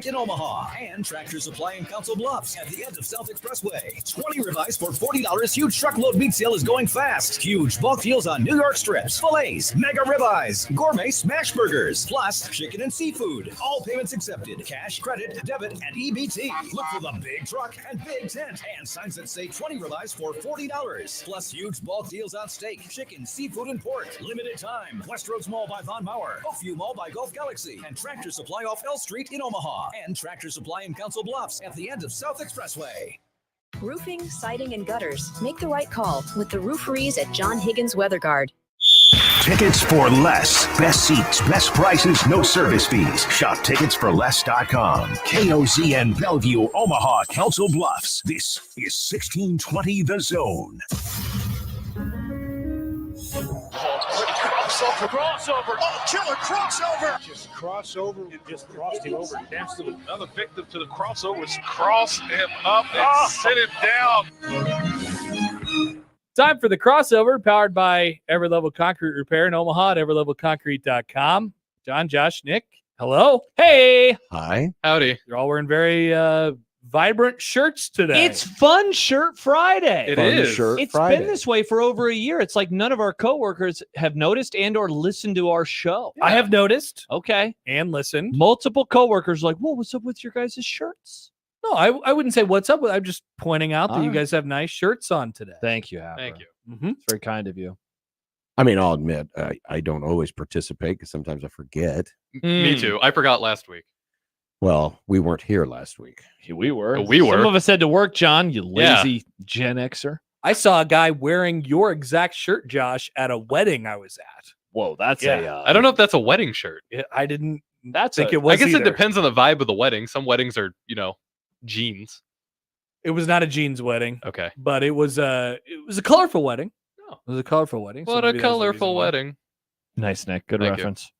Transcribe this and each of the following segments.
in Omaha, and Tractor Supply in Council Bluffs at the end of South Expressway. 20 ribeyes for $40. Huge truckload meat sale is going fast. Huge bulk deals on New York strips, fillets, mega ribeyes, gourmet smash burgers, plus chicken and seafood. All payments accepted. Cash, credit, debit, and EBT. Look for the big truck and big tent and signs that say 20 ribeyes for $40. Plus huge bulk deals on steak, chicken, seafood, and pork. Limited time. Westroads Mall by Von Mauer, Gulfview Mall by Gulf Galaxy, and Tractor Supply off L Street in Omaha. And Tractor Supply in Council Bluffs at the end of South Expressway. Roofing, siding, and gutters. Make the right call with the rooferys at John Higgins Weather Guard. Tickets for less. Best seats, best prices, no service fees. Shop ticketsforless.com. KOZN Bellevue, Omaha, Council Bluffs. This is 1620 The Zone. Crossover. Oh, killer crossover. Just crossover. It just crossed him over. Danced to another victim to the crossovers. Cross him up and sit him down. Time for the crossover, powered by Every Level Concrete Repair in Omaha at everylevelconcrete.com. John, Josh, Nick, hello. Hey. Hi. Howdy. You're all wearing very vibrant shirts today. It's Fun Shirt Friday. It is. It's been this way for over a year. It's like none of our coworkers have noticed and or listened to our show. I have noticed. Okay. And listened. Multiple coworkers like, whoa, what's up with your guys' shirts? No, I wouldn't say what's up with. I'm just pointing out that you guys have nice shirts on today. Thank you, Happer. Thank you. It's very kind of you. I mean, I'll admit, I don't always participate because sometimes I forget. Me too. I forgot last week. Well, we weren't here last week. We were. We were. Some of us had to work, John, you lazy Gen Xer. I saw a guy wearing your exact shirt, Josh, at a wedding I was at. Whoa, that's I don't know if that's a wedding shirt. I didn't That's think a- it was I guess either. it depends on the vibe of the wedding. Some weddings are, jeans. It was not a jeans wedding, Okay. but it was a colorful wedding. Oh. It was a colorful wedding. What a maybe that's the reason colorful why. wedding. Nice, Nick. Good Thank you. reference.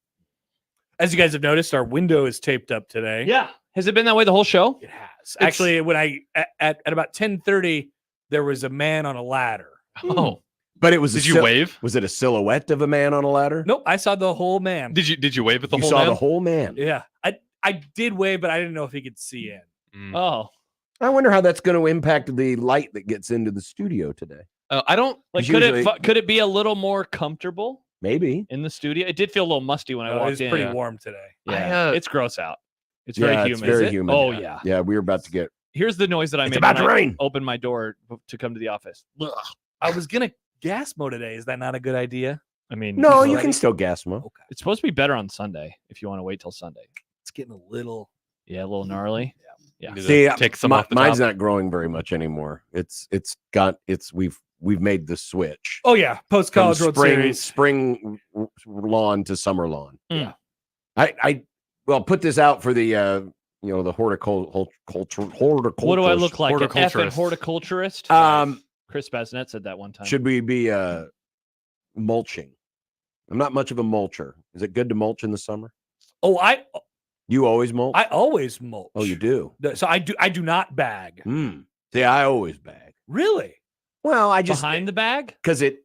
As you guys have noticed, our window is taped up today. Yeah. Has it been that way the whole show? It has. Actually, when at about 10:30, there was a man on a ladder. Oh. But it was. Did you wave? Was it a silhouette of a man on a ladder? Nope, I saw the whole man. Did you wave at the You whole saw man? the whole man. Yeah, I did wave, but I didn't know if he could see in. Oh. I wonder how that's going to impact the light that gets into the studio today. I don't Like, Usually- could it be a little more comfortable Maybe. in the studio? It did feel a little musty when I It walked was in. pretty warm today. Yeah, I, it's gross out. It's Yeah, very it's humid. very Is it? humid. Oh yeah. Yeah, we're about to get. Here's the noise that I It's made about when to I rain. opened my door to come to the office. I was gonna gas mow today. Is that not a good idea? I mean, No, It's you already- can still gas mow. Okay, it's supposed to be better on Sunday if you want to wait till Sunday. it's getting a little. Yeah, a little gnarly. Yeah. need to See, take some mi- off the mine's top. not growing very much anymore. We've made the switch Oh yeah, post from college World Series. spring lawn to summer lawn. Yeah. I put this out for the the horticulture. What do I look like? An effing Horticulturist. horticulturist? Chris Basnet said that one time. Should we be mulching? I'm not much of a mulcher. Is it good to mulch in the summer? Oh, You always mulch? I always mulch. Oh, you do? So I do not bag. See, I always bag. Really? Well, I just Behind the bag? because it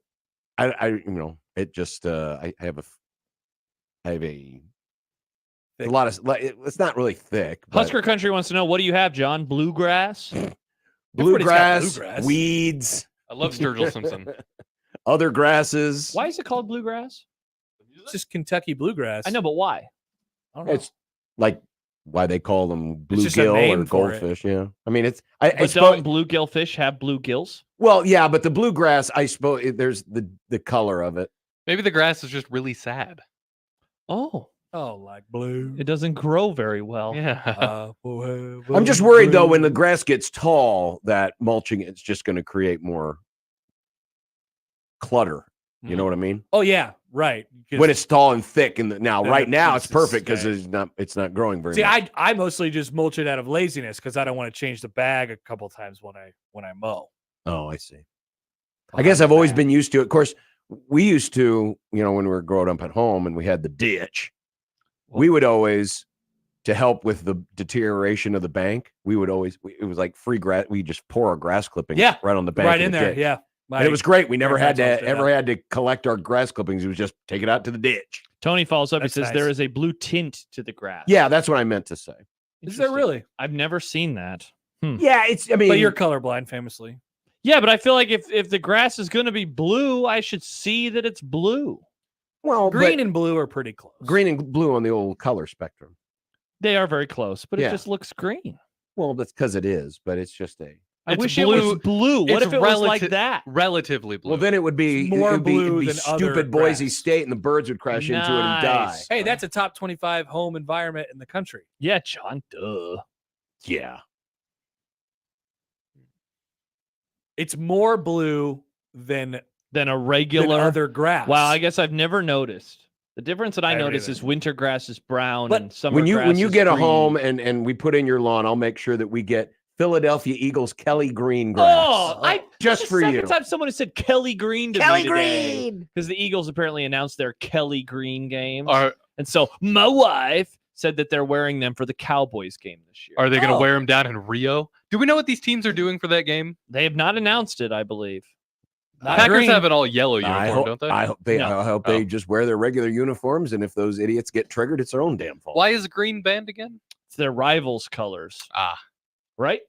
it just I have a lot of it's not really thick. But Husker Country wants to know, what do you have, John? Bluegrass? bluegrass, bluegrass. weeds, I love Sturgill Simpson. other grasses. Why is it called bluegrass? It's just Kentucky bluegrass. I know, but why? I don't know. It's like why they call them It's just a bluegill or name for it. goldfish. Yeah, I mean it's But don't bluegill fish have blue gills? well, yeah, but the bluegrass, I suppose there's the color of it. Maybe the grass is just really sad. Oh, like blue. it doesn't grow very well. Yeah. I'm just worried though when the grass gets tall that mulching it's just going to create more clutter. You know what I mean? Oh yeah, right. 'Cause- When it's tall and thick, and right now it's it's perfect because stay. it's not growing very See, much. I mostly just mulch it out of laziness because I don't want to change the bag a couple times when I mow. Oh, I see. I guess I've always been used to it. Of course, we used to, when we were growing up at home and we had the ditch, we would always, to help with the deterioration of the bank, we would always, it was like free grass. We just pour our grass clippings right on the bank. right of in the there. ditch. Yeah, And it was great. We never had grandparents to always did had to collect our grass clippings. It was just take it out to the ditch. Tony follows up. That's He says nice. there is a blue tint to the grass. Yeah, that's what I meant to say. Is there really? I've never seen that. Yeah, I mean, But you're colorblind, famously. Yeah, but I feel like if the grass is going to be blue, I should see that it's blue. well, Green but and blue are pretty close. green and blue on the old color spectrum. They are very close, but Yeah. it just looks green. Well, that's because it is, but it's just a. I It's wish it was blue. What It's if it was like relati- that? Relatively blue. Well, then it would be It's more it'd be, blue it'd be than other stupid Boise grass. State, and the birds would crash into it and die. Nice. Hey, that's a top 25 home environment in the country. Yeah, John. Duh. Yeah. It's more blue than A regular other grass. Wow, I guess I've never noticed. The difference that I I notice haven't is winter grass is brown But and summer When you grass is get a green. home and we put in your lawn, I'll make sure that we get Philadelphia Eagles Kelly Green grass. Oh, Just the for second you. time someone has said Kelly Green to me today. Because the Eagles apparently announced their Kelly Green games. And so my wife said that they're wearing them for the Cowboys game this year. Are they going to Oh. wear them down in Rio? Do we know what these teams are doing for that game? They have not announced it, I believe. Not Packers green. have an all yellow I uniform, hope, don't they? I hope they. No. I hope Oh. they just wear their regular uniforms, and if those idiots get triggered, it's their own damn fault. Why is green banned again? It's their rivals' colors, Ah, right?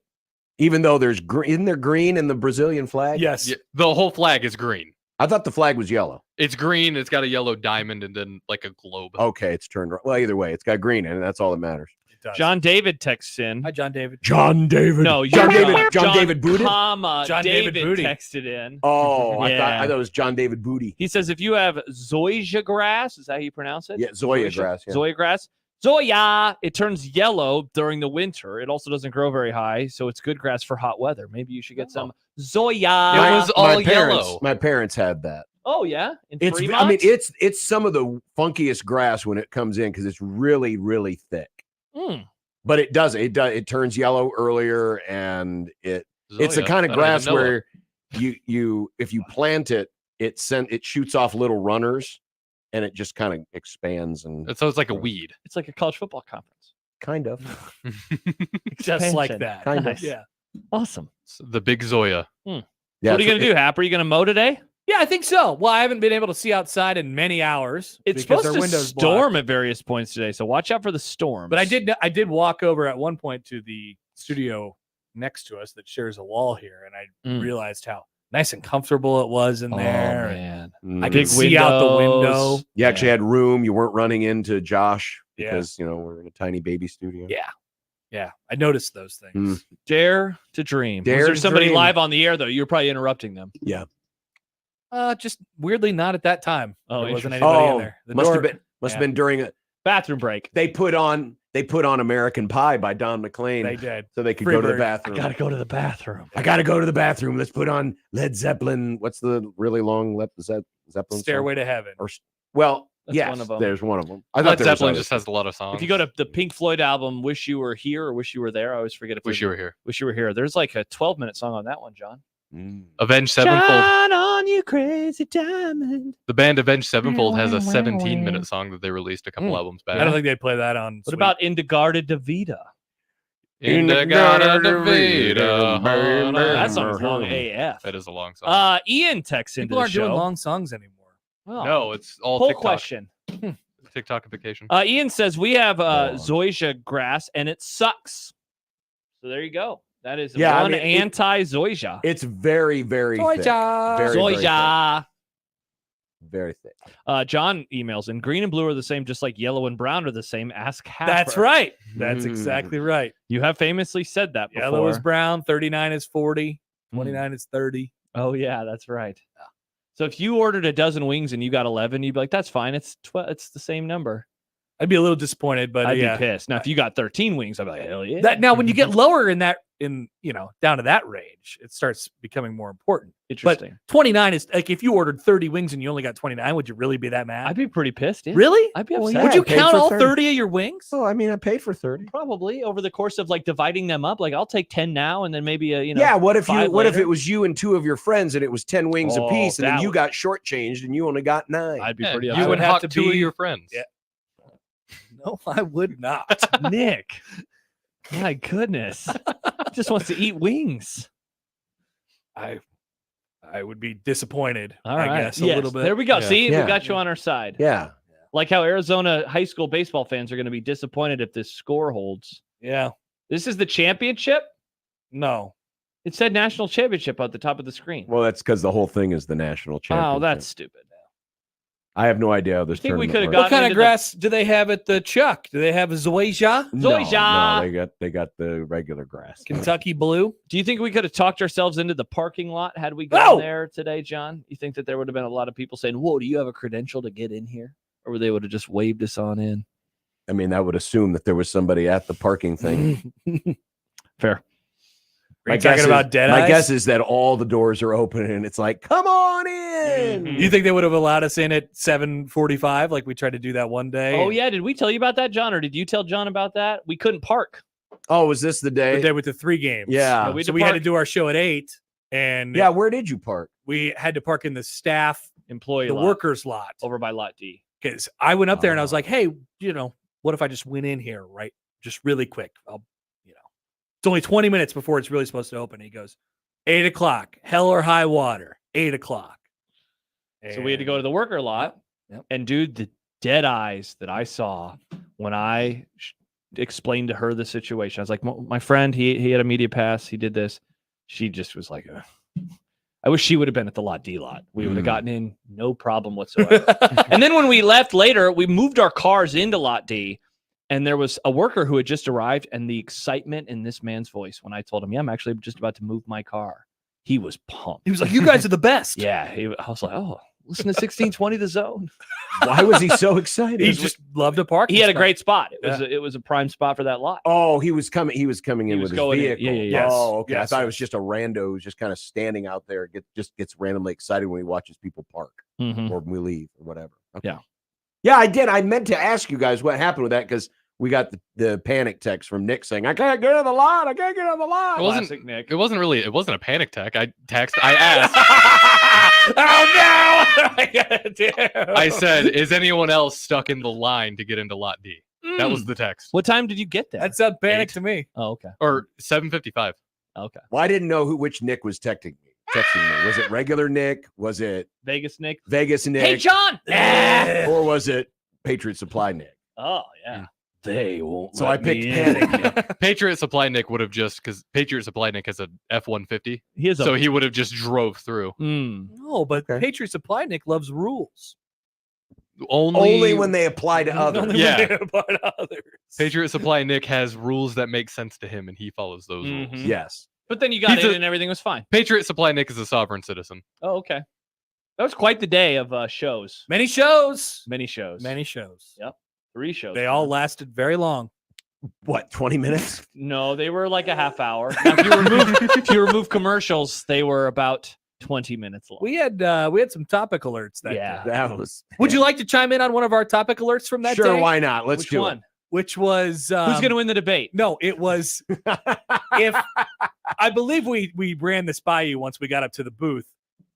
Even though there's green, isn't there green in the Brazilian flag? Yes. yeah, the whole flag is green. I thought the flag was yellow. It's green. It's got a yellow diamond and then like a globe. Okay, it's turned. Well, either way, it's got green in it. That's all that matters. It does. John David texts in. Hi, John David. John David. No, John you're David. right. John David Booty. Comma, John David, David Booty. texted in. Oh, I Yeah. thought it was John David Booty. He says if you have Zoysia grass, is that how you pronounce it? Yeah, Zoysia grass. Yeah. Zoysia grass. Zoya, it turns yellow during the winter. It also doesn't grow very high, so it's good grass for hot weather. Maybe you should get some Zoya. It was all my parents, yellow. My parents had that. Oh yeah, in It's. Fremont? I mean, it's some of the funkiest grass when it comes in because it's really really thick. Mm. But it does. It turns yellow earlier, and it's the Zoya. kind of I don't even grass know where you if you plant it, it shoots off little runners, and it just kind of expands and So it's like a weed. It's like a college football conference. kind of. Just like Expansion. that. Kind of. Nice. Yeah. Awesome. The big Zoya. Yeah, What are you going to do, Hap? Are you going to mow today? Yeah, I think so. Well, I haven't been able to see outside in many hours. It's because supposed their to windows storm blocked. at various points today, so watch out for the storm. But I did walk over at one point to the studio next to us that shares a wall here, and I realized how nice and comfortable it was in there. and man. I Mm. could see out the window. You actually had room. You weren't running into Josh Yeah. because we're in a tiny baby studio. Yeah. Yeah, I noticed those things. Dare to dream. Dare Was there to somebody dream. live on the air though? You were probably interrupting them. Just weirdly not at that time. Oh, there wasn't interesting. anybody Oh, in there. The must door- have been yeah. been during a. Bathroom break. They put on American Pie by Don McLean. They did. So they could go to the Freebird. bathroom. Gotta go to the bathroom. I gotta go to the bathroom. Let's put on Led Zeppelin. What's the really long Zeppelin song? Stairway to Heaven. Well, That's yes, one of 'em. there's one of them. I Led thought there was Zeppelin others. just has a lot of songs. If you go to the Pink Floyd album, "Wish You Were Here" or "Wish You Were There," I always forget if Wish there's You a- Were Here. "Wish You Were Here." There's like a 12-minute song on that one, John. Avenged Sevenfold. Shine on you, crazy diamond. The band Avenged Sevenfold has a 17-minute song that they released a couple albums back. I don't think they'd play that on. What Sweet. about Indegarda Davida? Indegarda Davida. That song's long AF. That is a long song. Ian texts into People the aren't doing show. long songs anymore? Oh. No, it's all Poll TikTok. question. TikTokification. Ian says we have Zoysia grass and it sucks. So there you go. That is one anti-Zoysia. It's very, very thick. Zoysia. Very, very Zoysia. Very thick. John emails, and green and blue are the same, just like yellow and brown are the same. Ask Happer. That's right. That's Mm. exactly right. You have famously said that before. Yellow is brown. 39 is 40. 29 is 30. Oh yeah, that's right. So if you ordered a dozen wings and you got 11, you'd be like, "That's fine. It's it's the same number." I'd be a little disappointed, but I'd yeah. be pissed. Now, if you got 13 wings, I'd be like, "Hell yeah!" That now, when you get lower in down to that range, it starts becoming more important. Interesting. But 29 is like if you ordered 30 wings and you only got 29, would you really be that mad? I'd be pretty pissed. Yeah. Really? I'd be Well, upset. yeah. Would you I paid count for all 30. 30 of your wings? Oh, I mean, I paid for 30. Probably over the course of like dividing them up. Like I'll take 10 now, and then maybe a Yeah, what if 5 if later? it was you and two of your friends and it was 10 wings Oh, apiece and then that you would- got shortchanged and you only got 9? I'd be Yeah, pretty you upset. would have hawk to two of be- your friends. Yeah. No, I would not. Nick. My goodness. Just wants to eat wings. I would be disappointed. All right. I guess a Yes, little bit. There we go. Yeah. See, Yeah. we got you on our side. Yeah. Like how Arizona high school baseball fans are going to be disappointed if this score holds. Yeah. This is the championship? No. It said national championship at the top of the screen. Well, that's because the whole thing is the national championship. Oh, that's stupid. I have no idea how this think we tournament could have works. What kind of grass do they have at the Chuck? Do they have a Zoysia? No, they got the regular grass. Kentucky blue? Do you think we could have talked ourselves into the parking lot had we gone there today, John? You think that there would have been a lot of people saying, "Whoa, do you have a credential to get in here?" Or they would have just waved us on in? I mean, that would assume that there was somebody at the parking thing. Fair. Are you talking about dead My eyes? guess is that all the doors are open and it's like, come on in. You think they would have allowed us in at 7:45 like we tried to do that one day? Oh, yeah. Did we tell you about that, John? Or did you tell John about that? We couldn't park. Oh, was this the day? The day with the 3 games. Yeah. So we had to do our show at 8. And yeah, where did you park? We had to park in the staff employee the lot. Workers lot. Over by lot D. Because I went up there and I was like, hey, what if I just went in here, right? Just really quick. It's only 20 minutes before it's really supposed to open. He goes, 8 o'clock, hell or high water, 8 o'clock. So we had to go to the worker lot. Yep. And dude, the dead eyes that I saw when I explained to her the situation, I was like, my friend, he had a media pass. He did this. She just was like, I wish she would have been at the lot D lot. We would have gotten in, no problem whatsoever. And then when we left later, we moved our cars into lot D. And there was a worker who had just arrived, and the excitement in this man's voice when I told him, I'm actually just about to move my car. He was pumped. He was like, you guys are the best. Yeah. I was like, oh, listen to 1620 The Zone. Why was he so excited? He just loved to park. He had a great spot. It was a prime spot for that lot. Oh, he was coming in with his vehicle. Yeah. Oh, okay. Yes. I thought it was just a rando who's just kind of standing out there, gets randomly excited when he watches people park or when we leave or whatever. Okay. Yeah. Yeah, I did. I meant to ask you guys what happened with that because we got the panic text from Nick saying, I can't get on the lot. I can't get on the lot. Classic Nick. It wasn't a panic text. I asked. Oh, no. I said, is anyone else stuck in the line to get into lot D? That was the text. What time did you get there? That sounds panic to me. Oh, okay. Or 7:55. Okay. Well, I didn't know which Nick was texting me. Was it regular Nick? Was it Vegas Nick? Vegas Nick? Hey, John. Or was it Patriot Supply Nick? Oh, yeah. They won't. So I picked Panic. Patriot Supply Nick would have because Patriot Supply Nick has an F-150. He would have just drove through. No, but Patriot Supply Nick loves rules. Only when they apply to others. Only when they apply to others. Patriot Supply Nick has rules that make sense to him, and he follows those rules. Yes. But then you got in and everything was fine. Patriot Supply Nick is a sovereign citizen. Oh, okay. That was quite the day of shows. Many shows. Many shows. Yep. 3 shows. They all lasted very long. What, 20 minutes? No, they were like a half hour. Now, if you remove commercials, they were about 20 minutes long. We had some topic alerts that day. That was. Would you like to chime in on one of our topic alerts from that day? Sure, why not? Let's Which do one? it. Which was Who's going to win the debate? No, it was if I believe we ran this by you once we got up to the booth.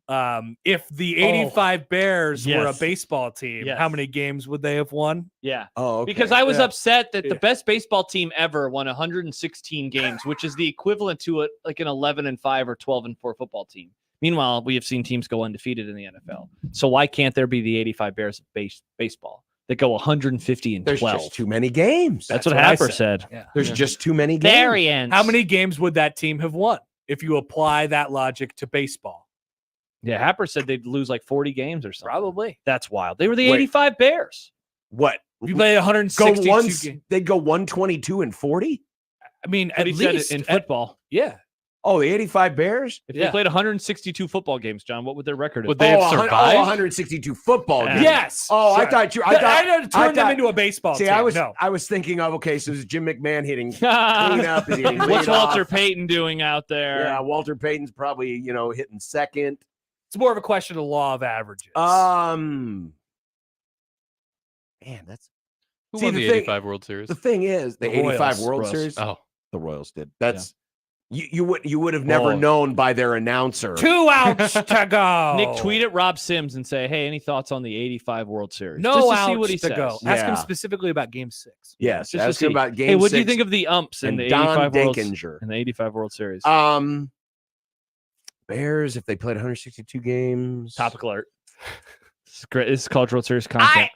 If the 85 Bears were a baseball team, how many games would they have won? Yeah. Oh, okay. Because I was upset that the best baseball team ever won 116 games, which is the equivalent to like an 11-5 or 12-4 football team. Meanwhile, we have seen teams go undefeated in the NFL. So why can't there be the 85 Bears of baseball that go 150 and 12? There's just too many games. That's what Happer said. Yeah. There's just too many games. Variants. How many games would that team have won if you apply that logic to baseball? Yeah, Happer said they'd lose like 40 games or something. Probably. That's wild. They were the 85 Bears. What? If you play 162 games. They'd go 122 and 40? I mean, But at he said least it in football. Yeah. Oh, the 85 Bears? If they played 162 football games, John, what would their record have Would been? they have survived? 162 football games. Yes. Oh, Sorry. I thought you. I turned them into a baseball See, team. I was thinking of so is Jim McMahon hitting cleanup? Is he hitting What's leadoff? Walter Payton doing out there? Yeah, Walter Payton's probably hitting second. It's more of a question of law of averages. Man, that's Who won the 85 World Series? the thing is the Royals. 85 World Royals. Series. Oh, The Royals did. That's you would have never known by their announcer. 2 outs to go. Nick, tweet at Rob Sims and say, "Hey, any thoughts on the 85 World Series?" No Just to outs see what he to says. go. Ask him Yeah. specifically about Game 6. Yes, Just to ask him see. about Game Hey, what do you 6 think of the umps in and the Don 85 World Dinkinger. in the 85 World Series? Bears, if they played 162 games. Topic alert. This is great. This is Cultural Series content.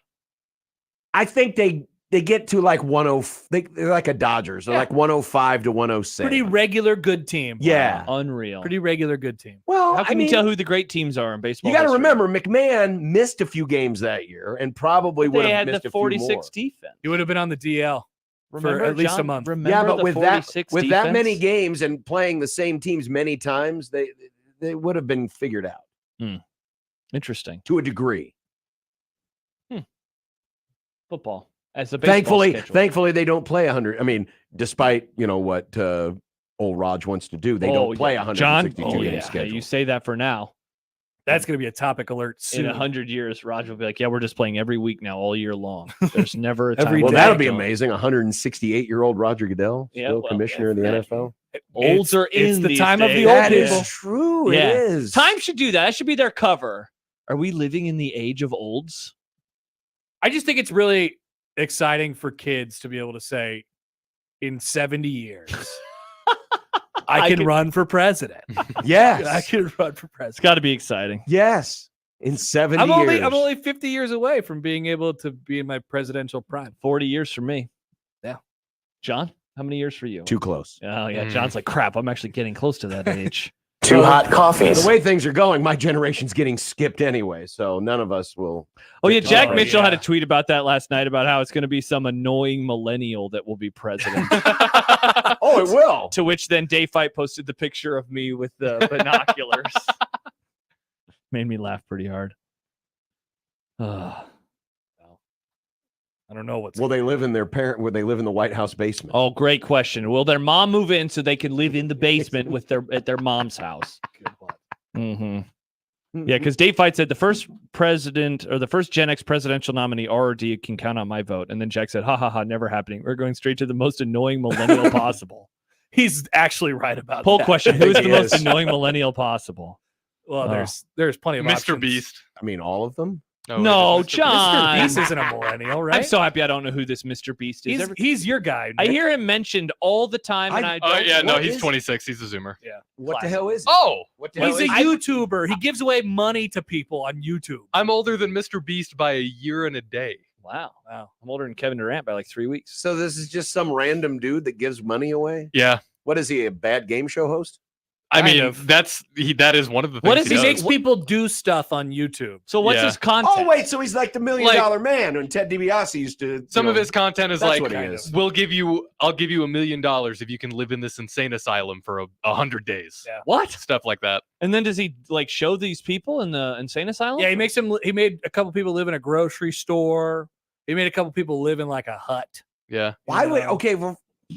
I think they they get to like 10. They're like a Dodgers. They're like 105 to 106. Pretty regular good team. Yeah. Unreal. Pretty regular good team. Well, How can you tell who the great teams are in baseball? You got to history? remember, McMahon missed a few games that year, and probably But would they have had missed the a few 46 more. defense. He would have been on the DL for at least a month. Remember Yeah, but the with that 46 with that many defense? games and playing the same teams many times, they would have been figured out Interesting. to a degree. Football. As a baseball schedule. Thankfully, they don't play 100. I mean, despite what old Raj wants to do, they don't play 162 John, game schedule. You say that for now. That's going to be a topic alert soon. In 100 years, Raj will be like, "Yeah, we're just playing every week now, all year long. There's never a time." Every Well, day. that'll be amazing. 168-year-old Roger Goodell, Yeah, still well, commissioner of the NFL. Olds are in It's the these time of days. the old That people. is true. Yeah. It is. Time should do that. That should be their cover. Are we living in the age of olds? I just think it's really exciting for kids to be able to say, in 70 years, I can run for president. Yes. I can run for It's president. got to be exciting. Yes. In 70 I'm years. only 50 years away from being able to be in my presidential prime. 40 years for me. Yeah. John, how many years for you? Too close. Oh, yeah. John's like, crap, I'm actually getting close to that age. Two hot coffees. The way things are going, my generation's getting skipped anyway, so none of us will. Oh, yeah. Jack Oh, Mitchell had a yeah. tweet about that last night about how it's going to be some annoying millennial that will be president. Oh, it will. To which then Dave Fight posted the picture of me with the binoculars. Made me laugh pretty hard. I don't know what's. Will they live in their parent? Will they live in the White House basement? Oh, great question. Will their mom move in so they can live in the basement with at their mom's house? Mm-hmm. Yeah, because Dave Fight said the first president or the first Gen X presidential nominee RD can count on my vote. And then Jack said, ha ha ha, never happening. We're going straight to the most annoying millennial possible. He's actually right about Poll that. question. Who is the He most is. annoying millennial possible? Well, there's plenty of Mr. options. Beast. I mean, all of them. Oh, No, it is Mr. Beast. John. Mr. Beast isn't a millennial, right? I'm so happy I don't know who this Mr. Beast is. He's your guy. I Nick. hear him mentioned all the time, and I Oh, don't. yeah, no, What he's is- 26. He's a Zoomer. Yeah. What Classic. the hell is it? Oh, What the He's hell a is it? YouTuber. He gives away money to people on YouTube. I'm older than Mr. Beast by a year and a day. Wow. I'm older than Kevin Durant by like 3 weeks. So this is just some random dude that gives money away? Yeah. What is he, a bad game show host? I Kind mean, of. that is one of the things What is He does. makes people do stuff on YouTube. So what's Yeah. his content? Oh, wait, so he's like the $1 million man when Ted DiBiase used to. Some of his content is that's like, what he is. I'll give you $1 million if you can live in this insane asylum for 100 days. Yeah. What? Stuff like that. And then does he like show these people in the insane asylum? Yeah, he made a couple people live in a grocery store. He made a couple people live in like a hut. Yeah. Why would know.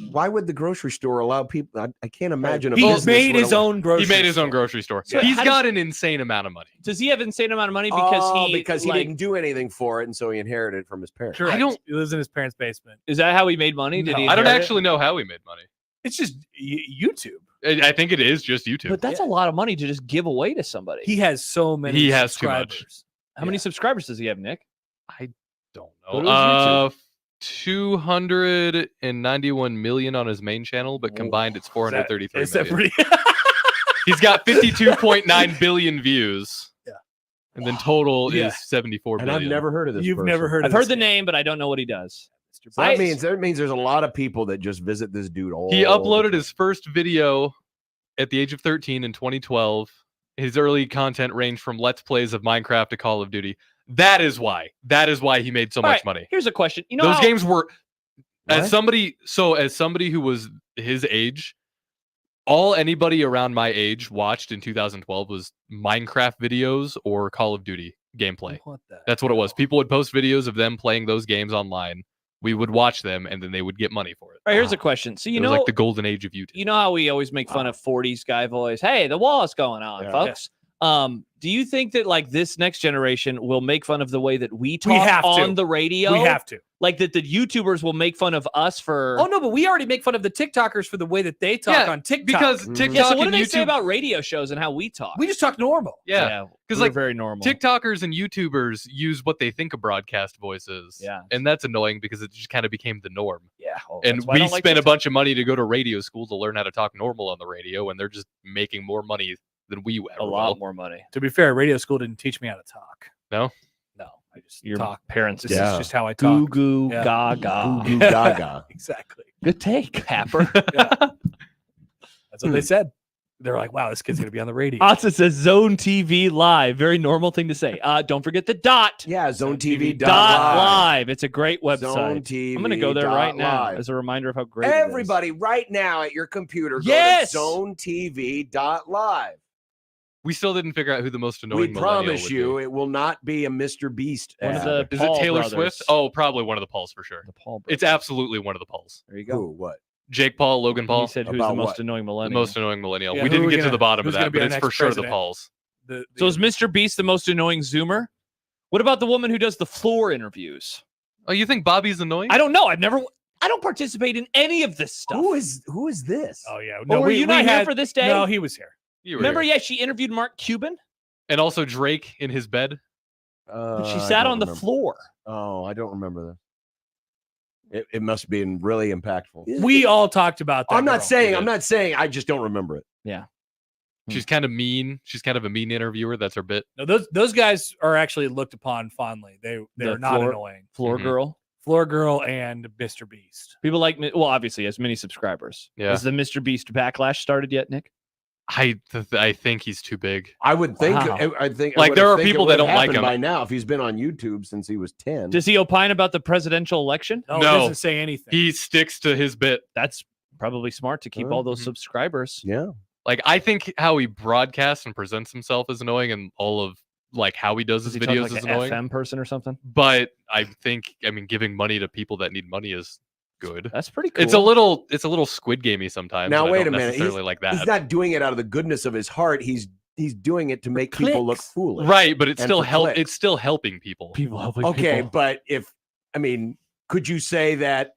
why would the grocery store allow people? I can't imagine. A He business made would his allow- own grocery. He made his store. own grocery store. So He's how got an insane amount of money. Does he have an insane amount of money because he like, didn't do anything for it, and so he inherited it from his parents. Correct. I don't- He lives in his parents' basement. Is that how he made money? Did No, he? I don't inherit it? actually know how he made money. It's just YouTube. I think it is just YouTube. But that's a lot of money to just give away to somebody. He has so many. He has too much. subscribers. How many subscribers does he have, Nick? don't What know. was YouTube? 291 million on his main channel, but combined it's 433 Is that million. pretty? He's got 52.9 billion views. Yeah. And then total Yeah. is 74 And billion. I've never heard of this. You've person. never heard. I've of heard this the guy. name, but I don't know what he does. So that means there's a lot of people that just visit this dude all. He the uploaded time. his first video at the age of 13 in 2012. His early content ranged from Let's Plays of Minecraft to Call of Duty. That is why he made so All much right, money. Here's a question. You know, Those how- games were What? as somebody who was his age, all anybody around my age watched in 2012 was Minecraft videos or Call of Duty gameplay. What the That's what it was. hell? People would post videos of them playing those games online. We would watch them and then they would get money for it. All right, here's a question. So It you was know, like the golden age of YouTube. you know how we always make fun of 40s guy voice. Hey, the wall's going on, Yeah. folks. Do you think that like this next generation will make fun of the way that we talk have to. on the radio? We have to. Like that the YouTubers will make fun of us for. Oh no, but we already make fun of the TikTokers for the way that they talk Yeah, on TikTok. because Mhm. TikTok yeah. So what do and they YouTube, say about radio shows and how we talk? we just talk normal. yeah, because we're like very normal. TikTokers and YouTubers use what they think a broadcast voice is. Yeah. And that's annoying because it just kind of became the norm. Yeah, And that's why I we don't like spent a TikTok. bunch of money to go to radio school to learn how to talk normal on the radio, and they're just making more money than we ever a lot will. more money. To be fair, radio school didn't teach me how to talk. No? No, I just Your talk. parents This did. is just how I Goo talk. goo Yeah. gaga. Goo goo gaga. Exactly. Good take, Happer. That's what they said. They're like, wow, this kid's going to be on the radio. Otsa says Zone TV Live. Very normal thing to say. Don't forget the dot. Yeah, ZoneTV Dot live. It's a great website. Zone TV. I'm going to go there right now live. as a reminder of how great it is. Everybody, right now at your computer, Yes! go to ZoneTV.live. We still didn't figure out who the most annoying We millennial promise would you, be. it will not be a Mr. Beast One of ad. the Is Paul it Taylor brothers. Swift? Oh, probably one of the Pauls for sure. The Paul It's brothers. absolutely one of the Pauls. There you go. Who? What? Jake Paul, Logan Paul, He said who's About the most what? annoying the millennial. most annoying millennial. Yeah, we who didn't are we get to gonna- the bottom of who's gonna that, be but our it's next for sure the president? Pauls. So is Mr. Beast the most annoying Zoomer? What about the woman who does the floor interviews? Oh, you think Bobby's annoying? I don't know. I don't participate in any of this stuff. Who is this? Oh, yeah. Were you not here for this day? No, he was here. You were Remember, here. yeah, she interviewed Mark Cuban, And also Drake in his bed. but she I sat don't on the remember. floor. Oh, I don't remember that. It must be really impactful. We all talked about that. I'm not girl. saying. I'm not saying. I just don't remember it. She's kind of mean. She's kind of a mean interviewer. That's her bit. No, those guys are actually looked upon fondly. They're The not floor- annoying. Floor Mhm. girl. Floor Girl and Mr. Beast. People like, well, obviously, as many subscribers. Yeah. Has the Mr. Beast backlash started yet, Nick? I think he's too big. I would think. Wow. I think. Like, I would there are think it people would that have don't like happened him. by now if he's been on YouTube since he was 10. Does he opine about the presidential election? No, No. it doesn't say anything. He sticks to his bit. That's probably smart to keep all those Mhm. subscribers. Yeah. Like, I think how he broadcasts and presents himself is annoying, and all of like how he does Does his he talk videos like is an annoying. FM person or something? But I mean, giving money to people that need money is good. That's pretty cool. It's a little Squid Gamey sometimes. Now and I wait don't a minute. necessarily like that. He's not doing it out of the goodness of his heart. He's doing it to make people look clicks. foolish. Right, but it's And still for clicks. It's still helping people. people helping Okay, people. but could you say that,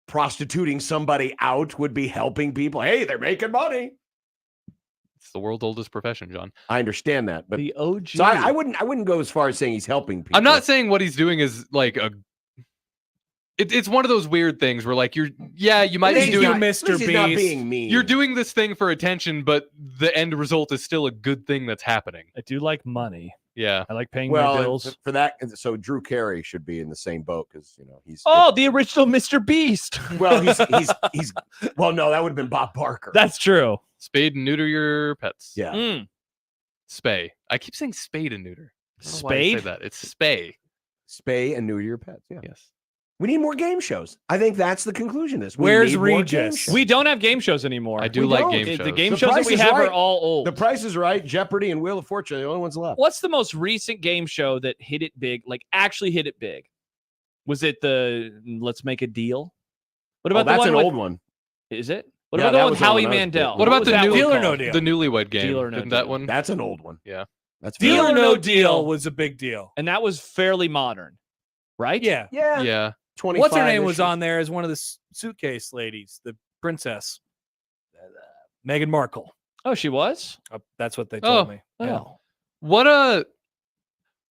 prostituting somebody out would be helping people? Hey, they're making money. It's the world's oldest profession, John. I understand that, but The OG. so I wouldn't go as far as saying he's helping people. I'm not saying what he's doing is like it's one of those weird things where like you might Thank be you, doing Mr. He's not Beast. being mean. you're doing this thing for attention, but the end result is still a good thing that's happening. I do like money. Yeah. I like paying my well bills. for that. So Drew Carey should be in the same boat because he's Oh, the original Mr. Beast. well he's well no, that would have been Bob Barker. That's true. Spade and neuter your pets. yeah. Mm. Spay. I keep saying spade and neuter. I don't know why I say Spade? that. It's spay. Spay and neuter your pets. Yeah. Yes. We need more game shows. I think that's the conclusion of this. We Where's need more game Regis? shows. We don't have game shows anymore. I do We like don't. game The shows. game The shows that Price we is have Right. are all old. The Price is Right, Jeopardy, and Wheel of Fortune are the only ones left. What's the most recent game show that hit it big? Like actually hit it big? Was it the Let's Make a Deal? What about that's the an one with, old one. Is it? What Yeah, about the that one with was the one Howie I was Mandel? big. What about was the that new one Deal or called? No Deal? The newlywed game. Deal or No Isn't that Deal. one? That's an old one. Yeah. That's Deal very- or No Deal was a big deal. And that was fairly modern, right? Yeah. Yeah. Yeah. 25 What's her name was issues. on there as one of the suitcase ladies, the princess, Meghan Markle. Oh, she was. That's what they told Oh. me. Oh,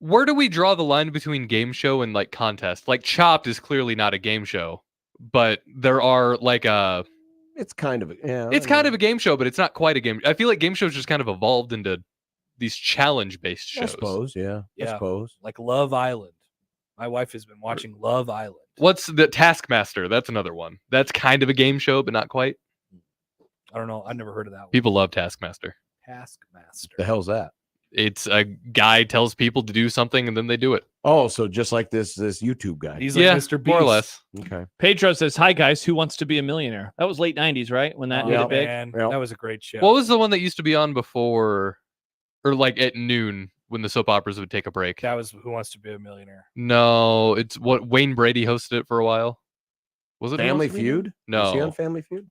Where do we draw the line between game show and like contest? Like Chopped is clearly not a game show, but there are like It's kind of it's kind of a game show, but it's not quite a game. I feel like game shows just kind of evolved into these challenge based shows. I suppose, yeah. I Yeah. suppose. Like Love Island. My wife has been watching Love Island. What's the Taskmaster? That's another one. That's kind of a game show, but not quite. I don't know. I've never heard of that one. People love Taskmaster. Taskmaster. The hell's that? It's a guy tells people to do something and then they do it. Oh, so just like this YouTube guy. He's like Yeah, Mr. Beast. more or less. Okay. Pedro says, "Hi guys, who wants to be a millionaire?" That was late '90s, right? When that Oh, hit it big. man. Yep. That was a great show. What was the one that used to be on before, or like at noon when the soap operas would take a break? That was Who Wants to Be a Millionaire. No, it's what Wayne Brady hosted it for a while. Was it Who Family Wants to Be a Feud? No. Was he on Family Feud?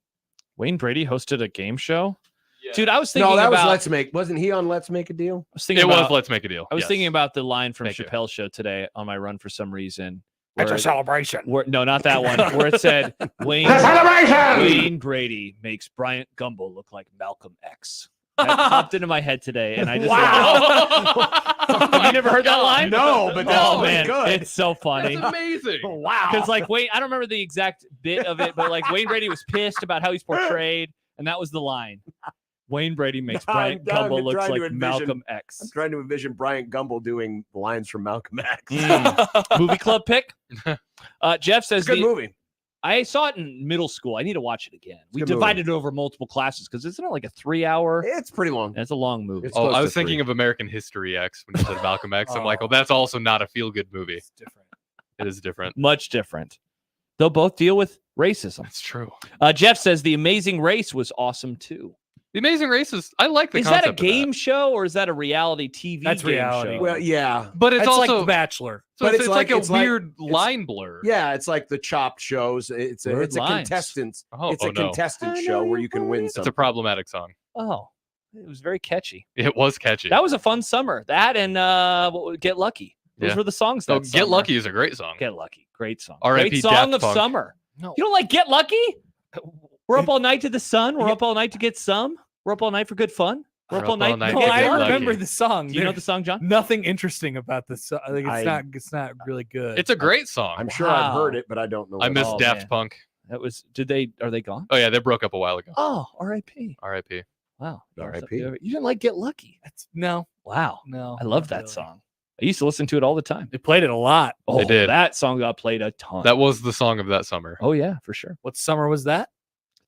Wayne Brady hosted a game show. Dude, I was thinking No, that about. Wasn't he on Let's Make a Deal? I was thinking It was about, Let's Make a Deal. I was Yes. thinking about the line from Thank you. Chappelle Show today on my run for some reason. It's where- a celebration. no, not that one. Where it said Wayne Brady makes Bryant Gumbel look like Malcolm X. That popped into my head today, and I just have you never heard that line? No, but that's Oh pretty man, good. it's so funny. That's amazing. Wow. Because like Wayne, I don't remember the exact bit of it, but like Wayne Brady was pissed about how he's portrayed, and that was the line. Wayne Brady makes I'm Bryant trying Gumbel to looks like envision- Malcolm I'm X. trying to envision Bryant Gumbel doing lines from Malcolm X. Movie club pick. Jeff says It's a good movie. I saw it in middle school. I need to watch it again. We a good divided it over multiple classes because isn't it like a 3-hour? It's pretty long. It's a long movie. It's Oh, close I to was thinking 3. of American History X when you said Malcolm X. I'm like, Oh. well, that's also not a feel-good movie. It's different. It is different. Much different. They'll both deal with racism. That's true. Jeff says The Amazing Race was awesome too. The Amazing Race is. I like the Is that a concept of game show or is that a reality TV That's game reality. show? Well, yeah. But it's It's like also The Bachelor. so but it's like a it's like- weird line blur. Yeah, it's like the Chopped shows. It's Blurred a lines. contestants. Oh, It's a no. contestant I show know where you you can win It's something. a problematic song. Oh, it was very catchy. It was catchy. That was a fun summer. That and Get Lucky. Those Yeah. were the songs. So That Get summer. Lucky is a great song. Get Lucky. Great song. R.I.P. Great song Daft of Punk. summer. No. You don't like Get Lucky? We're up all night to the sun. We're up all night to get some. We're up all night for good fun. We're up all night. night No, to I get lucky. remember the song. Do you know There's the song, John? nothing interesting about this. I think I- it's not really good. It's a great song. I'm sure I've heard Wow. it, but I don't know. I what miss Oh, Daft man. Punk. That was. Are they gone? Oh yeah, they broke up a while ago. Oh, R.I.P. R.I.P. Wow. R.I.P.. You didn't like Get Lucky? no, Wow. no. I love not that really. song. I used to listen to it all the time. They played it a lot. Oh, did. That song got played a ton. That was the song of that summer. Oh yeah, for sure. What summer was that?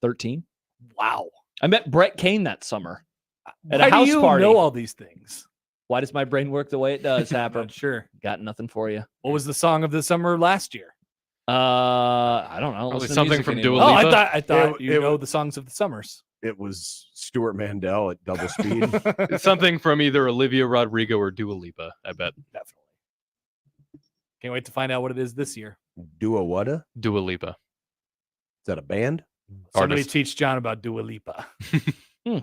13. Wow. I met Brett Kane that summer at Why a house do you party. know all these things? Why does my brain work the way it does, Happer? Not sure. Got nothing for you. What was the song of the summer last year? I don't know. Probably Listen to something music from anymore. Dua Oh, Lipa? I thought It- you it know wa- the songs of the summers. It was Stuart Mandel at double speed. It's something from either Olivia Rodrigo or Dua Lipa, I bet. Definitely. Can't wait to find out what it is this year. Dua Wada? Dua Lipa. Is that a band? Somebody Artist. teach John about Dua Lipa.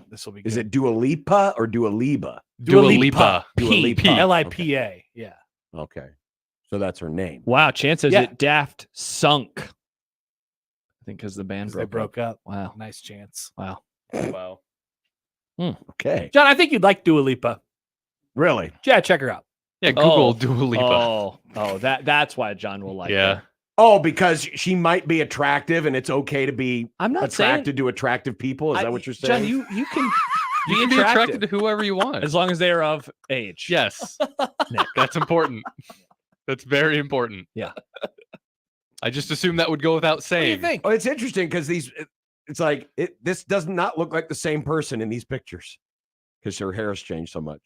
This will be good. Is it Dua Lipa or Dua Lipa? Dua Lipa. Dua Lipa. P. Lipa? Yeah. Okay. So that's her name. Wow, Chance says Yeah. it Daft sunk. I think because the band 'Cause they broke up. up. Wow. Nice chance. Wow. Wow. Okay. John, I think you'd like Dua Lipa. Really? Yeah, check her out. Yeah, Google Oh. Dua Lipa. Oh, that's why John will like Yeah. her. Oh, because she might be attractive and it's okay to be I'm not attracted to attractive people. Is that what you're saying? John, you can You can be attracted to whoever you want. as long as they are of age. Yes. That's important. That's very important. Yeah. I just assumed that would go without What do you saying. think? Oh, it's interesting because it's like this does not look like the same person in these pictures because her hair has changed so much.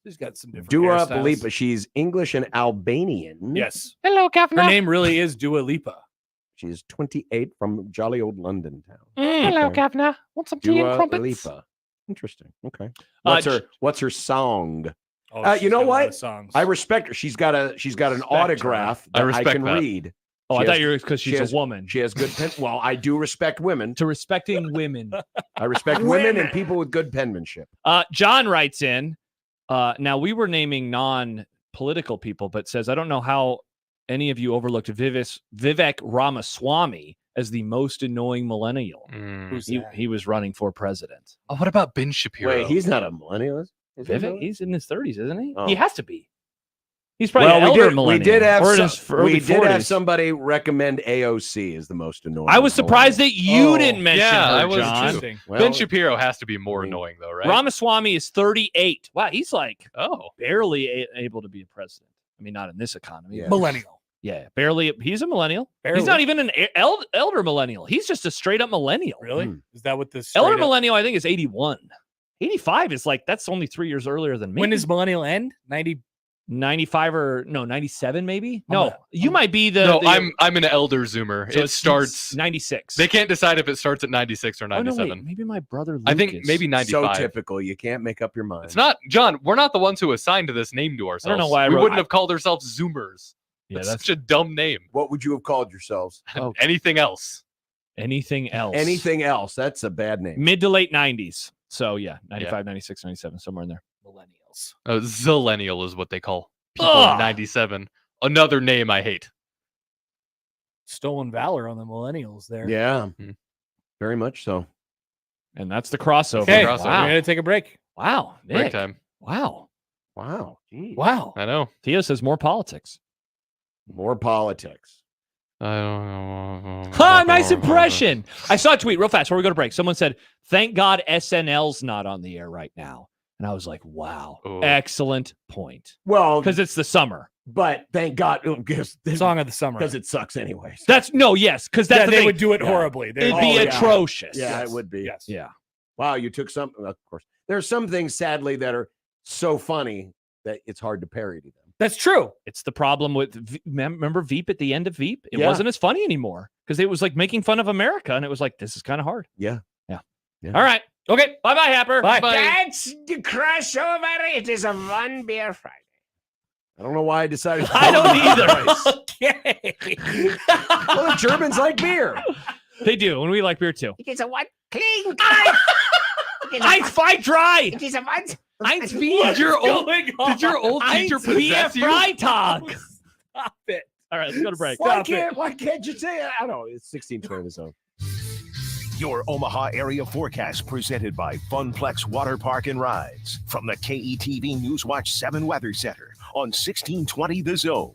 She's got some different Dua hairstyles. Lipa, she's English and Albanian. Yes. Hello, Her Governor. name really is Dua Lipa. She's 28 from jolly old London town. Hello, Okay. Governor. Want some tea and Dua crumpets? Lipa. Interesting. Okay. Uh, What's her song? Oh, You she's know got a lot what? of Songs. I respect her. She's got an Respect autograph I that I respect can that. read. Oh, I She thought has- you were because she she's has- a woman. She has good pen. Well, I do respect women. To respecting women. I respect women and people with good penmanship. John writes in. Now we were naming non-political people, but says I don't know how any of you overlooked Vivek Ramaswamy as the most annoying millennial. Mm. He was running for president. Oh, what about Ben Shapiro? Wait, he's not a millennial. Is he Vivek, really? he's in his 30s, isn't he? Oh. He has to be. He's probably an Well, elder we millennial. did have or in some- his early we did have 40s. somebody recommend AOC as the most annoying. I was surprised that you Oh, didn't mention yeah, her, I was too. John. Interesting. Well, Ben Shapiro has to be more I mean, annoying, though, right? Ramaswamy is 38. Wow, he's like Oh, barely able to be a president. I mean, not in this economy. Yeah. Millennial. Yeah, barely. He's a millennial. Barely. He's not even an elder millennial. He's just a straight up millennial. Really? Hmm. Is that what this Elder straight up- millennial, I think, is 81. 85 is like, that's only 3 years earlier than me. When does millennial end? 90. 95 or no, 97 maybe? I'm No, a- you might be the. no, the- I'm an elder Zoomer. so It it's starts. 96. They can't decide if it starts at 96 or Oh, no, 97. wait, maybe my brother Luke I think is- maybe so 95. typical. You can't make up your mind. It's not, John. We're not the ones who assigned this name to ourselves. know why I we wrote- wouldn't have called ourselves Zoomers. Yeah, That's that's such a dumb name. What would you have called yourselves? Oh. Anything else? anything else. Anything else? That's a bad name. Mid to late 90s. So yeah, 95, 96, 97, somewhere in there. Millennials. Zillennial is what they call people Ugh. in 97. Another name I hate. Stolen valor on the millennials there. Yeah, Mhm. very much so. And that's the crossover. Okay, Crossover. we're Wow. going to take a break. Wow. Break Nick. time. Wow. Wow. Geez. Wow. I know. Theo says more politics. More politics. I don't know. Ha! Nice impression. I saw a tweet real fast before we go to break. Someone said, "Thank God SNL's not on the air right now." And I was like, "Wow, excellent point." Well, because it's the summer. But thank God, because Song of the summer. because it sucks anyway. That's because that's the they thing. would do it horribly. It'd be atrocious. Yeah, it would be. Yes. Yeah. Wow, you took some. Of course, there are some things, sadly, that are so funny that it's hard to parody them. That's true. It's the problem with remember Veep at the end of Veep? It Yeah. wasn't as funny anymore because it was like making fun of America, and it was like, this is kind of hard. Yeah. All right. Okay. Bye-bye, Happer. Bye. That's the crossover. It is a one beer Friday. I don't know why I decided. I don't either. Okay. Well, the Germans like beer. They do, and we like beer too. It is a one clink. Eins, zwei, drei. It is a one. Eins, Bier. Did your old teacher Eins, Bier, possess you? Freitag. Stop it. All right, let's go to break. Why can't you say it? I don't know. It's 1620 the zone. Your Omaha area forecast presented by Funplex Water Park and Rides from the KETV Newswatch 7 Weather Center on 1620 The Zone.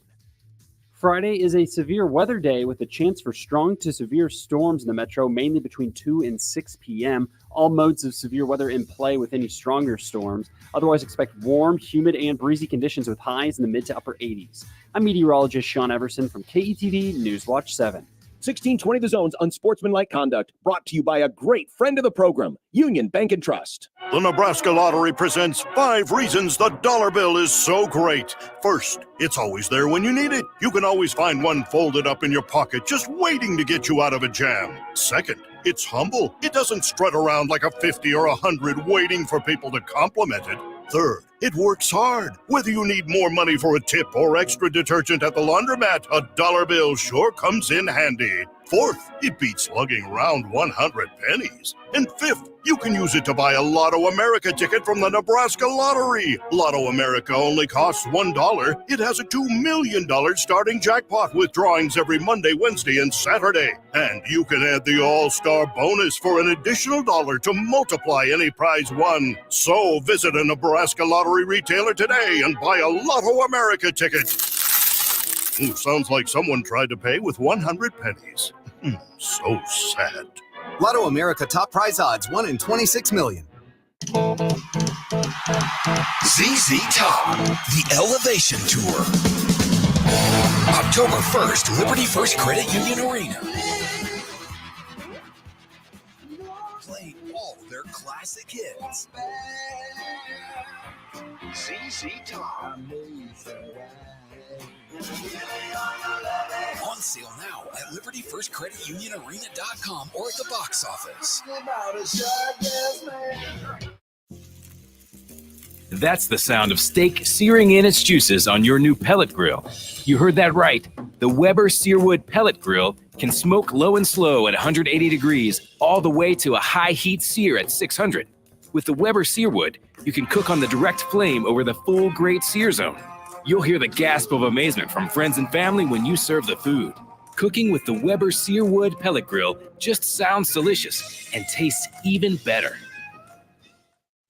Friday is a severe weather day with a chance for strong to severe storms in the metro, mainly between 2 and 6 p.m. All modes of severe weather in play with any stronger storms. Otherwise, expect warm, humid, and breezy conditions with highs in the mid to upper 80s. I'm meteorologist Sean Everson from KETV Newswatch 7. 1620 The Zone's Unsportsmanlike Conduct, brought to you by a great friend of the program, Union Bank and Trust. The Nebraska Lottery presents 5 reasons the dollar bill is so great. First, it's always there when you need it. You can always find one folded up in your pocket, just waiting to get you out of a jam. Second, it's humble. It doesn't strut around like a 50 or 100 waiting for people to compliment it. Third, it works hard. Whether you need more money for a tip or extra detergent at the laundromat, a dollar bill sure comes in handy. Fourth, it beats lugging around 100 pennies. And fifth, you can use it to buy a Lotto America ticket from the Nebraska Lottery. Lotto America only costs $1. It has a $2 million starting jackpot with drawings every Monday, Wednesday, and Saturday. And you can add the All-Star bonus for an additional $1 to multiply any prize won. So visit a Nebraska Lottery retailer today and buy a Lotto America ticket. Ooh, sounds like someone tried to pay with 100 pennies. So sad. Lotto America top prize odds 1 in 26 million. ZZ Top, the Elevation Tour. October 1st, Liberty First Credit Union Arena. Playing all their classic hits. ZZ Top. On sale now at libertyfirstcreditunionarena.com or at the box office. That's the sound of steak searing in its juices on your new pellet grill. You heard that right. The Weber Searwood Pellet Grill can smoke low and slow at 180 degrees all the way to a high heat sear at 600. With the Weber Searwood, you can cook on the direct flame over the full great sear zone. You'll hear the gasp of amazement from friends and family when you serve the food. Cooking with the Weber Searwood Pellet Grill just sounds delicious and tastes even better.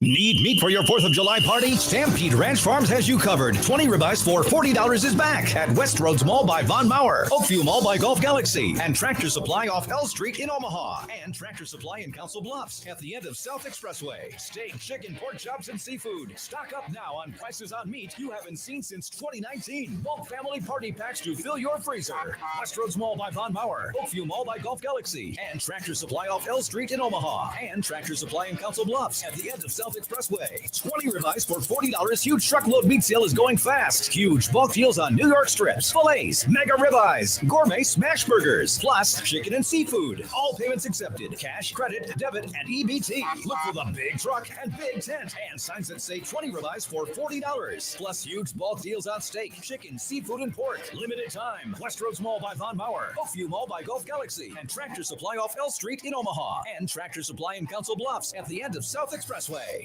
Need meat for your 4th of July party? Stampede Ranch Farms has you covered. 20 ribeyes for $40 is back at Westroads Mall by Von Mauer, Oakview Mall by Gulf Galaxy, and Tractor Supply off L Street in Omaha, and Tractor Supply in Council Bluffs at the end of South Expressway. Steak, chicken, pork chops, and seafood. Stock up now on prices on meat you haven't seen since 2019. Bulk family party packs to fill your freezer. Westroads Mall by Von Mauer, Oakview Mall by Gulf Galaxy, and Tractor Supply off L Street in Omaha, and Tractor Supply in Council Bluffs at the end of South Expressway. 20 ribeyes for $40. Huge truckload meat sale is going fast. Huge bulk deals on New York strips, fillets, mega ribeyes, gourmet smash burgers, plus chicken and seafood. All payments accepted. Cash, credit, debit, and EBT. Look for the big truck and big tent and signs that say 20 ribeyes for $40. Plus huge bulk deals on steak, chicken, seafood, and pork. Limited time. Westroads Mall by Von Mauer, Oakview Mall by Gulf Galaxy, and Tractor Supply off L Street in Omaha, and Tractor Supply in Council Bluffs at the end of South Expressway.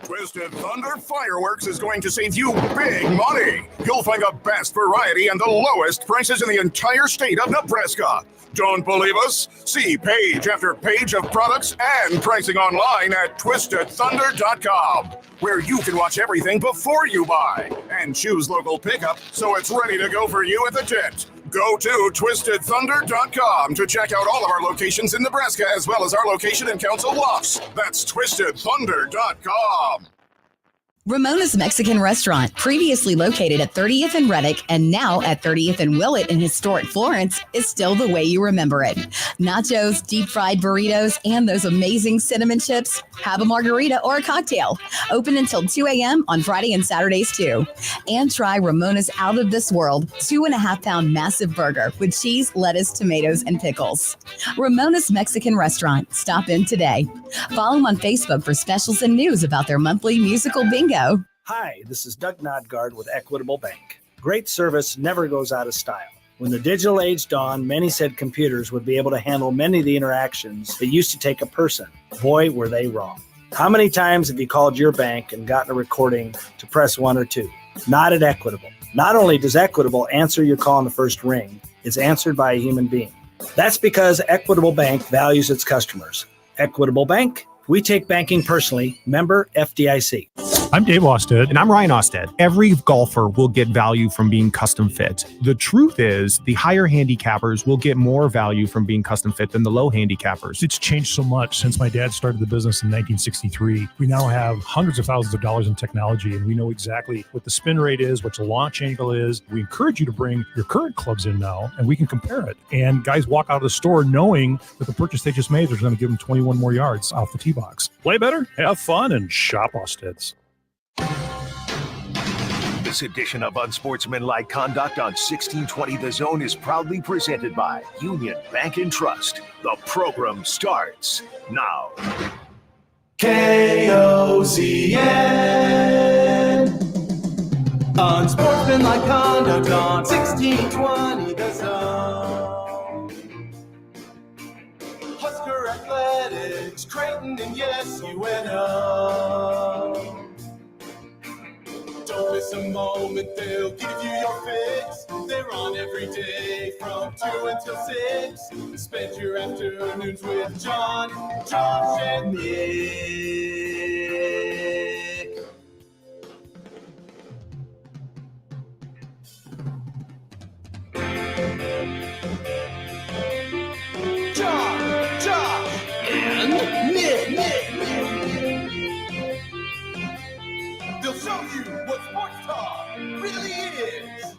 Twisted Thunder Fireworks is going to save you big money. You'll find the best variety and the lowest prices in the entire state of Nebraska. Don't believe us? See page after page of products and pricing online at twistedthunder.com, where you can watch everything before you buy and choose local pickup so it's ready to go for you at the tent. Go to twistedthunder.com to check out all of our locations in Nebraska as well as our location in Council Bluffs. That's twistedthunder.com. Ramona's Mexican Restaurant, previously located at 30th and Reddick and now at 30th and Willett in historic Florence, is still the way you remember it. Nachos, deep fried burritos, and those amazing cinnamon chips. Have a margarita or a cocktail. Open until 2 a.m. on Friday and Saturdays too. And try Ramona's Out of This World 2.5-pound massive burger with cheese, lettuce, tomatoes, and pickles. Ramona's Mexican Restaurant. Stop in today. Follow them on Facebook for specials and news about their monthly musical bingo. Hi, this is Doug Nodgard with Equitable Bank. Great service never goes out of style. When the digital age dawned, many said computers would be able to handle many of the interactions that used to take a person. Boy, were they wrong. How many times have you called your bank and gotten a recording to press 1 or 2? Not at Equitable. Not only does Equitable answer your call in the first ring, it's answered by a human being. That's because Equitable Bank values its customers. Equitable Bank, we take banking personally. Member FDIC. I'm Dave Osted. And I'm Ryan Osted. Every golfer will get value from being custom fit. The truth is, the higher handicappers will get more value from being custom fit than the low handicappers. It's changed so much since my dad started the business in 1963. We now have hundreds of thousands of dollars in technology, and we know exactly what the spin rate is, what the launch angle is. We encourage you to bring your current clubs in now, and we can compare it. And guys walk out of the store knowing that the purchase they just made is going to give them 21 more yards off the tee box. Play better, have fun, and shop Osted's. This edition of Unsportsmanlike Conduct on 1620 The Zone is proudly presented by Union Bank and Trust. The program starts now. KOZN. Unsportsmanlike Conduct on 1620 The Zone. Husker Athletics, Creighton, and yes, UNO. Don't miss a moment, they'll give you your fix. They're on every day from 2 until 6. Spend your afternoons with John, Josh, and Nick. John, Josh, and Nick. They'll show you what sports talk really is.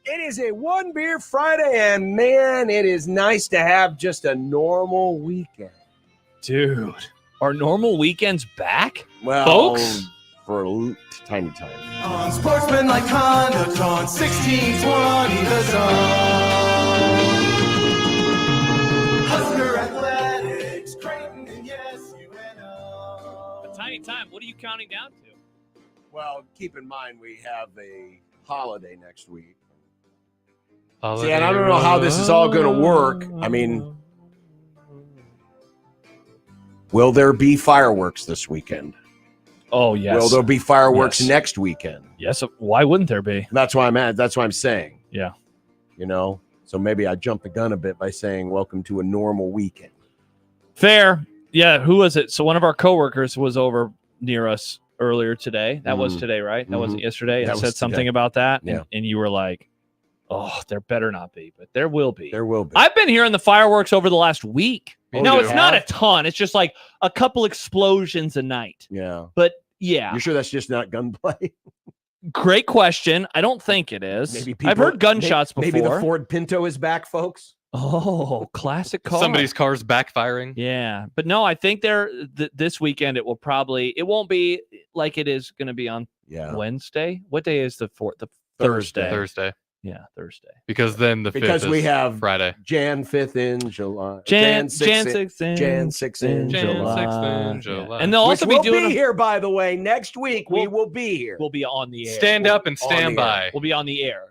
It is a One Beer Friday, and man, it is nice to have just a normal weekend. Dude, are normal weekends back? Well, folks? For a tiny time. Unsportsmanlike Conduct on 1620 The Zone. Husker Athletics, Creighton, and yes, UNO. A tiny time. What are you counting down to? Well, keep in mind we have a holiday next week. Holiday See, and I don't know how this is all going to work. I mean, will there be fireworks this weekend? Oh, yes. Will there be fireworks Yes. next weekend? Yes. Why wouldn't there be? That's why I'm at. That's why I'm saying. Yeah. You know, so maybe I jumped the gun a bit by saying welcome to a normal weekend. Fair. Yeah. Who was it? So one of our coworkers was over near us earlier today. That was today, right? That wasn't yesterday. And That said was something today. about that. Yeah. And you were like, oh, there better not be, but there will be. There will be. I've been hearing the fireworks over the last week. Oh, No, you it's not a have? ton. It's just like a couple explosions a night. Yeah. But yeah, You sure that's just not gunplay? great question. I don't think it is. Maybe I've heard gunshots before. Maybe the Ford Pinto is back, folks. Oh, classic car. Somebody's car's backfiring. Yeah, but no, I think this weekend it won't be like it is going to be on Wednesday. What day is the fourth? The Thursday. Thursday. Yeah, Thursday. Because then the 5th Because we is have Friday. Jan 5th in July. Jan 6th 6th in Jan 6th in Jan July. 6th in July. And they'll also Which be we'll doing here, by the way. Next week we will be here. We'll be on the air. Stand up and On stand the air. by. We'll be on the air.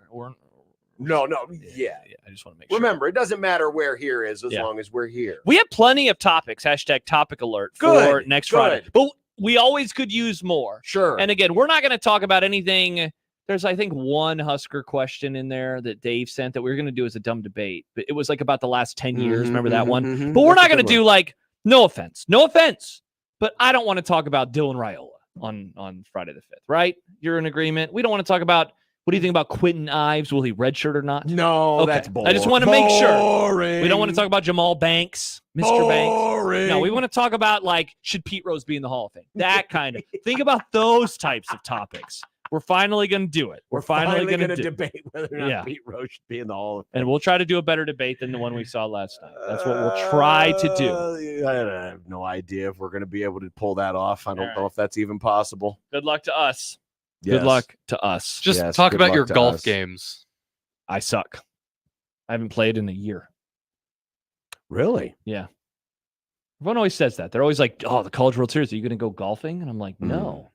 No, yeah. I just want to make sure. Remember, it doesn't matter where here is as Yeah. long as we're here. We have plenty of topics. # topic alert for Good, next good. Friday. But we always could use more. Sure. And again, we're not going to talk about anything. There's, I think, one Husker question in there that Dave sent that we were going to do as a dumb debate. But it was like about the last 10 years. Remember that one? But we're not going to do like, no offense. But I don't want to talk about Dylan Raiola on Friday the 5th, right? You're in agreement. We don't want to talk about What do you think about Quentin Ives? Will he redshirt or not? No, Okay. that's boring. I just want to make sure. Boring. We don't want to talk about Jamal Banks, Mr. Banks. No, we want to talk about, like, should Pete Rose be in the Hall of Fame? That kind of. Think about those types of topics. We're finally going to do it. We're finally going to debate whether or not Pete Rose should be in the Hall of Fame. And we'll try to do a better debate than the one we saw last night. That's what we'll try to do. I have no idea if we're going to be able to pull that off. I don't know if that's even possible. Good luck to us. Yes. Good luck to us. Just talk about your golf games. I suck. I haven't played in a year. Really? Yeah. Everyone always says that. They're always like, oh, the College World Series, are you going to go golfing? And I'm like, no.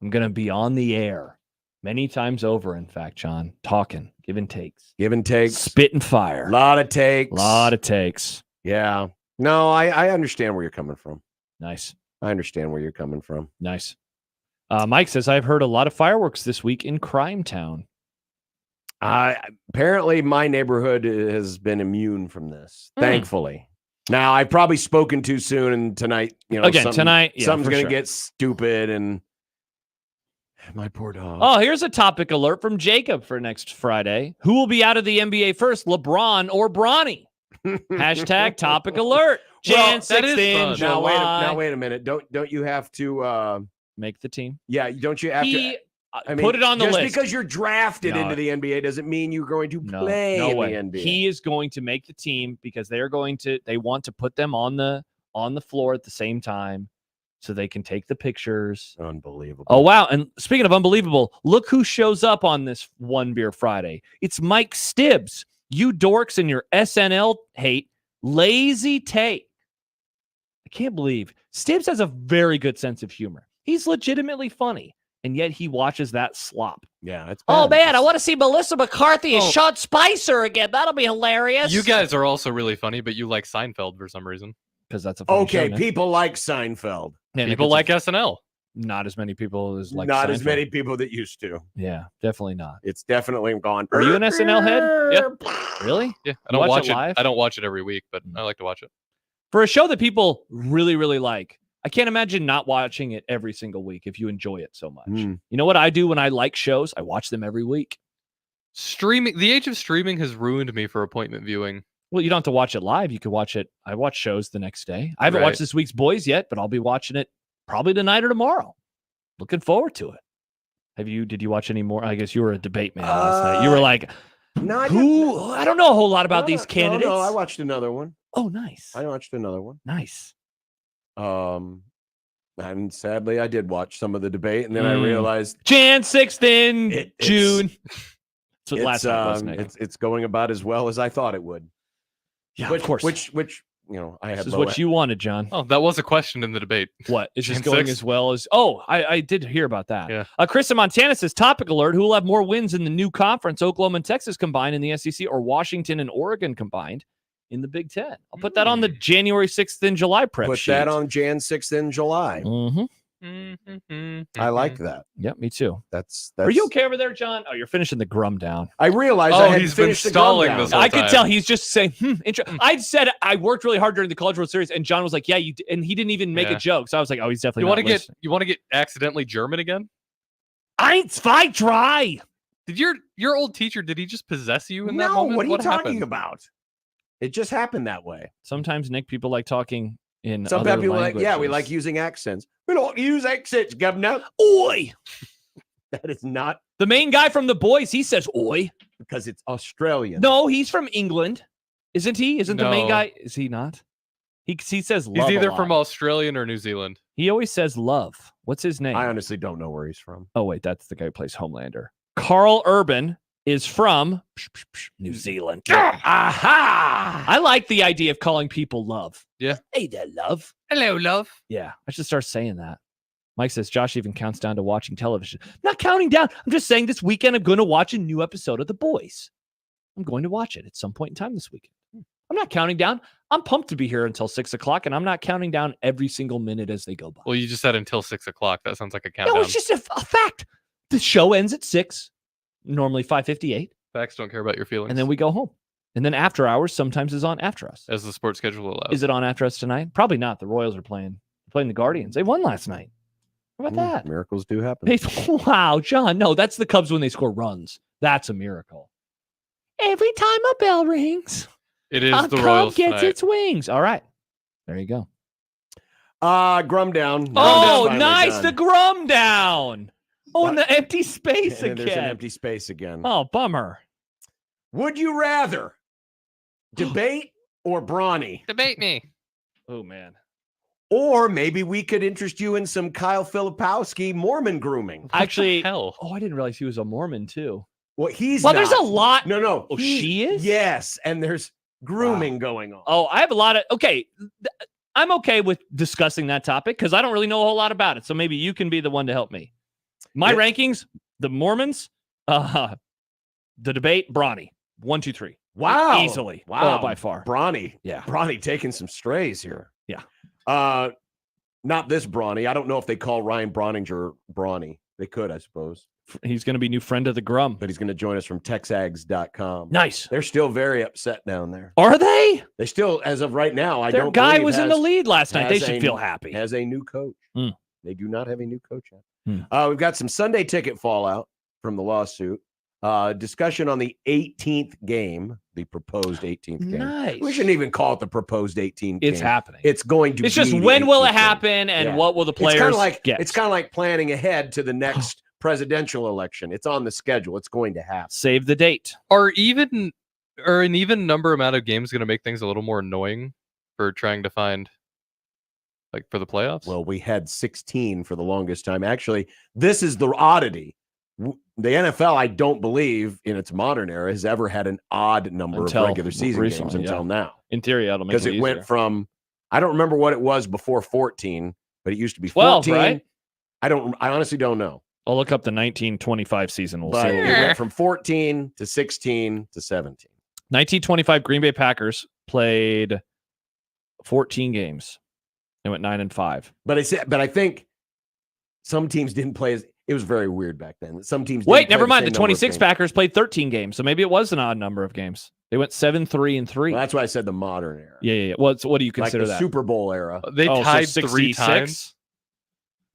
I'm going to be on the air. Many times over, in fact, John. Talking. Give and takes. Give and takes. Spit and fire. A lot of takes. Lot of takes. Yeah. No, I understand where you're coming from. Nice. I understand where you're coming from. Nice. Mike says, I've heard a lot of fireworks this week in Crime Town. Apparently, my neighborhood has been immune from this, thankfully. Now, I've probably spoken too soon, and tonight, tonight, something's going to get stupid, and my poor dog. Oh, here's a topic alert from Jacob for next Friday. Who will be out of the NBA first, LeBron or Bronny? Hashtag topic alert. Jan 6th in July. Now, wait a minute. Don't you have to make the team? Yeah, don't you have to? I mean, put it on the list. Just because you're drafted into the NBA doesn't mean you're going to play in the NBA. He is going to make the team because they want to put them on the floor at the same time so they can take the pictures. Unbelievable. Oh, wow. And speaking of unbelievable, look who shows up on this One Beer Friday. It's Mike Stibbs. You dorks and your SNL hate. Lazy take. I can't believe Stibbs has a very good sense of humor. He's legitimately funny. And yet he watches that slop. Yeah, that's bad. Oh, man, I want to see Melissa McCarthy as Sean Spicer again. That'll be hilarious. You guys are also really funny, but you like Seinfeld for some reason. Because that's a funny show, man. People like Seinfeld. Man, people like SNL. Not as many people as like Not Seinfeld. as many people that used to. Yeah, definitely not. It's definitely gone. Are you an SNL head? Yeah. Really? Yeah. I You don't watch it it live? I don't watch it every week, but I like to watch it. For a show that people really, really like, I can't imagine not watching it every single week if you enjoy it so much. You know what I do when I like shows? I watch them every week. Streaming, the age of streaming has ruined me for appointment viewing. Well, you don't have to watch it live. You could watch it. I watch shows the next day. I haven't watched this week's Boys yet, but I'll be watching it probably tonight or tomorrow. Looking forward to it. Did you watch any more? I guess you were a debate man last night. You were like, I don't know a whole lot about these candidates. No, I watched another one. Oh, nice. I watched another one. Nice. And sadly, I did watch some of the debate, and then I realized Jan 6th in June. That's what last night was. Nick. It's going about as well as I thought it would. Yeah, of course. Which I have. This is what you wanted, John. Oh, that was a question in the debate. What is this Jan going 6th? as well as? Oh, I did hear about that. Yeah. Chris in Montana says topic alert: who will have more wins in the new conference? Oklahoma and Texas combined in the SEC, or Washington and Oregon combined in the Big Ten? I'll put that on the January 6th in July prep Put sheet. that on Jan 6th in July. I like that. Yep, me too. That's. Are you okay over there, John? Oh, you're finishing the grum down. I realized I had finished the grum down. I could tell he's just saying, I said I worked really hard during the College World Series, and John was like, yeah, you and he didn't even make a joke. So I was like, oh, he's definitely You want to get accidentally German again? Eins, zwei, drei. Did your old teacher, did he just possess you in that moment? What are you talking happened? about? It just happened that way. Sometimes, Nick, people like talking in Some other people languages. we like using accents. We don't use accents, governor. Oi. That is not the main guy from the Boys. He says oi because it's Australian. No, he's from England, isn't he? Isn't the main No. guy? Is he not? He says love. He's either a lot. from Australian or New Zealand. He always says love. What's his name? I honestly don't know where he's from. Oh wait, that's the guy who plays Homelander. Carl Urban is from New Zealand. Aha! I like the idea of calling people love. Yeah. Hey there, love. Hello, love. Yeah, I should start saying that. Mike says Josh even counts down to watching television. I'm not counting down. I'm just saying this weekend I'm going to watch a new episode of The Boys. I'm going to watch it at some point in time this weekend. I'm not counting down. I'm pumped to be here until 6 o'clock, and I'm not counting down every single minute as they go by. Well, you just said until 6 o'clock. That sounds like a countdown. No, it's just a fact. The show ends at 6, normally 5:58. Facts don't care about your feelings. And then we go home. And then after hours sometimes is on after us. As the sports schedule allows. Is it on after us tonight? Probably not. The Royals are playing the Guardians. They won last night. How about that? Miracles do happen. Hey, wow, John. No, that's the Cubs when they score runs. That's a miracle. Every time a bell rings, It is a the Cub Royals gets tonight. its wings. All right. There you go. Grum down. Oh, nice. The Grum down. Oh, and the empty space And again. there's an empty space again. Oh, bummer. Would you rather debate or Bronny? Debate me. Oh, man. Or maybe we could interest you in some Kyle Filipowski Mormon grooming. Actually, hell? Oh, I didn't realize he was a Mormon too. Well, he's well. There's not. a lot. No. Oh, she is. Yes, and there's grooming going on. Oh, I have a lot of. Okay, I'm okay with discussing that topic because I don't really know a whole lot about it. So maybe you can be the one to help me. My rankings: the Mormons, the debate, Bronny, 1, 2, 3. Wow, easily. Wow, by far. Bronny. Yeah, Bronny taking some strays here. Yeah. Not this Bronny. I don't know if they call Ryan Broninger Bronny. They could, I suppose. He's going to be new friend of the Grum. But he's going to join us from texags.com. Nice. They're still very upset down there. Are they? They still, as of right now, I Their don't guy believe was in the lead last night. They should feel happy. Has a new coach. Hmm. They do not have a new coach yet. Hmm. We've got some Sunday ticket fallout from the lawsuit. Discussion on the 18th game, the proposed 18th game. Nice. We shouldn't even call it the proposed 18th game. It's happening. It's going to It's be just the when will it 18th game. happen and Yeah. what will the players get? It's kind of like planning ahead to the next presidential election. It's on the schedule. It's going to happen. Save the date. Are an even number amount of games going to make things a little more annoying for trying to find, like, for the playoffs? Well, we had 16 for the longest time. Actually, this is the oddity. The NFL, I don't believe, in its modern era, has ever had an odd number Until of regular season games recently, until now. In theory, that'll make Because it went from, I don't remember what it was before 14, but it used to be 12, 14. right? I honestly don't know. I'll look up the 1925 season. We'll But see. it went from 14 to 16 to 17. 1925 Green Bay Packers played 14 games. They went 9-5. But I think some teams didn't play as. It was very weird back then. Some teams. Wait, didn't play never mind. The same number of 26 games. Packers played 13 games, so maybe it was an odd number of games. They went 7-3-3. Well, that's why I said the modern era. Yeah. What do you consider like the that? Super Bowl era. They so tied 66? 3 times.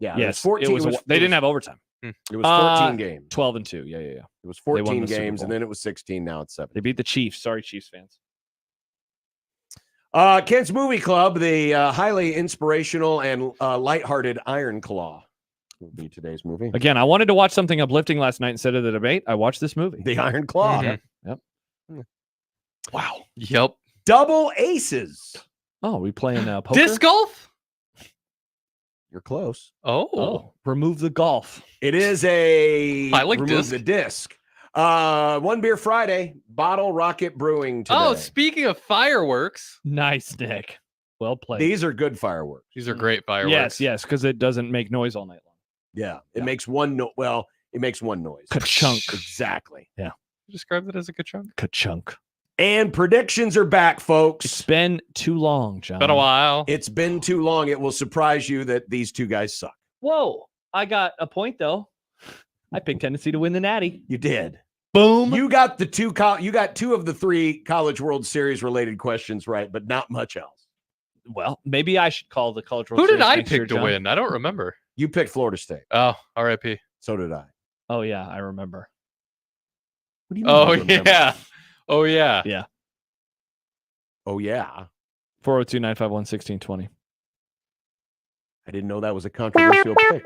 Yeah. Yes. It was 14. They didn't have overtime. It was 14 games. 12-2. Yeah. It was They won 14 the Super games, Bowl. and then it was 16. Now it's 7. They beat the Chiefs. Sorry, Chiefs fans. Kent's Movie Club, the highly inspirational and lighthearted Iron Claw will be today's movie. Again, I wanted to watch something uplifting last night instead of the debate. I watched this movie. The Iron Claw. Yep. Wow. Yep. Double aces. Oh, we playing poker? Disc golf? You're close. Oh. Remove the golf. It is a I like remove disc. the disc. One Beer Friday, Bottle Rocket Brewing today. Oh, speaking of fireworks. Nice, Nick. Well played. These are good fireworks. These are great fireworks. Yes, because it doesn't make noise all night long. Yeah, it makes one it makes one noise. Ka-chunk. Exactly. Yeah. Describe it as a good chunk. Ka-chunk. And predictions are back, folks. It's been too long, John. Been a while. It's been too long. It will surprise you that these two guys suck. Whoa. I got a point, though. I picked Tennessee to win the Natty. You did. Boom. You got you got 2 of the 3 College World Series related questions right, but not much else. Well, maybe I should call the College World Who Series did I next year, pick to John. win? I don't remember. You picked Florida State. Oh, RIP. So did I. Oh, yeah, I remember. What do you mean Oh, you remember? yeah. Oh, yeah. Yeah. Oh, yeah. 402-951-1620. I didn't know that was a controversial pick.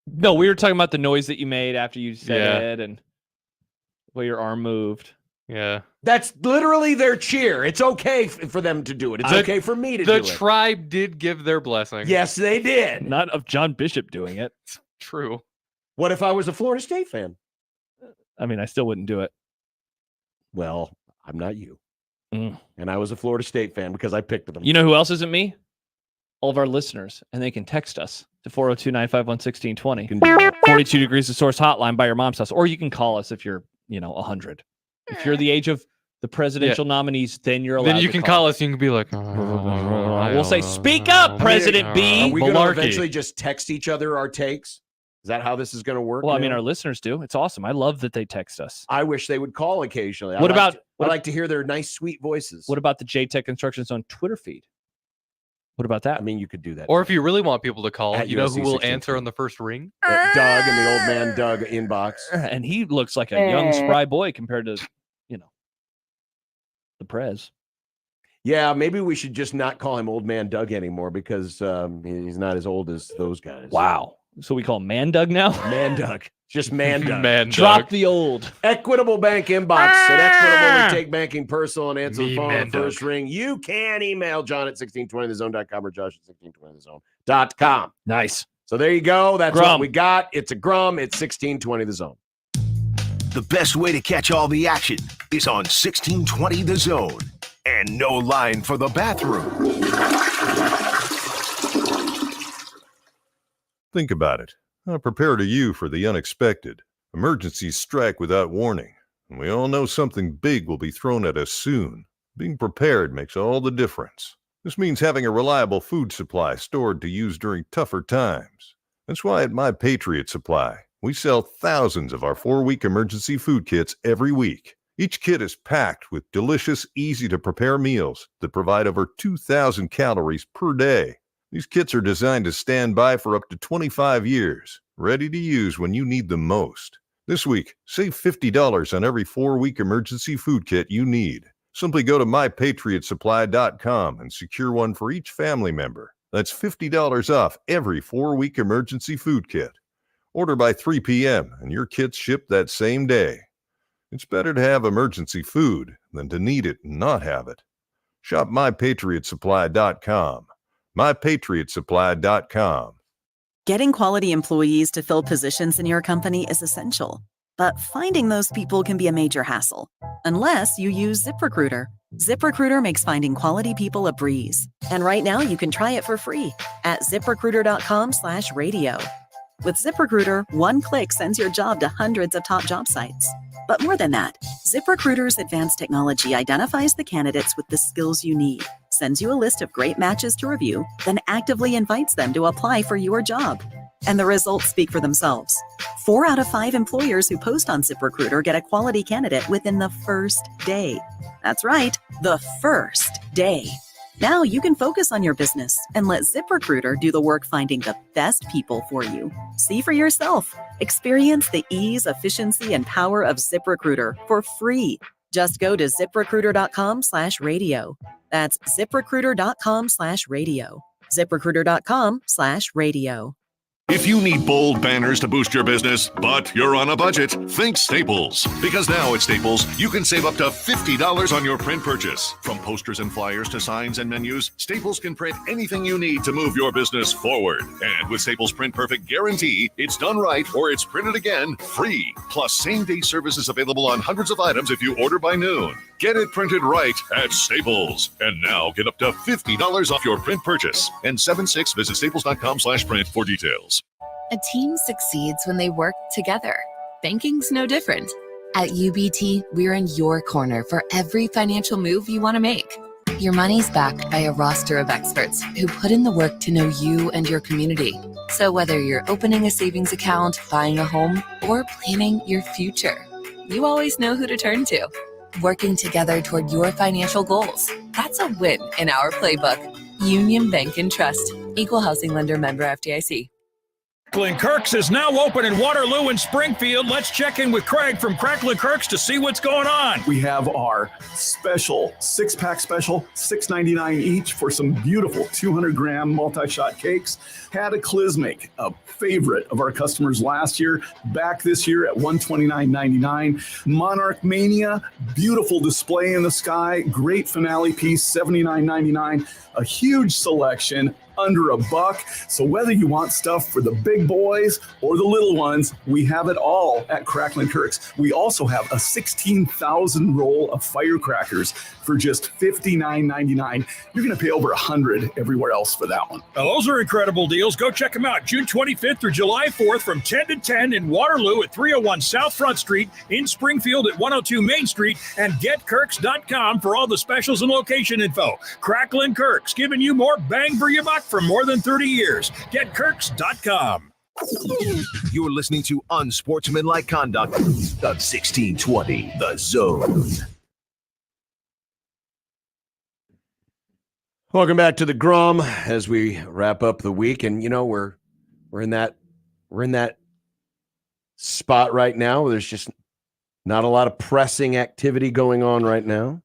No, we were talking about the noise that you made after you said Yeah. it and the way your arm moved. Yeah. That's literally their cheer. It's okay for them to do it. It's okay for me to do The it. tribe did give their blessing. Yes, they did. Not of John Bishop doing it. True. What if I was a Florida State fan? I mean, I still wouldn't do it. Well, I'm not you. Mm. And I was a Florida State fan because I picked them. You know who else isn't me? All of our listeners. And they can text us to 402-951-1620. 42 Degrees of Source hotline by your mom's house. Or you can call us if you're, 100. If you're the age of the presidential nominees, then you're allowed Then you to can call us. You can be like, "Oh, We'll say, speak up, President B. Are we going to Malarkey. eventually just text each other our takes? Is that how this is going to work? Well, I mean, now? our listeners do. It's awesome. I love that they text us. I wish they would call occasionally. What about- I like to hear their nice, sweet voices. What about the JTech Construction Zone Twitter feed? What about that? I mean, you could do that. Or if you really want people to call, At you know USC who will 16. answer on the first ring? Doug and the old man Doug inbox. And he looks like a young spry boy compared to, the Prez. Yeah, maybe we should just not call him old man Doug anymore because he's not as old as those guys. Wow. So we call him Man Doug now? Man Doug. Just Man Doug. Man Drop Doug. the old. Equitable Bank inbox. At Equitable, we take banking personal and answer the Me, phone on Man the first Doug. ring. You can email John at 1620thezone.com or Josh at 1620thezone.com. Nice. So there you go. That's Grum. what we got. It's a Grum. It's 1620 The Zone. The best way to catch all the action is on 1620 The Zone. And no line for the bathroom. Think about it. How prepared are you for the unexpected? Emergencies strike without warning, and we all know something big will be thrown at us soon. Being prepared makes all the difference. This means having a reliable food supply stored to use during tougher times. That's why at My Patriot Supply, we sell thousands of our 4-week emergency food kits every week. Each kit is packed with delicious, easy-to-prepare meals that provide over 2,000 calories per day. These kits are designed to stand by for up to 25 years, ready to use when you need them most. This week, save $50 on every 4-week emergency food kit you need. Simply go to mypatriotsupply.com and secure one for each family member. That's $50 off every 4-week emergency food kit. Order by 3 p.m. and your kit's shipped that same day. It's better to have emergency food than to need it and not have it. Shop mypatriotsupply.com. mypatriotsupply.com. Getting quality employees to fill positions in your company is essential, but finding those people can be a major hassle, unless you use ZipRecruiter. ZipRecruiter makes finding quality people a breeze. And right now you can try it for free at ZipRecruiter.com/radio. With ZipRecruiter, one click sends your job to hundreds of top job sites. But more than that, ZipRecruiter's advanced technology identifies the candidates with the skills you need, sends you a list of great matches to review, then actively invites them to apply for your job. And the results speak for themselves. 4 out of 5 employers who post on ZipRecruiter get a quality candidate within the first day. That's right, the first day. Now you can focus on your business and let ZipRecruiter do the work finding the best people for you. See for yourself. Experience the ease, efficiency, and power of ZipRecruiter for free. Just go to ZipRecruiter.com/radio. That's ZipRecruiter.com/radio. ZipRecruiter.com/radio. If you need bold banners to boost your business, but you're on a budget, think Staples. Because now at Staples, you can save up to $50 on your print purchase. From posters and flyers to signs and menus, Staples can print anything you need to move your business forward. And with Staples Print Perfect Guarantee, it's done right or it's printed again free. Plus, same-day service is available on hundreds of items if you order by noon. Get it printed right at Staples. And now get up to $50 off your print purchase. And 76, visit staples.com/print for details. A team succeeds when they work together. Banking's no different. At UBT, we're in your corner for every financial move you want to make. Your money's backed by a roster of experts who put in the work to know you and your community. So whether you're opening a savings account, buying a home, or planning your future, you always know who to turn to. Working together toward your financial goals. That's a win in our playbook. Union Bank and Trust. Equal housing lender, member FDIC. Cracklin' Kirk's is now open in Waterloo and Springfield. Let's check in with Craig from Cracklin' Kirk's to see what's going on. We have our special 6-pack special, $6.99 each for some beautiful 200-gram multi-shot cakes. Cataclysmic, a favorite of our customers last year, back this year at $129.99. Monarch Mania, beautiful display in the sky, great finale piece, $79.99. A huge selection, under $1. So whether you want stuff for the big boys or the little ones, we have it all at Cracklin' Kirk's. We also have a 16,000 roll of firecrackers for just $59.99. You're going to pay over $100 everywhere else for that one. Now, those are incredible deals. Go check them out. June 25th through July 4th from 10 to 10 in Waterloo at 301 South Front Street, in Springfield at 102 Main Street, and getkirks.com for all the specials and location info. Cracklin' Kirk's, giving you more bang for your buck for more than 30 years. Getkirks.com. You're listening to Unsportsmanlike Conduct on 1620 The Zone. Welcome back to the Grum as we wrap up the week, and we're in that spot right now where there's just not a lot of pressing activity going on right now.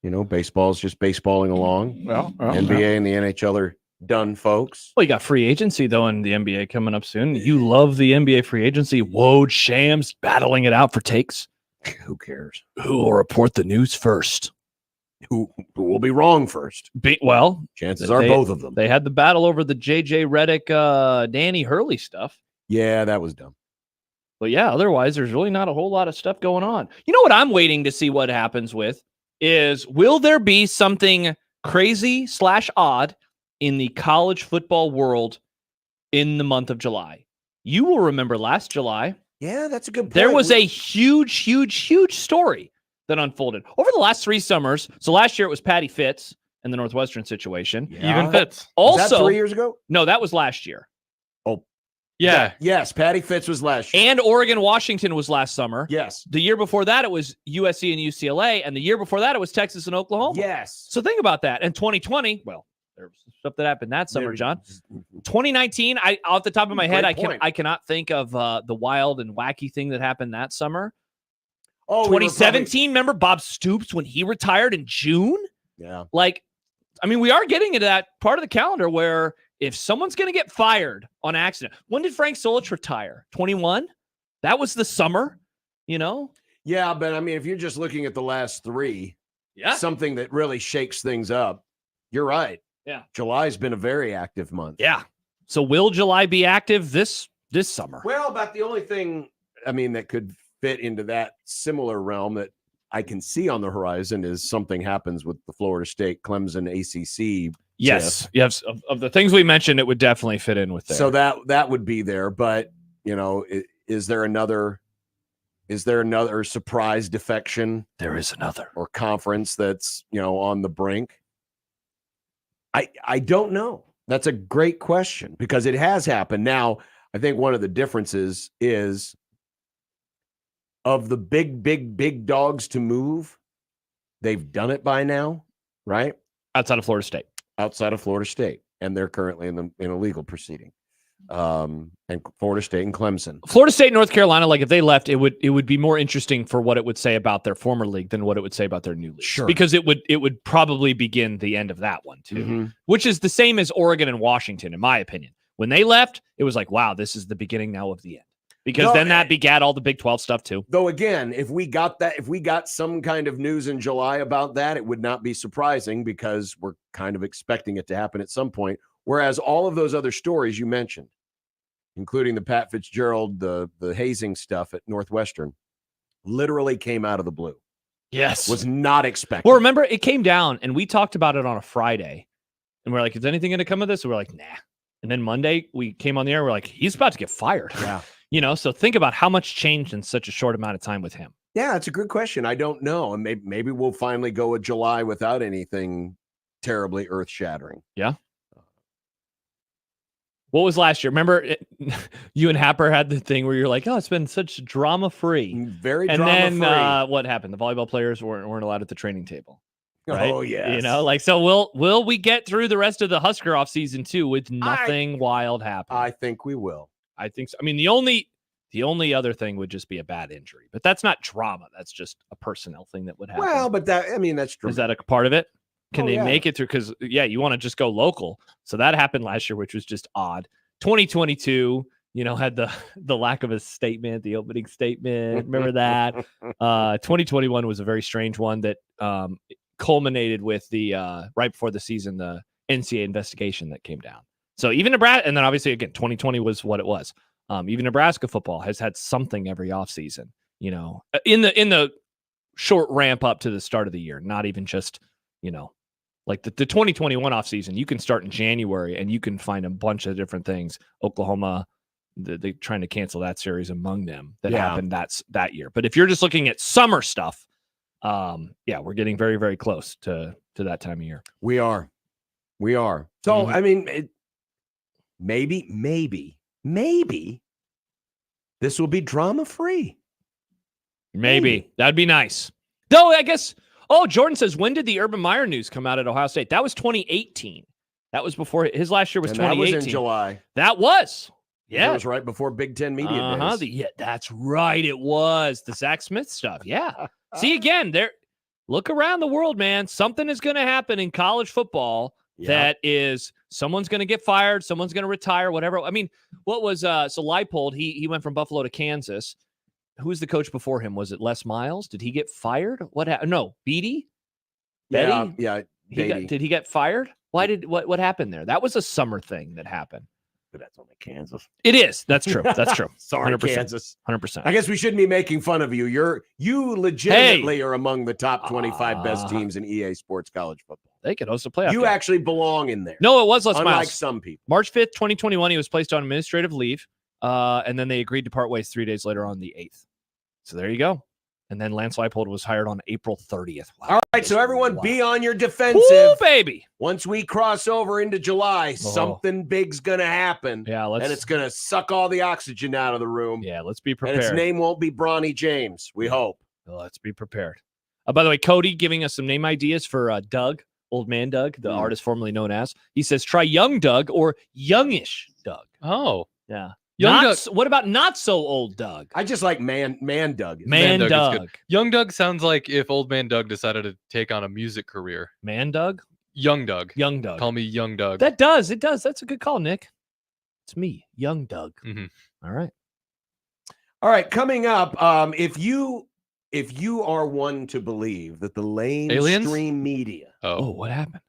Baseball's just baseballing along. Well, NBA and the NHL are done, folks. Well, you got free agency though in the NBA coming up soon. You love the NBA free agency. Woj, Shams battling it out for takes. Who cares? Who will report the news first? Who will be wrong first? Chances are both of them. They had the battle over the JJ Redick, Danny Hurley stuff. Yeah, that was dumb. But yeah, otherwise, there's really not a whole lot of stuff going on. You know what I'm waiting to see what happens with is, will there be something crazy / odd in the college football world in the month of July? You will remember last July. Yeah, that's a good point. There was a huge story that unfolded over the last 3 summers. So last year it was Patty Fitz and the Northwestern situation. Yeah. Even Fitz. Also, was that 3 years ago? No, that was last year. Oh, yeah. Yes, Patty Fitz was last year. And Oregon Washington was last summer. Yes. The year before that it was USC and UCLA, and the year before that it was Texas and Oklahoma. Yes. So think about that. And 2020, well, there's stuff that happened that summer, John. 2019, off the top of my head, I cannot think of the wild and wacky thing that happened that summer. Oh, 2017, remember Bob Stoops when he retired in June? Yeah. We are getting into that part of the calendar where if someone's going to get fired on accident. When did Frank Solich retire? 21? That was the summer, Yeah, but if you're just looking at the last 3, something that really shakes things up, you're right. Yeah. July's been a very active month. Yeah. So will July be active this summer? Well, about the only thing, that could fit into that similar realm that I can see on the horizon is something happens with the Florida State Clemson ACC. Yes. Of the things we mentioned, it would definitely fit in with that. So that would be there. But is there another surprise defection? There is another, or conference that's on the brink. I don't know. That's a great question because it has happened. Now, I think one of the differences is of the big dogs to move, they've done it by now, right? Outside of Florida State. And they're currently in a legal proceeding. And Florida State and Clemson. Florida State and North Carolina, if they left, it would be more interesting for what it would say about their former league than what it would say about their new league. Sure. Because it would probably begin the end of that one too, which is the same as Oregon and Washington, in my opinion. When they left, it was like, wow, this is the beginning now of the end. Because then that begat all the Big 12 stuff too. Though again, if we got some kind of news in July about that, it would not be surprising because we're kind of expecting it to happen at some point. Whereas all of those other stories you mentioned, including the Pat Fitzgerald, the hazing stuff at Northwestern, literally came out of the blue. Yes. Was not expected. Well, remember, it came down and we talked about it on a Friday. And we're like, is anything going to come of this? And we're like, nah. And then Monday, we came on the air. We're like, he's about to get fired. Yeah. So think about how much changed in such a short amount of time with him. Yeah, it's a good question. I don't know. And maybe we'll finally go a July without anything terribly earth-shattering. Yeah. What was last year? Remember, you and Happer had the thing where you're like, oh, it's been such drama-free. Very drama-free. And then what happened? The volleyball players weren't allowed at the training table. Right? Oh, yes. So will we get through the rest of the Husker offseason too with nothing wild happening? I think we will. I think so. The only other thing would just be a bad injury, but that's not drama. That's just a personnel thing that would happen. Well, but that's true. Is that a part of it? Can they make it through? Because you want to just go local. So that happened last year, which was just odd. 2022, had the lack of a statement, the opening statement. Remember that? 2021 was a very strange one that culminated with the right before the season, the NCAA investigation that came down. So even Nebraska, and then obviously again, 2020 was what it was. Even Nebraska football has had something every offseason, in the short ramp up to the start of the year, not even just, like the 2021 offseason, you can start in January and you can find a bunch of different things. Oklahoma, they trying to cancel that series among them that happened that year. But if you're just looking at summer stuff, we're getting very, very close to that time of year. We are. So, maybe this will be drama free. Maybe that'd be nice. Though I guess Oh, Jordan says, when did the Urban Meyer news come out at Ohio State? That was 2018. That was before his last year was 2018. That was in July. That was. Yeah. It was right before Big Ten Media Days. Yeah, that's right. It was the Zach Smith stuff. Yeah. See, again, look around the world, man. Something is going to happen in college football that is someone's going to get fired, someone's going to retire, whatever. I mean, what was so Leipold, he went from Buffalo to Kansas. Who was the coach before him? Was it Les Miles? Did he get fired? What happened? No, Beatty? Betty? Yeah. Did he get fired? What happened there? That was a summer thing that happened. But that's only Kansas. It is. That's true. That's true. Sorry, 100%. Kansas. 100%. I guess we shouldn't be making fun of you. You legitimately are among the top 25 best teams in EA Sports college football. They could host a playoff. You game. actually belong in there. No, it was Les Miles. Unlike some people. March 5th, 2021, he was placed on administrative leave, and then they agreed to part ways 3 days later on the 8th. So there you go. And then Lance Leipold was hired on April 30th. Wow. All right, so everyone be on your defensive. Ooh, baby. Once we cross over into July, something big's going to happen. Yeah, and it's going to suck all the oxygen out of the room. Yeah, let's be prepared. And its name won't be Bronny James, we hope. Let's be prepared. By the way, Cody giving us some name ideas for Doug, Old Man Doug, the artist formerly known as. He says, try Young Doug or Youngish Doug. Oh. Yeah. Young Doug. What about not so old Doug? I just like Man Doug. Man Doug. Is good. Young Doug sounds like if Old Man Doug decided to take on a music career. Man Doug? Young Doug. Young Doug. Call me Young Doug. It does. That's a good call, Nick. It's me, Young Doug. Mm-hmm. All right. Coming up, if you are one to believe that the lamestream media what happened?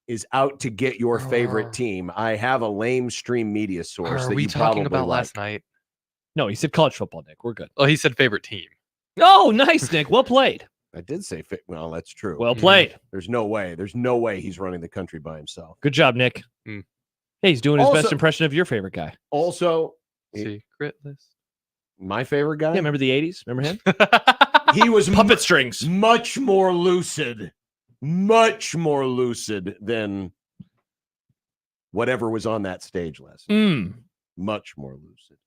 Is out to get your favorite team, I have a lamestream media source Are that we you talking probably about like. last night? No, he said college football, Nick. We're good. Oh, he said favorite team. Oh, nice, Nick. Well played. I did say well, that's true. Well played. There's no way he's running the country by himself. Good job, Nick. Hey, he's doing his best impression of your favorite guy. Also, Secret list. My favorite guy? Yeah, remember the 80s? Remember him? He was puppet strings. Much more lucid than whatever was on that stage last night. Much more lucid.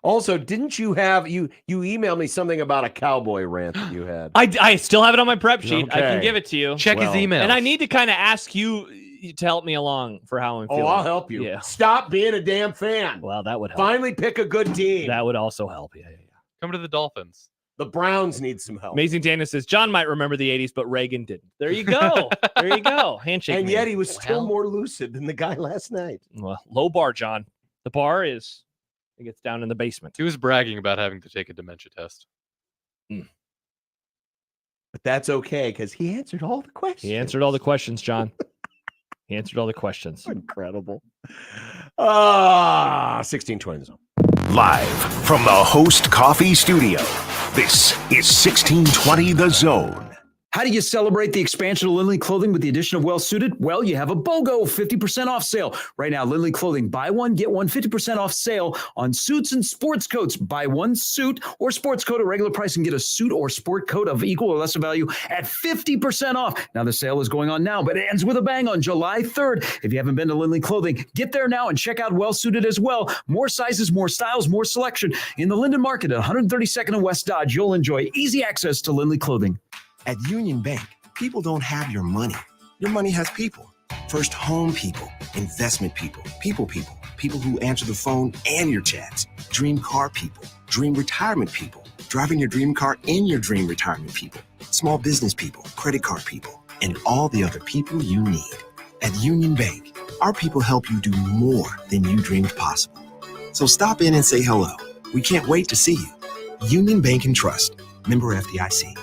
Also, didn't you have you emailed me something about a cowboy rant that you had? I still have it on my prep sheet. I can Okay. give it to you. Check his email. And I need to kind of ask you to help me along for how I'm feeling. Oh, I'll help you. Yeah. Stop being a damn fan. Well, that would help. Finally pick a good team. That would also help. Yeah. Come to the Dolphins. The Browns need some help. Amazing Dana says John might remember the 80s, but Reagan didn't. There you go. There you go. Handshake. And man. yet he was still more lucid than the guy last night. Well, low bar, John. The bar is, it gets down in the basement. He was bragging about having to take a dementia test. But that's okay because he answered all the questions. He answered all the questions, John. He answered all the questions. Incredible. 1620 the zone. Live from the Host Coffee Studio, this is 1620 The Zone. How do you celebrate the expansion of Lindley Clothing with the addition of Well Suited? Well, you have a BOGO 50% off sale. Right now, Lindley Clothing, buy one, get one 50% off sale on suits and sports coats. Buy one suit or sports coat at regular price and get a suit or sport coat of equal or lesser value at 50% off. Now, the sale is going on now, but it ends with a bang on July 3rd. If you haven't been to Lindley Clothing, get there now and check out Well Suited as well. More sizes, more styles, more selection. In the Linden Market at 132nd and West Dodge, you'll enjoy easy access to Lindley Clothing. At Union Bank, people don't have your money. Your money has people. First home people, investment people, people who answer the phone and your chats, dream car people, dream retirement people, driving your dream car in your dream retirement people, small business people, credit card people, and all the other people you need. At Union Bank, our people help you do more than you dreamed possible. So stop in and say hello. We can't wait to see you. Union Bank and Trust, member FDIC.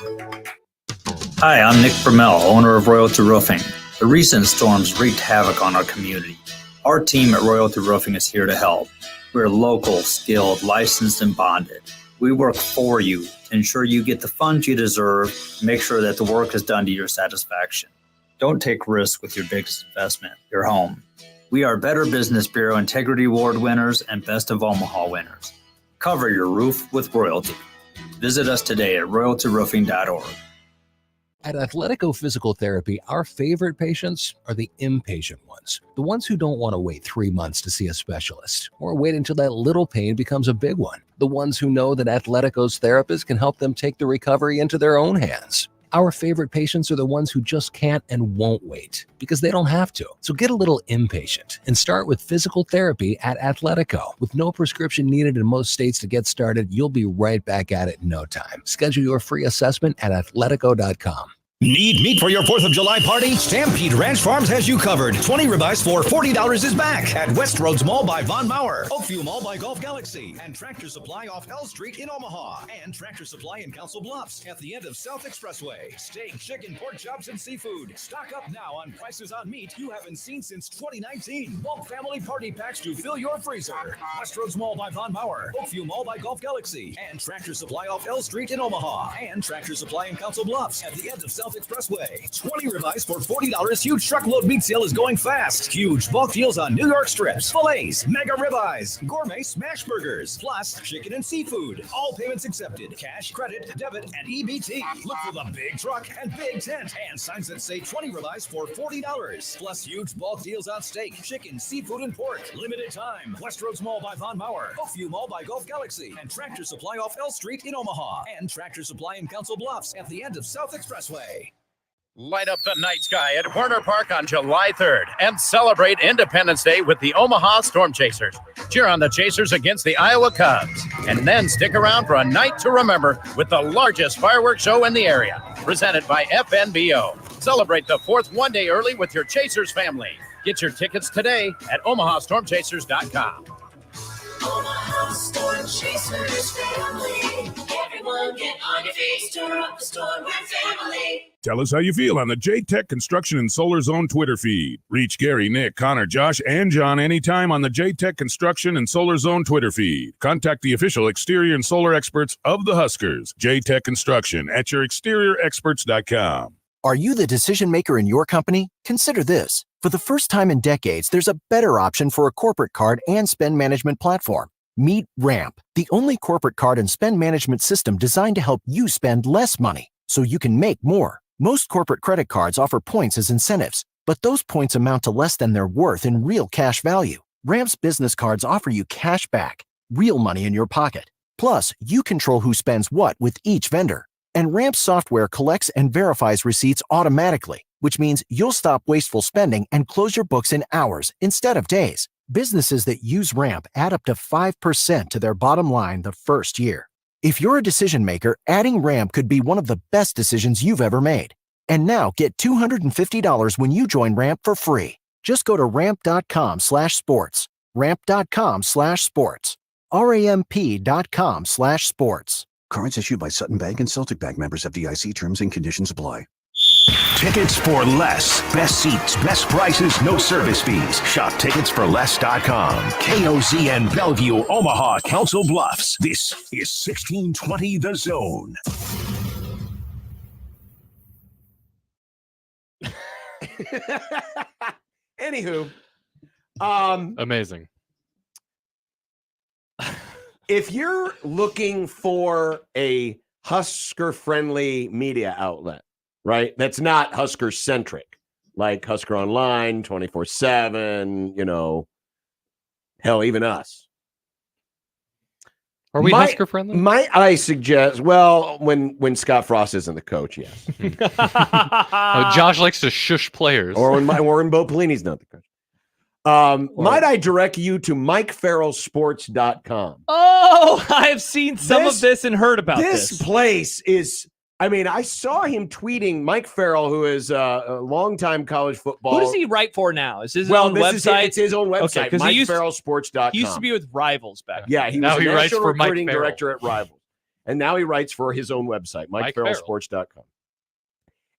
Hi, I'm Nick Brumell, owner of Royalty Roofing. The recent storms wreaked havoc on our community. Our team at Royalty Roofing is here to help. We're local, skilled, licensed, and bonded. We work for you to ensure you get the funds you deserve and make sure that the work is done to your satisfaction. Don't take risks with your biggest investment, your home. We are Better Business Bureau Integrity Award winners and Best of Omaha winners. Cover your roof with Royalty. Visit us today at royaltyroofing.org. At Athletico Physical Therapy, our favorite patients are the impatient ones, the ones who don't want to wait 3 months to see a specialist or wait until that little pain becomes a big one, the ones who know that Athletico's therapist can help them take the recovery into their own hands. Our favorite patients are the ones who just can't and won't wait because they don't have to. So get a little impatient and start with physical therapy at Athletico. With no prescription needed in most states to get started, you'll be right back at it in no time. Schedule your free assessment at athletico.com. Need meat for your 4th of July party? Stampede Ranch Farms has you covered. 20 ribeyes for $40 is back at Westroads Mall by Von Mauer, Oakview Mall by Golf Galaxy, and Tractor Supply off Hell Street in Omaha, and Tractor Supply in Council Bluffs at the end of South Expressway. Steak, chicken, pork chops, and seafood. Stock up now on prices on meat you haven't seen since 2019. Bulk family party packs to fill your freezer. Westroads Mall by Von Mauer, Oakview Mall by Golf Galaxy, and Tractor Supply off L Street in Omaha, and Tractor Supply in Council Bluffs at the end of South Expressway. 20 ribeyes for $40. Huge truckload meat sale is going fast. Huge bulk deals on New York strips, fillets, mega ribeyes, gourmet smash burgers, plus chicken and seafood. All payments accepted. Cash, credit, debit, and EBT. Look for the big truck and big tent and signs that say 20 ribeyes for $40. Plus huge bulk deals on steak, chicken, seafood, and pork. Limited time. Westroads Mall by Von Mauer, Oakview Mall by Golf Galaxy, and Tractor Supply off L Street in Omaha, and Tractor Supply in Council Bluffs at the end of South Expressway. Light up the night sky at Warner Park on July 3rd and celebrate Independence Day with the Omaha Storm Chasers. Cheer on the Chasers against the Iowa Cubs. And then stick around for a night to remember with the largest fireworks show in the area. Presented by FNBO. Celebrate the 4th one day early with your Chasers family. Get your tickets today at omahastormchasers.com. Omaha Storm Chasers family. Everyone get on your feet. Stir up the storm with family. Tell us how you feel on the J-Tech Construction and Solar Zone Twitter feed. Reach Gary, Nick, Connor, Josh, and John anytime on the J-Tech Construction and Solar Zone Twitter feed. Contact the official exterior and solar experts of the Huskers. J-Tech Construction at yourexteriorexperts.com. Are you the decision maker in your company? Consider this. For the first time in decades, there's a better option for a corporate card and spend management platform. Meet Ramp, the only corporate card and spend management system designed to help you spend less money so you can make more. Most corporate credit cards offer points as incentives, but those points amount to less than their worth in real cash value. Ramp's business cards offer you cash back, real money in your pocket. Plus, you control who spends what with each vendor. And Ramp software collects and verifies receipts automatically, which means you'll stop wasteful spending and close your books in hours instead of days. Businesses that use Ramp add up to 5% to their bottom line the first year. If you're a decision maker, adding Ramp could be one of the best decisions you've ever made. And now get $250 when you join Ramp for free. Just go to ramp.com/sports. Ramp.com/sports. RAMP.com/sports. Cards issued by Sutton Bank and Celtic Bank, members FDIC. Terms and conditions apply. Tickets for less. Best seats, best prices, no service fees. Shop ticketsforless.com. KOZN Bellevue, Omaha, Council Bluffs. This is 1620 The Zone. Anywho, amazing. If you're looking for a Husker-friendly media outlet, right, that's not Husker-centric, like Husker Online, 24/7, you know, hell, even us. Are we Husker-friendly? Might I suggest, well, when Scott Frost isn't the coach, yes. Josh likes to shush players. Or when Bo Pelini's not the coach. Might I direct you to MikeFarrellSports.com? Oh, I've seen some of this and heard about this. This place is, I mean, I saw him tweeting, Mike Farrell, who is a longtime college football. Who does he write for now? Is his own website? It's his own website, MikeFarrellSports.com. He used to be with Rivals back then. Yeah, he was a national recruiting director at Rivals. And now he writes for his own website, MikeFarrellSports.com.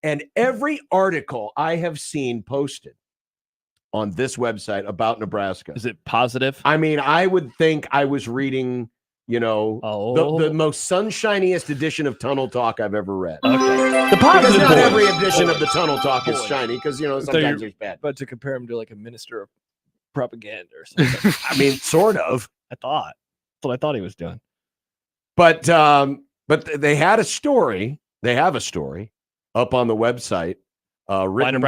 And every article I have seen posted on this website about Nebraska. Is it positive? I mean, I would think I was reading, you know, the most sunshiniest edition of Tunnel Talk I've ever read. Okay. The positive. Not every edition of the Tunnel Talk is shiny because, you know, sometimes there's bad. But to compare him to like a minister of propaganda or something. I mean, sort of. That's what I thought he was doing. But they had a story. They have a story up on the website. Written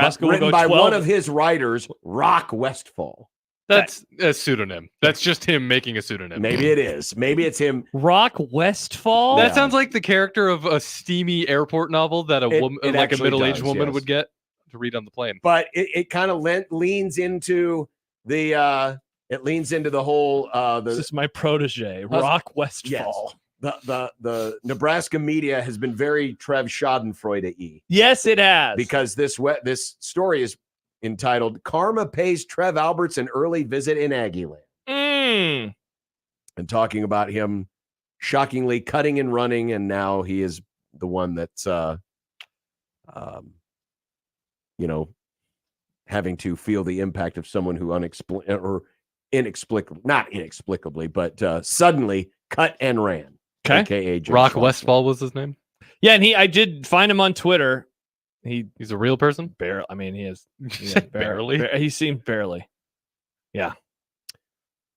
by one of his writers, Rock Westfall. That's a pseudonym. That's just him making a pseudonym. Maybe it is. Maybe it's him. Rock Westfall. That sounds like the character of a steamy airport novel that a woman, it like a actually middle-aged does, woman, yes. would get to read on the plane. But it kind of leans into the whole This is my protege, Rock Westfall. Yes. The Nebraska media has been very Trev Schadenfreude-y. Yes, it has. Because this story is entitled "Karma Pays Trev Alberts an Early Visit in Aggie Land," and talking about him shockingly cutting and running, and now he is the one that's having to feel the impact of someone who inexplicably, but suddenly cut and ran. Okay. AKA Jim Rock Schwartzwald. Westfall was his name. Yeah, and I did find him on Twitter. He's a real person. Barely. I mean, he is Barely. He seemed barely. Yeah.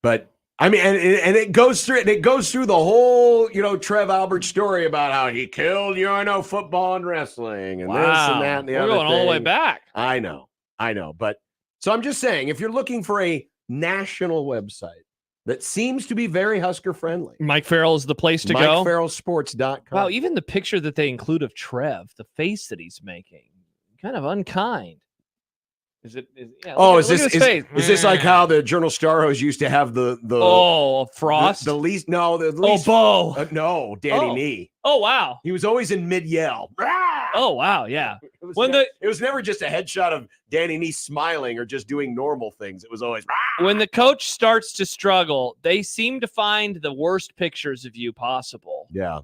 But I mean, and it goes through the whole, Trev Albert story about how he killed football and wrestling and this and that and the We're other going all the way thing. back. I know. But so I'm just saying, if you're looking for a national website that seems to be very Husker friendly, Mike Farrell is the place to go. MikeFarrellSports.com. Wow, even the picture that they include of Trev, the face that he's making, kind of unkind. Is it? Is this like how the Journal Staros used to have the Frost? The least Bo. No, Danny Nee. Oh wow, he was always in mid yell. Oh wow, yeah. It was never just a headshot of Danny Nee smiling or just doing normal things. It was always when the coach starts to struggle, they seem to find the worst pictures of you possible. Yeah.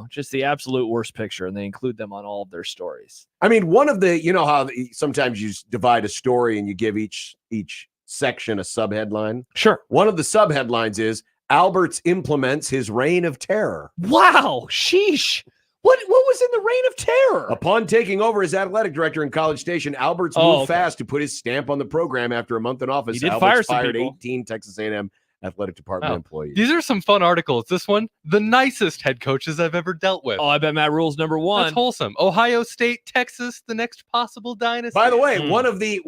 Just the absolute worst picture, and they include them on all of their stories. I mean, one of the, how sometimes you divide a story and you give each section a subheadline. Sure. One of the subheadlines is Alberts implements his reign of terror. Wow, sheesh. What was in the reign of terror? Upon taking over as athletic director in College Station, Alberts moved fast to put his stamp on the program. After a month in office, He did Alberts fire some fired people. 18 Texas A&M athletic department employees. These are some fun articles. This one, the nicest head coaches I've ever dealt with. Oh, I bet Matt Rule's number one. That's wholesome. Ohio State, Texas, the next possible dynasty. By the way, one of the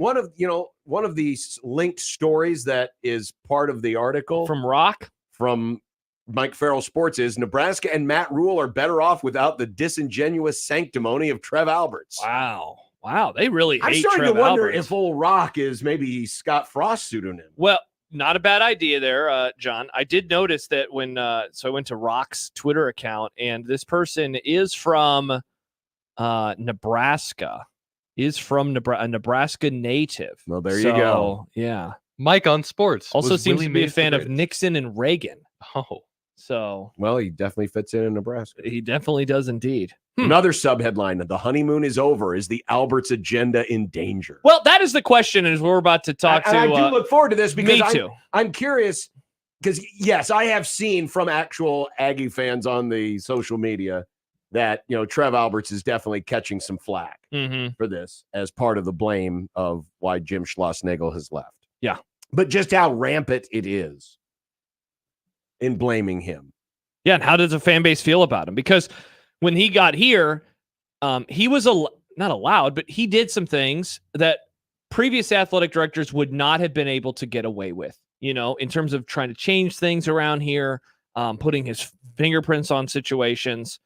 linked stories that is part of the article from Mike Farrell Sports is Nebraska and Matt Rule are better off without the disingenuous sanctimony of Trev Alberts. Wow, they really I'm hate starting Trev to wonder Alberts. if old Rock is maybe Scott Frost's pseudonym. Well, not a bad idea there, John. I did notice that when so I went to Rock's Twitter account, and this person is from Nebraska. A Nebraska native. Well, there you go. Yeah. Mike on sports. Also was seems Willie to be a Mays the fan of greatest. Nixon and Reagan. Oh. So Well, he definitely fits in Nebraska. he definitely does indeed. Another subheadline: The honeymoon is over. Is the Alberts agenda in danger? Well, that is the question, as we're about to talk And to. I do look forward to this because me too. I'm curious because, yes, I have seen from actual Aggie fans on the social media that, Trev Alberts is definitely catching some flack for this as part of the blame of why Jim Schlossnagle has left. Yeah. But just how rampant it is in blaming him. Yeah, and how does the fan base feel about him? Because when he got here, he was not allowed, but he did some things that previous athletic directors would not have been able to get away with, in terms of trying to change things around here, putting his fingerprints on situations.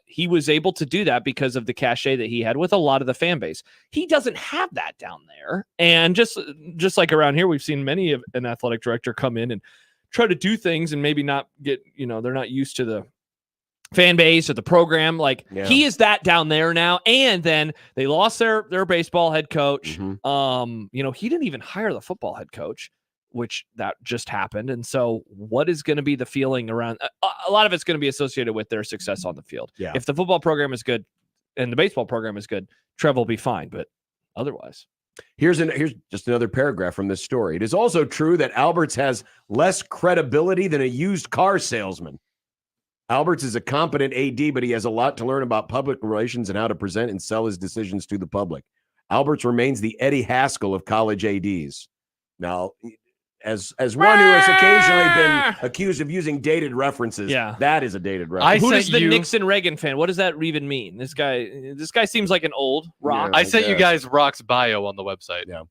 He was able to do that because of the cachet that he had with a lot of the fan base. He doesn't have that down there. And just like around here, we've seen many of an athletic director come in and try to do things and maybe not get, they're not used to the fan base or the program. He is that down there now. And then they lost their baseball head coach. He didn't even hire the football head coach, which that just happened. And so what is going to be the feeling around a lot of it's going to be associated with their success on the field. Yeah. If the football program is good and the baseball program is good, Trev will be fine, but otherwise. Here's just another paragraph from this story. It is also true that Alberts has less credibility than a used car salesman. Alberts is a competent AD, but he has a lot to learn about public relations and how to present and sell his decisions to the public. Alberts remains the Eddie Haskell of college ADs. Now, as one who has occasionally been accused of using dated references, that is a dated reference. Who is the Nixon Reagan fan? What does that even mean? This guy seems like an old Rock. I sent you guys Rock's bio on the website. Yeah.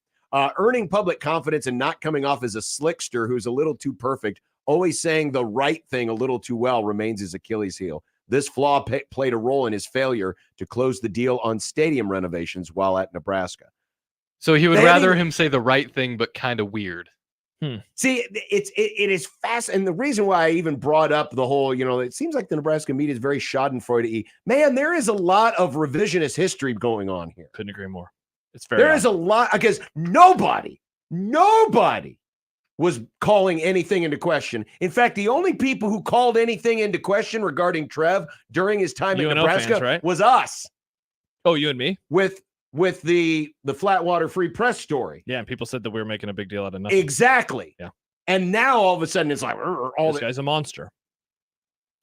Earning public confidence and not coming off as a slickster who's a little too perfect, always saying the right thing a little too well remains his Achilles heel. This flaw played a role in his failure to close the deal on stadium renovations while at Nebraska. So he would rather him say the right thing, but kind of weird. See, it is fast. And the reason why I even brought up the whole, it seems like the Nebraska media is very schadenfreude. Man, there is a lot of revisionist history going on here. Couldn't agree more. It's very There is a lot, because nobody was calling anything into question. In fact, the only people who called anything into question regarding Trev during his time at Nebraska fans, right? was us. Oh, you and me? With the Flatwater Free Press story. Yeah, and people said that we were making a big deal out of nothing. Exactly. Yeah. And now all of a sudden it's like, this guy's a monster.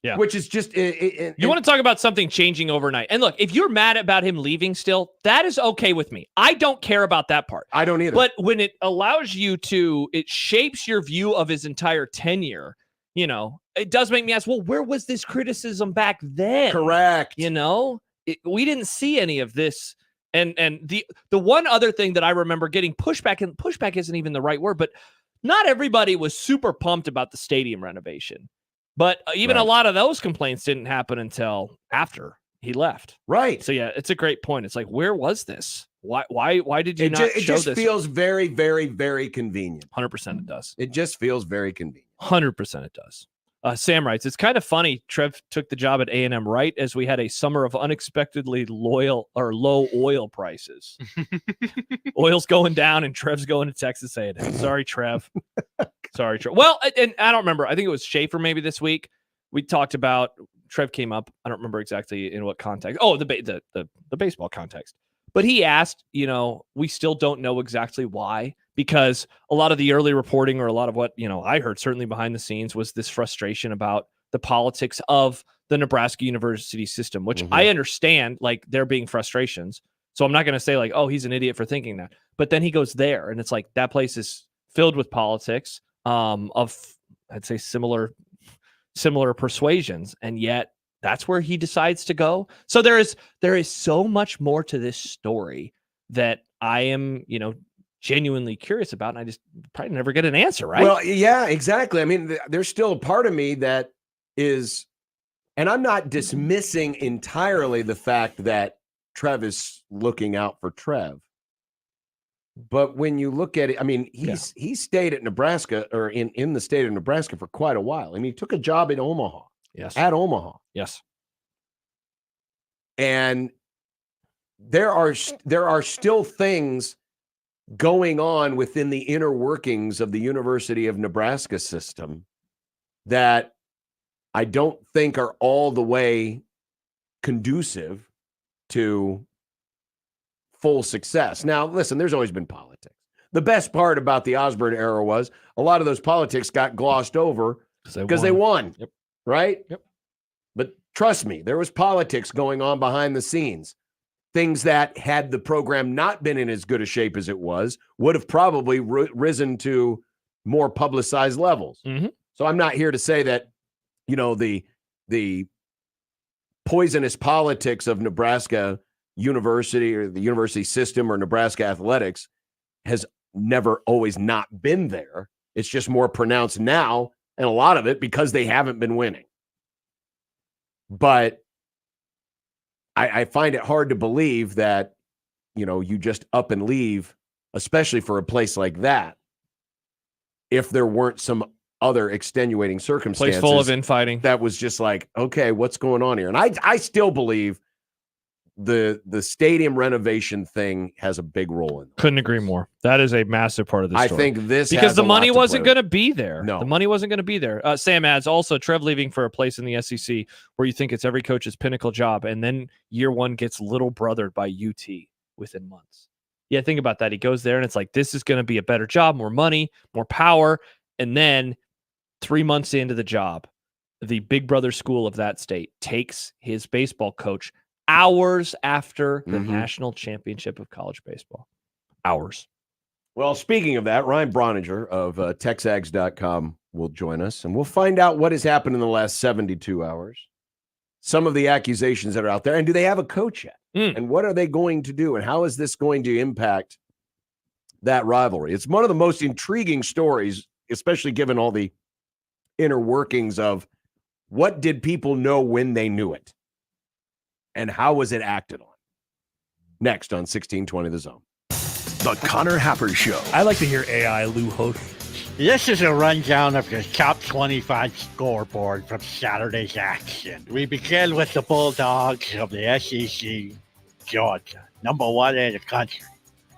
Yeah. Which is just... you want to talk about something changing overnight. And look, if you're mad about him leaving still, that is okay with me. I don't care about that part. I don't either. But when it allows you to, it shapes your view of his entire tenure, it does make me ask, well, where was this criticism back then? Correct. We didn't see any of this. And the one other thing that I remember getting pushback, and pushback isn't even the right word, but not everybody was super pumped about the stadium renovation. But even a lot of those complaints didn't happen until after he left. Right. So yeah, it's a great point. It's like, where was this? Why did you not it show just this? feels very, very, very convenient. 100% it does. It just feels very convenient. 100% it does. Sam writes, it's kind of funny Trev took the job at A&M right as we had a summer of unexpectedly low oil prices. Oil's going down and Trev's going to Texas A&M. Sorry, Trev. Sorry, Trev. Well, and I don't remember. I think it was Schaefer maybe this week. We talked about, Trev came up. I don't remember exactly in what context. Oh, the baseball context. But he asked, we still don't know exactly why, because a lot of the early reporting, or a lot of what, I heard certainly behind the scenes, was this frustration about the politics of the Nebraska university system, which I understand, like, there being frustrations. So I'm not going to say like, oh, he's an idiot for thinking that. But then he goes there and it's like, that place is filled with politics of, I'd say, similar persuasions. And yet that's where he decides to go. So there is so much more to this story that I am, genuinely curious about, and I just probably never get an answer, right? Well, yeah, exactly. I mean, there's still a part of me that is, and I'm not dismissing entirely the fact that Trev is looking out for Trev. But when you look at it, I mean, he stayed at Nebraska, or in the state of Nebraska, for quite a while. I mean, he took a job in Omaha. Yes. At Omaha. Yes. And there are still things going on within the inner workings of the University of Nebraska system that I don't think are all the way conducive to full success. Now, listen, there's always been politics. The best part about the Osborne era was a lot of those politics got glossed over because they won. Yep. Right? Yep. But trust me, there was politics going on behind the scenes. Things that, had the program not been in as good a shape as it was, would have probably risen to more publicized levels. So I'm not here to say that, the poisonous politics of Nebraska University, or the university system, or Nebraska athletics has never always not been there. It's just more pronounced now, and a lot of it because they haven't been winning. But I find it hard to believe that, you just up and leave, especially for a place like that, if there weren't some other extenuating circumstances. Place full of infighting. That was just like, okay, what's going on here? And I still believe the stadium renovation thing has a big role in it. Couldn't agree more. That is a massive part of the story. I think this because has the a lot money to wasn't play going to be there. No. The money wasn't going to be there. Sam adds, also Trev leaving for a place in the SEC where you think it's every coach's pinnacle job, and then year one gets little brothered by UT within months. Yeah, think about that. He goes there and it's like, this is going to be a better job, more money, more power. And then 3 months into the job, the big brother school of that state takes his baseball coach hours after the national championship of college baseball. Hours. Well, speaking of that, Ryan Broner of TexAgs.com will join us, and we'll find out what has happened in the last 72 hours, some of the accusations that are out there, and do they have a coach yet? And what are they going to do, and how is this going to impact that rivalry. It's one of the most intriguing stories, especially given all the inner workings of what did people know when they knew it and how was it acted on. Next on 1620 The Zone. The Connor Happer Show. I like to hear AI Lou host. This is a rundown of your top 25 scoreboard from Saturday's action. We begin with the Bulldogs of the SEC, Georgia, number 1 in the country,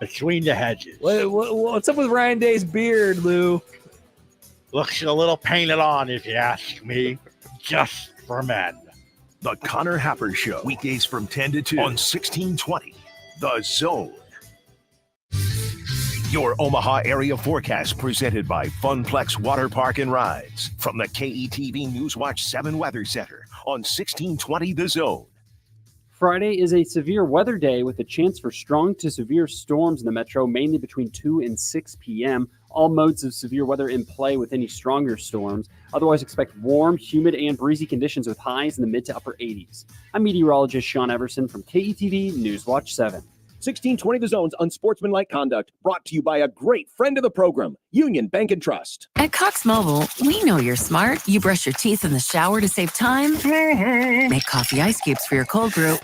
between the hedges. What's up with Ryan Day's beard, Lou? Looks a little painted on, if you ask me, just for men. The Connor Happer Show. Weekdays from 10 to 2 on 1620 The Zone. Your Omaha area forecast presented by Funplex Water Park and Rides from the KETV Newswatch 7 Weather Center on 1620 The Zone. Friday is a severe weather day with a chance for strong to severe storms in the metro, mainly between 2 and 6 p.m. All modes of severe weather in play with any stronger storms. Otherwise, expect warm, humid, and breezy conditions with highs in the mid to upper 80s. I'm meteorologist Sean Everson from KETV Newswatch 7. 1620 The Zone's Unsportsmanlike Conduct, brought to you by a great friend of the program, Union Bank and Trust. At Cox Mobile, we know you're smart. You brush your teeth in the shower to save time, make coffee ice cubes for your cold brew,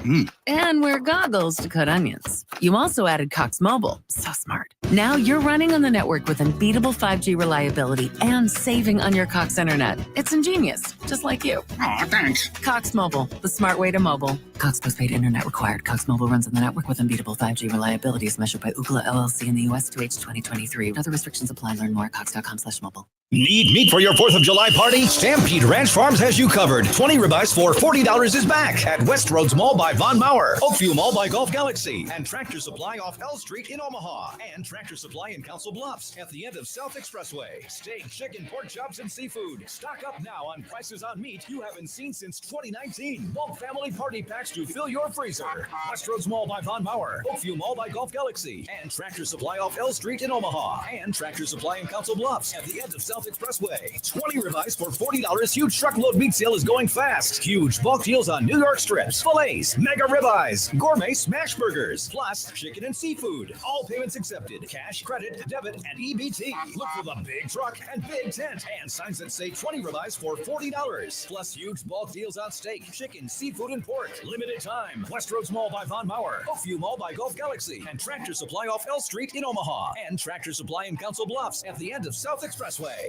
and wear goggles to cut onions. You also added Cox Mobile. So smart. Now you're running on the network with unbeatable 5G reliability and saving on your Cox internet. It's ingenious, just like you. Aw, thanks. Cox Mobile, the smart way to mobile. Cox postpaid internet required. Cox Mobile runs on the network with unbeatable 5G reliability as measured by Ookla LLC in the U.S. to H 2023. Other restrictions apply. Learn more at cox.com/mobile. Need meat for your 4th of July party? Stampede Ranch Farms has you covered. 20 ribeyes for $40 is back at West Roads Mall by Von Mauer, Oakview Mall by Golf Galaxy, and Tractor Supply off L Street in Omaha, and Tractor Supply in Council Bluffs at the end of South Expressway. Steak, chicken, pork chops, and seafood. Stock up now on prices on meat you haven't seen since 2019. Bulk family party packs to fill your freezer. West Roads Mall by Von Mauer, Oakview Mall by Golf Galaxy, and Tractor Supply off L Street in Omaha, and Tractor Supply in Council Bluffs at the end of South Expressway. 20 ribeyes for $40. Huge truckload meat sale is going fast. Huge bulk deals on New York strips, fillets, mega ribeyes, gourmet smash burgers, plus chicken and seafood. All payments accepted. Cash, credit, debit, and EBT. Look for the big truck and big tent and signs that say 20 ribeyes for $40. Plus huge bulk deals on steak, chicken, seafood, and pork. Limited time. West Roads Mall by Von Mauer, Oakview Mall by Golf Galaxy, and Tractor Supply off L Street in Omaha, and Tractor Supply in Council Bluffs at the end of South Expressway.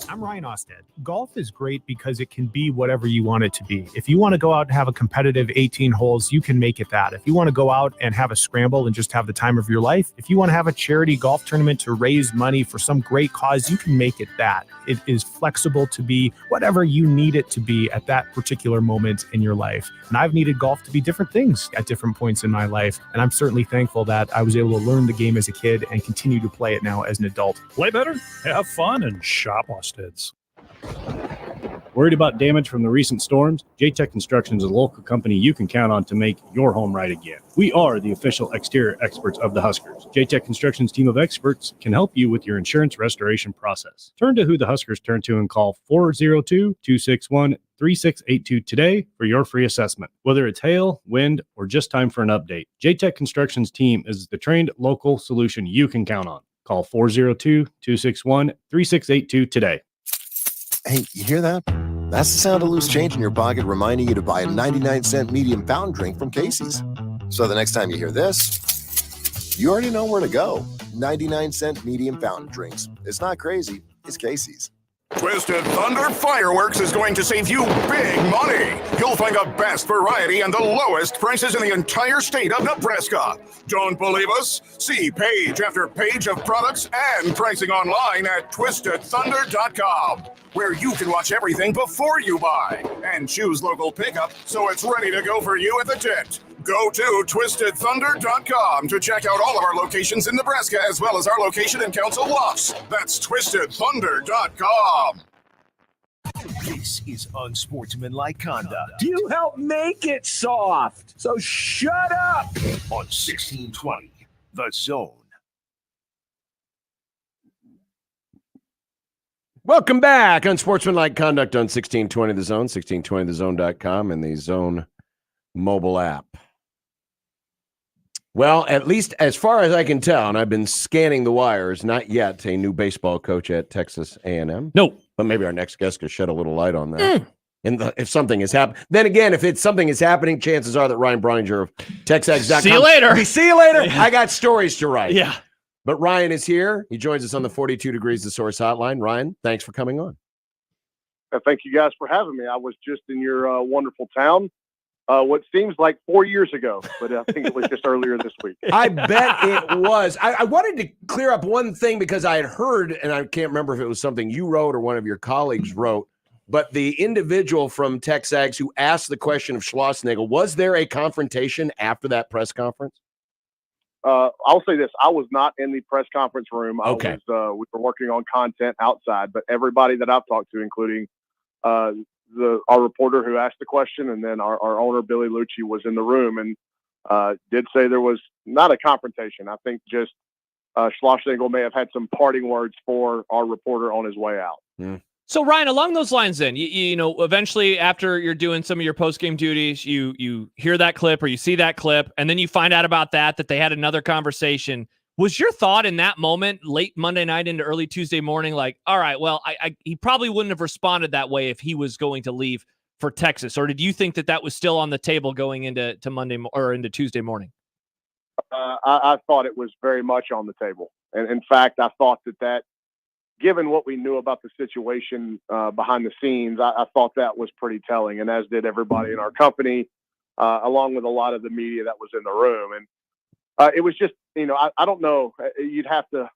I'm Ryan Osted. Golf is great because it can be whatever you want it to be. If you want to go out and have a competitive 18 holes, you can make it that. If you want to go out and have a scramble and just have the time of your life, if you want to have a charity golf tournament to raise money for some great cause, you can make it that. It is flexible to be whatever you need it to be at that particular moment in your life. And I've needed golf to be different things at different points in my life. And I'm certainly thankful that I was able to learn the game as a kid and continue to play it now as an adult. Play better, have fun, and shop Osteds. Worried about damage from the recent storms? J-Tech Construction is a local company you can count on to make your home right again. We are the official exterior experts of the Huskers. J-Tech Construction's team of experts can help you with your insurance restoration process. Turn to who the Huskers turn to and call 402-261-3682 today for your free assessment. Whether it's hail, wind, or just time for an update, J-Tech Construction's team is the trained local solution you can count on. Call 402-261-3682 today. Hey, you hear that? That's the sound of loose change in your pocket reminding you to buy a 99-cent medium fountain drink from Casey's. So the next time you hear this, you already know where to go. 99-cent medium fountain drinks. It's not crazy. It's Casey's. Twisted Thunder Fireworks is going to save you big money. You'll find the best variety and the lowest prices in the entire state of Nebraska. Don't believe us? See page after page of products and pricing online at twistedthunder.com, where you can watch everything before you buy and choose local pickup so it's ready to go for you at the tent. Go to twistedthunder.com to check out all of our locations in Nebraska, as well as our location in Council Bluffs. That's twistedthunder.com. This is Unsportsmanlike Conduct. You help make it soft, so shut up. On 1620 The Zone. Welcome back. Unsportsmanlike Conduct on 1620 The Zone, 1620thezone.com, and the Zone mobile app. Well, at least as far as I can tell, and I've been scanning the wires, not yet a new baseball coach at Texas A&M. No. But maybe our next guest could shed a little light on that. And if something is happening, then again, if it's something is happening, chances are that Ryan Broner of TexAgs.com. See you later. See you later. I got stories to write. Yeah. But Ryan is here. He joins us on the 42 Degrees The Source hotline. Ryan, thanks for coming on. Thank you guys for having me. I was just in your wonderful town. What seems like 4 years ago, but I think it was just earlier this week. I bet it was. I wanted to clear up one thing because I had heard, and I can't remember if it was something you wrote or one of your colleagues wrote, but the individual from TexAgs who asked the question of Schlossnagle, was there a confrontation after that press conference? I'll say this. I was not in the press conference room. Okay. We were working on content outside, but everybody that I've talked to, including our reporter who asked the question, and then our owner, Billy Lucci, was in the room and did say there was not a confrontation. I think just Schlossnagle may have had some parting words for our reporter on his way out. Mm. So Ryan, along those lines, then you know, eventually after you're doing some of your post game duties, you hear that clip or you see that clip, and then you find out about that they had another conversation. Was your thought in that moment, late Monday night into early Tuesday morning, like, all right, well, he probably wouldn't have responded that way if he was going to leave for Texas, or did you think that was still on the table going into Monday or into Tuesday morning? I thought it was very much on the table, and in fact, I thought that given what we knew about the situation behind the scenes, I thought that was pretty telling, and as did everybody in our company, along with a lot of the media that was in the room. And it was just, you know, I don't know. You'd have to,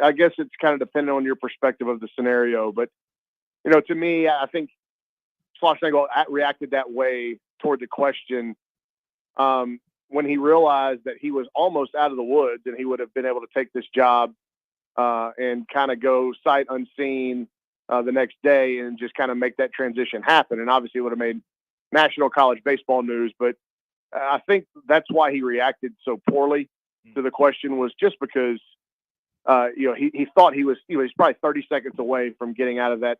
I guess it's kind of dependent on your perspective of the scenario. But, you know, to me, I think Schlossnagle reacted that way toward the question when he realized that he was almost out of the woods and he would have been able to take this job and kind of go sight unseen the next day and just kind of make that transition happen. And obviously it would have made national college baseball news, but I think that's why he reacted so poorly to the question, was just because, you know, he thought he was probably 30 seconds away from getting out of that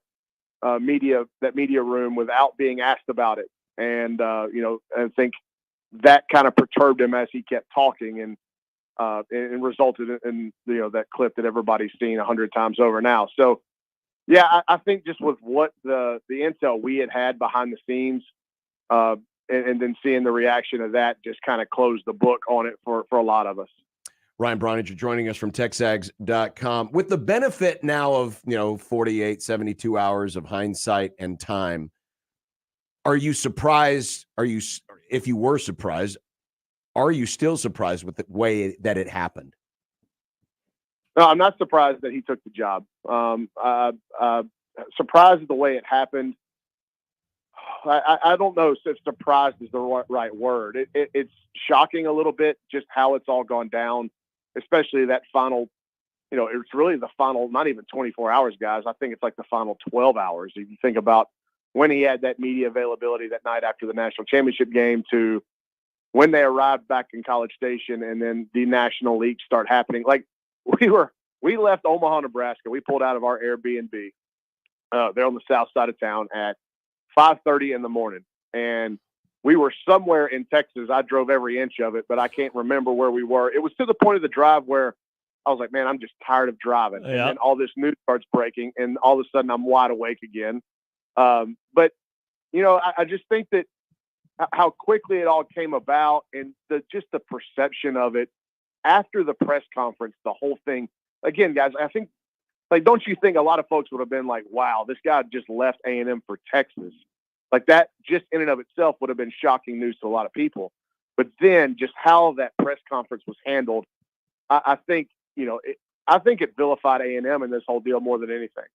media room without being asked about it. And, you know, I think that kind of perturbed him as he kept talking, and resulted in, you know, that clip that everybody's seen 100 times over now. So, yeah, I think just with what the intel we had behind the scenes, and then seeing the reaction of that just kind of closed the book on it for a lot of us. Ryan Broner joining us from TexAgs.com. With the benefit now of, you know, 48, 72 hours of hindsight and time, are you surprised? If you were surprised, are you still surprised with the way that it happened? No, I'm not surprised that he took the job. Surprised at the way it happened. I don't know if surprised is the right word. It's shocking a little bit just how it's all gone down, especially that final, you know, it's really the final, not even 24 hours, guys. I think it's like the final 12 hours. If you think about when he had that media availability that night after the national championship game to when they arrived back in College Station and then the national leagues start happening. Like we left Omaha, Nebraska. We pulled out of our Airbnb there on the south side of town at 5:30 in the morning. And we were somewhere in Texas. I drove every inch of it, but I can't remember where we were. It was to the point of the drive where I was like, man, I'm just tired of driving. Yeah. And then all this news starts breaking, and all of a sudden I'm wide awake again. But, you know, I just think that how quickly it all came about, and just the perception of it after the press conference, the whole thing. Again, guys, I think, like, don't you think a lot of folks would have been like, wow, this guy just left A&M for Texas? Like, that just in and of itself would have been shocking news to a lot of people. But then just how that press conference was handled, I think, you know, I think it vilified A&M in this whole deal more than anything.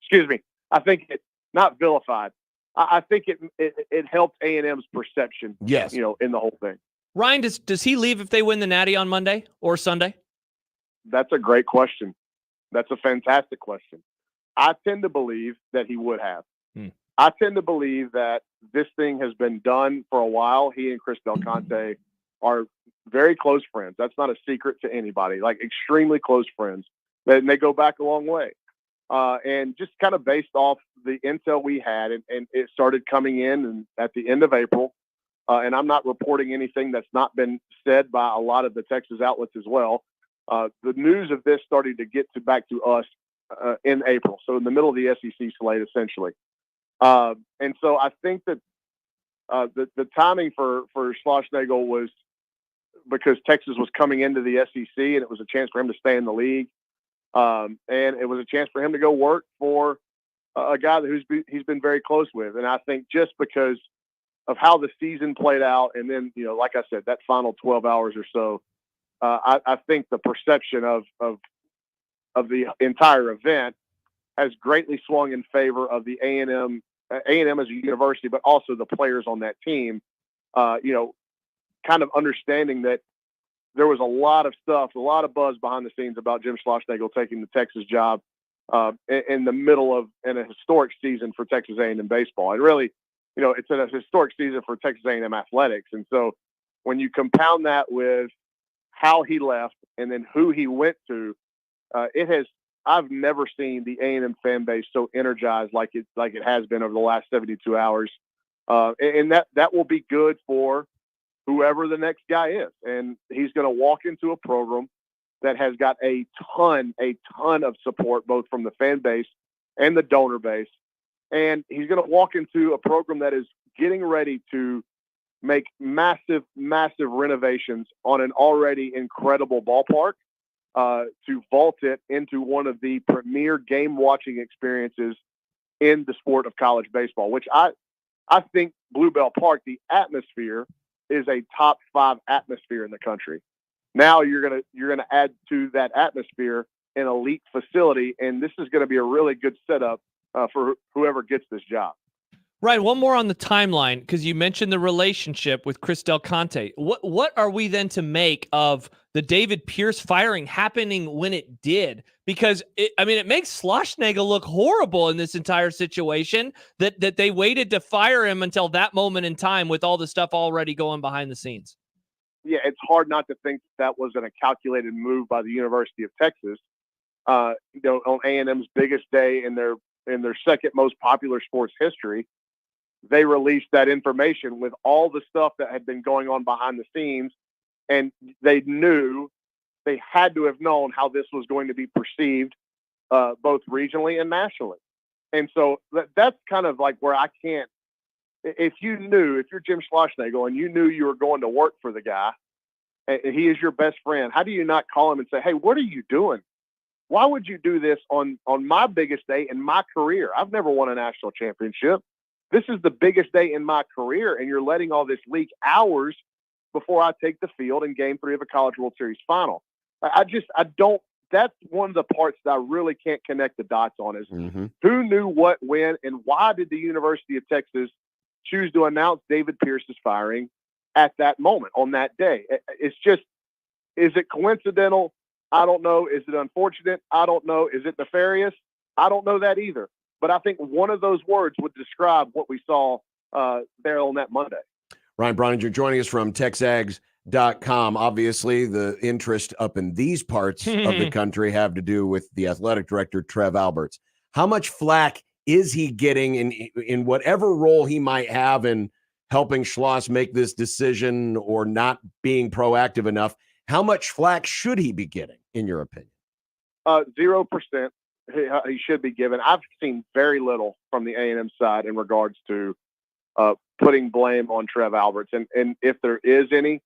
Excuse me. I think it, not vilified. I think it helped A&M's perception, yes, you know, in the whole thing. Ryan, does he leave if they win the Natty on Monday or Sunday? That's a great question. That's a fantastic question. I tend to believe that he would have. I tend to believe that this thing has been done for a while. He and Chris Del Conte are very close friends. That's not a secret to anybody, like extremely close friends. And they go back a long way. And just kind of based off the intel we had, and it started coming in and at the end of April, and I'm not reporting anything that's not been said by a lot of the Texas outlets as well. The news of this started to get back to us in April, so in the middle of the SEC slate, essentially. And so I think that the timing for Schlossnagle was because Texas was coming into the SEC, and it was a chance for him to stay in the league, and it was a chance for him to go work for a guy that he's been very close with. And I think just because of how the season played out, and then, you know, like I said, that final 12 hours or so, I think the perception of the entire event has greatly swung in favor of the A&M as a university, but also the players on that team, you know, kind of understanding that there was a lot of stuff, a lot of buzz behind the scenes about Jim Schlossnagle taking the Texas job in the middle of a historic season for Texas A&M baseball. And really, you know, it's a historic season for Texas A&M athletics. And so when you compound that with how he left and then who he went to, I've never seen the A&M fan base so energized like it has been over the last 72 hours. And that will be good for whoever the next guy is. And he's going to walk into a program that has got a ton of support, both from the fan base and the donor base. And he's going to walk into a program that is getting ready to make massive renovations on an already incredible ballpark, to vault it into one of the premier game watching experiences in the sport of college baseball, which I think Bluebell Park, the atmosphere, is a top 5 atmosphere in the country. Now you're gonna add to that atmosphere an elite facility, and this is going to be a really good setup for whoever gets this job. Ryan, one more on the timeline, because you mentioned the relationship with Chris Del Conte. What are we then to make of the David Pierce firing happening when it did? Because it makes Schlossnagle look horrible in this entire situation that they waited to fire him until that moment in time with all the stuff already going behind the scenes. Yeah, it's hard not to think that wasn't a calculated move by the University of Texas. You know, on A&M's biggest day in their second most popular sports history, they released that information with all the stuff that had been going on behind the scenes, and they had to have known how this was going to be perceived, both regionally and nationally. And so that's kind of like where I can't. If you're Jim Schlossnagle and you knew you were going to work for the guy, and he is your best friend, how do you not call him and say, "Hey, what are you doing? Why would you do this on my biggest day in my career? I've never won a national championship. This is the biggest day in my career, and you're letting all this leak hours before I take the field in Game 3 of a College World Series final." I don't. That's one of the parts that I really can't connect the dots on is who knew what, when, and why did the University of Texas choose to announce David Pierce's firing at that moment on that day? It's just, is it coincidental? I don't know. Is it unfortunate? I don't know. Is it nefarious? I don't know that either. But I think one of those words would describe what we saw there on that Monday. Ryan Broner, you're joining us from TexAgs.com. Obviously, the interest up in these parts of the country have to do with the athletic director, Trev Alberts. How much flack is he getting in whatever role he might have in helping Schloss make this decision or not being proactive enough? How much flack should he be getting, in your opinion? 0%. He should be given. I've seen very little from the A&M side in regards to putting blame on Trev Alberts. And if there is any,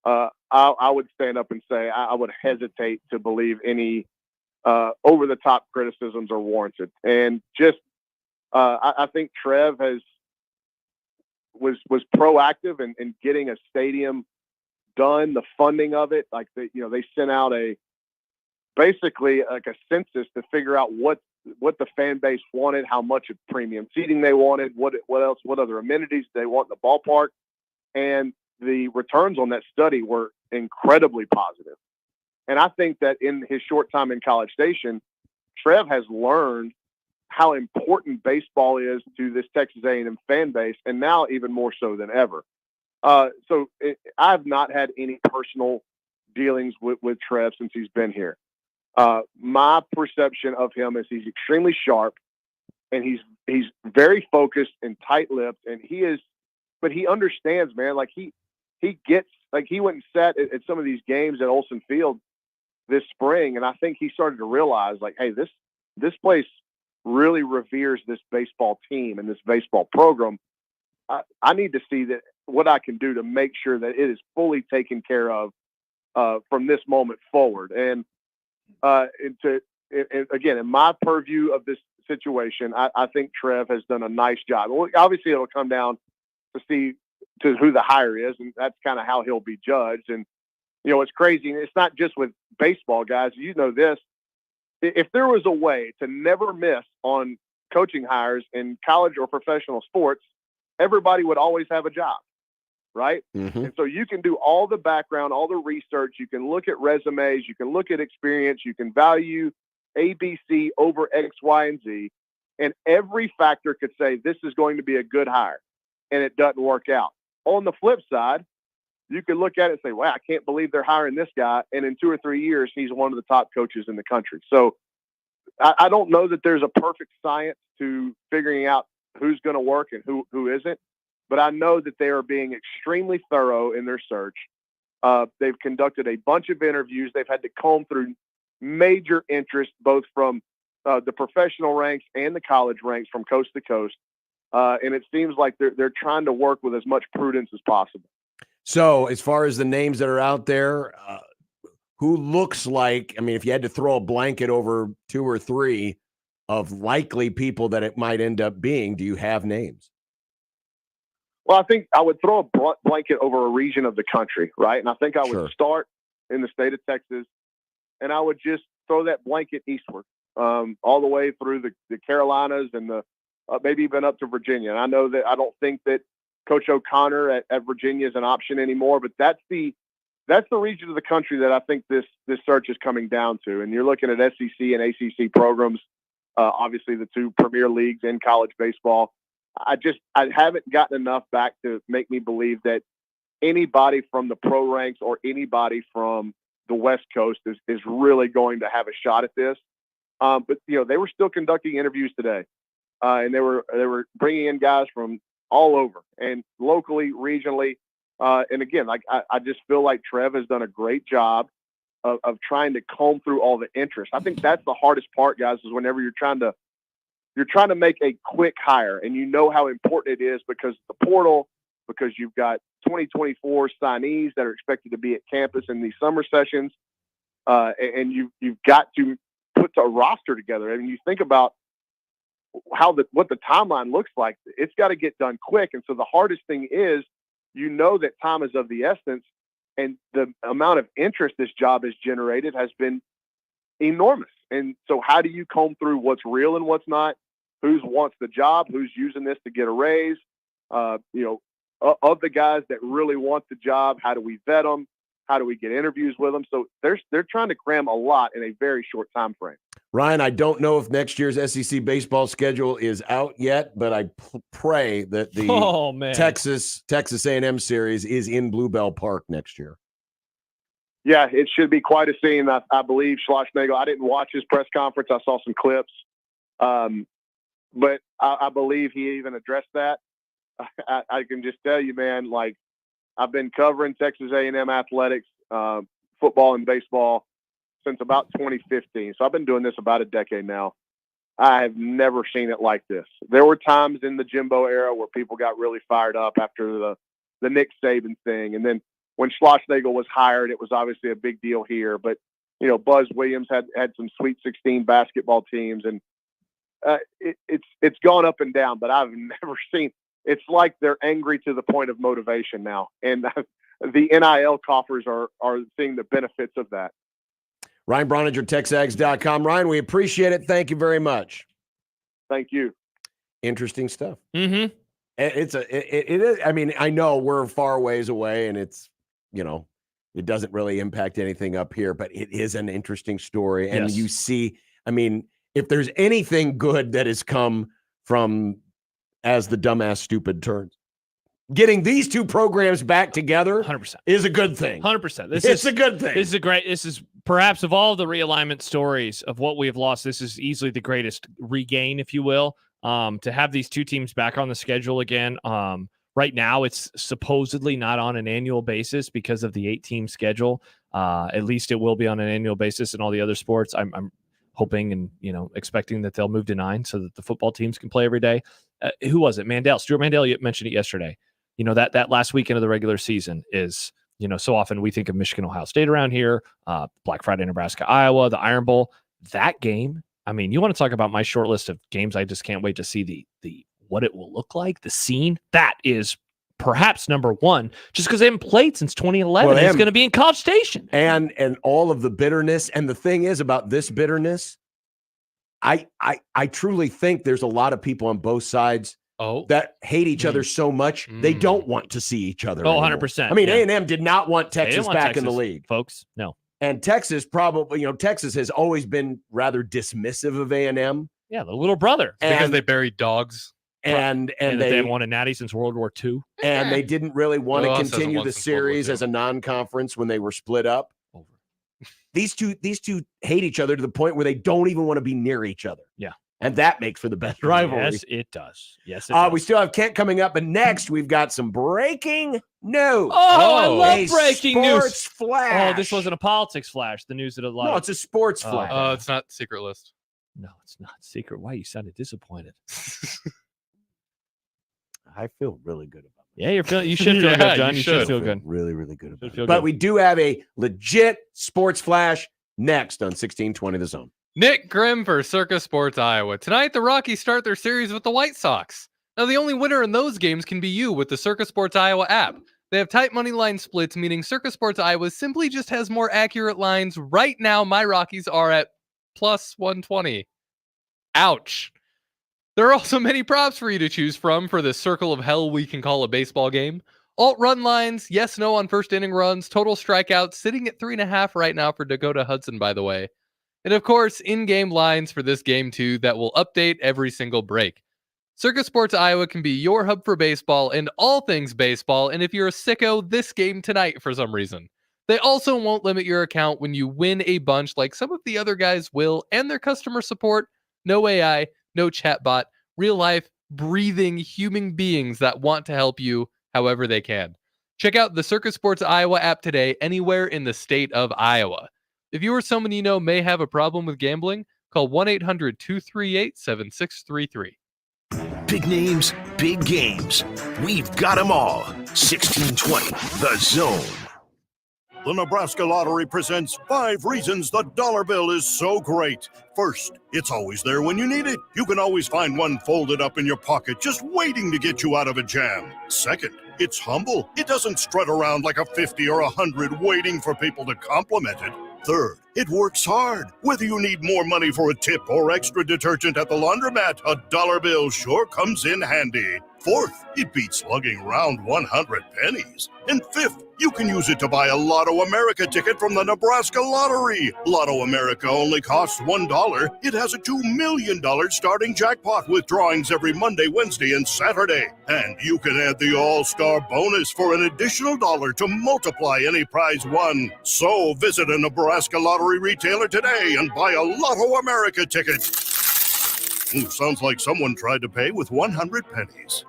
I would stand up and say I would hesitate to believe any over-the-top criticisms are warranted. And just I think Trev was proactive in getting a stadium done, the funding of it. Like they sent out basically like a census to figure out what the fan base wanted, how much of premium seating they wanted, what other amenities they want in the ballpark. And the returns on that study were incredibly positive. And I think that in his short time in College Station, Trev has learned how important baseball is to this Texas A&M fan base, and now even more so than ever. I've not had any personal dealings with Trev since he's been here. My perception of him is he's extremely sharp, and he's very focused and tight-lipped, and he is but he understands, man. Like he gets, like he went and sat at some of these games at Olsen Field this spring, and I think he started to realize, like, hey, this place really reveres this baseball team and this baseball program. I need to see that what I can do to make sure that it is fully taken care of from this moment forward. And again, in my purview of this situation, I think Trev has done a nice job. Well, obviously, it'll come down to who the hire is, and that's kind of how he'll be judged. And it's crazy. And it's not just with baseball, guys. You know this. If there was a way to never miss on coaching hires in college or professional sports, everybody would always have a job, right? Mm-hmm. And so you can do all the background, all the research. You can look at resumes. You can look at experience. You can value ABC over X, Y, and Z. And every factor could say this is going to be a good hire, and it doesn't work out. On the flip side, you could look at it and say, wow, I can't believe they're hiring this guy. And in 2 or 3 years, he's one of the top coaches in the country. So I don't know that there's a perfect science to figuring out who's going to work and who isn't. But I know that they are being extremely thorough in their search. They've conducted a bunch of interviews. They've had to comb through major interest, both from the professional ranks and the college ranks from coast to coast. And it seems like they're trying to work with as much prudence as possible. So as far as the names that are out there, who looks like, I mean, if you had to throw a blanket over 2 or 3 of likely people that it might end up being, do you have names? Well, I think I would throw a blanket over a region of the country, right? And I think I would start in the state of Texas, and I would just throw that blanket eastward, all the way through the Carolinas and maybe even up to Virginia. And I know that I don't think that Coach O'Connor at Virginia is an option anymore, but that's the region of the country that I think this search is coming down to. And you're looking at SEC and ACC programs, obviously the 2 premier leagues in college baseball. I haven't gotten enough back to make me believe that anybody from the pro ranks or anybody from the West Coast is really going to have a shot at this. But they were still conducting interviews today, and they were bringing in guys from all over and locally, regionally. And again, like I just feel like Trev has done a great job of trying to comb through all the interest. I think that's the hardest part, guys, is whenever you're trying to make a quick hire, and you know how important it is because the portal, because you've got 2024 signees that are expected to be at campus in these summer sessions, and you've got to put a roster together. And you think about what the timeline looks like. It's got to get done quick. And so the hardest thing is, that time is of the essence, and the amount of interest this job has generated has been enormous. And so how do you comb through what's real and what's not? Who wants the job? Who's using this to get a raise? Of the guys that really want the job, how do we vet them? How do we get interviews with them? So they're trying to cram a lot in a very short time frame. Ryan, I don't know if next year's SEC baseball schedule is out yet, but I pray that the Texas A&M series is in Bluebell Park next year. Yeah, it should be quite a scene. I believe Schlossnagle, I didn't watch his press conference. I saw some clips. But I believe he even addressed that. I can just tell you, man, like I've been covering Texas A&M athletics, football and baseball since about 2015. So I've been doing this about a decade now. I have never seen it like this. There were times in the Jimbo era where people got really fired up after the Nick Saban thing. And then when Schlossnagle was hired, it was obviously a big deal here. But, Buzz Williams had some Sweet 16 basketball teams. And it's gone up and down, but I've never seen – it's like they're angry to the point of motivation now. And the NIL coffers are seeing the benefits of that. Ryan Broner, TexAgs.com. Ryan, we appreciate it. Thank you very much. Thank you. Interesting stuff. Mm-hmm. It is. I mean, I know we're far ways away, and it's, it doesn't really impact anything up here, but it is an interesting story. And you see, I mean, if there's anything good that has come from As the Dumbass Stupid Turns, getting these 2 programs back together 100% is a good thing. 100%. This is a good thing. This is perhaps of all the realignment stories of what we have lost, this is easily the greatest regain, if you will. To have these 2 teams back on the schedule again, Right now, it's supposedly not on an annual basis because of the 8-team schedule. At least it will be on an annual basis in all the other sports. I'm hoping and expecting that they'll move to 9 so that the football teams can play every day. Who was it? Stuart Mandel mentioned it yesterday. That last weekend of the regular season is, so often we think of Michigan, Ohio State around here, Black Friday, Nebraska, Iowa, the Iron Bowl. That game, you want to talk about my short list of games I just can't wait to see the what it will look like, the scene. That is perhaps number one, just because they haven't played since 2011. It's going to be in College Station. And all of the bitterness. And the thing is about this bitterness, I truly think there's a lot of people on both sides that hate each other so much they don't want to see each other. 100%. A&M did not want Texas back in the league, folks. No. And Texas probably, Texas has always been rather dismissive of A&M. Yeah, the little brother. Because they buried dogs. And they haven't won a natty since World War II. And they didn't really want to continue the series as a non-conference when they were split up. These two hate each other to the point where they don't even want to be near each other. Yeah. And that makes for the best rivalry. Yes, it does. Yes, it does. We still have Kent coming up, but next we've got some breaking news. I love breaking news. Sports flash. Oh, this wasn't a politics flash. The news that a lot. No, it's a sports flash. It's not secret list. No, it's not secret. Why you sounded disappointed? I feel really good about it. Yeah, you should feel good, John. You should feel good. Really, really good about it. But we do have a legit sports flash next on 1620 The Zone. Nick Grimm for Circus Sports Iowa. Tonight, the Rockies start their series with the White Sox. Now, the only winner in those games can be you with the Circus Sports Iowa app. They have tight money line splits, meaning Circus Sports Iowa simply just has more accurate lines. Right now, my Rockies are at plus 120. Ouch. There are also many props for you to choose from for this circle of hell we can call a baseball game. Alt run lines, yes, no on first inning runs, total strikeouts, sitting at 3.5 right now for Dakota Hudson, by the way. And of course, in-game lines for this game too that will update every single break. Circus Sports Iowa can be your hub for baseball and all things baseball, and if you're a sicko, this game tonight for some reason. They also won't limit your account when you win a bunch like some of the other guys will, and their customer support, no AI, no chatbot, real life, breathing human beings that want to help you however they can. Check out the Circus Sports Iowa app today, anywhere in the state of Iowa. If you or someone you know may have a problem with gambling, call 1-800-238-7633. Big names, big games. We've got them all. 1620 The Zone. The Nebraska Lottery presents 5 reasons the dollar bill is so great. First, it's always there when you need it. You can always find one folded up in your pocket just waiting to get you out of a jam. Second, it's humble. It doesn't strut around like a 50 or 100 waiting for people to compliment it. Third, it works hard. Whether you need more money for a tip or extra detergent at the laundromat, a dollar bill sure comes in handy. Fourth, it beats slugging around 100 pennies. And fifth, you can use it to buy a Lotto America ticket from the Nebraska Lottery. Lotto America only costs $1. It has a $2 million starting jackpot with drawings every Monday, Wednesday, and Saturday. And you can add the All-Star bonus for an additional $1 to multiply any prize won. So visit a Nebraska Lottery retailer today and buy a Lotto America ticket. Sounds like someone tried to pay with 100 pennies.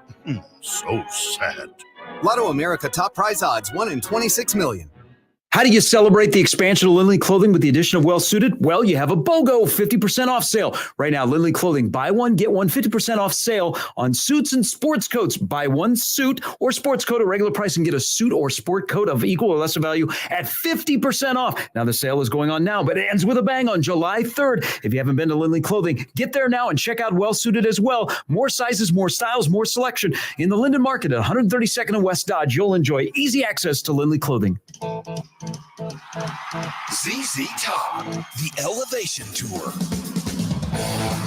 So sad. Lotto America top prize odds, 1 in 26 million. How do you celebrate the expansion of Lindley Clothing with the addition of Well Suited? Well, you have a BOGO 50% off sale. Right now, Lindley Clothing, buy one, get one 50% off sale on suits and sports coats. Buy one suit or sports coat at regular price and get a suit or sport coat of equal or lesser value at 50% off. Now, the sale is going on now, but it ends with a bang on July 3rd. If you haven't been to Lindley Clothing, get there now and check out Well Suited as well. More sizes, more styles, more selection. In the Linden Market at 132nd and West Dodge, you'll enjoy easy access to Lindley Clothing. ZZ Top, the Elevation Tour.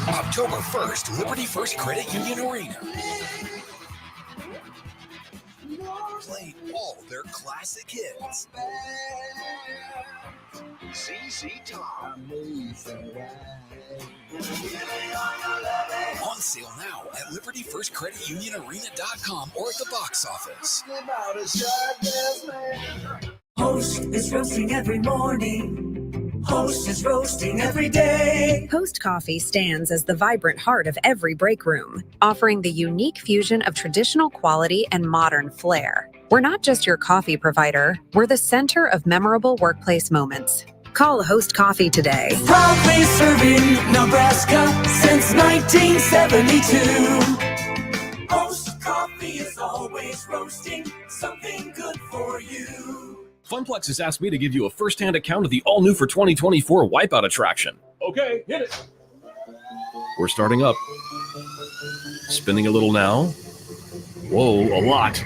October 1st, Liberty First Credit Union Arena. Playing all their classic hits. ZZ Top. On sale now at libertyfirstcreditunionarena.com or at the box office. Host is roasting every morning. Host is roasting every day. Host Coffee stands as the vibrant heart of every break room, offering the unique fusion of traditional quality and modern flair. We're not just your coffee provider, we're the center of memorable workplace moments. Call Host Coffee today. Proudly serving Nebraska since 1972. Host Coffee is always roasting something good for you. Funplex has asked me to give you a first-hand account of the all-new for 2024 Wipeout attraction. Okay, hit it. We're starting up. Spinning a little now. Whoa, a lot.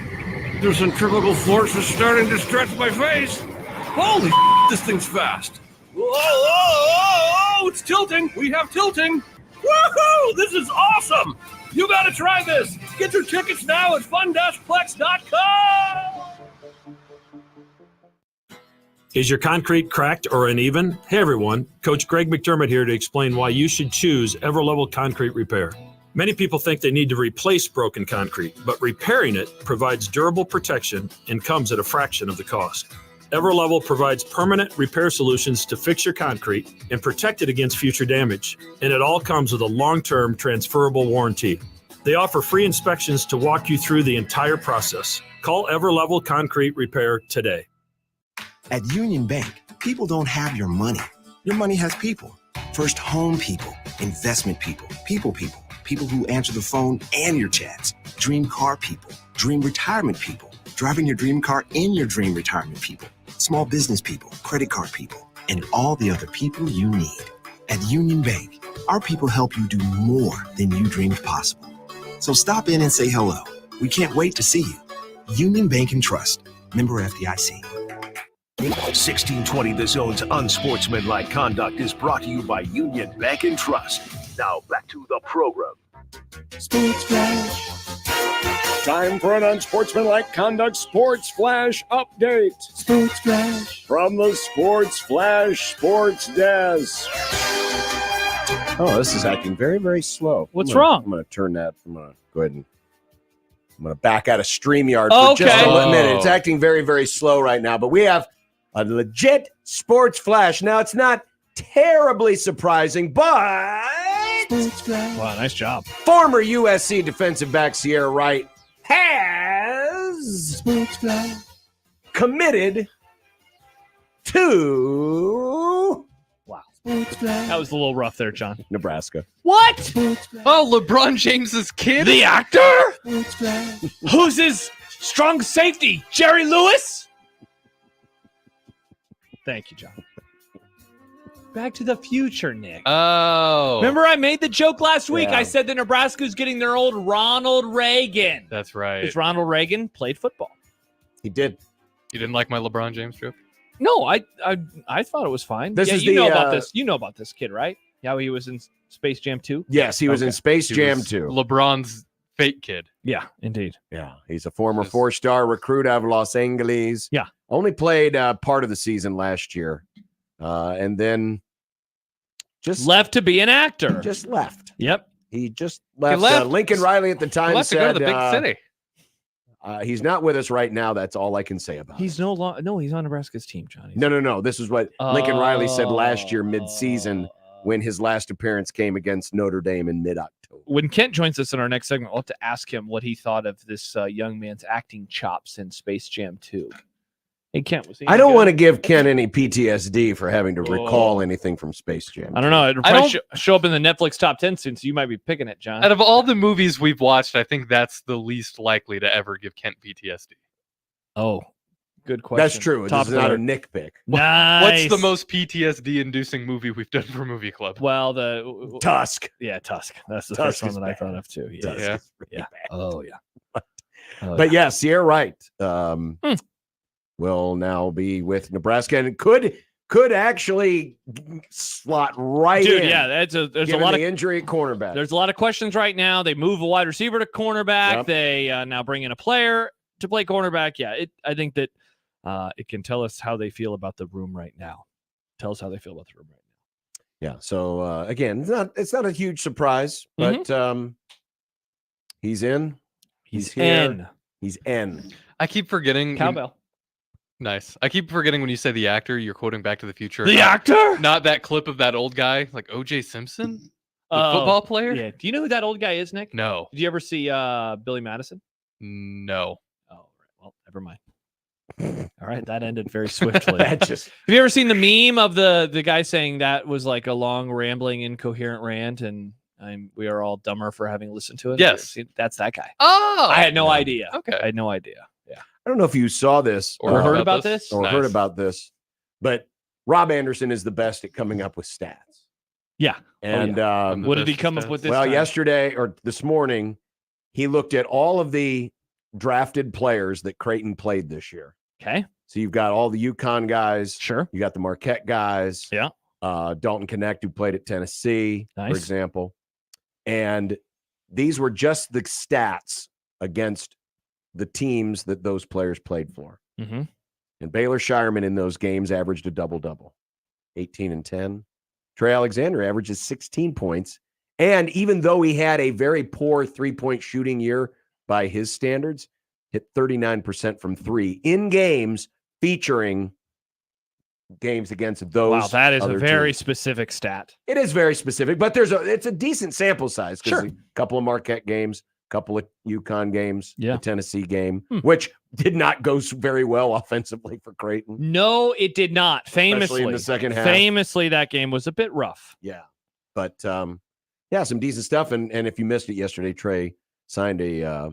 The centrifugal force is starting to stretch my face. Holy this thing's fast. Whoa, it's tilting. We have tilting. Woohoo! This is awesome. You got to try this. Get your tickets now at fun-plex.com. Is your concrete cracked or uneven? Hey everyone, Coach Greg McDermott here to explain why you should choose Everlevel Concrete Repair. Many people think they need to replace broken concrete, but repairing it provides durable protection and comes at a fraction of the cost. Everlevel provides permanent repair solutions to fix your concrete and protect it against future damage, and it all comes with a long-term transferable warranty. They offer free inspections to walk you through the entire process. Call Everlevel Concrete Repair today. At Union Bank, people don't have your money. Your money has people. First home people, investment people, people who answer the phone and your chats, dream car people, dream retirement people, driving your dream car in your dream retirement people, small business people, credit card people, and all the other people you need. At Union Bank, our people help you do more than you dreamed possible. So stop in and say hello. We can't wait to see you. Union Bank and Trust. Member FDIC. 1620 The Zone's Unsportsmanlike Conduct is brought to you by Union Bank and Trust. Now back to the program. Sports Flash. Time for an Unsportsmanlike Conduct Sports Flash update. Sports Flash. From the Sports Flash Sports Desk. Oh, this is acting very, very slow. What's wrong? I'm going to turn that. I'm going to go ahead and I'm going to back out of StreamYard for just a minute. It's acting very, very slow right now, but we have a legit sports flash. Now, it's not terribly surprising, but Wow, nice job. Former USC defensive back Sierra Wright has committed to That was a little rough there, John. Nebraska. What? Oh, LeBron James's kid? The actor? Who's his strong safety? Jerry Lewis? Thank you, John. Back to the Future, Nick. Oh. Remember I made the joke last week? Yeah. I said that Nebraska's getting their old Ronald Reagan. That's right. Because Ronald Reagan played football. He did. You didn't like my LeBron James joke? No, I thought it was fine. You know about this. You know about this kid, right? Yeah, he was in Space Jam 2? Yes, he was in Space Jam 2. LeBron's fake kid. Yeah, indeed. Yeah, he's a former four-star recruit out of Los Angeles. Yeah. Only played part of the season last year. And then just left to be an actor. Just left. Yep. He just left. He left. Lincoln Riley at the time left said, to go to the big city. He's not with us right now. That's all I can say about it. He's no he's on Nebraska's team, Johnny. No. This is what Lincoln Riley said last year mid-season when his last appearance came against Notre Dame in mid-October. When Kent joins us in our next segment, we'll have to ask him what he thought of this young man's acting chops in Space Jam 2. Hey, Kent, was he I don't want to give Ken any PTSD for having to recall anything from Space Jam. I don't know. It'll probably show up in the Netflix top 10 soon, so you might be picking it, John. Out of all the movies we've watched, I think that's the least likely to ever give Kent PTSD. Oh, good question. That's true. This is not a Nick pick. Nice. What's the most PTSD-inducing movie we've done for Movie Club? Well, the Tusk. Yeah, Tusk. That's the Tusk first one that I bad. thought of too. Tusk is Yeah. bad. Oh, yeah. But yeah, Sierra Wright will now be with Nebraska and could actually slot right Dude, in. yeah, there's a given lot of the injury at cornerback. There's a lot of questions right now. They move a wide receiver to cornerback. Yep. They now bring in a player to play cornerback. Yeah, I think that it can tell us how they feel about the room right now. Tell us how they feel about the room right now. Yeah. So again, it's not a huge surprise, but he's in. He's here. in. He's in. I keep forgetting. Cowbell. Nice. I keep forgetting when you say the actor, you're quoting Back to the Future. The actor? Not that clip of that old guy, like O.J. Simpson? The football player? Yeah. Do you know who that old guy is, Nick? No. Did you ever see Billy Madison? No. Oh, right. Well, never mind. All right, that ended very swiftly. That just... Have you ever seen the meme of the guy saying that was like a long, rambling, incoherent rant, and we are all dumber for having listened to it? Yes. That's that guy. Oh! I had no idea. Okay. I had no idea. Yeah. I don't know if you saw this Or heard about this? or Nice. heard about this, but Rob Anderson is the best at coming up with stats. Yeah. And what did he come up with this well, time? yesterday or this morning, he looked at all of the drafted players that Creighton played this year. Okay. So you've got all the UConn guys. Sure. You got the Marquette guys. Yeah. Dalton Connect, who played at Tennessee, Nice. for example. And these were just the stats against the teams that those players played for. Mm-hmm. And Baylor Shireman in those games averaged a double-double, 18 and 10. Trey Alexander averages 16 points. And even though he had a very poor three-point shooting year by his standards, hit 39% from three in games featuring games against those. Wow, that is a other very teams. specific stat. It is very specific, but it's a decent sample size. Sure. A couple of Marquette games, a couple of UConn games, Yeah. the Tennessee game, which did not go very well offensively for Creighton. No, it did not. Famously, Especially in the second half. Famously, that game was a bit rough. Yeah. But yeah, some decent stuff. And if you missed it yesterday, Trey signed a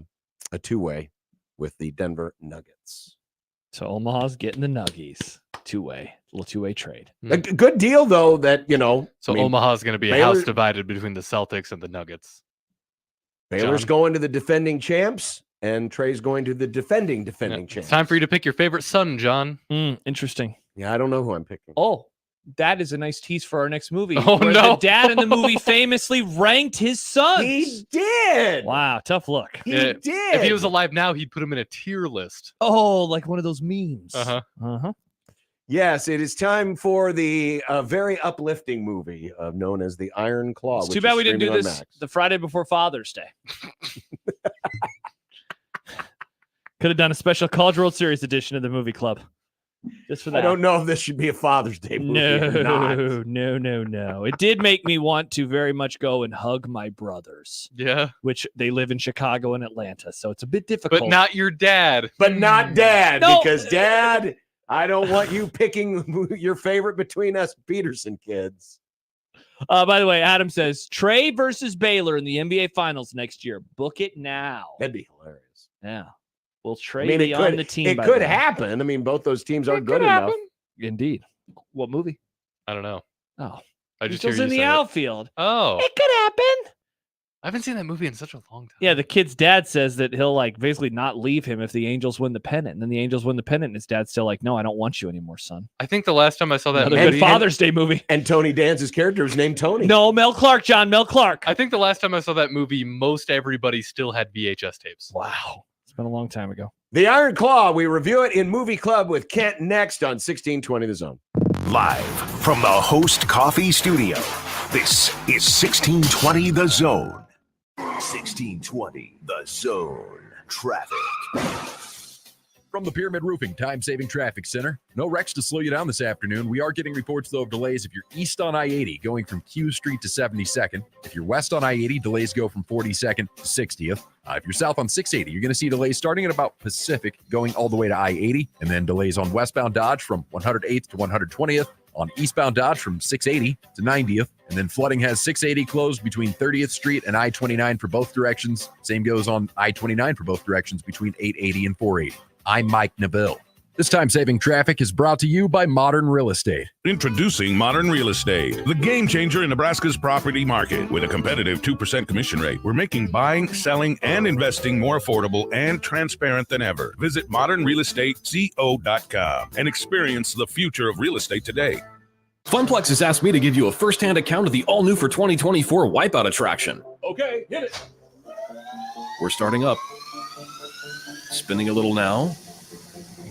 two-way with the Denver Nuggets. So Omaha's getting the Nuggies. Little two-way trade. A good deal, though, that, So Omaha's going to be a house divided between the Celtics and the Nuggets. Baylor's John? going to the defending champs, and Trey's going to the defending champs. It's time for you to pick your favorite son, John. Interesting. Yeah, I don't know who I'm picking. Oh, that is a nice tease for our next movie. Oh, where no. the dad in the movie famously ranked his sons. He did. Wow, tough look. He did. did. If he was alive now, he'd put him in a tier list. Oh, like one of those memes. Uh-huh. Yes, it is time for the very uplifting movie known as The Iron Claw. It's which too bad is we didn't do streaming on this Max. the Friday before Father's Day. Could have done a special College World Series edition of the movie club. Just for that. I don't know if this should be a Father's Day movie or not. No. It did make me want to very much go and hug my brothers. Yeah. Which they live in Chicago and Atlanta, so it's a bit difficult. But not your dad. But not Dad, No. because Dad, I don't want you picking your favorite between us Peterson kids. By the way, Adam says Trey versus Baylor in the NBA Finals next year. Book it now. That'd be hilarious. Yeah. Will Trey I mean, be it on could, the team? it by could then? happen. I mean, both those teams are It good could enough. happen. Indeed. What movie? I don't know. Oh, I just Eagles hear in you the say it. outfield. Oh. It could happen. I haven't seen that movie in such a long time. Yeah, the kid's dad says that he'll basically not leave him if the Angels win the pennant. And then the Angels win the pennant, and his dad's still like, no, I don't want you anymore, son. I think the last time I saw that Another good Father's Day movie. And Tony Danza's character was named Tony. No, Mel Clark, John. Mel Clark. I think the last time I saw that movie, most everybody still had VHS tapes. Wow. It's been a long time ago. The Iron Claw, we review it in Movie Club with Kent next on 1620 The Zone. Live from the Host Coffee Studio, this is 1620 The Zone. 1620 The Zone. Traffic. From the Pyramid Roofing Time-Saving Traffic Center. No wrecks to slow you down this afternoon. We are getting reports, though, of delays if you're east on I-80, going from Q Street to 72nd. If you're west on I-80, delays go from 42nd to 60th. If you're south on 680, you're going to see delays starting at about Pacific, going all the way to I-80, and then delays on westbound Dodge from 108th to 120th. On eastbound Dodge from 680 to 90th, and then flooding has 680 closed between 30th Street and I-29 for both directions. Same goes on I-29 for both directions between 880 and 480. I'm Mike Neville. This time-saving traffic is brought to you by Modern Real Estate. Introducing Modern Real Estate, the game changer in Nebraska's property market. With a competitive 2% commission rate, we're making buying, selling, and investing more affordable and transparent than ever. Visit modernrealestateco.com and experience the future of real estate today. Funplex has asked me to give you a first-hand account of the all-new for 2024 Wipeout attraction. Okay, hit it. We're starting up. Spinning a little now.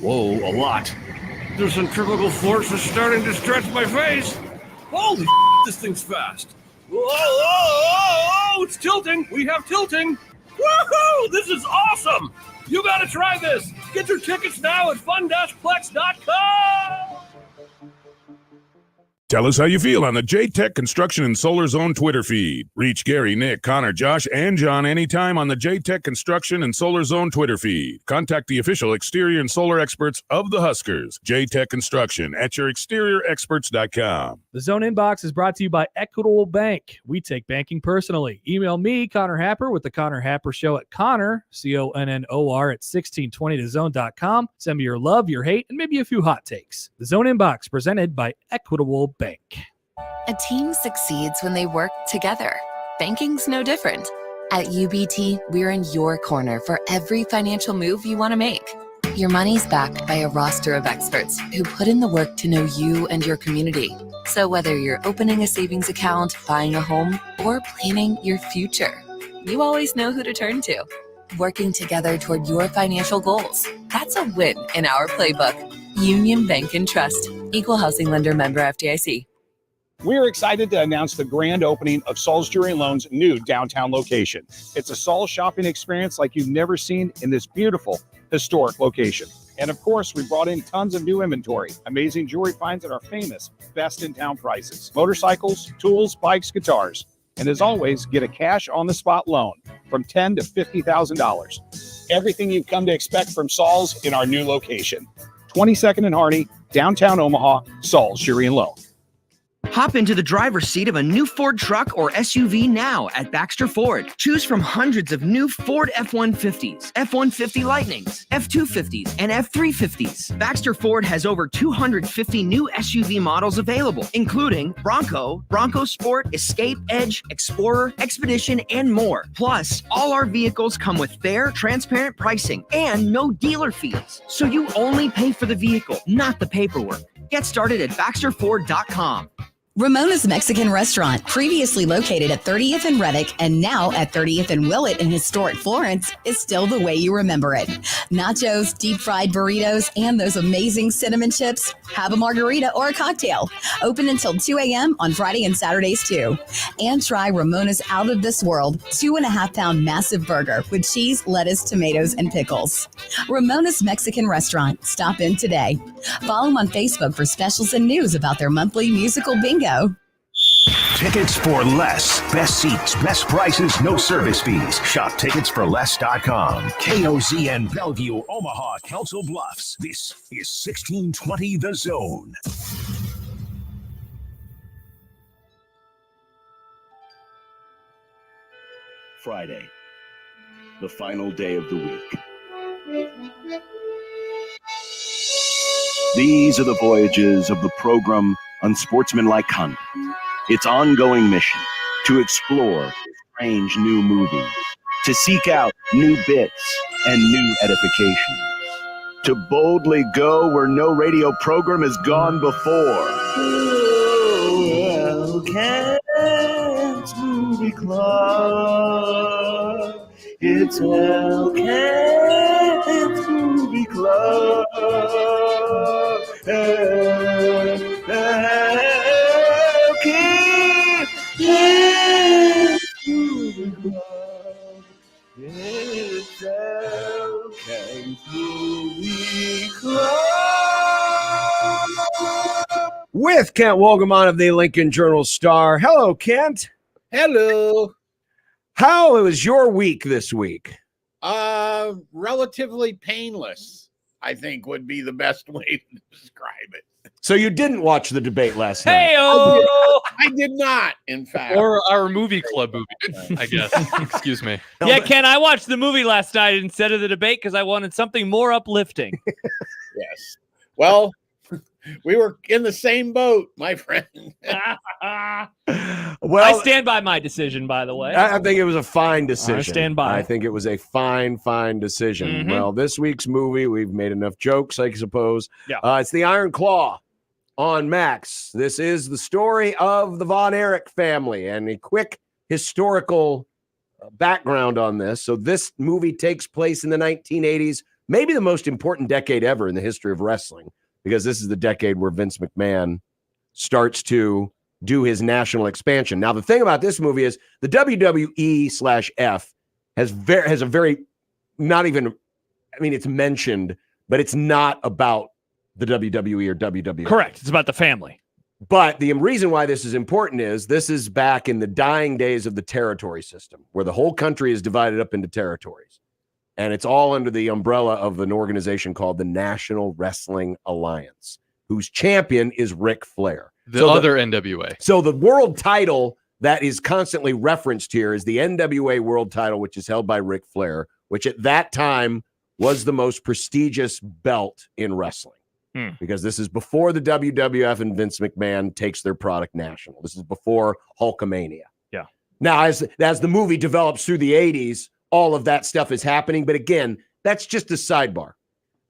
Whoa, a lot. The centrifugal force is starting to stretch my face. Holy this thing's fast. Whoa, it's tilting. We have tilting. Woohoo! This is awesome. You got to try this. Get your tickets now at fun-plex.com. Tell us how you feel on the J-Tech Construction and Solar Zone Twitter feed. Reach Gary, Nick, Connor, Josh, and John anytime on the J-Tech Construction and Solar Zone Twitter feed. Contact the official exterior and solar experts of the Huskers. J-Tech Construction at yourexteriorexperts.com. The Zone Inbox is brought to you by Equitable Bank. We take banking personally. Email me, Connor Happer, with the Connor Happer Show at Connor, CONNOR, at 1620thezone.com. Send me your love, your hate, and maybe a few hot takes. The Zone Inbox, presented by Equitable Bank. A team succeeds when they work together. Banking's no different. At UBT, we're in your corner for every financial move you want to make. Your money's backed by a roster of experts who put in the work to know you and your community. So whether you're opening a savings account, buying a home, or planning your future, you always know who to turn to. Working together toward your financial goals. That's a win in our playbook. Union Bank and Trust. Equal housing lender, member FDIC. We're excited to announce the grand opening of Saul's Jewelry and Loan's new downtown location. It's a Saul's shopping experience like you've never seen in this beautiful, historic location. And of course, we brought in tons of new inventory, amazing jewelry finds at our famous best in town prices, motorcycles, tools, bikes, guitars. And as always, get a cash on the spot loan from $10,000 to $50,000. Everything you've come to expect from Saul's in our new location. 22nd and Harney, downtown Omaha, Saul's Jewelry and Loan. Hop into the driver's seat of a new Ford truck or SUV now at Baxter Ford. Choose from hundreds of new Ford F-150s, F-150 Lightnings, F-250s, and F-350s. Baxter Ford has over 250 new SUV models available, including Bronco, Bronco Sport, Escape, Edge, Explorer, Expedition, and more. Plus, all our vehicles come with fair, transparent pricing and no dealer fees. So you only pay for the vehicle, not the paperwork. Get started at BaxterFord.com. Ramona's Mexican Restaurant, previously located at 30th and Reddick and now at 30th and Willett in historic Florence, is still the way you remember it. Nachos, deep fried burritos, and those amazing cinnamon chips. Have a margarita or a cocktail. Open until 2 a.m. on Friday and Saturdays too. And try Ramona's out of this world 2.5-pound massive burger with cheese, lettuce, tomatoes, and pickles. Ramona's Mexican Restaurant. Stop in today. Follow them on Facebook for specials and news about their monthly musical bingo. Tickets for less. Best seats, best prices, no service fees. Shop ticketsforless.com. KOZN Bellevue, Omaha, Council Bluffs. This is 1620 The Zone. Friday, the final day of the week. These are the voyages of the program Unsportsmanlike Conduct. Its ongoing mission to explore strange new movies, to seek out new bits and new edification, to boldly go where no radio program has gone before. Hellcat's Movie Club. It's Hellcat's Movie Club. With Kent Wogelman of the Lincoln Journal-Star. Hello, Kent. Hello. How was your week this week? Relatively painless, I think would be the best way to describe it. So you didn't watch the debate last night? Hey-o! I did not, in fact. Or our movie club movie, I guess. Excuse me. Yeah, Ken, I watched the movie last night instead of the debate because I wanted something more uplifting. Yes. Well, we were in the same boat, my friend. Well, I stand by my decision, by the way. I think it was a fine decision. I stand by. I think it was a fine decision. Mhm. Well, this week's movie, we've made enough jokes, I suppose. Yeah. It's The Iron Claw on Max. This is the story of the Von Erich family and a quick historical background on this. So this movie takes place in the 1980s, maybe the most important decade ever in the history of wrestling, because this is the decade where Vince McMahon starts to do his national expansion. Now, the thing about this movie is the WWE/F has a very not even I mean, it's mentioned, but it's not about the WWE or WWE. Correct. It's about the family. But the reason why this is important is this is back in the dying days of the territory system, where the whole country is divided up into territories. And it's all under the umbrella of an organization called the National Wrestling Alliance, whose champion is Ric Flair. The other NWA. So the world title that is constantly referenced here is the NWA world title, which is held by Ric Flair, which at that time was the most prestigious belt in wrestling. Because this is before the WWF and Vince McMahon takes their product national. This is before Hulkamania. Yeah. Now, as the movie develops through the 80s, all of that stuff is happening. But again, that's just a sidebar.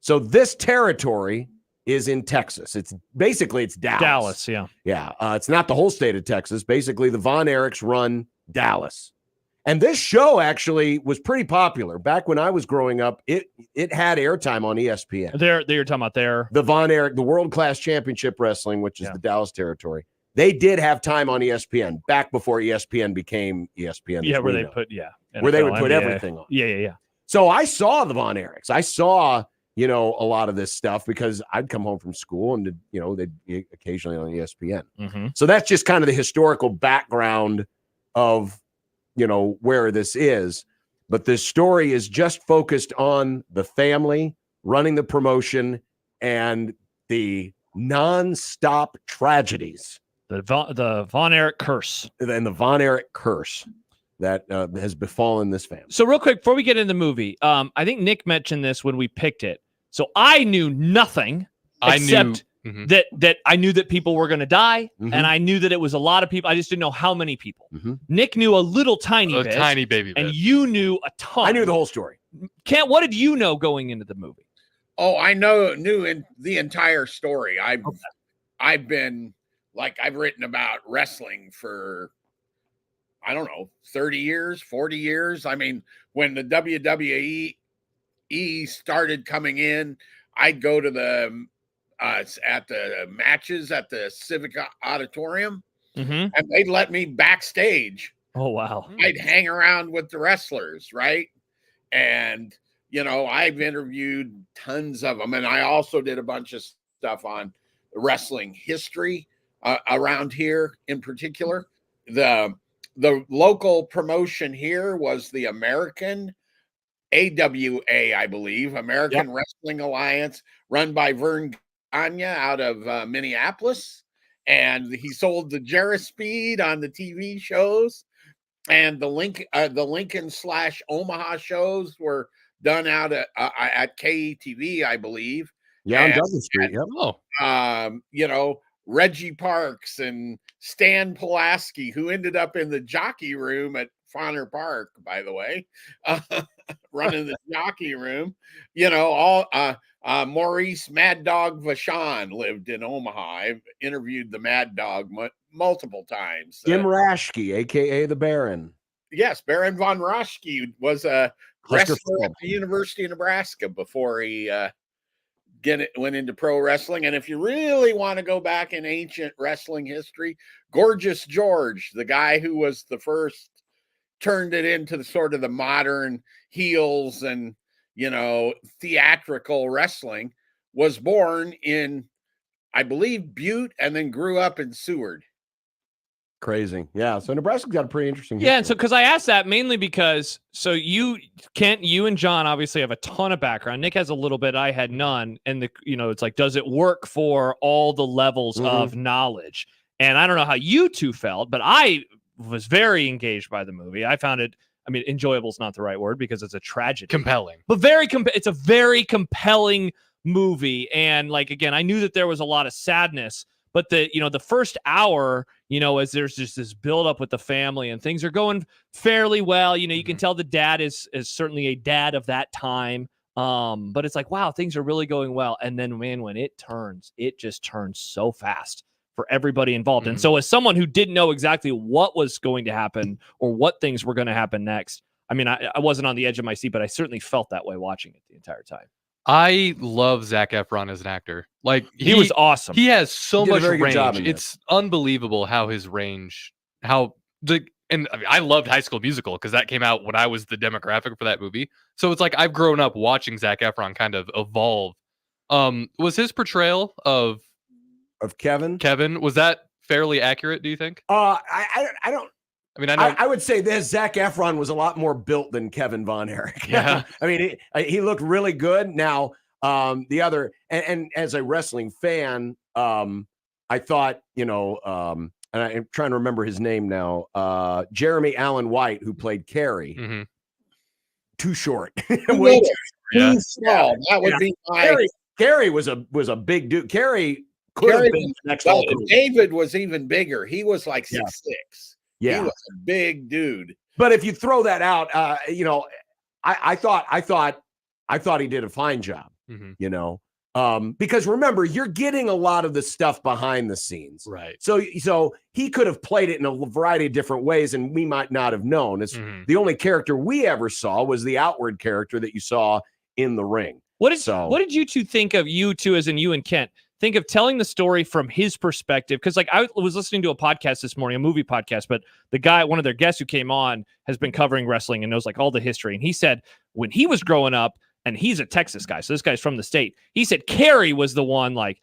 So this territory is in Texas. It's Dallas. Dallas, yeah. Yeah. It's not the whole state of Texas. Basically, the Von Erichs run Dallas. And this show actually was pretty popular. Back when I was growing up, it had airtime on ESPN. They're talking about the Von Erich, the World Class Championship Wrestling, which is the Dallas territory. They did have time on ESPN back before ESPN became ESPN. Yeah, where they put where they would put NBA. everything on. Yeah. So I saw the Von Erichs. I saw, a lot of this stuff because I'd come home from school and they'd be occasionally on ESPN. Mm-hmm. So that's just kind of the historical background of where this is. But this story is just focused on the family running the promotion and the non-stop tragedies. The Von Erich curse. And the Von Erich curse that has befallen this family. So real quick, before we get into the movie, I think Nick mentioned this when we picked it. So I knew nothing except that I knew that people were going to die, and I knew that it was a lot of people. I just didn't know how many people. Nick knew a little tiny bit. A tiny baby bit. And you knew a ton. I knew the whole story. Kent, what did you know going into the movie? Oh, I knew in the entire story. I've been I've written about wrestling for, I don't know, 30 years, 40 years. I mean, when the WWE started coming in, I'd go to the at the matches at the Civic Auditorium, and they'd let me backstage. Oh, wow. I'd hang around with the wrestlers, right? And, I've interviewed tons of them. And I also did a bunch of stuff on wrestling history around here in particular. The local promotion here was the American AWA, I believe, American Wrestling Alliance, run by Vern Gagne out of Minneapolis, and he sold the Speed on the TV shows, and the Lincoln/Omaha shows were done out at KETV, I believe. Yeah, on Douglas Street. Reggie Parks and Stan Pulaski, who ended up in the jockey room at Fauner Park, by the way, running the jockey room. Maurice Mad Dog Vachon lived in Omaha. I've interviewed the Mad Dog multiple times. Jim Raschke, a.k.a. the Baron. Yes, Baron von Raschke was a wrestler at the University of Nebraska before he went into pro wrestling. And if you really want to go back in ancient wrestling history, Gorgeous George, the guy who was the first, turned it into the sort of the modern heels and theatrical wrestling, was born in, I believe, Butte, and then grew up in Seward. Crazy. Yeah. So Nebraska's got a pretty interesting history. Yeah, and so because I asked that mainly because Kent, you and John obviously have a ton of background. Nick has a little bit, I had none. And it's like, does it work for all the levels of knowledge? And I don't know how you two felt, but I was very engaged by the movie. I found it, enjoyable is not the right word because it's a tragedy. Compelling. But it's a very compelling movie. And again, I knew that there was a lot of sadness, but the first hour, as there's just this build up with the family and things are going fairly well, you can tell the dad is certainly a dad of that time. But it's like, wow, things are really going well. And then, man, when it just turns so fast for everybody involved. And so as someone who didn't know exactly what was going to happen or what things were going to happen next, I wasn't on the edge of my seat, but I certainly felt that way watching it the entire time. I love Zac Efron as an actor. He was awesome. He has so much range. It's unbelievable how his range, and I mean, I loved High School Musical because that came out when I was the demographic for that movie. So it's like I've grown up watching Zac Efron kind of evolve. Was his portrayal of Kevin was that fairly accurate? Do you think? I don't. I mean, I know. I would say this: Zac Efron was a lot more built than Kevin Von Erich. Yeah. I mean, he looked really good. Now, the other, and as a wrestling fan, I thought, and I'm trying to remember his name now. Jeremy Allen White, who played Carrie, too short. Way too Yeah. That would be my. Carrie was a big dude. Carrie could have been the next. David was even bigger. He was like 6'6". Yeah. He was a big dude. But if you throw that out, I thought he did a fine job. Because remember, you're getting a lot of the stuff behind the scenes, right? So he could have played it in a variety of different ways, and we might not have known. It's the only character we ever saw was the outward character that you saw in the ring. What did you two think of, you two as in you and Kent, think of telling the story from his perspective? Because like I was listening to a podcast this morning, a movie podcast, but the guy, one of their guests who came on, has been covering wrestling and knows like all the history. And he said when he was growing up, and he's a Texas guy, so this guy's from the state. He said Carrie was the one, like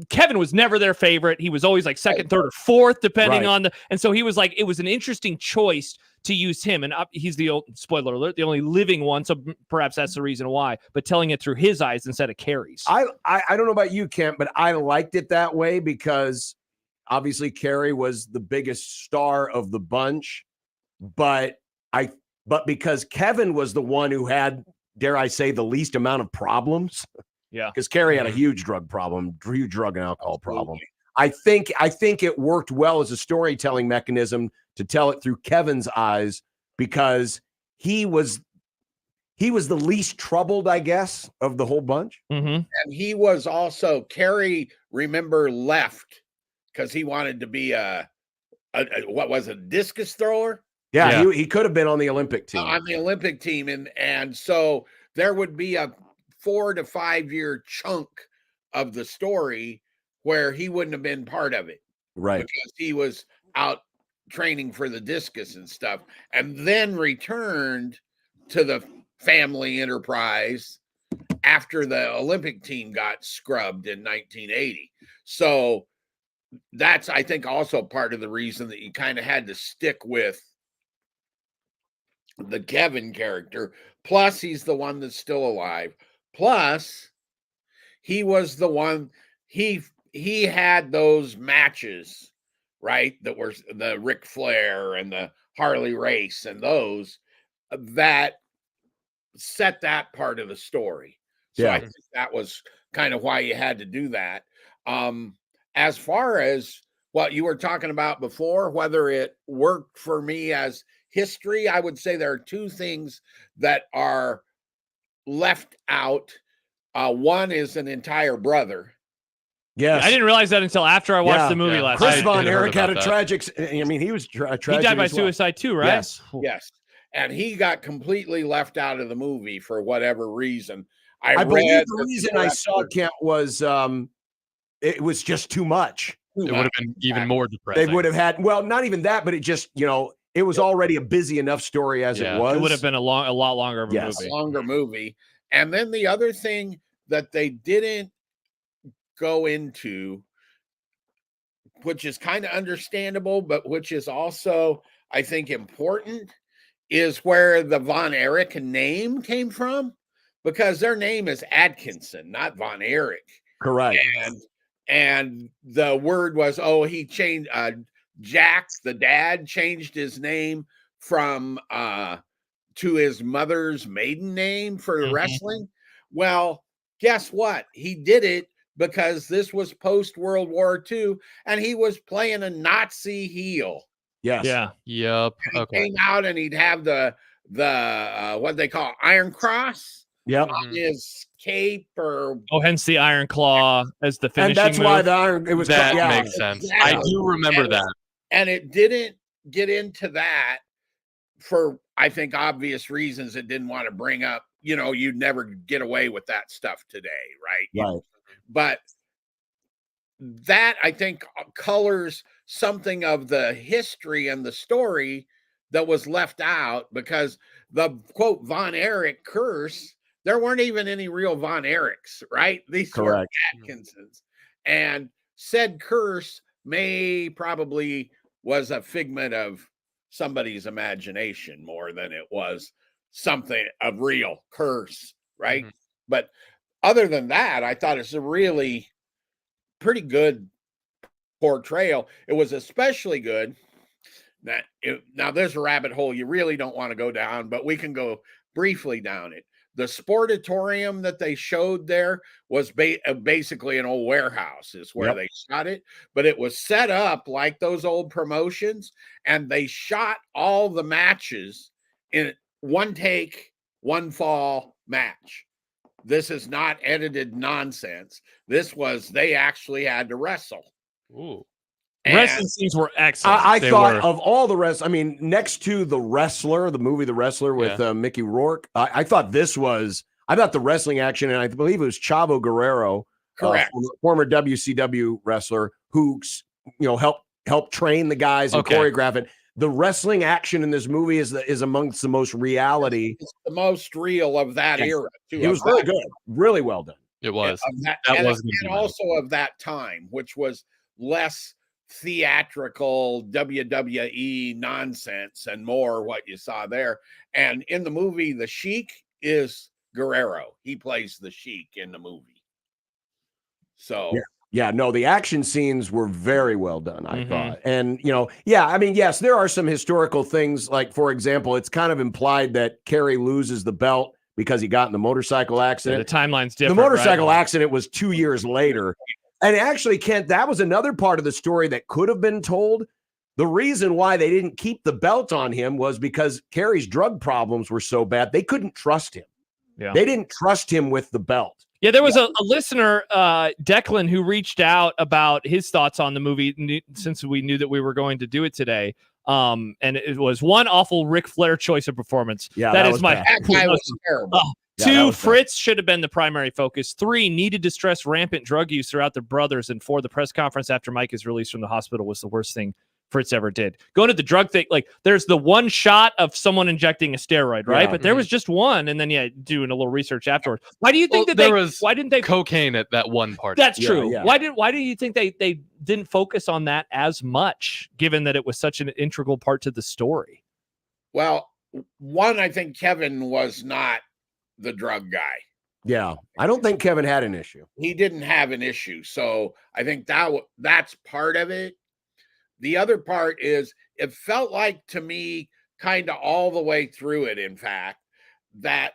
Kevin was never their favorite. He was always like second, third, or fourth, depending on and so he was like, it was an interesting choice to use him. And he's the old, spoiler alert, the only living one, so perhaps that's the reason why. But telling it through his eyes instead of Carrie's. I don't know about you, Kent, but I liked it that way because obviously Carrie was the biggest star of the bunch, but because Kevin was the one who had, dare I say, the least amount of problems. Yeah. Because Carrie had a huge drug problem, huge drug and alcohol problem. I think it worked well as a storytelling mechanism to tell it through Kevin's eyes because he was the least troubled, I guess, of the whole bunch. And he was also, Carrie, remember, left because he wanted to be a discus thrower? Yeah. He could have been on the Olympic team. On the Olympic team. And so there would be a 4 to 5 year chunk of the story where he wouldn't have been part of it. Right. Because he was out training for the discus and stuff, and then returned to the family enterprise after the Olympic team got scrubbed in 1980. So that's, I think, also part of the reason that you kind of had to stick with the Kevin character. Plus, he's the one that's still alive. Plus, he was the one, he had those matches, right? That were the Ric Flair and the Harley race and those that set that part of the story. So I think that was kind of why you had to do that. As far as what you were talking about before, whether it worked for me as history, I would say there are two things that are left out. One is an entire brother. Yes. I didn't realize that until after I watched the movie last night. Chris Von Erich had a tragic, I mean, he was tragic. He died by as well. suicide too, right? Yes. Yes. And he got completely left out of the movie for whatever reason. I believe the reason I saw Kent was it was just too much. It would have been even more depressing. They would have had, well, not even that, but it just, it was already a busy enough story as it was. It would have been a lot longer of a movie. Longer movie. And then the other thing that they didn't go into, which is kind of understandable, but which is also, I think, important, is where the Von Erich name came from, because their name is Atkinson, not Von Erich. Correct. And the word was, he changed, Jack, the dad, changed his name from to his mother's maiden name for wrestling. Well, guess what? He did it because this was post-World War II, and he was playing a Nazi heel. Yes. Yeah. Yep. He came out and he'd have the what they call Iron Cross on his cape, or hence the Iron Claw as the finishing and that's move. why the Iron, it was that makes sense. Exactly. I do remember that. And it didn't get into that for, I think, obvious reasons. It didn't want to bring up, you'd never get away with that stuff today, right? Right. But that, I think, colors something of the history and the story that was left out, because the quote Von Erich curse, there weren't even any real Von Erichs, right? These were Atkinsons. And said curse probably was a figment of somebody's imagination more than it was something of real curse, right? But other than that, I thought it's a really pretty good portrayal. It was especially good. Now there's a rabbit hole you really don't want to go down, but we can go briefly down it. The sportatorium that they showed there was basically an old warehouse is where they shot it, but it was set up like those old promotions, and they shot all the matches in one take, one fall match. This is not edited nonsense. They actually had to wrestle. Ooh. Wrestling scenes were excellent. I thought of all the rest. I mean, next to The Wrestler, the movie The Wrestler with Mickey Rourke, I thought the wrestling action, and I believe it was Chavo Guerrero, correct, former WCW wrestler, who helped train the guys and choreograph it. The wrestling action in this movie is amongst the most reality. It's the most real of that era, too. It was really good, really well done. It was. And also of that time, which was less theatrical WWE nonsense and more what you saw there. And in the movie, the Sheik is Guerrero. He plays the Sheik in the movie. So the action scenes were very well done, I thought. And I mean, yes, there are some historical things, like, for example, it's kind of implied that Kerry loses the belt because he got in the motorcycle accident. The timeline's different. The motorcycle accident was 2 years later. And actually, Kent, that was another part of the story that could have been told. The reason why they didn't keep the belt on him was because Kerry's drug problems were so bad, they couldn't trust him. Yeah. They didn't trust him with the belt. Yeah, there was a listener, Declan, who reached out about his thoughts on the movie since we knew that we were going to do it today. And it was one awful Ric Flair choice of performance. Yeah, that is my that guy was terrible. Two, Fritz should have been the primary focus. 3, needed to stress rampant drug use throughout the brothers. And 4, the press conference after Mike is released from the hospital was the worst thing Fritz ever did. Going to the drug thing, like, there's the one shot of someone injecting a steroid, right? But there was just one, and then doing a little research afterwards. Why do you think why didn't they cocaine at that one part? That's true. Yeah. Why do you think they didn't focus on that as much, given that it was such an integral part to the story? Well, one, I think Kevin was not the drug guy. Yeah, I don't think Kevin had an issue. He didn't have an issue. So I think that's part of it. The other part is, it felt like to me, kind of all the way through it, in fact, that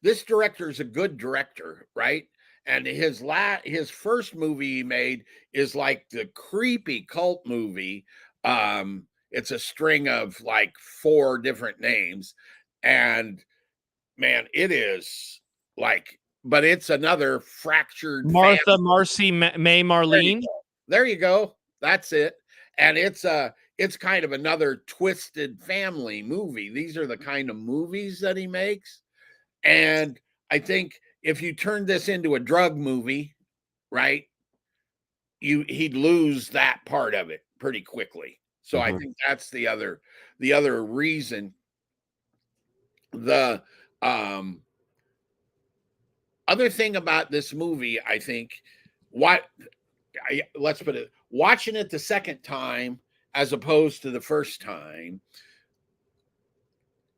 this director is a good director, right? And his first movie he made is like the creepy cult movie. It's a string of like 4 different names. And man, it is like, but it's another fractured Martha, family. Marcy, May, Marlene. There you go. That's it. And it's kind of another twisted family movie. These are the kind of movies that he makes. And I think if you turn this into a drug movie, right, he'd lose that part of it pretty quickly. So I think that's the other reason. The other thing about this movie, I think, let's put it, watching it the second time as opposed to the first time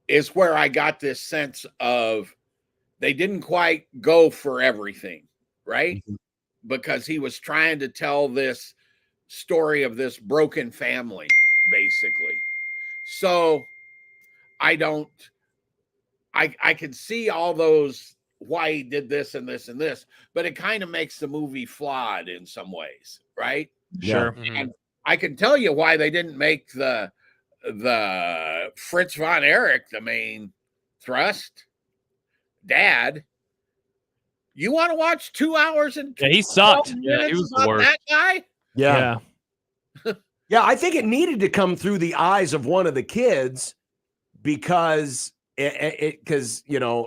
is where I got this sense of they didn't quite go for everything, right? Because he was trying to tell this story of this broken family, basically. So I can see all those, why he did this and this and this, but it kind of makes the movie flawed in some ways, right? Sure. And I can tell you why they didn't make the Fritz von Erich the main thrust. Dad, you want to watch 2 hours and he sucked. Yeah, he was the worst. That guy? Yeah. Yeah, I think it needed to come through the eyes of one of the kids because you're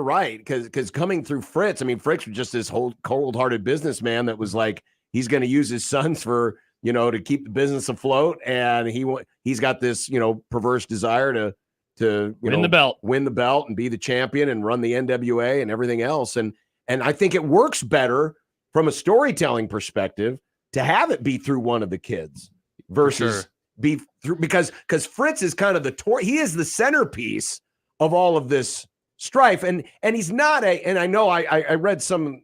right. Because coming through Fritz, I mean, Fritz was just this whole cold-hearted businessman that was like, he's going to use his sons for, to keep the business afloat. And he's got this, perverse desire to win the belt and be the champion and run the NWA and everything else. And I think it works better from a storytelling perspective to have it be through one of the kids versus be through, because Fritz is kind of he is the centerpiece of all of this strife. And he's not and I know I read some,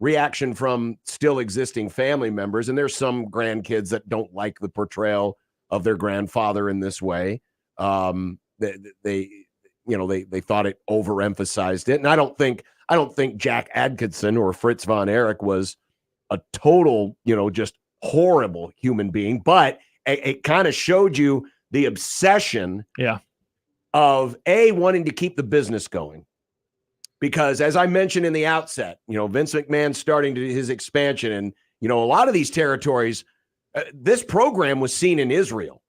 reaction from still existing family members, and there's some grandkids that don't like the portrayal of their grandfather in this way. They thought it overemphasized it. And I don't think Jack Adkisson or Fritz von Erich was a total, just horrible human being, but it kind of showed you the obsession of wanting to keep the business going. Because as I mentioned in the outset, Vince McMahon starting his expansion, and, a lot of these territories, this program was seen in Israel.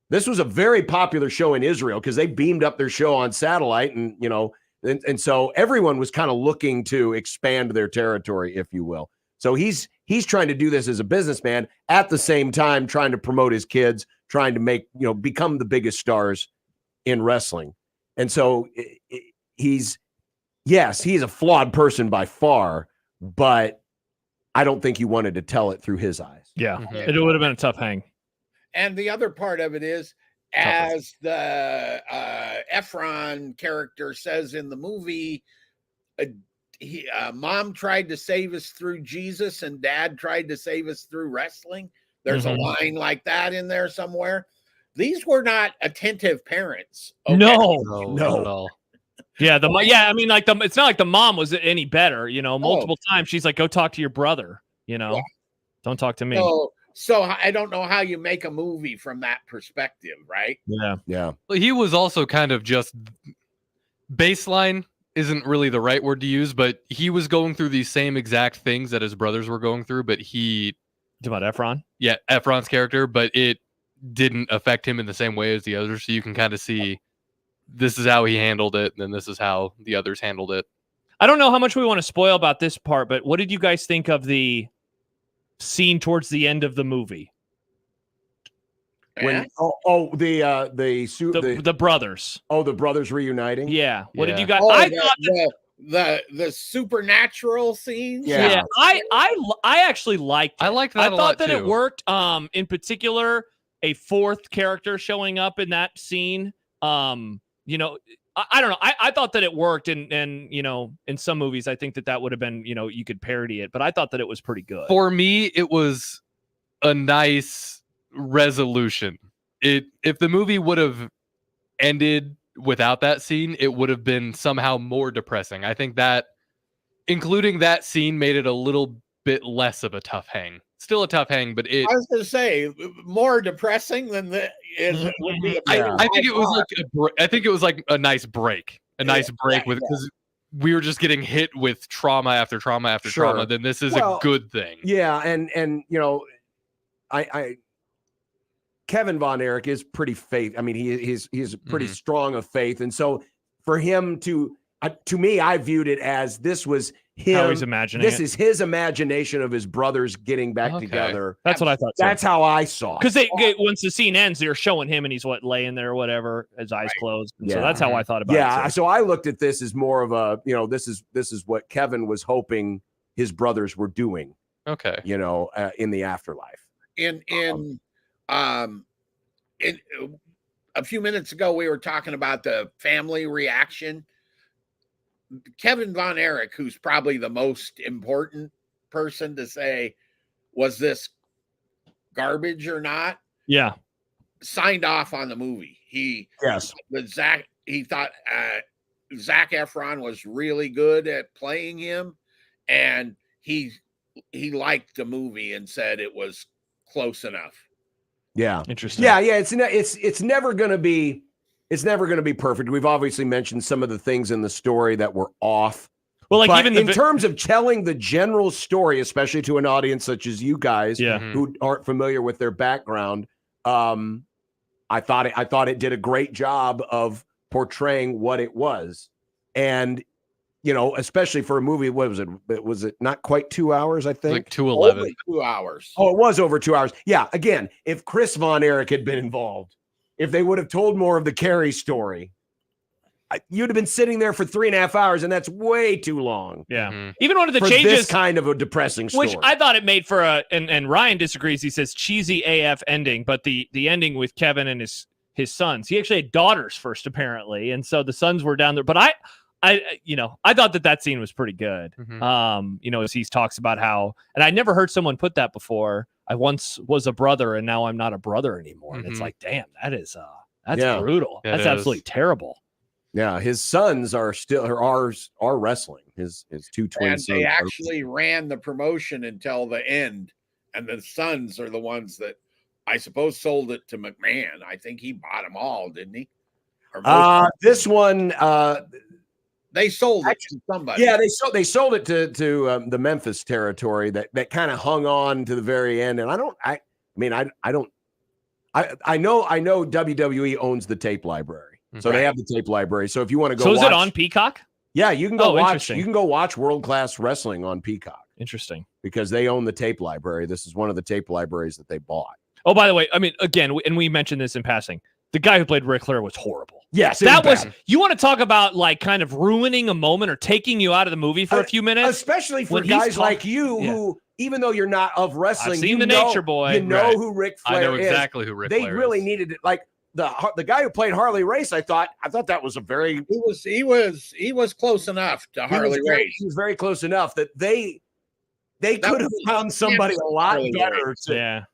This was a very popular show in Israel because they beamed up their show on satellite, and, and so everyone was kind of looking to expand their territory, if you will. So he's trying to do this as a businessman, at the same time trying to promote his kids, trying to make, become the biggest stars in wrestling. And so he's a flawed person by far, but I don't think he wanted to tell it through his eyes. Yeah, it would have been a tough hang. And the other part of it is, as the Efron character says in the movie, Mom tried to save us through Jesus and Dad tried to save us through wrestling. There's a line like that in there somewhere. These were not attentive parents. Okay? No, not at all. Yeah, I mean, it's not like the mom was any better. Multiple times she's like, "Go talk to your brother." Don't talk to me. So I don't know how you make a movie from that perspective, right? Yeah. Well, he was also kind of just baseline isn't really the right word to use, but he was going through these same exact things that his brothers were going through, but about Efron? Yeah, Efron's character, but it didn't affect him in the same way as the others. So you can kind of see this is how he handled it, and then this is how the others handled it. I don't know how much we want to spoil about this part, but what did you guys think of the scene towards the end of the movie? When the brothers. Oh, the brothers reuniting. Yeah. What did you guys? I thought the supernatural scenes. Yeah. I actually liked it. I liked that. I thought that it worked. In particular, a fourth character showing up in that scene. I don't know. I thought that it worked, and in some movies, I think that would have been, you could parody it, but I thought that it was pretty good. For me, it was a nice resolution. If the movie would have ended without that scene, it would have been somehow more depressing. I think that including that scene made it a little bit less of a tough hang. Still a tough hang, but I was going to say more depressing than would be. I think it was like a nice break, because we were just getting hit with trauma after trauma after trauma. Then this is a good thing. Yeah, and I Kevin Von Erich is pretty faith. I mean, he's pretty strong of faith, and so for him to me, I viewed it as this was him. How he's imagining this it. is his imagination of his brothers getting back together. That's what I thought. That's how I saw it. Because once the scene ends, they're showing him and he's laying there or whatever, his eyes closed. And so that's how I thought about it. Yeah. So I looked at this as more of a, this is what Kevin was hoping his brothers were doing. Okay. In the afterlife. In a few minutes ago, we were talking about the family reaction. Kevin Von Erich, who's probably the most important person to say, was this garbage or not? Yeah. Signed off on the movie. He thought Zac Efron was really good at playing him, and he liked the movie and said it was close enough. Yeah. Interesting. Yeah. It's never going to be. It's never going to be perfect. We've obviously mentioned some of the things in the story that were off. Well, but even in terms of telling the general story, especially to an audience such as you guys who aren't familiar with their background, I thought it did a great job of portraying what it was. And especially for a movie. What was it? Was it not quite 2 hours? I think like 2:11. Only 2 hours. Oh, it was over 2 hours. Yeah. Again, if Chris Von Erich had been involved, if they would have told more of the Carrie story, you'd have been sitting there for 3.5 hours, and that's way too long. Yeah. Even one of the for changes, this kind of a depressing story, which I thought it made for and Ryan disagrees. He says cheesy AF ending, but the ending with Kevin and his sons. He actually had daughters first, apparently, and so the sons were down there. But I thought that scene was pretty good. As he talks about how, and I never heard someone put that before. I once was a brother, and now I'm not a brother anymore. And it's like, damn, that's brutal. Yeah, that's absolutely terrible. Yeah, his sons are wrestling. His two twin sons. They actually ran the promotion until the end, and the sons are the ones that I suppose sold it to McMahon. I think he bought them all, didn't he? This one, they sold it to somebody. Yeah, they sold it to the Memphis territory that kind of hung on to the very end. And I know WWE owns the tape library. So they have the tape library. So if you want to go, so is it on Peacock? Yeah, you can go watch. Interesting. You can go watch World Class Wrestling on Peacock. Interesting, because they own the tape library. This is one of the tape libraries that they bought. Oh, by the way, I mean, again, and we mentioned this in passing. The guy who played Ric Flair was horrible. Yes, that was. You want to talk about like kind of ruining a moment or taking you out of the movie for a few minutes, especially for guys like you who, even though you're not of wrestling, I've seen the Nature Boy. You know who Ric Flair is. I know exactly who Ric Flair is. They really needed it. Like the guy who played Harley Race, I thought that was a very he was close enough to Harley Race. He was very close enough that they could have found somebody a lot better.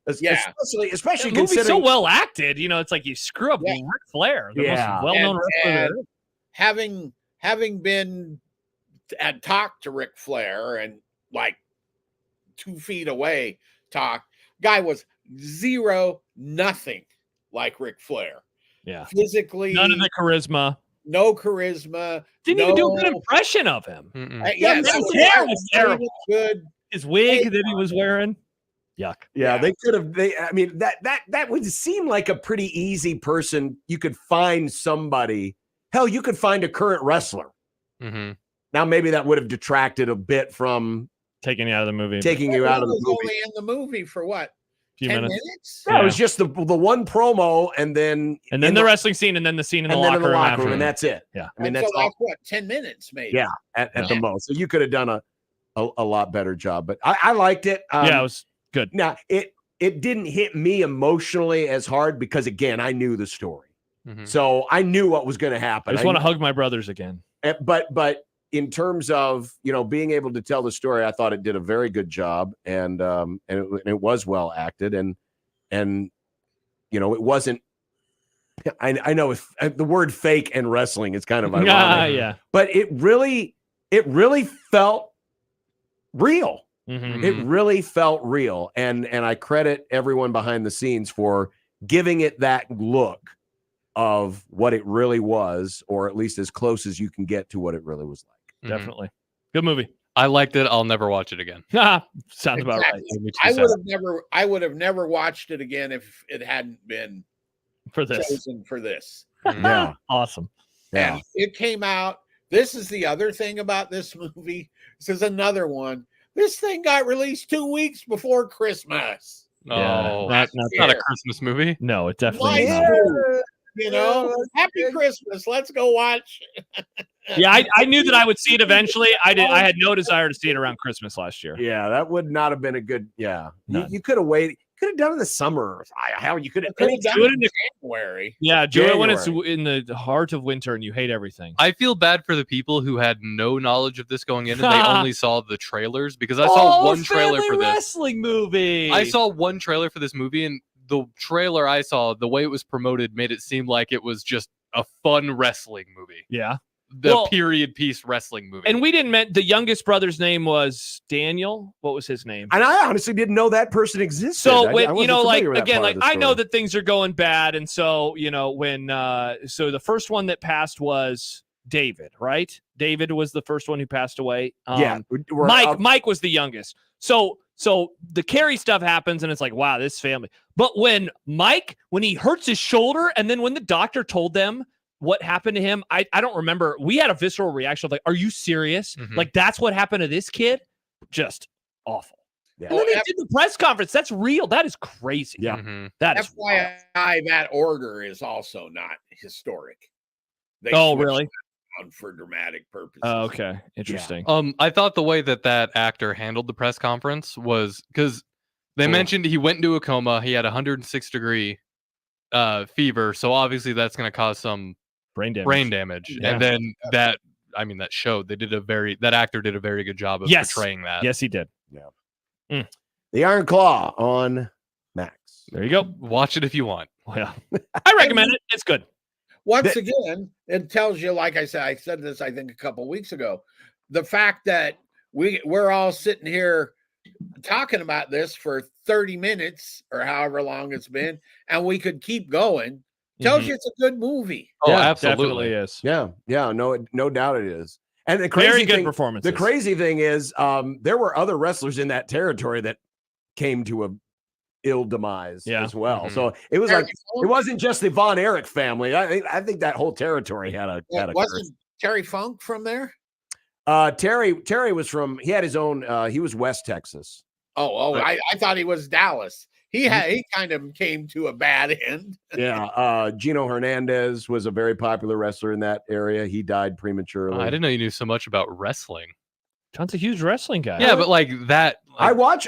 Especially the movie's considering so well acted. It's like you screw up Ric Flair, the most well-known wrestler. Having been and talked to Ric Flair and like 2 feet away, guy was nothing like Ric Flair. Yeah, physically, none of the charisma. No charisma. Didn't even do a good impression of him. Yeah, his hair was terrible. Good. His wig that he was wearing. Yuck. Yeah, they could have. I mean, that would seem like a pretty easy person. You could find somebody. Hell, you could find a current wrestler. Now, maybe that would have detracted a bit from taking you out of the movie. Taking you out of the movie. Only in the movie for what? Few 10 minutes? Yeah, it was just the one promo, and then the wrestling scene, and then the scene in the locker room, and that's it. Yeah, I mean so that's like what, 10 minutes maybe. Yeah, at the most. So you could have done a lot better job, but I liked it. It was good. Now it didn't hit me emotionally as hard because again I knew the story, so I knew what was going to happen. I just want to hug my brothers again. But in terms of being able to tell the story, I thought it did a very good job, and it was well acted, and it wasn't. I know the word fake and wrestling is kind of ironic, but it really felt real. It really felt real, and I credit everyone behind the scenes for giving it that look of what it really was, or at least as close as you can get to what it really was like. Definitely. Good movie. I liked it. I'll never watch it again. Sounds about right. I would have never watched it again if it hadn't been for this. Chosen for this. Yeah. Awesome. Yeah. And it came out. This is the other thing about this movie. This is another one. This thing got released 2 weeks before Christmas. Oh, that's not a Christmas movie. No, it definitely is not. Happy Christmas. Let's go watch. Yeah, I knew that I would see it eventually. I had no desire to see it around Christmas last year. Yeah, that would not have been a good. Yeah, you could have waited. Could have done it in the summer. How you could have done it in January. Yeah, do it when it's in the heart of winter and you hate everything. I feel bad for the people who had no knowledge of this going in and they only saw the trailers, because I saw one trailer for this wrestling movie. I saw one trailer for this movie, and the trailer I saw, the way it was promoted, made it seem like it was just a fun wrestling movie. Yeah. Period piece wrestling movie. And we didn't the youngest brother's name was Daniel. What was his name? And I honestly didn't know that person existed. So when, I know that things are going bad. And so, when so the first one that passed was David, right? David was the first one who passed away. Mike was the youngest. So the Carrie stuff happens and it's like, wow, this family. But when he hurts his shoulder, and then when the doctor told them what happened to him, I don't remember. We had a visceral reaction of like, are you serious? Like, that's what happened to this kid? Just awful. Yeah. And then they did the press conference. That's real. That is crazy. Yeah. That is FYI, that order is also not historic. They switched really? it around for dramatic purposes. Oh, okay. Interesting. I thought the way that actor handled the press conference was because they mentioned he went into a coma. He had 106-degree fever, so obviously that's going to cause some brain damage. Yeah. And then that showed that actor did a very good job of portraying that. Yes, he did. Yeah. The Iron Claw on Max. There you go. Watch it if you want. Yeah. I recommend it. It's good. Once again, it tells you, like I said this, I think a couple weeks ago, the fact that we're all sitting here talking about this for 30 minutes or however long it's been, and we could keep going, tells you it's a good movie. Oh, Yeah, absolutely is. Yeah, no doubt it is. And the Very crazy good thing, performances. The crazy thing is, there were other wrestlers in that territory that came to a ill demise as well. So it was like it wasn't just the Von Erich family. I think that whole territory had a Wasn't Terry Funk from there? Terry was from. He had his own. He was West Texas. I thought he was Dallas. He kind of came to a bad end. Yeah. Gino Hernandez was a very popular wrestler in that area. He died prematurely. I didn't know you knew so much about wrestling. John's a huge wrestling guy. Yeah, but like that. I told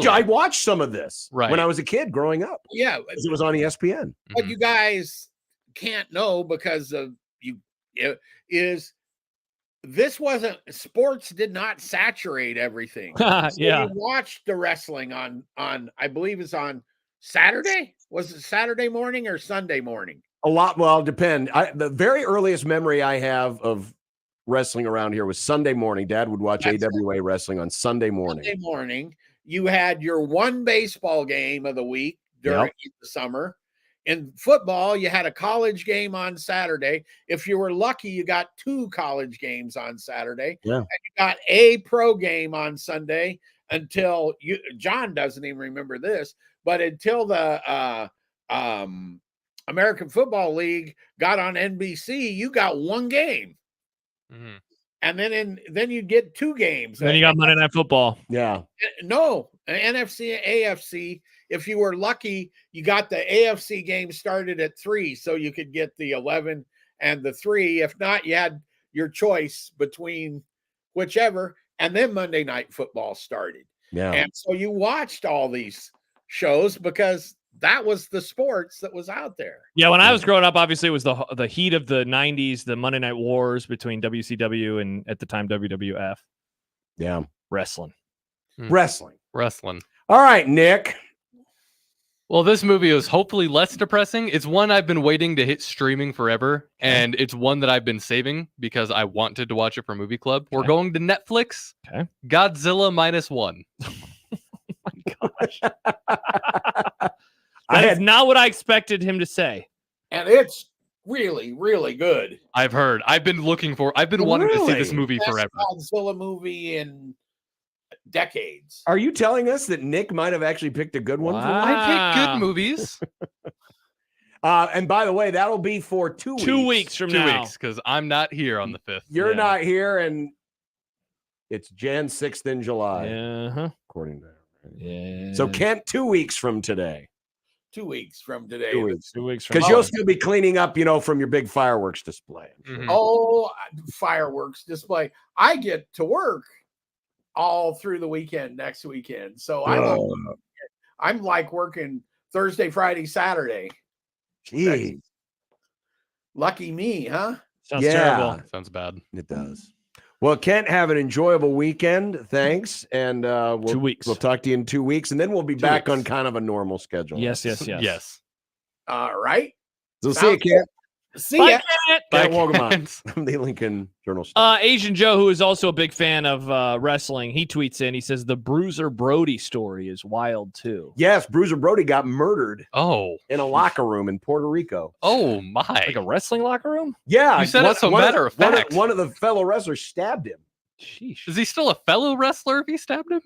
you, I early. watched some of this when I was a kid growing up. Yeah. It was on ESPN. What you guys can't know because of sports did not saturate everything. So Yeah. you watched the wrestling on I believe it's on Saturday. Was it Saturday morning or Sunday morning? A lot. Well, depend. The very earliest memory I have of wrestling around here was Sunday morning. Dad would watch AWA wrestling on Sunday morning. Sunday morning. You had your one baseball game of the week during the summer. In football, you had a college game on Saturday. If you were lucky, you got 2 college games on Saturday. Yeah. And you got a pro game on Sunday until John doesn't even remember this, but until the American Football League got on NBC, you got 1 game. And then you get 2 games. Then you got Monday Night Football. Yeah. No, NFC and AFC. If you were lucky, you got the AFC game started at 3, so you could get the 11 and the 3. If not, you had your choice between whichever. And then Monday Night Football started. Yeah. And so you watched all these shows because that was the sports that was out there. Yeah, when I was growing up, obviously it was the heat of the 90s, the Monday Night Wars between WCW and at the time WWF. Yeah. Wrestling. Wrestling. All right, Nick. Well, this movie is hopefully less depressing. It's one I've been waiting to hit streaming forever, and it's one that I've been saving because I wanted to watch it for Movie Club. We're going to Netflix. Okay. Godzilla -1. That is not what I expected him to say. And it's really, really good. I've heard. I've been wanting to see this movie Best forever. Godzilla movie in decades. Are you telling us that Nick might have actually picked a good one? I pick good movies. And by the way, that'll be for 2 weeks. 2 weeks from now. 2 weeks, because I'm not here on the 5th. You're not here, and it's Jan 6th in July. Uh-huh. According to Yeah. So Kent, 2 weeks from today. 2 weeks from today. 2 weeks. 2 weeks from Because you'll still be cleaning up, from your big fireworks display. Oh, fireworks display. I get to work all through the weekend next weekend. So I'm like working Thursday, Friday, Saturday. Gee. Lucky me, huh? Sounds terrible. Sounds bad. It does. Well, Kent, have an enjoyable weekend. Thanks. And 2 weeks. We'll talk to you in 2 weeks, and then we'll be back on kind of a normal schedule. Yes. All right. So see you, Kent. See Bye, ya. Kent. Bye, I'm the Lincoln Journal. Asian Joe, who is also a big fan of wrestling, he tweets in. He says the Bruiser Brody story is wild too. Yes, Bruiser Brody got murdered. Oh, in a locker room in Puerto Rico. Oh my! Like a wrestling locker room? Yeah, you said it so matter of fact. One of the fellow wrestlers stabbed him. Sheesh. Is he still a fellow wrestler if he stabbed him?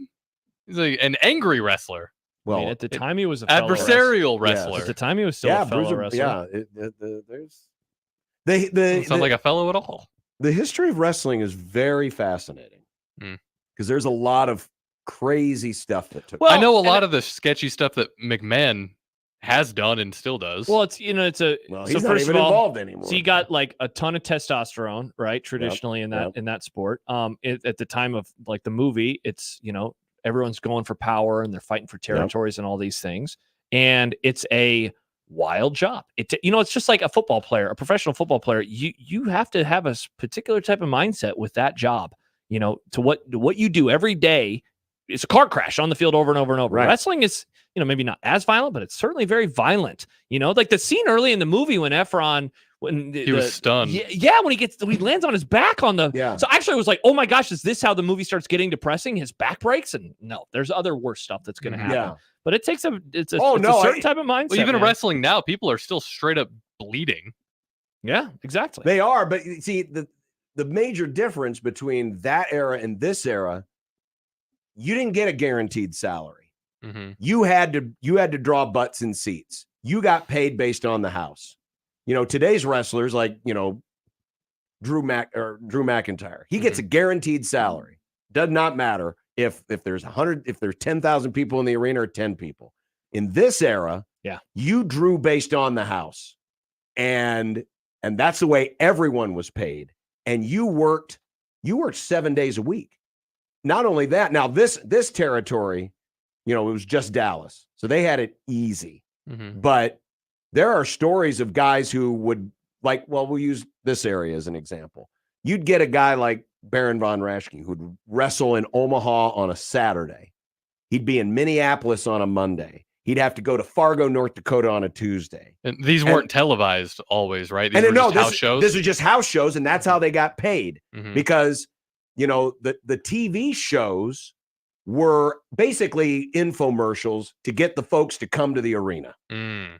He's like an angry wrestler. Well, at the time he was a adversarial wrestler. At the time he was still a fellow Bruiser, wrestler. Yeah, there's Doesn't sound like a fellow at all. The history of wrestling is very fascinating Mm. because there's a lot of crazy stuff that took. Well, I know a lot of the sketchy stuff that McMahon has done and still does. Well, it's it's a Well, so he's not first even of all, involved anymore. So you got like a ton of testosterone, right? Traditionally in that sport. At the time of like the movie, it's everyone's going for power and they're fighting for territories and all these things, and it's a wild job. It's just like a football player, a professional football player. You have to have a particular type of mindset with that job. To what you do every day. It's a car crash on the field over and over and over. Right. Wrestling is, maybe not as violent, but it's certainly very violent. Like the scene early in the movie when Efron, when he was stunned. Yeah, when he lands on his back on the. Yeah. So actually, I was like, oh my gosh, is this how the movie starts getting depressing? His back breaks, and no, there's other worse stuff that's going to happen. Yeah. But it takes a certain type of mindset. Well, even man. wrestling now, people are still straight up bleeding. Yeah, exactly. They are, but see the major difference between that era and this era. You didn't get a guaranteed salary. Mm-hmm. You had to draw butts in seats. You got paid based on the house. Today's wrestlers like Drew McIntyre. He gets a guaranteed salary. Does not matter if there's 100, if there's 10,000 people in the arena or 10 people. In this era, you drew based on the house, and that's the way everyone was paid. And you worked 7 days a week. Not only that, now this territory, it was just Dallas. So they had it easy. Mm-hmm. But there are stories of guys who would we'll use this area as an example. You'd get a guy like Baron von Raschke who'd wrestle in Omaha on a Saturday. He'd be in Minneapolis on a Monday. He'd have to go to Fargo, North Dakota on a Tuesday. And these weren't televised always, right? These were just house shows? This was just house shows, and that's how they got paid. Mhm. Because, the TV shows were basically infomercials to get the folks to come to the arena. Mm.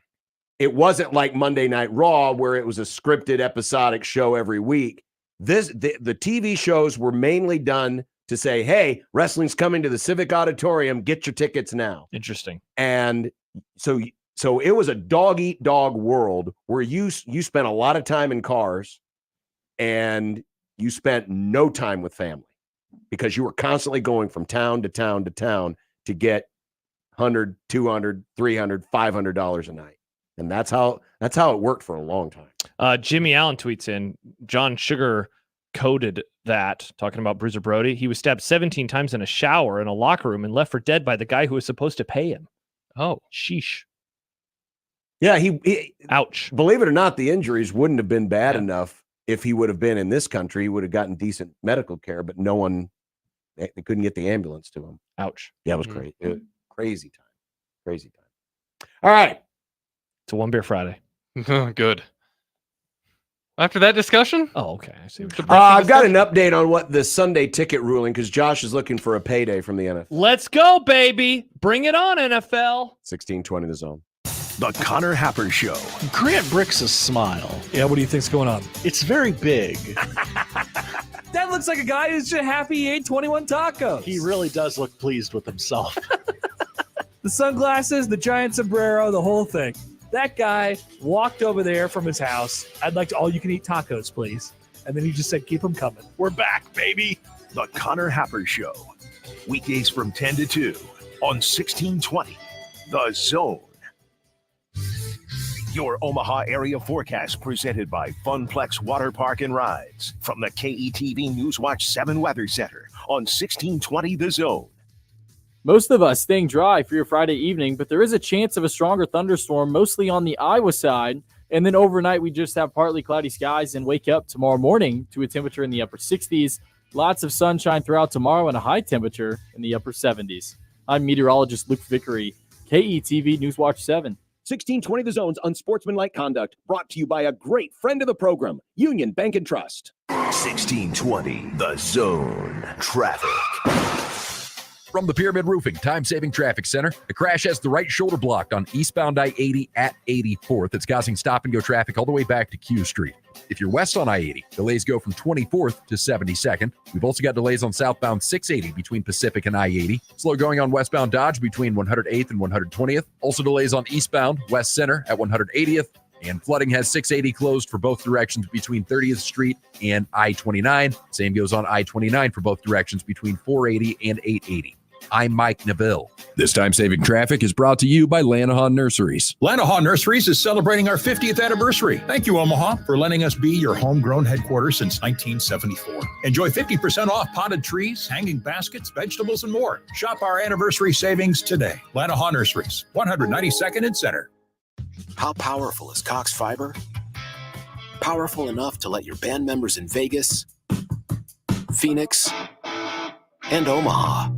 It wasn't like Monday Night Raw where it was a scripted episodic show every week. The TV shows were mainly done to say, hey, wrestling's coming to the Civic Auditorium. Get your tickets now. Interesting. And so it was a dog-eat-dog world where you spent a lot of time in cars and you spent no time with family because you were constantly going from town to town to town to get $100, $200, $300, $500 a night. And that's how it worked for a long time. Jimmy Allen tweets in, John Sugar coded that, talking about Bruiser Brody. He was stabbed 17 times in a shower in a locker room and left for dead by the guy who was supposed to pay him. Oh, sheesh. Yeah, he ouch. Believe it or not, the injuries wouldn't have been bad enough if he would have been in this country. He would have gotten decent medical care, but they couldn't get the ambulance to him. Ouch. Yeah, it was crazy. Crazy time. Crazy time. All right. It's a One Beer Friday. Good. After that discussion? Oh, okay. I see. I've got an update on what the Sunday ticket ruling, because Josh is looking for a payday from the NFL. Let's go, baby. Bring it on, NFL. 1620 the zone. The Connor Happer Show. Grant Bricks' a smile. Yeah, what do you think's going on? It's very big. That looks like a guy who's just happy he ate 21 tacos. He really does look pleased with himself. The sunglasses, the giant sombrero, the whole thing. That guy walked over there from his house. I'd like to all-you-can-eat tacos, please. And then he just said, keep them coming. We're back, baby. The Connor Happer Show. Weekdays from 10 to 2 on 1620 The Zone. Your Omaha area forecast presented by Funplex Water Park and Rides from the KETV Newswatch 7 Weather Center on 1620 The Zone. Most of us staying dry for your Friday evening, but there is a chance of a stronger thunderstorm, mostly on the Iowa side. And then overnight, we just have partly cloudy skies and wake up tomorrow morning to a temperature in the upper 60s. Lots of sunshine throughout tomorrow and a high temperature in the upper 70s. I'm meteorologist Luke Vickery, KETV Newswatch 7. 1620 The Zone's Unsportsmanlike Conduct, brought to you by a great friend of the program, Union Bank and Trust. 1620 The Zone. Traffic. From the Pyramid Roofing Time-Saving Traffic Center, a crash has the right shoulder blocked on eastbound I-80 at 84th. It's causing stop-and-go traffic all the way back to Q Street. If you're west on I-80, delays go from 24th to 72nd. We've also got delays on southbound 680 between Pacific and I-80. Slow going on westbound Dodge between 108th and 120th. Also delays on eastbound West Center at 180th. And flooding has 680 closed for both directions between 30th Street and I-29. Same goes on I-29 for both directions between 480 and 880. I'm Mike Neville. This time-saving traffic is brought to you by Lanahaw Nurseries. Lanahaw Nurseries is celebrating our 50th anniversary. Thank you, Omaha, for letting us be your homegrown headquarters since 1974. Enjoy 50% off potted trees, hanging baskets, vegetables, and more. Shop our anniversary savings today. Lanahaw Nurseries, 192nd and Center. How powerful is Cox Fiber? Powerful enough to let your band members in Vegas, Phoenix, and Omaha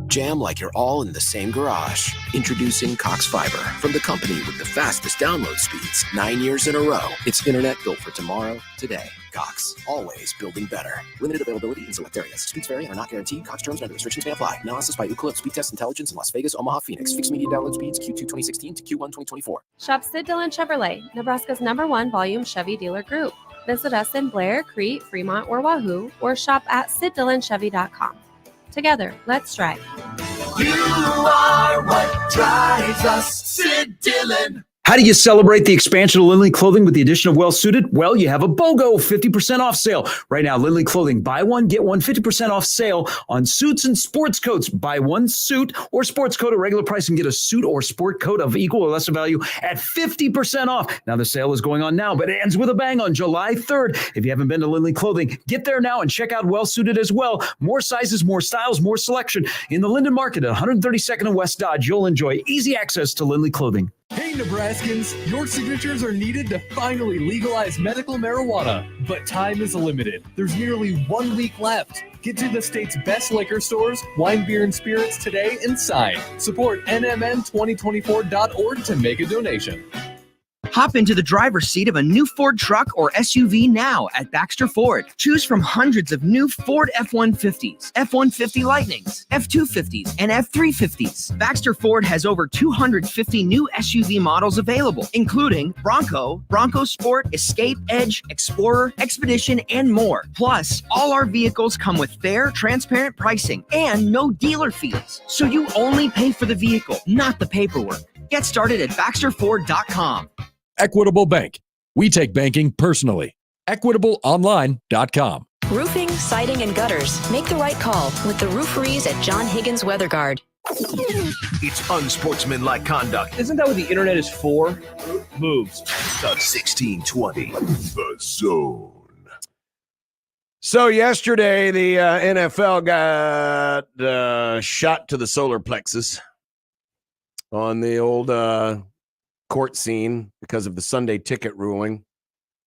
jam like you're all in the same garage. Introducing Cox Fiber, from the company with the fastest download speeds 9 years in a row. It's internet built for tomorrow, today. Cox, always building better. Limited availability in select areas. Speeds vary and are not guaranteed. Cox terms and other restrictions may apply. Analysis by Ookla Speed Test Intelligence in Las Vegas, Omaha, Phoenix. Fixed median download speeds Q2 2016 to Q1 2024. Shop Sid Dillon Chevrolet, Nebraska's #1 volume Chevy dealer group. Visit us in Blair, Crete, Fremont, or Wahoo, or shop at SidDillonChevy.com. Together, let's drive. You are what drives us, Sid Dillon. How do you celebrate the expansion of Lindley Clothing with the addition of Well Suited? Well, you have a BOGO 50% off sale. Right now, Lindley Clothing, buy one, get one 50% off sale on suits and sports coats. Buy one suit or sports coat at regular price and get a suit or sport coat of equal or lesser value at 50% off. Now, the sale is going on now, but it ends with a bang on July 3rd. If you haven't been to Lindley Clothing, get there now and check out Well Suited as well. More sizes, more styles, more selection. In the Linden Market at 132nd and West Dodge, you'll enjoy easy access to Lindley Clothing. Hey Nebraskans, your signatures are needed to finally legalize medical marijuana, but time is limited. There's nearly 1 week left. Get to the state's best liquor stores, wine, beer, and spirits today and sign. Support NMN2024.org to make a donation. Hop into the driver's seat of a new Ford truck or SUV now at Baxter Ford. Choose from hundreds of new Ford F-150s, F-150 Lightnings, F-250s, and F-350s. Baxter Ford has over 250 new SUV models available, including Bronco, Bronco Sport, Escape, Edge, Explorer, Expedition, and more. Plus, all our vehicles come with fair, transparent pricing and no dealer fees. So you only pay for the vehicle, not the paperwork. Get started at BaxterFord.com. Equitable Bank. We take banking personally. EquitableOnline.com. Roofing, siding, and gutters. Make the right call with the rooferys at John Higgins Weather Guard. It's unsportsmanlike conduct. Isn't that what the internet is for? Moves. The 1620. The Zone. So yesterday, the NFL got shot to the solar plexus on the old court scene because of the Sunday ticket ruling.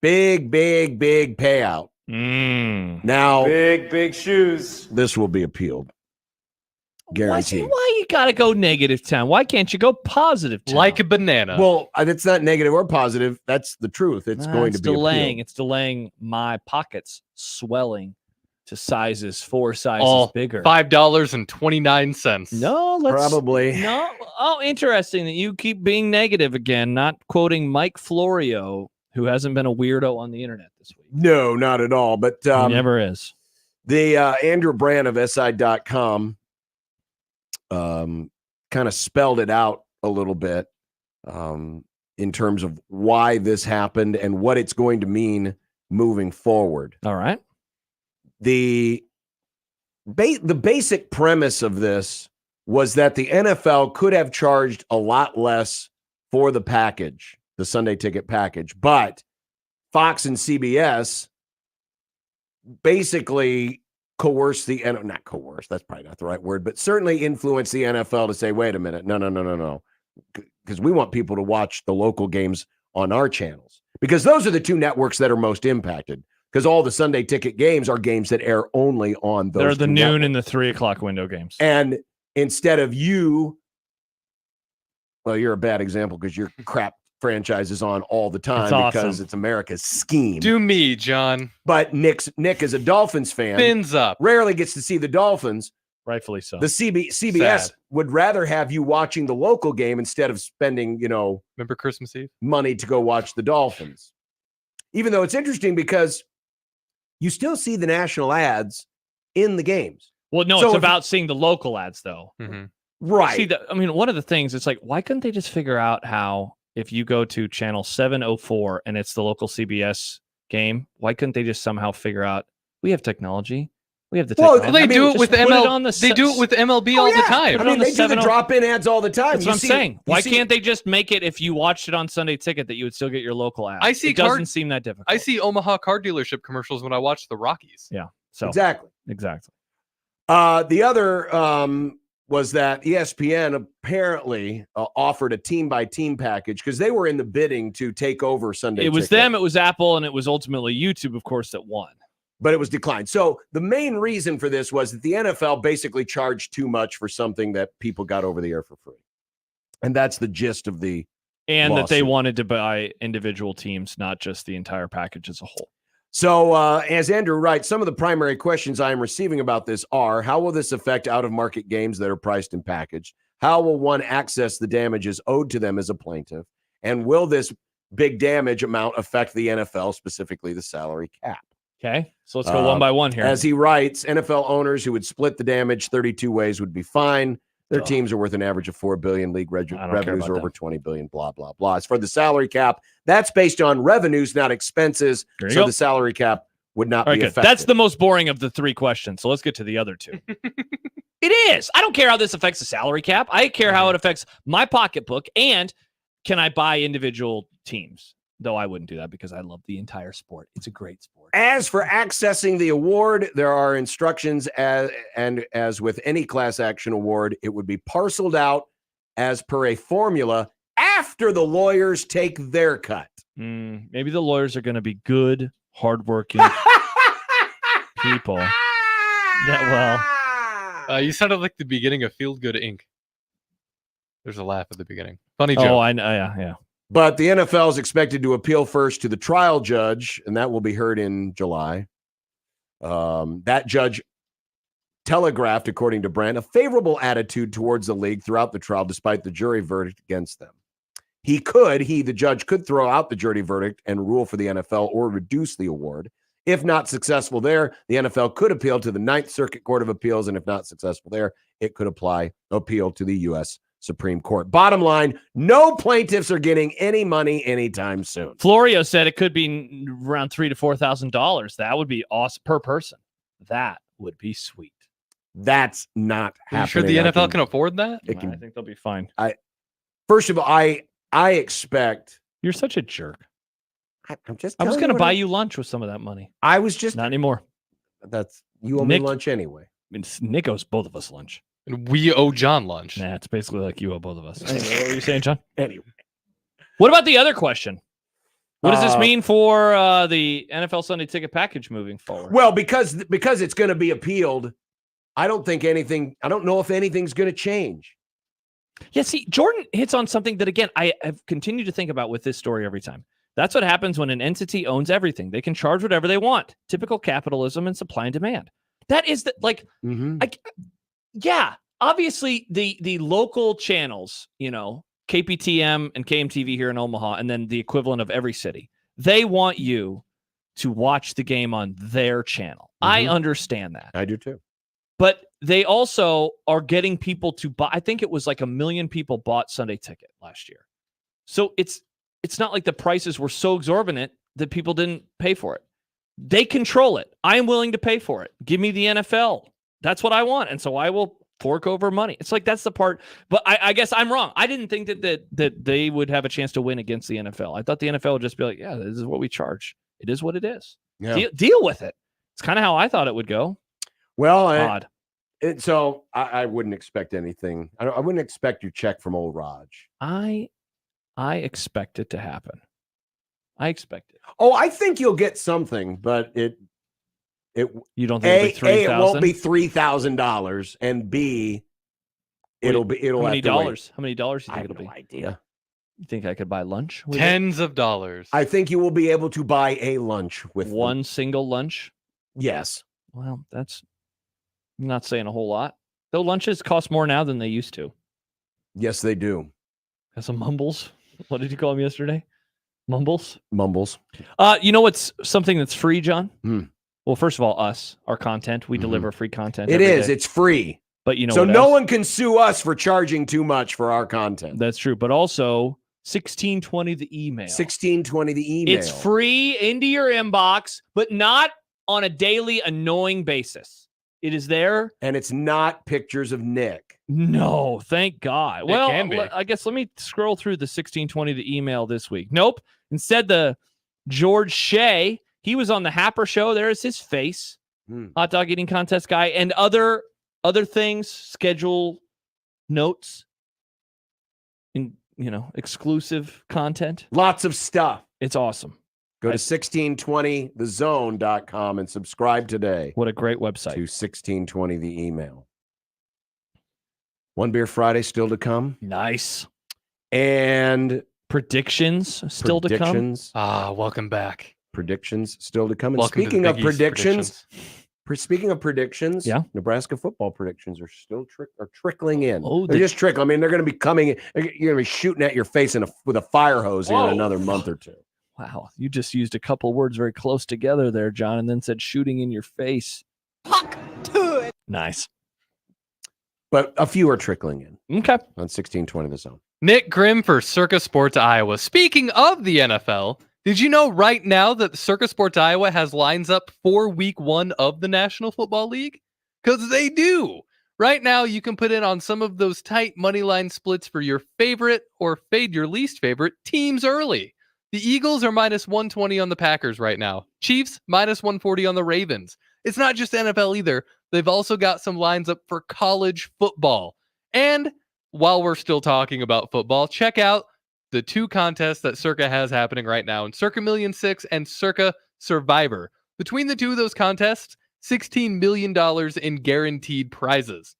Big payout. Now, big shoes. This will be appealed. Guaranteed. Why you gotta go negative 10? Why can't you go positive 10? Like a banana. Well, it's not negative or positive. That's the truth. It's going to be delaying. appealed. It's delaying my pockets swelling to sizes 4 sizes bigger. $5.29. No, probably. No. Oh, interesting that you keep being negative again, not quoting Mike Florio, who hasn't been a weirdo on the internet this week. No, not at all. But He never is. The Andrew Brand of SI.com kind of spelled it out a little bit in terms of why this happened and what it's going to mean moving forward. All right. The basic premise of this was that the NFL could have charged a lot less for the package, the Sunday ticket package, but Fox and CBS basically coerced not coerce, that's probably not the right word, but certainly influenced the NFL to say, wait a minute, no, because we want people to watch the local games on our channels, because those are the two networks that are most impacted. Because all the Sunday ticket games are games that air only on those. They're the noon networks. and the 3 o'clock window games. And instead of you're a bad example because your crap franchise is on all the time because it's America's scheme. Do me, John. But Nick is a Dolphins fan. Fins up. Rarely gets to see the Dolphins. Rightfully so. The CBS Sad. would rather have you watching the local game instead of spending, remember Christmas Eve? money to go watch the Dolphins. Even though it's interesting because you still see the national ads in the games. Well, no, So it's if- about seeing the local ads, though. Mm-hmm. Right. See, one of the things, it's like, why couldn't they just figure out how if you go to channel 704 and it's the local CBS game, why couldn't they just somehow figure out we have technology? We have the technology. They do it with MLB. They do it with MLB all the time. I mean, they do the drop-in ads all the time. That's what I'm saying. Why can't they just make it if you watched it on Sunday Ticket that you would still get your local ad? It doesn't seem that difficult. I see Omaha car dealership commercials when I watch the Rockies. Yeah. So Exactly. The other was that ESPN apparently offered a team-by-team package because they were in the bidding to take over Sunday It was Ticket. them, it was Apple, and it was ultimately YouTube, of course, that won. But it was declined. So the main reason for this was that the NFL basically charged too much for something that people got over the air for free. And that's the gist of the And that they lawsuit. wanted to buy individual teams, not just the entire package as a whole. So as Andrew writes, some of the primary questions I am receiving about this are, how will this affect out-of-market games that are priced and packaged? How will one access the damages owed to them as a plaintiff? And will this big damage amount affect the NFL, specifically the salary cap? Okay, so let's go one by one here. As he writes, NFL owners who would split the damage 32 ways would be fine. Their teams are worth an average of $4 billion. League revenues are over $20 billion, blah, blah, blah. As for the salary cap, that's based on revenues, not expenses. There you So go. the salary cap would not All right, be good. affected. That's the most boring of the three questions. So let's get to the other two. It is. I don't care how this affects the salary cap. I care how it affects my pocketbook. And can I buy individual teams? Though I wouldn't do that because I love the entire sport. It's a great sport. As for accessing the award, there are instructions, as with any class action award, it would be parceled out as per a formula after the lawyers take their cut. Maybe the lawyers are going to be good, hardworking people. You sounded like the beginning of Feel Good Inc. There's a laugh at the beginning. Funny joke. Oh, I know. Yeah. But the NFL is expected to appeal first to the trial judge, and that will be heard in July. That judge telegraphed, according to Brand, a favorable attitude towards the league throughout the trial, despite the jury verdict against them. The judge could throw out the jury verdict and rule for the NFL or reduce the award. If not successful there, the NFL could appeal to the Ninth Circuit Court of Appeals, and if not successful there, it could appeal to the U.S. Supreme Court. Bottom line, no plaintiffs are getting any money anytime soon. Florio said it could be around $3,000 to $4,000. That would be awesome per person. That would be sweet. That's not Are you happening. sure the NFL can afford that? I think they'll be fine. First of all, I expect. You're such a jerk. I'm just. I was telling going to you buy what you lunch with some of that money. I was just. Not anymore. You owe me lunch anyway. I mean, Nick owes both of us lunch. And we owe John lunch. Nah, it's basically like you owe both of us. Anyway, what were you saying, John? Anyway. What about the other question? What does this mean for the NFL Sunday Ticket package moving forward? Well, because it's going to be appealed, I don't know if anything's going to change. Yeah, see, Jordan hits on something that, again, I have continued to think about with this story every time. That's what happens when an entity owns everything. They can charge whatever they want. Typical capitalism and supply and demand. That is yeah, obviously the local channels, KPTM and KMTV here in Omaha, and then the equivalent of every city, they want you to watch the game on their channel. I understand that. I do too. But they also are getting people to buy. I think it was like 1 million people bought Sunday Ticket last year. So it's not like the prices were so exorbitant that people didn't pay for it. They control it. I am willing to pay for it. Give me the NFL. That's what I want. And so I will fork over money. It's like, that's the part. But I guess I'm wrong. I didn't think that they would have a chance to win against the NFL. I thought the NFL would just be like, yeah, this is what we charge. It is what it is. Yeah. Deal with it. It's kind of how I thought it would go. Well, Odd. So I wouldn't expect anything. I wouldn't expect your check from old Raj. I expect it to happen. I expect it. Oh, I think you'll get something, but you don't think it'll be $3,000? It won't be $3,000, and B, it'll how many have to dollars? wait. How many dollars do you think it'll be? No idea. You think I could buy lunch? With Tens of dollars. I think you will be able to buy a lunch with one them. single lunch? Yes. Well, that's not saying a whole lot. Though lunches cost more now than they used to. Yes, they do. Got some mumbles. What did you call them yesterday? Mumbles? Mumbles. You know what's something that's free, John? Hmm. Well, first of all, our content. We deliver free content. It every is. day. It's free. But so what no else? one can sue us for charging too much for our content. That's true. But also 1620 the email. 1620 the email. It's free into your inbox, but not on a daily annoying basis. It is there. And it's not pictures of Nick. No, thank God. It Well, can be. I guess let me scroll through the 1620 the email this week. Nope. Instead, the George Shea, he was on the Happer show. There's his face. Hot dog eating contest guy, and other things, schedule notes, and exclusive content. Lots of stuff. It's awesome. Go to 1620thezone.com and subscribe today. What a great website. To 1620 the email. One Beer Friday still to come. Nice. And predictions still to come. Welcome back. Predictions still to come. And Welcome to speaking the of Big East predictions, speaking of predictions, yeah, Nebraska football predictions are still trickling in. Oh, they're just trickling. I mean, they're going to be coming. You're going to be shooting at your face with a fire hose here in another month or two. Wow, you just used a couple words very close together there, John, and then said shooting in your face. Puck to it. Nice. But a few are trickling in. Okay. On 1620 the zone. Nick Grimm for Circa Sports Iowa. Speaking of the NFL, did you know right now that Circa Sports Iowa has lines up for week 1 of the National Football League? Because they do. Right now, you can put in on some of those tight money line splits for your favorite or fade your least favorite teams early. The Eagles are minus 120 on the Packers right now. Chiefs minus 140 on the Ravens. It's not just NFL either. They've also got some lines up for college football. And while we're still talking about football, check out the 2 contests that Circa has happening right now in Circa Million 6 and Circa Survivor. Between the 2 of those contests, $16 million in guaranteed prizes.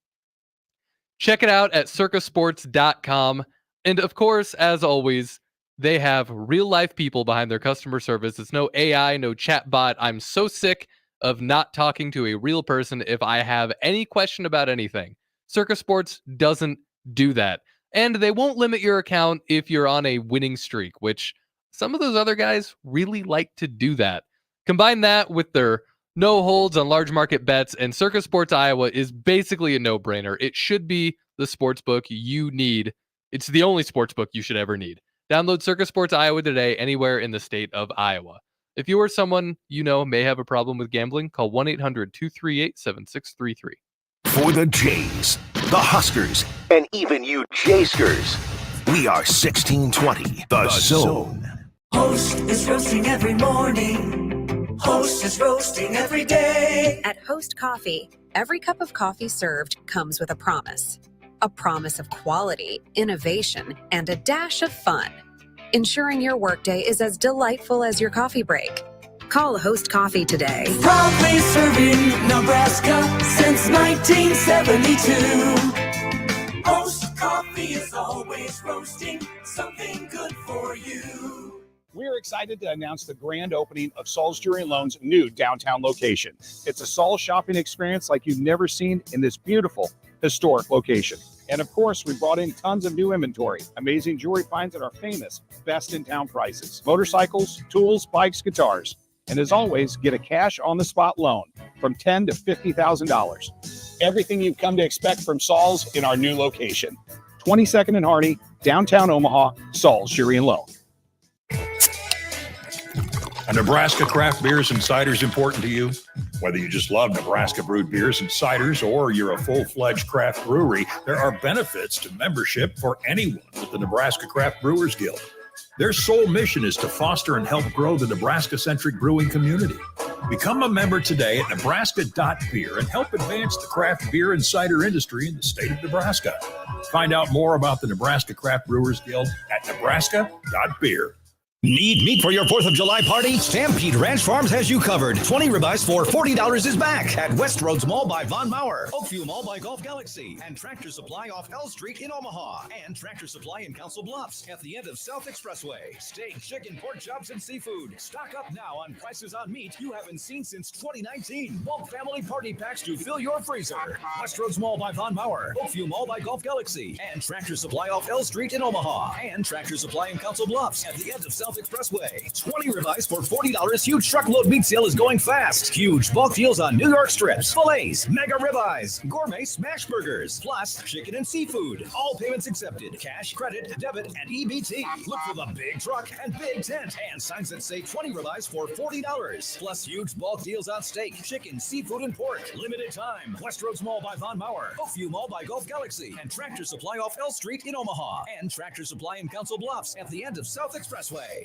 Check it out at circasports.com. And of course, as always, they have real life people behind their customer service. It's no AI, no chat bot. I'm so sick of not talking to a real person if I have any question about anything. Circa Sports doesn't do that. And they won't limit your account if you're on a winning streak, which some of those other guys really like to do that. Combine that with their no holds on large market bets, and Circa Sports Iowa is basically a no-brainer. It should be the sports book you need. It's the only sports book you should ever need. Download Circa Sports Iowa today anywhere in the state of Iowa. If you or someone you know may have a problem with gambling, call 1-800-238-7633. For the Jays, the Huskers, and even you Jayskers, we are 1620 The Zone. Host is roasting every morning. Host is roasting every day. At Host Coffee, every cup of coffee served comes with a promise. A promise of quality, innovation, and a dash of fun, ensuring your workday is as delightful as your coffee break. Call Host Coffee today. Proudly serving Nebraska since 1972. Host Coffee is always roasting something good for you. We're excited to announce the grand opening of Saul's Jewelry and Loan's new downtown location. It's a Saul shopping experience like you've never seen in this beautiful historic location. And of course, we brought in tons of new inventory, amazing jewelry finds at our famous best in town prices, motorcycles, tools, bikes, guitars. And as always, get a cash on the spot loan from $10,000 to $50,000. Everything you've come to expect from Saul's in our new location. 22nd and Hardy, downtown Omaha, Saul's Jewelry and Loan. Are Nebraska craft beers and ciders important to you? Whether you just love Nebraska brewed beers and ciders or you're a full-fledged craft brewery, there are benefits to membership for anyone with the Nebraska Craft Brewers Guild. Their sole mission is to foster and help grow the Nebraska-centric brewing community. Become a member today at nebraska.beer and help advance the craft beer and cider industry in the state of Nebraska. Find out more about the Nebraska Craft Brewers Guild at nebraska.beer. Need meat for your 4th of July party? Stampede Ranch Farms has you covered. 20 ribeyes for $40 is back at Westroads Mall by Von Mauer, Oakview Mall by Golf Galaxy, and Tractor Supply off L Street in Omaha, and Tractor Supply in Council Bluffs at the end of South Expressway. Steak, chicken, pork chops, and seafood. Stock up now on prices on meat you haven't seen since 2019. Bulk family party packs to fill your freezer. Westroads Mall by Von Mauer, Oakview Mall by Golf Galaxy, and Tractor Supply off L Street in Omaha, and Tractor Supply in Council Bluffs at the end of South South Expressway. 20 ribeyes for $40. Huge truckload meat sale is going fast. Huge bulk deals on New York strips, fillets, mega ribeyes, gourmet smash burgers, plus chicken and seafood. All payments accepted. Cash, credit, debit, and EBT. Look for the big truck and big tent and signs that say 20 ribeyes for $40. Plus huge bulk deals on steak, chicken, seafood, and pork. Limited time. Westroads Mall by Von Mauer, Oakview Mall by Gulf Galaxy, and Tractor Supply off L Street in Omaha, and Tractor Supply in Council Bluffs at the end of South Expressway.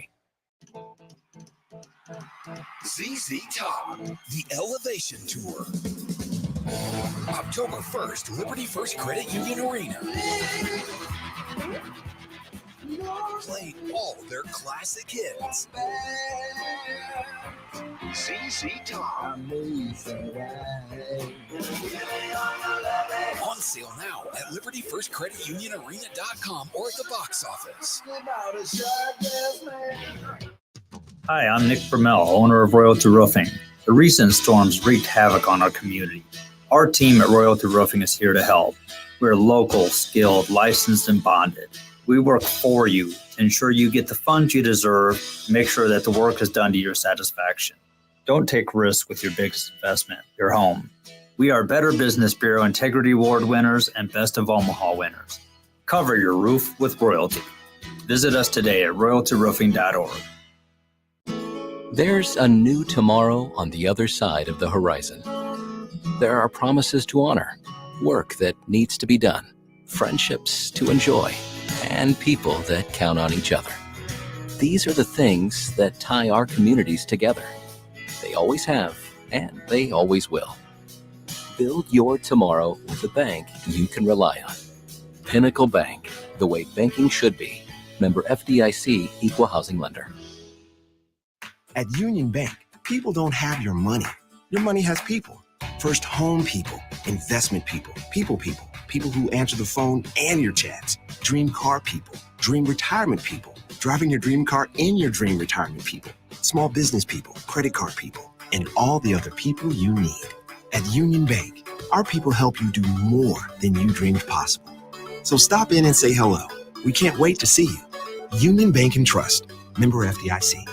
ZZ Top, the Elevation Tour. October 1st, Liberty First Credit Union Arena. Play all their classic hits. ZZ Top. On sale now at libertyfirstcreditunionarena.com or at the box office. Hi, I'm Nick Bromell, owner of Royalty Roofing. The recent storms wreaked havoc on our community. Our team at Royalty Roofing is here to help. We're local, skilled, licensed, and bonded. We work for you to ensure you get the funds you deserve and make sure that the work is done to your satisfaction. Don't take risks with your biggest investment, your home. We are Better Business Bureau Integrity Award winners and Best of Omaha winners. Cover your roof with Royalty. Visit us today at royaltyroofing.org. There's a new tomorrow on the other side of the horizon. There are promises to honor, work that needs to be done, friendships to enjoy, and people that count on each other. These are the things that tie our communities together. They always have, and they always will. Build your tomorrow with a bank you can rely on. Pinnacle Bank, the way banking should be. Member FDIC, Equal Housing Lender. At Union Bank, people don't have your money. Your money has people. First home people, investment people, people who answer the phone and your chats, dream car people, dream retirement people, driving your dream car in your dream retirement people, small business people, credit card people, and all the other people you need. At Union Bank, our people help you do more than you dreamed possible. So stop in and say hello. We can't wait to see you. Union Bank and Trust, member FDIC.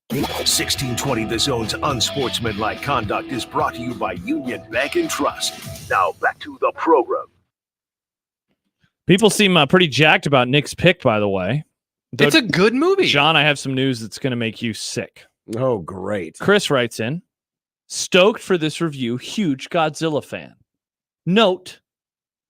1620 The Zone's Unsportsmanlike Conduct is brought to you by Union Bank and Trust. Now back to the program. People seem pretty jacked about Nick's pick, by the way. It's a good movie. John, I have some news that's going to make you sick. Oh, great. Chris writes in, stoked for this review, huge Godzilla fan. Note,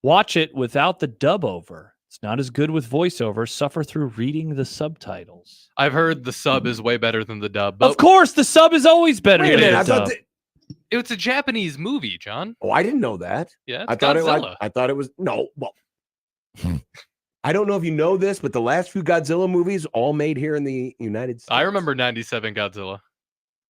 watch it without the dub over. It's not as good with voiceover. Suffer through reading the subtitles. I've heard the sub is way better than the dub. But of course, the sub is always better than the dub. It's a Japanese movie, John. Oh, I didn't know that. Yeah, I thought it was no. Well, I don't know if you know this, but the last few Godzilla movies all made here in the United States. I remember 97 Godzilla.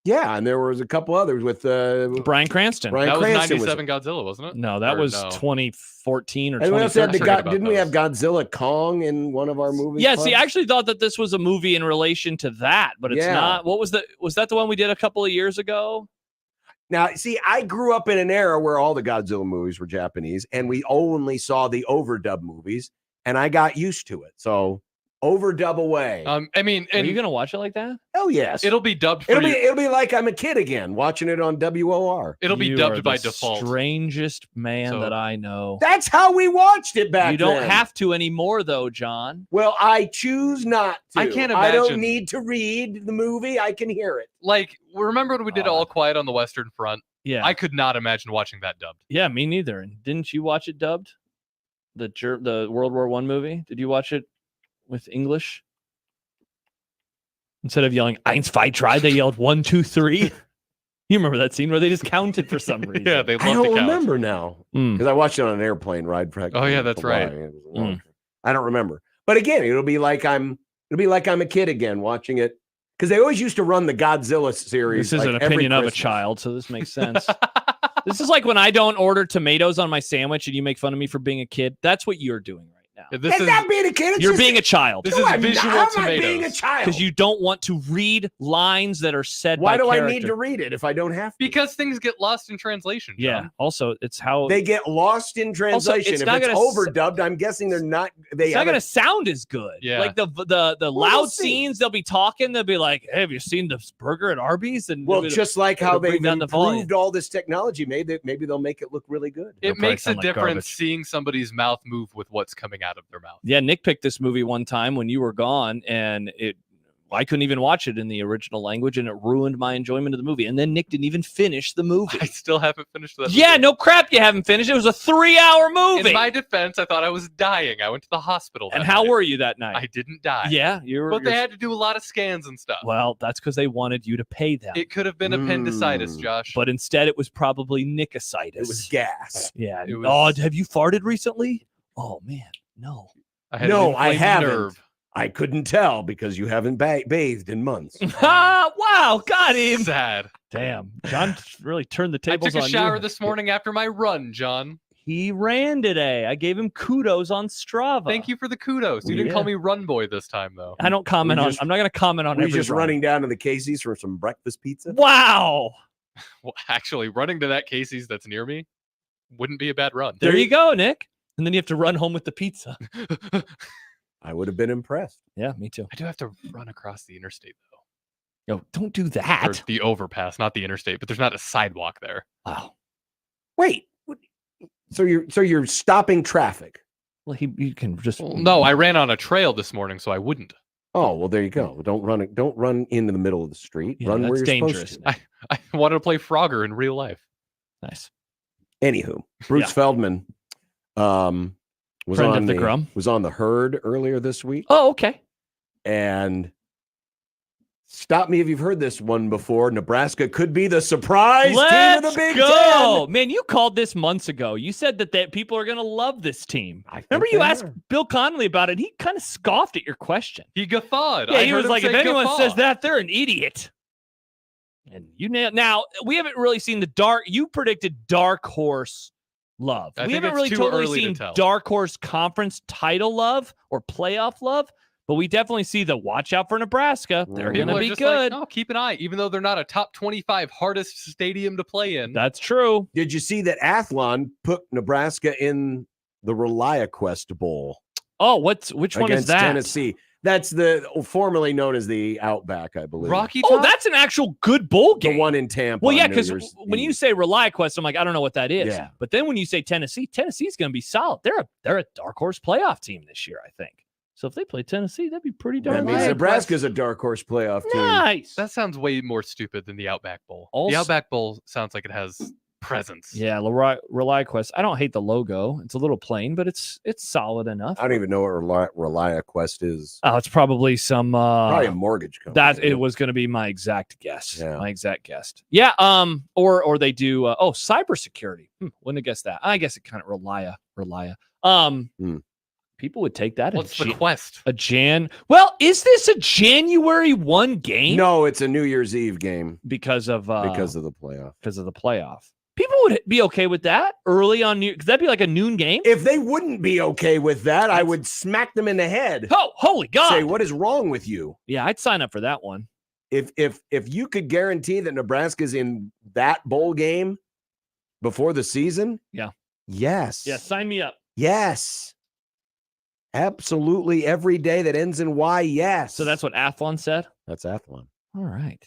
Yeah, and there was a couple others with Bryan Cranston. That was 97 Godzilla, wasn't it? No, that was 2014 or 2013. Didn't we have Godzilla Kong in one of our movies? Yeah, see, I actually thought that this was a movie in relation to that, but it's not. What was that the one we did a couple of years ago? Now, see, I grew up in an era where all the Godzilla movies were Japanese, and we only saw the overdub movies, and I got used to it. So overdub away. I mean, are you gonna watch it like that? Hell yes. It'll be dubbed. It'll be like I'm a kid again watching it on WOR. It'll be dubbed by default. Strangest man that I know. That's how we watched it back. You don't have to anymore, though, John. Well, I choose not to. I can't I imagine. don't need to read the movie. I can hear it. Like, remember when we did All Quiet on the Western Front? Yeah. I could not imagine watching that dubbed. Yeah, me neither. And didn't you watch it dubbed? The World War I movie? Did you watch it with English? Instead of yelling "Eins, zwei, drei," they yelled 1, 2, 3. You remember that scene where they just counted for some reason? Yeah, they love I don't to count. remember now because I watched it on an airplane ride. Oh yeah, that's right. I don't remember, but again, it'll be like I'm a kid again watching it because they always used to run the Godzilla series. This is like an every opinion of a Christmas. child, so this makes sense. This is like when I don't order tomatoes on my sandwich and you make fun of me for being a kid. That's what you're doing right This is not being a kid. You're being a child. This is visual How am tomatoes. I being a child? Because you don't want to read lines that are said Why by do character. I need to read it if I don't have to? Because things get lost in translation. John. Yeah. Also, it's how They get lost in translation. it's If not it's gonna overdubbed, I'm guessing they're not. They it's not haven't- going to sound as good. Yeah. Like the we'll loud see. scenes, they'll be talking. They'll be like, "Hey, have you seen this burger at Arby's?" And Well, it'll- just like how it'll bring they've down the volume. improved all this technology, maybe they'll make it look really good. It probably makes a sound like difference garbage. seeing somebody's mouth move with what's coming out of their mouth. Yeah, Nick picked this movie one time when you were gone, and I couldn't even watch it in the original language, and it ruined my enjoyment of the movie. And then Nick didn't even finish the movie. I still haven't finished that. Yeah, movie. no crap, you haven't finished. It was a 3-hour movie. In my defense, I thought I was dying. I went to the hospital. And that how night. were you that night? I didn't die. Yeah, you're. But they had to do a lot of scans and stuff. Well, that's because they wanted you to pay them. It could have been appendicitis, Josh. But instead, it was probably Nickositis. It was gas. Yeah. It was- Oh, have you farted recently? Oh man, no. I had No, an I inflamed haven't. nerve. I couldn't tell because you haven't bathed in months. Wow, got him. Sad. Damn, John really turned the I tables took a on shower you. this morning after my run, John. He ran today. I gave him kudos on Strava. Thank you for the kudos. You didn't call Yeah. me Run Boy this time, though. I don't comment We on. just- I'm not going to comment on Were you every just run. running down to the Casey's for some breakfast pizza? Wow. Well, actually, running to that Casey's that's near me wouldn't be a bad run. There you go, Nick. And then you have to run home with the pizza. I would have been impressed. Yeah, me too. I do have to run across the interstate, though. Yo, don't do Or that. the overpass, not the interstate, but there's not a sidewalk there. Wow. Wait. So you're stopping traffic? Well, you can just. Well, no, I ran on a trail this morning, so I wouldn't. Oh well, there you go. Don't run into the middle of the street. Yeah, run where that's you're dangerous. supposed to. I wanted to play Frogger in real life. Nice. Anywho, Bruce Yeah. Feldman was Friend on of the Grum. was on the Herd earlier this week, Oh, okay. and stop me if you've heard this one before. Nebraska could be the surprise team of Let's the Big go, Ten. man! You called this months ago. You said that people are going to love this team. I think Remember, you they asked are. Bill Connolly about it. He kind of scoffed at your question. He guffawed. Yeah, I he heard was him like, say "If anyone guffaw." says that, they're an idiot." And you nailed. Now we haven't really seen the dark. You predicted dark horse love. I We think haven't it's really too totally early to seen tell. dark horse conference title love or playoff love, but we definitely see the watch out for Nebraska. They're People going to are be just good. Like, oh, keep an eye, even though they're not a top 25 hardest stadium to play in. That's true. Did you see that Athlon put Nebraska in the ReliaQuest Bowl Oh, which one is against that? Tennessee? That's the formerly known as the Outback, I believe. Rocky Oh, Top? that's an actual good bowl game. The one in Tampa. Well, yeah, on New because Year's when you Eve. say ReliaQuest, I'm like, I don't know what that is. Yeah. But then when you say Tennessee, Tennessee's going to be solid. They're a dark horse playoff team this year, I think. So if they play Tennessee, that'd be pretty darn that means good. Nebraska's a dark horse playoff team. Nice. That sounds way more stupid than the Outback Bowl. Also- The Outback Bowl sounds like it has presence. Yeah, ReliaQuest. I don't hate the logo. It's a little plain, but it's solid enough. I don't even know what ReliaQuest is. Oh, it's probably some Probably a mortgage company. that it was going to be my exact guess. Yeah. My exact guess. Yeah. Or they do. Cybersecurity. Wouldn't have guessed that. I guess it kind of Relia. People would take that. What's the quest? Well, is this a January 1 game? No, it's a New Year's Eve game because of the playoff. Because of the playoff. People would be okay with that early on. Could that be like a noon game? If they wouldn't be okay with that, I would smack them in the head. Oh, holy God! Say, what is wrong with you? Yeah, I'd sign up for that one. If you could guarantee that Nebraska's in that bowl game before the season, yeah, yes, yeah, sign me up. Yes, absolutely. Every day that ends in Y, yes. So that's what Athlon said. That's Athlon. All right.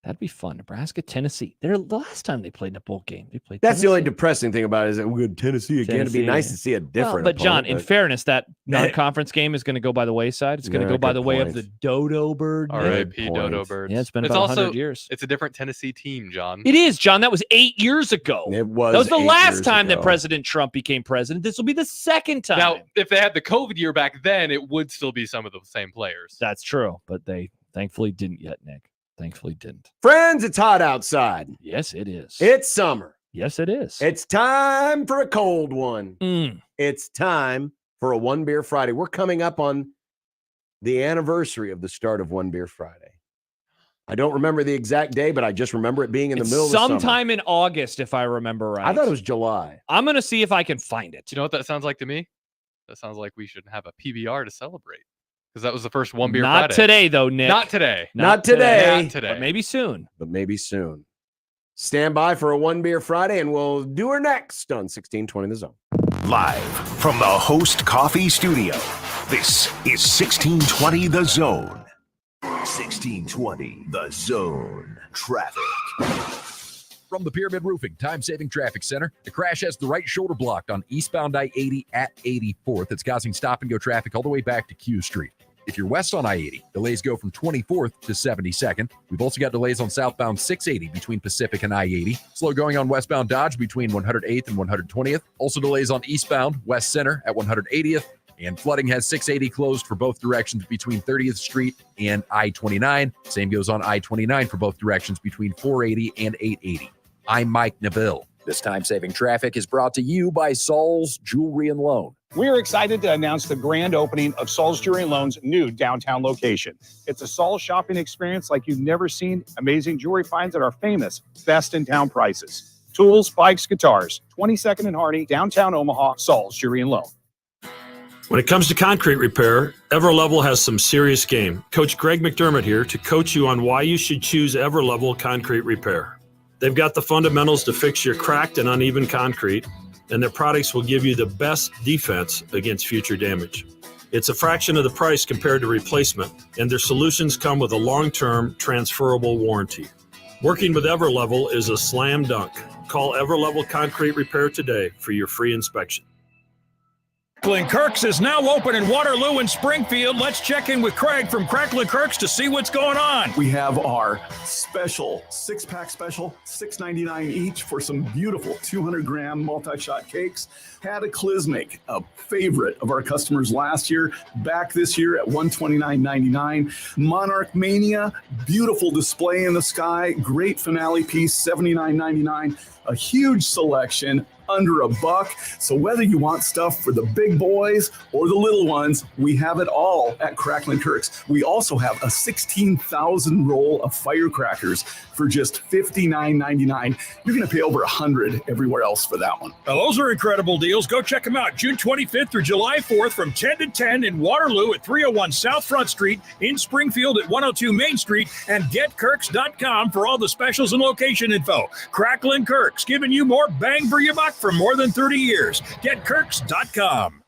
That'd be fun. Nebraska, Tennessee. The last time they played in a bowl game, they played. That's the only Tennessee. depressing thing about it is that we're Tennessee again. It'd be nice to see a different. But John, opponent, in fairness, that non-conference game is going to go by the wayside. It's going to Yeah, go by good the way of point. the Dodo Bird. R.I.P. Good Dodo point. Birds. Yeah, it's been It's about also 100 years. It's a different Tennessee team, John. It is, John. That was 8 years ago. It was. That was the 8 last years time that ago. President Trump became president. This will be the second time. Now, if they had the COVID year back then, it would still be some of the same players. That's true, but they thankfully didn't yet, Nick. Thankfully didn't. Friends, it's hot outside. Yes, it is. It's summer. Yes, it is. It's time for a cold one. It's time for a One Beer Friday. We're coming up on the anniversary of the start of One Beer Friday. I don't remember the exact day, but I just remember it being in the It's middle of the summer. sometime in August, if I remember right. I thought it was July. I'm going to see if I can find it. Do you know what that sounds like to me? That sounds like we should have a PBR to celebrate. Because that was the first One Beer Not Friday. today, though, Nick. Not today. Not today. Not today. But maybe soon. Stand by for a One Beer Friday, and we'll do her next on 1620 The Zone. Live from the Host Coffee Studio, this is 1620 The Zone. 1620 The Zone. Traffic. From the Pyramid Roofing Time-Saving Traffic Center, the crash has the right shoulder blocked on eastbound I-80 at 84th. It's causing stop-and-go traffic all the way back to Q Street. If you're west on I-80, delays go from 24th to 72nd. We've also got delays on southbound 680 between Pacific and I-80. Slow going on westbound Dodge between 108th and 120th. Also delays on eastbound West Center at 180th. And flooding has 680 closed for both directions between 30th Street and I-29. Same goes on I-29 for both directions between 480 and 880. I'm Mike Neville. This time-saving traffic is brought to you by Saul's Jewelry and Loan. We are excited to announce the grand opening of Saul's Jewelry and Loan's new downtown location. It's a Saul's shopping experience like you've never seen. Amazing jewelry finds at our famous best in town prices. Tools, bikes, guitars, 22nd and Hardy, downtown Omaha, Saul's Jewelry and Loan. When it comes to concrete repair, Everlevel has some serious game. Coach Greg McDermott here to coach you on why you should choose Everlevel Concrete Repair. They've got the fundamentals to fix your cracked and uneven concrete, and their products will give you the best defense against future damage. It's a fraction of the price compared to replacement, and their solutions come with a long-term transferable warranty. Working with Everlevel is a slam dunk. Call Everlevel Concrete Repair today for your free inspection. Cracklin' Kirk's is now open in Waterloo and Springfield. Let's check in with Craig from Cracklin' Kirk's to see what's going on. We have our special 6-pack special, $6.99 each for some beautiful 200-gram multi-shot cakes. Cataclysmic, a favorite of our customers last year, back this year at $129.99. Monarch Mania, beautiful display in the sky, great finale piece, $79.99. A huge selection, under $1. So whether you want stuff for the big boys or the little ones, we have it all at Cracklin' Kirk's. We also have a 16,000 roll of firecrackers for just $59.99. You're going to pay over $100 everywhere else for that one. Now, those are incredible deals. Go check them out. June 25th through July 4th from 10 to 10 in Waterloo at 301 South Front Street, in Springfield at 102 Main Street, and getkirks.com for all the specials and location info. Cracklin' Kirk's, giving you more bang for your buck for more than 30 years. Getkirks.com.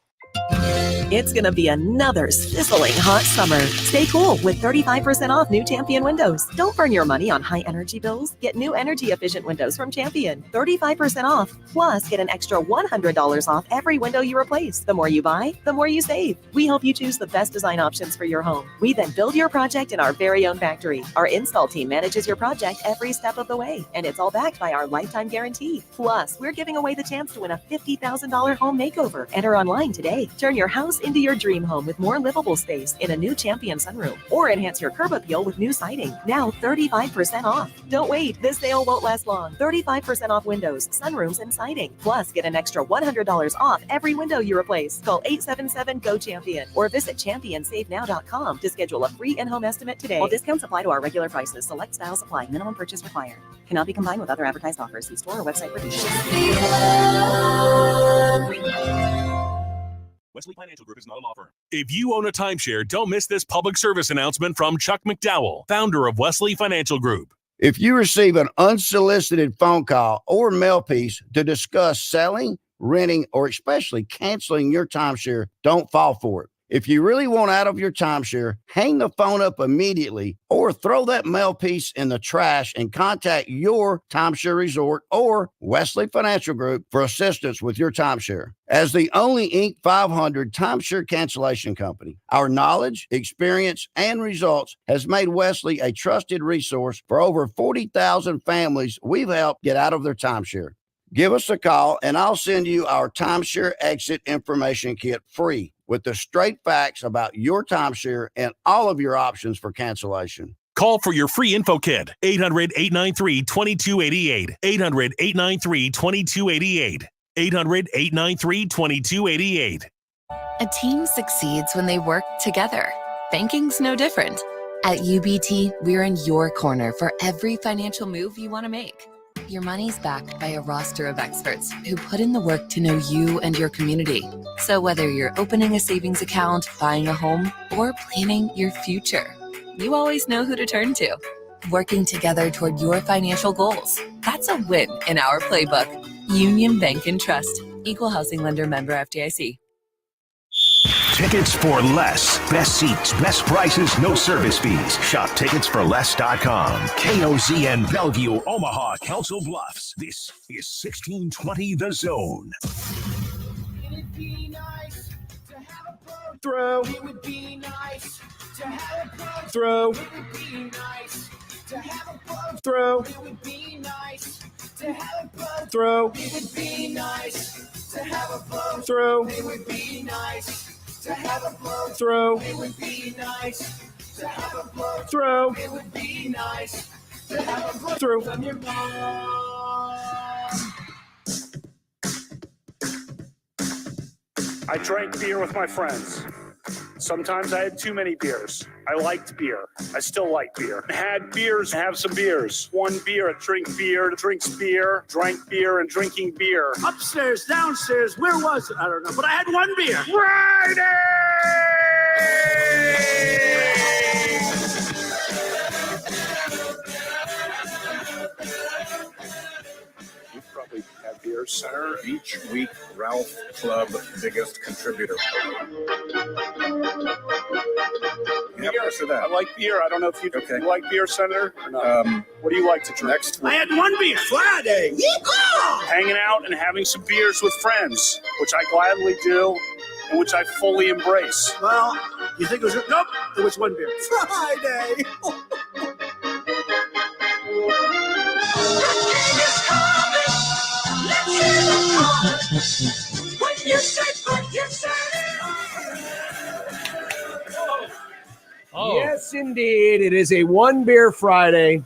It's going to be another sizzling hot summer. Stay cool with 35% off new Champion windows. Don't burn your money on high energy bills. Get new energy efficient windows from Champion. 35% off. Plus, get an extra $100 off every window you replace. The more you buy, the more you save. We help you choose the best design options for your home. We then build your project in our very own factory. Our install team manages your project every step of the way, and it's all backed by our lifetime guarantee. Plus, we're giving away the chance to win a $50,000 home makeover. Enter online today. Turn your house into your dream home with more livable space in a new Champion sunroom, or enhance your curb appeal with new siding. Now 35% off. Don't wait. This sale won't last long. 35% off windows, sunrooms, and siding. Plus, get an extra $100 off every window you replace. Call 877-GO-CHAMPION or visit championsavenow.com to schedule a free in-home estimate today. While discounts apply to our regular prices, select styles apply. Minimum purchase required. Cannot be combined with other advertised offers. See store or website for details. Wesley Financial Group is not a law firm. If you own a timeshare, don't miss this public service announcement from Chuck McDowell, founder of Wesley Financial Group. If you receive an unsolicited phone call or mail piece to discuss selling, renting, or especially canceling your timeshare, don't fall for it. If you really want out of your timeshare, hang the phone up immediately or throw that mail piece in the trash and contact your timeshare resort or Wesley Financial Group for assistance with your timeshare. As the only Inc. 500 timeshare cancellation company, our knowledge, experience, and results has made Wesley a trusted resource for over 40,000 families we've helped get out of their timeshare. Give us a call and I'll send you our timeshare exit information kit free with the straight facts about your timeshare and all of your options for cancellation. Call for your free info kit, 800-893-2288, 800-893-2288, 800-893-2288. A team succeeds when they work together. Banking's no different. At UBT, we're in your corner for every financial move you want to make. your money's backed by a roster of experts who put in the work to know you and your community. So whether you're opening a savings account, buying a home, or planning your future, you always know who to turn to. Working together toward your financial goals. That's a win in our playbook. Union Bank and Trust. Equal housing lender, member FDIC. Tickets for less. Best seats, best prices, no service fees. Shop ticketsforless.com. KOZN Bellevue, Omaha, Council Bluffs. This is 1620 The Zone. Throw. It would be nice to have a throw. It would be nice to have a throw. It would be nice to have a throw. It would be nice to have a throw. It would be nice to have a throw. It would be nice to have a throw. It would be nice to have a throw from your mom. I drank beer with my friends. Sometimes I had too many beers. I liked beer. I still like beer. Had beers, have some beers. One beer, drink beer, drinks beer, drank beer, and drinking beer. Upstairs, downstairs, where was it? I don't know, but I had one beer. Friday! You probably have beer center each week. Ralph Club, biggest contributor. I like beer. I don't know if you like beer center or not. What do you like to drink? I had one beer. Friday. Yeehaw! Hanging out and having some beers with friends, which I gladly do and which I fully embrace. Well, you think it was... Nope, it was one beer. Friday. When you say put your Yes, indeed. It is a One Beer Friday.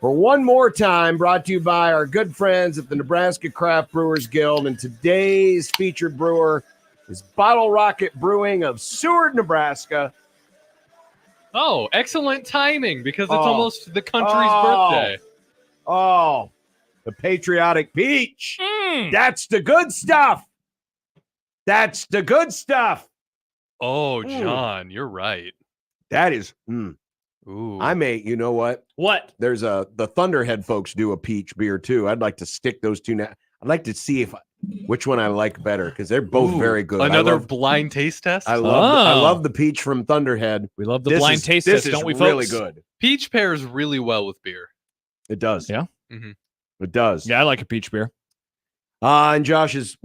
For one more time, brought to you by our good friends at the Nebraska Craft Brewers Guild. And today's featured brewer is Bottle Rocket Brewing of Seward, Nebraska. Oh, excellent timing because it's almost the country's birthday. Oh, the patriotic peach. That's the good stuff. That's the good stuff. Oh, John, you're right. That is. Ooh. I may, you know what? What? There's the Thunderhead folks do a peach beer too. I'd like to stick those two now. I'd like to see which one I like better because they're both very good. Another blind taste test. I love the peach from Thunderhead. We love the blind taste test, don't we, folks? Really good. Peach pairs really well with beer. It does. Yeah. Mm-hmm. It does. Yeah, I like a peach beer. And Josh is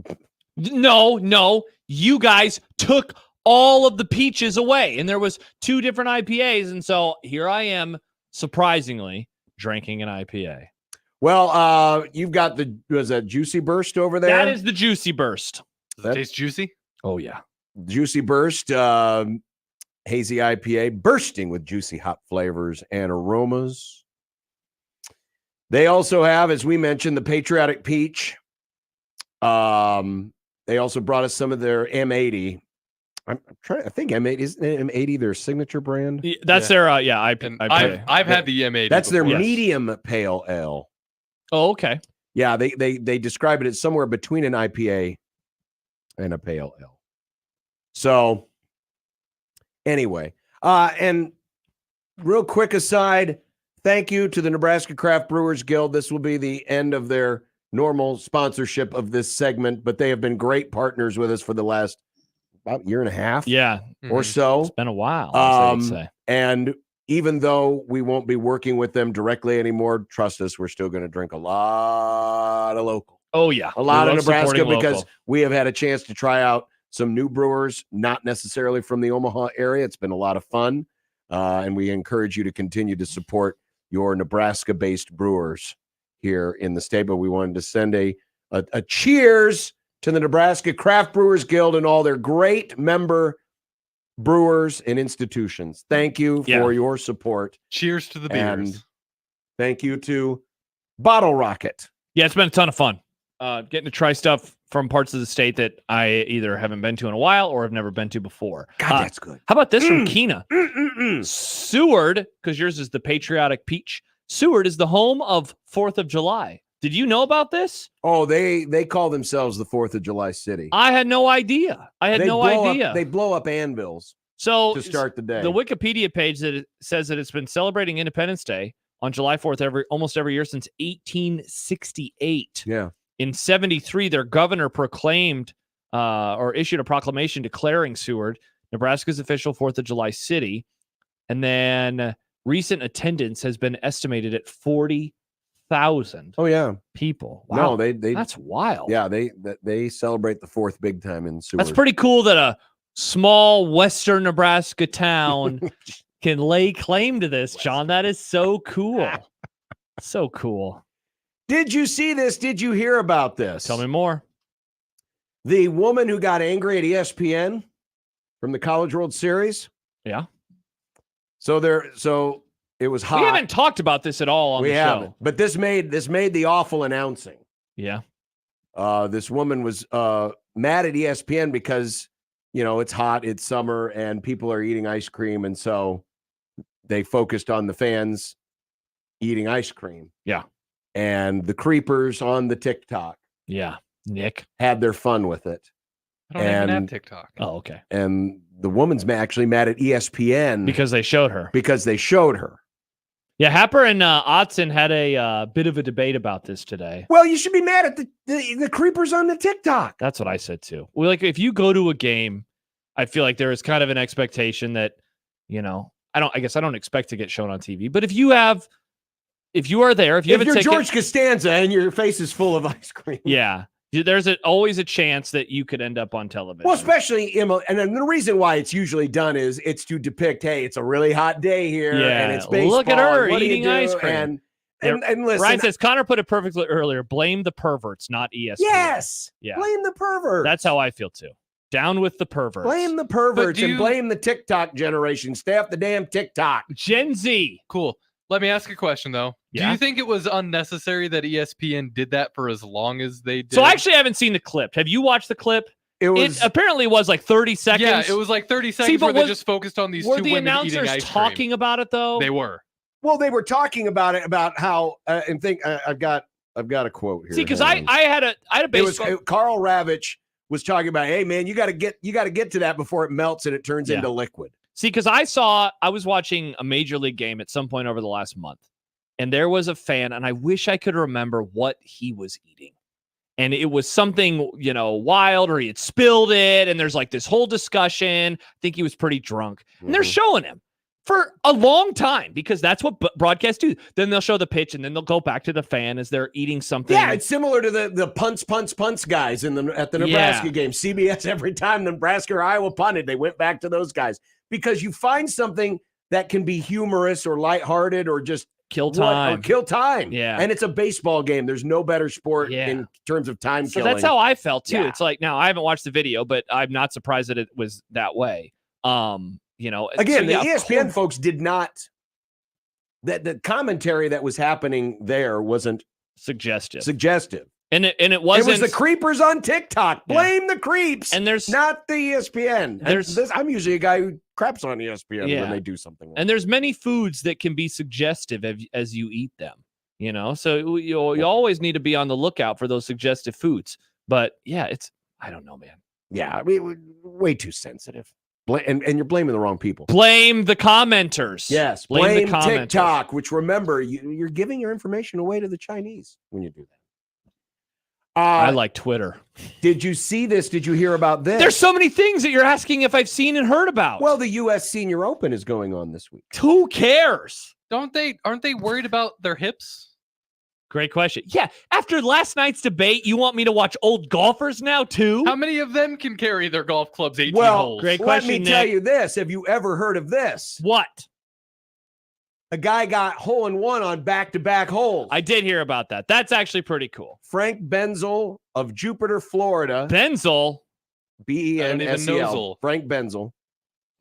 no. You guys took all of the peaches away, and there was 2 different IPAs, and so here I am, surprisingly, drinking an IPA. Well, you've got was that Juicy Burst over there? That is the Juicy Burst. Does it taste juicy? Oh, yeah. Juicy Burst, hazy IPA, bursting with juicy hop flavors and aromas. They also have, as we mentioned, the Patriotic Peach. They also brought us some of their M80. I think M80 isn't M80 their signature brand. That's their IPA. I've had the M80. That's before. their medium pale ale. Oh, okay. Yeah, they describe it as somewhere between an IPA and a pale ale. So anyway, and real quick aside, thank you to the Nebraska Craft Brewers Guild. This will be the end of their normal sponsorship of this segment, but they have been great partners with us for the last about year and a half. Yeah. Or so. It's been a while, I would say. And even though we won't be working with them directly anymore, trust us, we're still going to drink a lot of local. Oh, yeah. A lot of Nebraska supporting because local. we have had a chance to try out some new brewers, not necessarily from the Omaha area. It's been a lot of fun. And we encourage you to continue to support your Nebraska-based brewers here in the state. But we wanted to send a cheers to the Nebraska Craft Brewers Guild and all their great member brewers and institutions. Thank you for your support. Cheers to the beers. And thank you to Bottle Rocket. Yeah, it's been a ton of fun. Getting to try stuff from parts of the state that I either haven't been to in a while or have never been to before. God, that's good. How about this from Keena? Seward, because yours is the Patriotic Peach. Seward is the home of 4th of July. Did you know about this? Oh, they call themselves the 4th of July city. I had no idea. They blow up anvils to start the day. The Wikipedia page that it says that it's been celebrating Independence Day on July 4th almost every year since 1868. Yeah. In 73, their governor proclaimed or issued a proclamation declaring Seward Nebraska's official 4th of July city. And then recent attendance has been estimated at 40,000. Oh yeah, people. Wow. No, they that's wild. Yeah, they celebrate the 4th big time in Seward. That's pretty cool that a small Western Nebraska town can lay claim to this, John. That is so cool. So cool. Did you see this? Did you hear about this? Tell me more. The woman who got angry at ESPN from the College World Series. Yeah. So it was hot. We haven't talked about this at all on the show. But this made the awful announcing. Yeah. This woman was mad at ESPN because, it's hot, it's summer, and people are eating ice cream. And so they focused on the fans eating ice cream. Yeah. And the creepers on the TikTok. Yeah. Nick. Had their fun with it. I don't even have TikTok. Oh, okay. And the woman's actually mad at ESPN. Because they showed her. Yeah, Happer and Otson had a bit of a debate about this today. Well, you should be mad at the creepers on the TikTok. That's what I said too. Well, like if you go to a game, I feel like there is kind of an expectation that, I guess I don't expect to get shown on TV, but if you are there, if you're George Costanza and your face is full of ice cream. Yeah. There's always a chance that you could end up on television. Well, especially, and then the reason why it's usually done is it's to depict, hey, it's a really hot day here, and it's baseball. Look at her what eating ice cream. And listen, Ryan says, Connor put it perfectly earlier, blame the perverts, not ESPN. Yes, yeah. Blame the perverts. That's how I feel too. Down with the perverts. Blame the perverts and blame the TikTok generation. Stay off the damn TikTok. Gen Z. Cool. Let me ask a question, though. Yeah? Do you think it was unnecessary that ESPN did that for as long as they did? So I actually haven't seen the clip. Have you watched the clip? It apparently was like 30 seconds. Yeah, it was like 30 seconds where they just focused on these two women eating ice cream. Were the announcers talking about it, though? They were. Well, they were talking about it, about how, and think, I've got a quote here. See, because I had a baseball. Carl Ravitch was talking about, hey, man, you got to get to that before it melts and it turns into liquid. See, because I was watching a major league game at some point over the last month. And there was a fan, and I wish I could remember what he was eating. And it was something, wild, or he had spilled it. And there's like this whole discussion. I think he was pretty drunk. And they're showing him for a long time because that's what broadcasts do. Then they'll show the pitch, and then they'll go back to the fan as they're eating something. Yeah, it's similar to the punts guys at the Nebraska game. CBS, every time Nebraska or Iowa punted, they went back to those guys. Because you find something that can be humorous or lighthearted or just kill time. Yeah. And it's a baseball game. There's no better sport in terms of time killing. That's how I felt too. Yeah. It's like, now I haven't watched the video, but I'm not surprised that it was that way. Again, the ESPN folks did not, the commentary that was happening there wasn't suggestive. And it wasn't. It was the creepers on TikTok. Blame the creeps. And there's not the ESPN. I'm usually a guy who craps on ESPN when they do something. And there's many foods that can be suggestive as you eat them. So you always need to be on the lookout for those suggestive foods. But yeah, I don't know, man. Yeah, I mean, way too sensitive. And you're blaming the wrong people. Blame the commenters. Yes, blame the commenters. TikTok, which, remember, you're giving your information away to the Chinese when you do that. I like Twitter. Did you see this? Did you hear about this? There's so many things that you're asking if I've seen and heard about. Well, the U.S. Senior Open is going on this week. Who cares? Aren't they worried about their hips? Great question. Yeah. After last night's debate, you want me to watch old golfers now too? How many of them can carry their golf clubs 18 well, holes? Great question, let me tell you this. Have you ever heard of this? What? A guy got hole-in-one on back-to-back holes. I did hear about that. That's actually pretty cool. Frank Benzel of Jupiter, Florida. Benzel? B-E-N-S-E-L. Frank Benzel.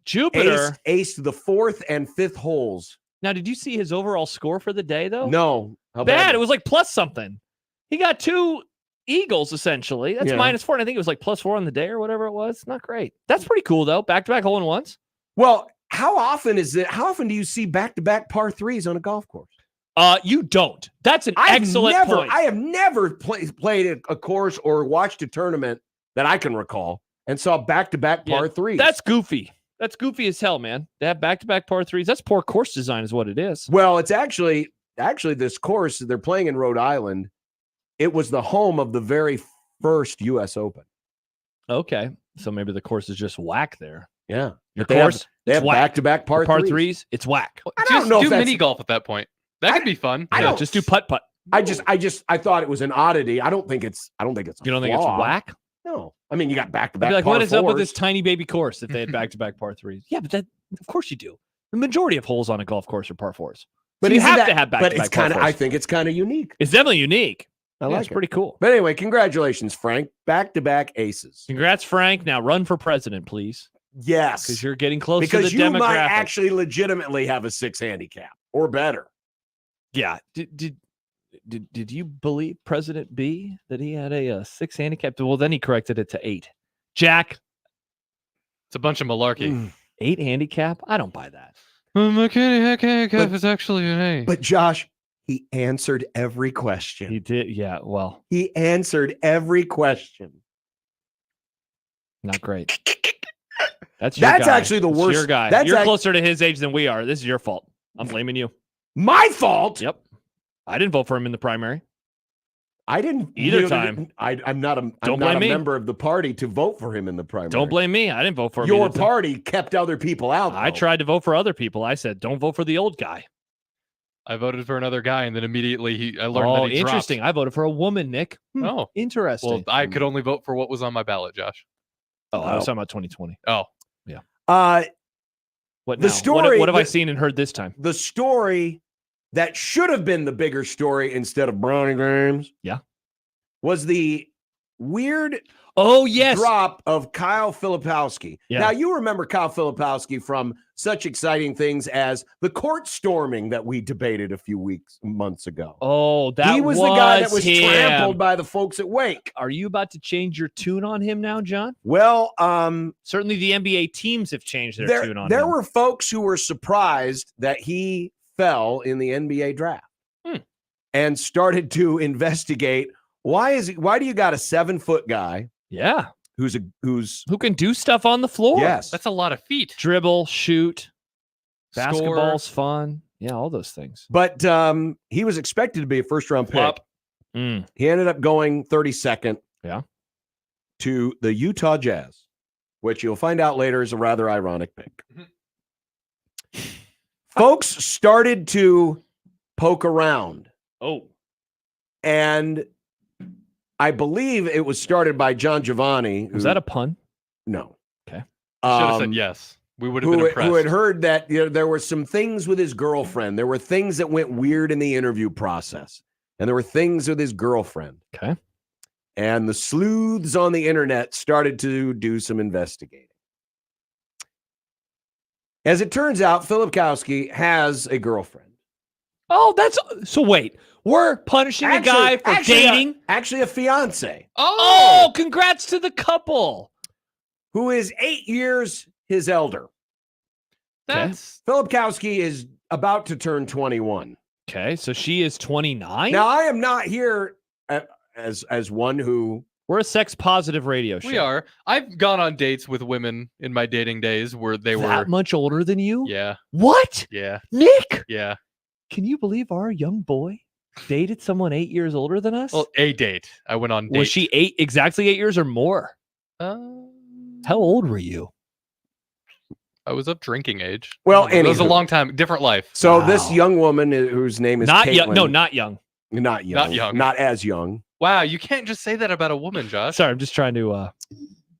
Jupiter? Aced the 4th and 5th holes. Now, did you see his overall score for the day, though? No. How bad? It was like plus something. He got 2 eagles, essentially. That's -4, and I think it was like +4 on the day or whatever it was. Not great. That's pretty cool, though. Back-to-back hole-in-ones. Well, how often do you see back-to-back par 3s on a golf course? You don't. That's an excellent point. I have never played a course or watched a tournament that I can recall and saw back-to-back par threes. That's goofy. That's goofy as hell, man. They have back-to-back par threes. That's poor course design is what it is. Well, it's actually this course, they're playing in Rhode Island. It was the home of the very first U.S. Open. Okay. So maybe the course is just whack there. Yeah. Your But they course, have back-to-back par threes. It's whack. I don't know if do that's- mini golf at that point. That could be fun. I don't just do putt-putt. I thought it was an oddity. I don't think it's a You don't think it's flaw. whack? No. I mean, you got I'd back-to-back be like, par what is up with fours. this tiny baby course if they had back-to-back par threes? Yeah, but that of course you do. The majority of holes on a golf course are par fours. But So you isn't have that- to have But back-to-back it's par kind of. fours. I think it's kind of unique. It's definitely unique. I Yeah, like it's it. pretty cool. But anyway, congratulations, Frank. Back-to-back aces. Congrats, Frank. Now run for president, please. Yes, Because you're getting close because to the you demographic. might actually legitimately have a 6 handicap or better. Yeah. Did you believe President B that he had a 6 handicap? Well, then he corrected it to 8. Jack, It's a bunch of malarkey. 8 handicap? I don't buy that. My handicap is actually an A. But Josh, he answered every question. He did. Yeah. Well, He answered every question. not great. That's your That's guy. actually the It's worst. Your guy. That's You're ac- closer to his age than we are. This is your fault. I'm blaming you. My fault. Yep. I didn't vote for him in the primary. I didn't Either you know, time. I'm not a Don't not blame a me. member of the party to vote for him in the primary. Don't blame me. I didn't vote for him. Your either time. party kept other people out. I though. tried to vote for other people. I said, don't vote for the old guy. I voted for another guy, and then immediately I learned Oh, that he interesting. I voted for a woman, Nick. dropped. Oh, Interesting. well, I could only vote for what was on my ballot, Josh. I was talking about 2020. Oh, What The now? story- What have I the- seen and heard this time? The story that should have been the bigger story instead of Bronny James. Yeah. Was the weird yes drop of Kyle Filipowski. Yeah. Now you remember Kyle Filipowski from such exciting things as the court storming that we debated a few months ago. Oh, that he was the guy that was him. trampled by the folks at Wake. Are you about to change your tune on him now, John? Well, Certainly the NBA teams have changed their tune on there him. were folks who were surprised that he fell in the NBA draft and started to investigate why do you got a 7-foot guy? Yeah. Who can do stuff on the floor. Yes. that's a lot of feet. Dribble, shoot, Score. basketball's fun. Yeah, all those things. But he was expected to be a first-round pick. Flop. He ended up going 32nd to the Utah Jazz, which you'll find out later is a rather ironic pick. Folks started to poke around. Oh. And I believe it was started by John Giovanni. Was that a pun? No. Okay. Should have said yes. We would have been impressed. Who had heard that there were some things with his girlfriend. There were things that went weird in the interview process. And there were things with his girlfriend. Okay. And the sleuths on the internet started to do some investigating. As it turns out, Filipowski has a girlfriend. Oh, that's so. Wait, we're punishing a guy for dating. Actually, a fiance. Oh, congrats to the couple. Who is 8 years his elder. That's Filipowski is about to turn 21. Okay, so she is 29. Now, I am not here as one who. We're a sex positive radio show. We are. I've gone on dates with women in my dating days where they were that much older than you. Yeah. What? Yeah. Nick? Yeah. Can you believe our young boy dated someone 8 years older than us? Well, a date. I went on. Was she exactly 8 years or more? How old were you? I was of drinking age. Well, it was a anywho. long time, different life. So this young woman whose name is Not Caitlin, young. No, not young. Not young. Not young. Not as young. Wow, you can't just say that about a woman, Josh. Sorry, I'm just trying to.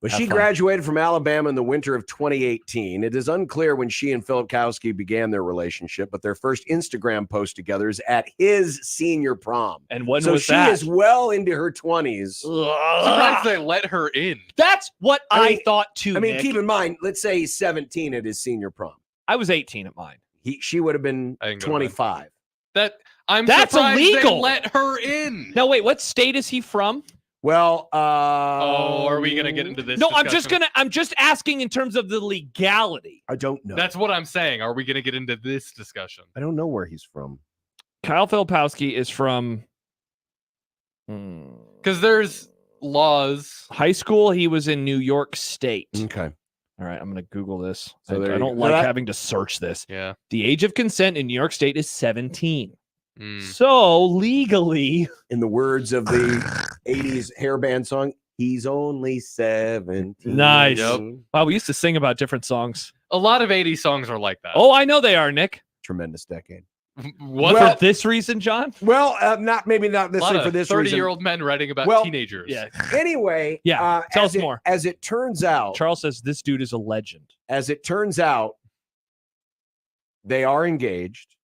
But have she fun. graduated from Alabama in the winter of 2018. It is unclear when she and Filipowski began their relationship, but their first Instagram post together is at his senior prom. And when so was she that? is well into her 20s. Surprised they let her in. That's what I mean- thought too. I mean, Nick. keep in mind, let's say he's 17 at his senior prom. I was 18 at mine. She would have been I didn't go to mine. 25. That's surprised illegal. They let her in. Now wait, what state is he from? Well, are we gonna get into this? No, discussion? I'm just asking in terms of the legality. I don't know. That's what I'm saying. Are we gonna get into this discussion? I don't know where he's from. Kyle Filipowski is from because there's laws. High school. He was in New York State. Okay. All right, I'm going to Google this. So I there you don't go. like So that- having to search this. Yeah. The age of consent in New York State is 17. Mm. So legally, in the words of the 80s hair band song, he's only 17. nice. Yep. Wow, we used to sing about different songs. A lot of 80s songs are like that. Oh, I know they are, Nick. Tremendous decade. What? For this reason, John? Well, not a necessarily lot for of this reason. 30-year-old men writing about Well, teenagers. Yeah. Anyway, Yeah. Tell us as more. As it turns out, Charles says this dude is a legend. As it turns out, they are engaged,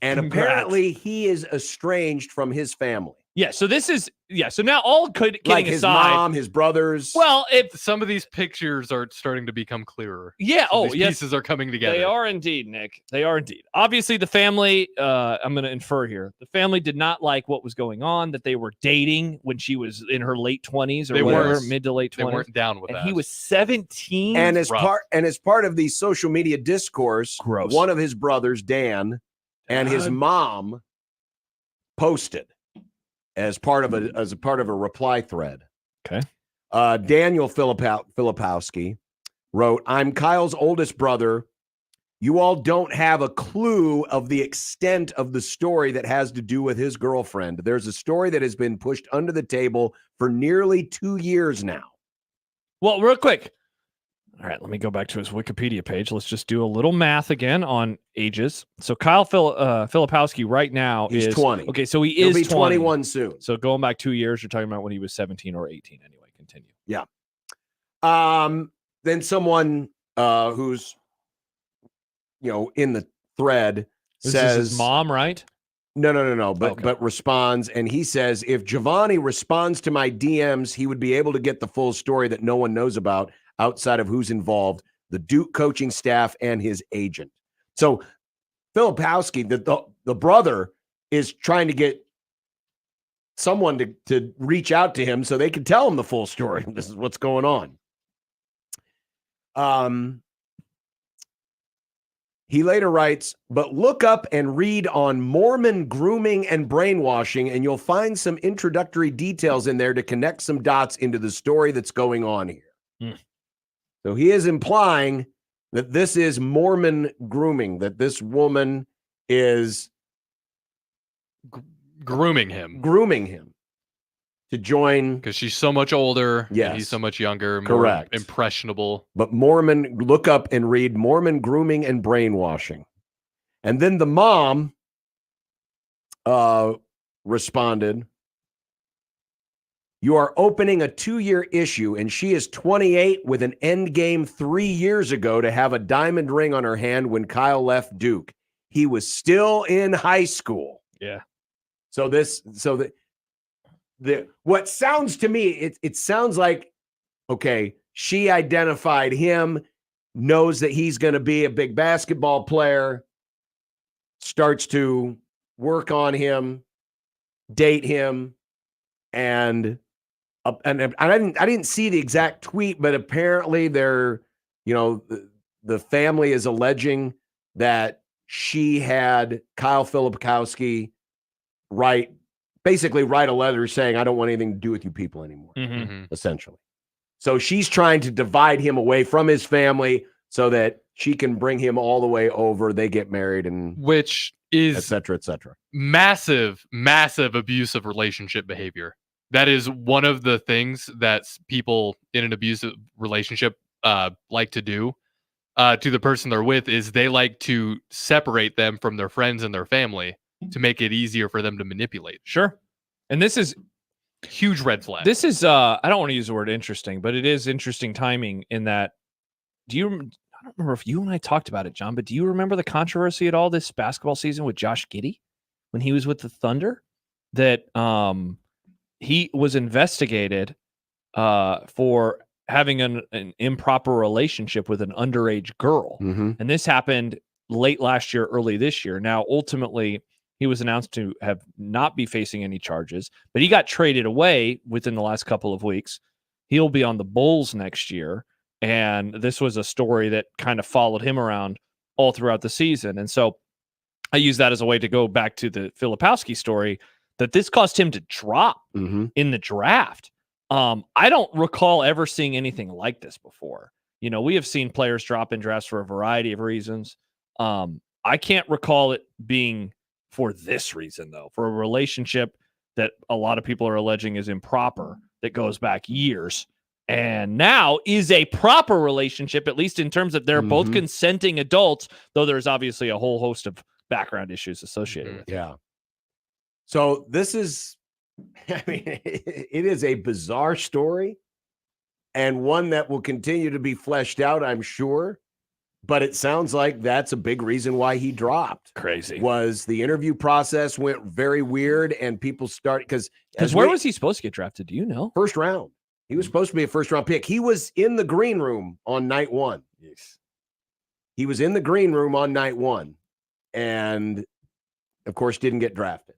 and Congrats. apparently he is estranged from his family. Yeah. So this is So now all kidding Like his aside, mom, his brothers. well, if Some of these pictures are starting to become clearer. yeah, These pieces are coming together. They are indeed, Nick. They are indeed. Obviously, the family, I'm going to infer here, the family did not like what was going on, that they were dating when she was in her late 20s or They whatever, weren't- mid to late 20s. They weren't down with and that. he was 17. and as rough. part of the social media discourse, Gross. one of his brothers, Dan, and his Dad. mom posted as part of a reply thread. Okay. Daniel Filipowski wrote, "I'm Kyle's oldest brother. You all don't have a clue of the extent of the story that has to do with his girlfriend. There's a story that has been pushed under the table for nearly 2 years now." Well, real quick. All right, let me go back to his Wikipedia page. Let's just do a little math again on ages. So Kyle Filipowski right now He's is 20. Okay, so he He'll is be 20. 21 soon. So going back 2 years, you're talking about when he was 17 or 18 anyway. Continue. Yeah. Then someone who's in the thread This says is his mom, right? No. But Okay. but responds, and he says, if Giovanni responds to my DMs, he would be able to get the full story that no one knows about outside of who's involved, the Duke coaching staff and his agent. So Filipowski, the brother, is trying to get someone to reach out to him so they can tell him the full story. This is what's going on. He later writes, but look up and read on Mormon grooming and brainwashing, and you'll find some introductory details in there to connect some dots into the story that's going on here. So he is implying that this is Mormon grooming, that this woman is grooming him to join, because she's so much older. Yes. And he's so much younger. Correct. More impressionable. But look up and read Mormon grooming and brainwashing. And then the mom responded, you are opening a 2-year issue, and she is 28 with an end game 3 years ago to have a diamond ring on her hand when Kyle left Duke. He was still in high school. Yeah. So what sounds to me, it sounds like, okay, she identified him, knows that he's going to be a big basketball player, starts to work on him, date him, and I didn't see the exact tweet, but apparently the family is alleging that she had Kyle Filipowski basically write a letter saying, I don't want anything to do with you people anymore, essentially. So she's trying to divide him away from his family so that she can bring him all the way over. They get married, and which is et cetera, et cetera. Massive abusive relationship behavior. That is one of the things that people in an abusive relationship like to do to the person they're with, is they like to separate them from their friends and their family to make it easier for them to manipulate. Sure. And this is huge red flag. This is I don't want to use the word interesting, but it is interesting timing in that I don't remember if you and I talked about it, John, but do you remember the controversy at all this basketball season with Josh Giddey when he was with the Thunder? That he was investigated for having an improper relationship with an underage girl. Mm-hmm. And this happened late last year, early this year. Now, ultimately, he was announced to have not be facing any charges, but he got traded away within the last couple of weeks. He'll be on the Bulls next year. And this was a story that kind of followed him around all throughout the season. And so I use that as a way to go back to the Filipowski story, that this caused him to drop in the draft. I don't recall ever seeing anything like this before. We have seen players drop in drafts for a variety of reasons. I can't recall it being for this reason, though, for a relationship that a lot of people are alleging is improper, that goes back years, and now is a proper relationship, at least in terms of they're both consenting adults, though there's obviously a whole host of background issues associated with it. Yeah. So this is, I mean, it is a bizarre story and one that will continue to be fleshed out, I'm sure. But it sounds like that's a big reason why he dropped. Crazy. Was the interview process went very weird, and people started because where was he supposed to get drafted? Do you know? First round. He was supposed to be a first round pick. He was in the green room on night one. Yes. He was in the green room on night one, and of course didn't get drafted.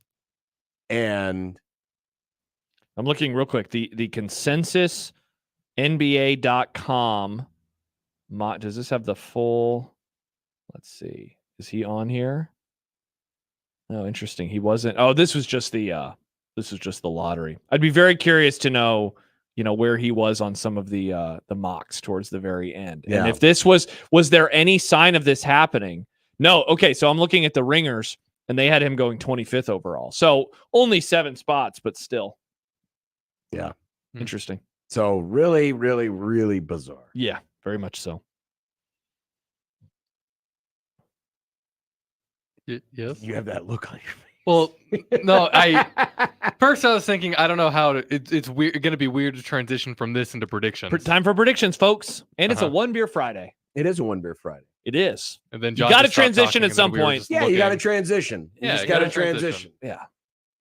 And I'm looking real quick. The consensus NBA.com. Does this have the full? Let's see. Is he on here? Oh, interesting. He wasn't. Oh, this was just the lottery. I'd be very curious to know, where he was on some of the mocks towards the very end. Yeah. And if this was there any sign of this happening? No. Okay, so I'm looking at the Ringers, and they had him going 25th overall. So only 7 spots, but still. Yeah. Interesting. So really, really, really bizarre. Yeah, very much so. Yes. You have that look on your face. Well, no, first I was thinking, I don't know how to, it's weird, going to be weird to transition from this into predictions. Time for predictions, folks. And it's a One Beer Friday. It is a One Beer Friday. It is. And then you got to transition at some point. Yeah, you got to transition. You Yeah, just you got to gotta transition. Yeah.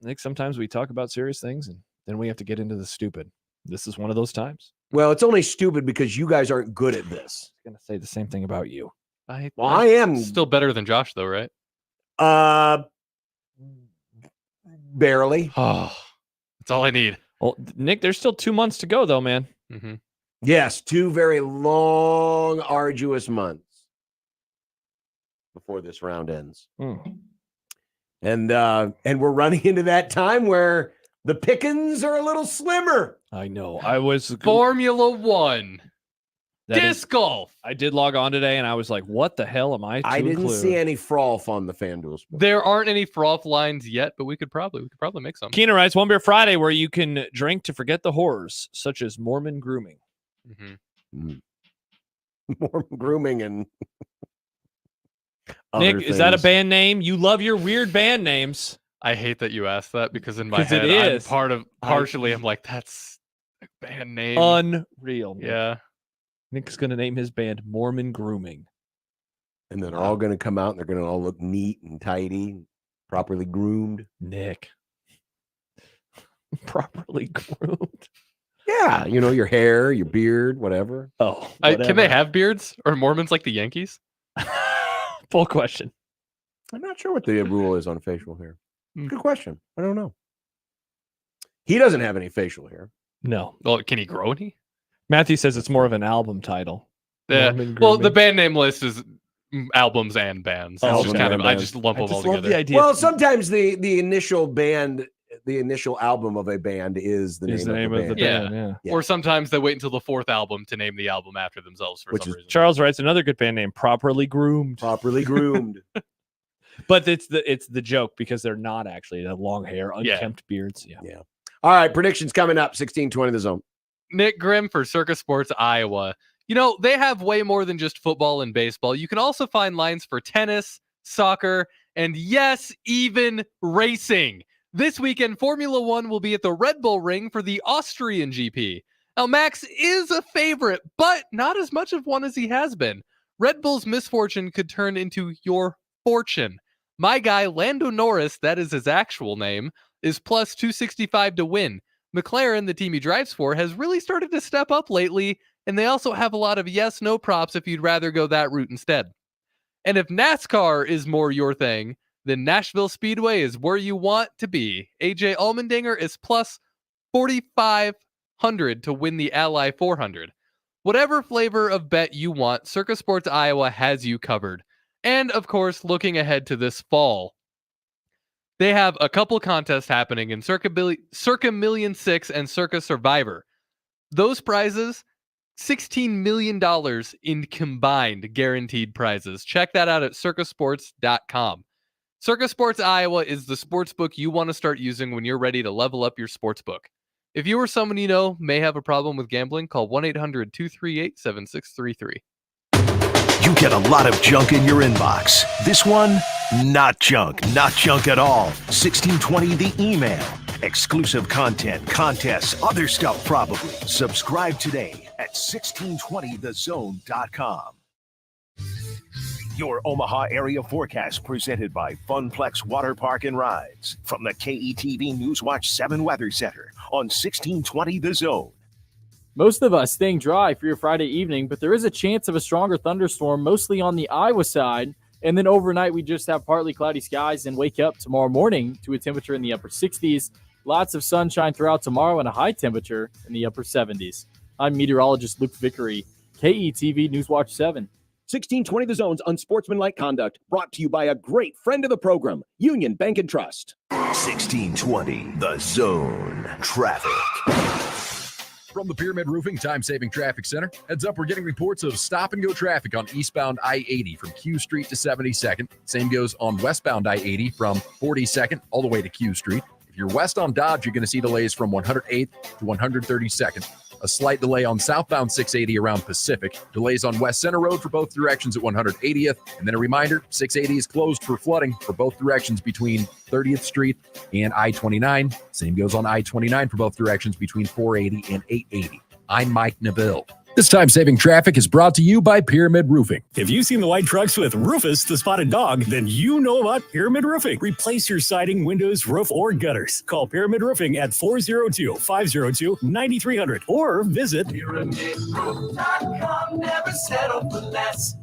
Nick, sometimes we talk about serious things and then we have to get into the stupid. This is one of those times. Well, it's only stupid because you guys aren't good at this. I'm going to say the same thing about you. I am still better than Josh, though, right? Barely. Oh, that's all I need. Well, Nick, there's still 2 months to go, though, man. Mm-hmm. Yes, 2 very long, arduous months before this round ends. And we're running into that time where the pickings are a little slimmer. I know. I was Formula One. Disc golf. I did log on today, and I was like, "What the hell am I?" I didn't see any froth on the FanDuel sport. There aren't any froth lines yet, but we could probably make some. Keener writes One Beer Friday, where you can drink to forget the horrors, such as Mormon grooming. Mormon grooming and Nick, is that a band name? You love your weird band names. I hate that you asked that because in my head, I'm like, that's a band name. Unreal. Nick. Yeah. Nick's going to name his band Mormon Grooming. And then they're all going to come out and they're going to all look neat and tidy, properly groomed. Nick. Properly groomed. Yeah. Your hair, your beard, whatever. Oh, can they have beards? Or Mormons like the Yankees? Full question. I'm not sure what the rule is on facial hair. Good question. I don't know. He doesn't have any facial hair. No. Well, can he grow any? Matthew says it's more of an album title. Yeah. Well, the band name list is albums and bands. It's just I just lump them all together. The idea well, sometimes the initial band, the initial album of a band is the name of the band. Yeah. Or sometimes they wait until the 4th album to name the album after themselves for some reason. Charles writes another good band name, Properly Groomed. Properly Groomed. But it's the joke because they're not actually. They have long hair, unkempt beards. Yeah. All right, predictions coming up. 16:20 the zone. Nick Grimm for Circus Sports Iowa. They have way more than just football and baseball. You can also find lines for tennis, soccer, and yes, even racing. This weekend, Formula One will be at the Red Bull Ring for the Austrian GP. Now, Max is a favorite, but not as much of one as he has been. Red Bull's misfortune could turn into your fortune. My guy, Lando Norris, that is his actual name, is plus 265 to win. McLaren, the team he drives for, has really started to step up lately, and they also have a lot of yes-no props if you'd rather go that route instead. And if NASCAR is more your thing, then Nashville Speedway is where you want to be. AJ Allmendinger is plus 4,500 to win the Ally 400. Whatever flavor of bet you want, Circus Sports Iowa has you covered. And of course, looking ahead to this fall, they have a couple contests happening in Circa Million 6 and Circa Survivor. Those prizes, $16 million in combined guaranteed prizes. Check that out at circasports.com. Circa Sports Iowa is the sports book you want to start using when you're ready to level up your sports book. If you or someone you know may have a problem with gambling, call 1-800-238-7633. You get a lot of junk in your inbox. This one, not junk at all. 1620 the email. Exclusive content, contests, other stuff probably. Subscribe today at 1620thezone.com. Your Omaha area forecast presented by Funplex Water Park and Rides from the KETV Newswatch 7 Weather Center on 1620 The Zone. Most of us staying dry for your Friday evening, but there is a chance of a stronger thunderstorm, mostly on the Iowa side. And then overnight, we just have partly cloudy skies and wake up tomorrow morning to a temperature in the upper 60s. Lots of sunshine throughout tomorrow and a high temperature in the upper 70s. I'm meteorologist Luke Vickery, KETV Newswatch 7. 1620 The Zone's Unsportsmanlike Conduct, brought to you by a great friend of the program, Union Bank and Trust. 1620 The Zone. Traffic. From the Pyramid Roofing Time-Saving Traffic Center, heads up, we're getting reports of stop-and-go traffic on eastbound I-80 from Q Street to 72nd. Same goes on westbound I-80 from 42nd all the way to Q Street. If you're west on Dodge, you're going to see delays from 108th to 132nd. A slight delay on southbound 680 around Pacific. Delays on West Center Road for both directions at 180th. And then a reminder, 680 is closed for flooding for both directions between 30th Street and I-29. Same goes on I-29 for both directions between 480 and 880. I'm Mike Neville. This time-saving traffic is brought to you by Pyramid Roofing. If you've seen the white trucks with Rufus, the spotted dog, then you know about Pyramid Roofing. Replace your siding, windows, roof, or gutters. Call Pyramid Roofing at 402-502-9300 or visit PyramidRoof.com. Never settle for less.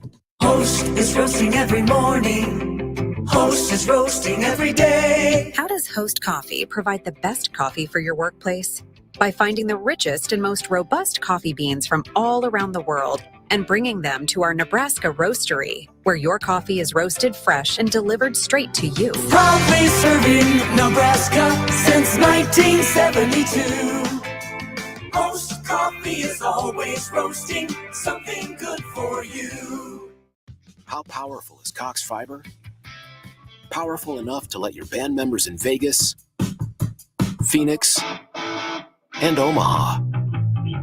Host is roasting every morning. Host is roasting every day. How does Host Coffee provide the best coffee for your workplace? By finding the richest and most robust coffee beans from all around the world and bringing them to our Nebraska roastery, where your coffee is roasted fresh and delivered straight to you. Proudly serving Nebraska since 1972. Host Coffee is always roasting something good for you. How powerful is Cox Fiber? Powerful enough to let your band members in Vegas, Phoenix, and Omaha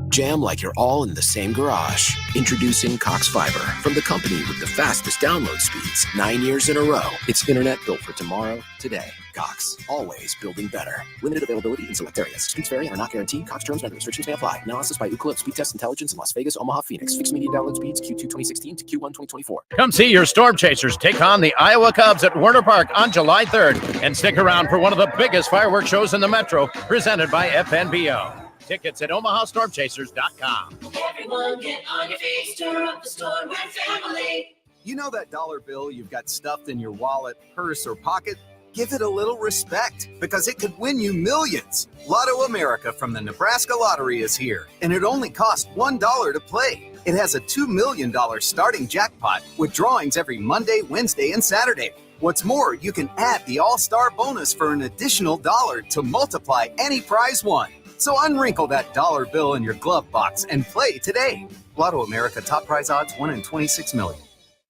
jam like you're all in the same garage. Introducing Cox Fiber from the company with the fastest download speeds 9 years in a row. It's internet built for tomorrow, today. Cox, always building better. Limited availability in select areas. Speeds vary and are not guaranteed. Cox terms and other restrictions may apply. Analysis by Ookla Speed Test Intelligence in Las Vegas, Omaha, Phoenix. Fixed median download speeds Q2 2016 to Q1 2024. Come see your Storm Chasers take on the Iowa Cubs at Werner Park on July 3rd. And stick around for one of the biggest fireworks shows in the Metro, presented by FNBO. Tickets at OmahaStormChasers.com. Everyone get on your feet, stir up the storm with family. You know that dollar bill you've got stuffed in your wallet, purse, or pocket? Give it a little respect, because it could win you millions. Lotto America from the Nebraska Lottery is here, and it only costs $1 to play. It has a $2 million starting jackpot with drawings every Monday, Wednesday, and Saturday. What's more, you can add the All-Star bonus for an additional $1 to multiply any prize won. So unwrinkle that dollar bill in your glove box and play today. Lotto America top prize odds 1 in 26 million.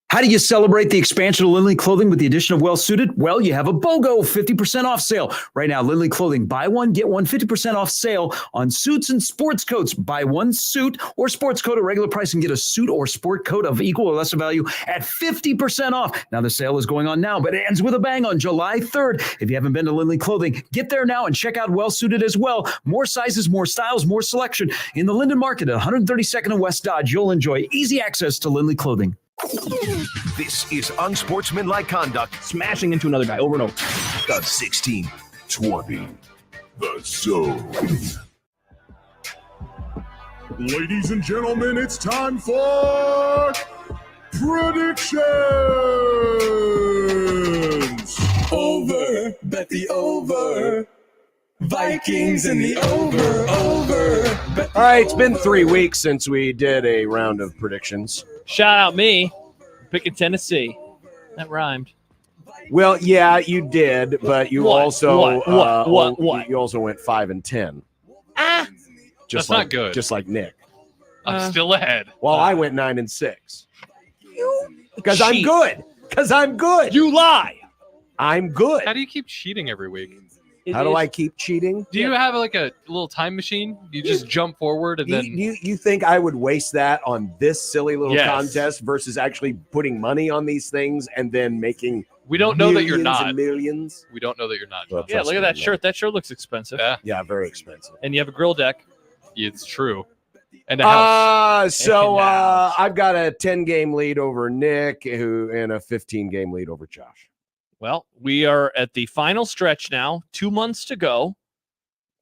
How do you celebrate the expansion of Lindley Clothing with the addition of Well Suited? Well, you have a BOGO 50% off sale. Right now, Lindley Clothing, buy one, get one 50% off sale on suits and sports coats. Buy one suit or sports coat at regular price and get a suit or sport coat of equal or lesser value at 50% off. Now, the sale is going on now, but it ends with a bang on July 3rd. If you haven't been to Lindley Clothing, get there now and check out Well Suited as well. More sizes, more styles, more selection. In the Linden Market at 132nd and West Dodge, you'll enjoy easy access to Lindley Clothing. This is Unsportsmanlike Conduct. Smashing into another guy over and over. The 1620 The Zone. Ladies and gentlemen, it's time for predictions. Over, bet the over. Vikings in the over. All right, it's been 3 weeks since we did a round of predictions. Shout out me, picking Tennessee. That rhymed. Well, yeah, you did, but you What? also What? You also went 5 and 10. That's not good. Just like Nick. I'm still ahead. Well, I went 9 and 6. Because I'm cheat. good. Because I'm good. You lie. I'm good. How do you keep cheating every week? How do I keep cheating? Do you have like a little time machine? You just jump forward and then You think I would waste that on this silly little Yes. contest versus actually putting money on these things and then making we don't know that you're millions not. and millions? We don't know that you're not. Well, Yeah, trust look at me, that no. shirt. That shirt looks expensive. Yeah, very expensive. And you have a grill deck. It's true. And a house. So And a house. I've got a 10-game lead over Nick and a 15-game lead over Josh. Well, we are at the final stretch now. 2 months to go.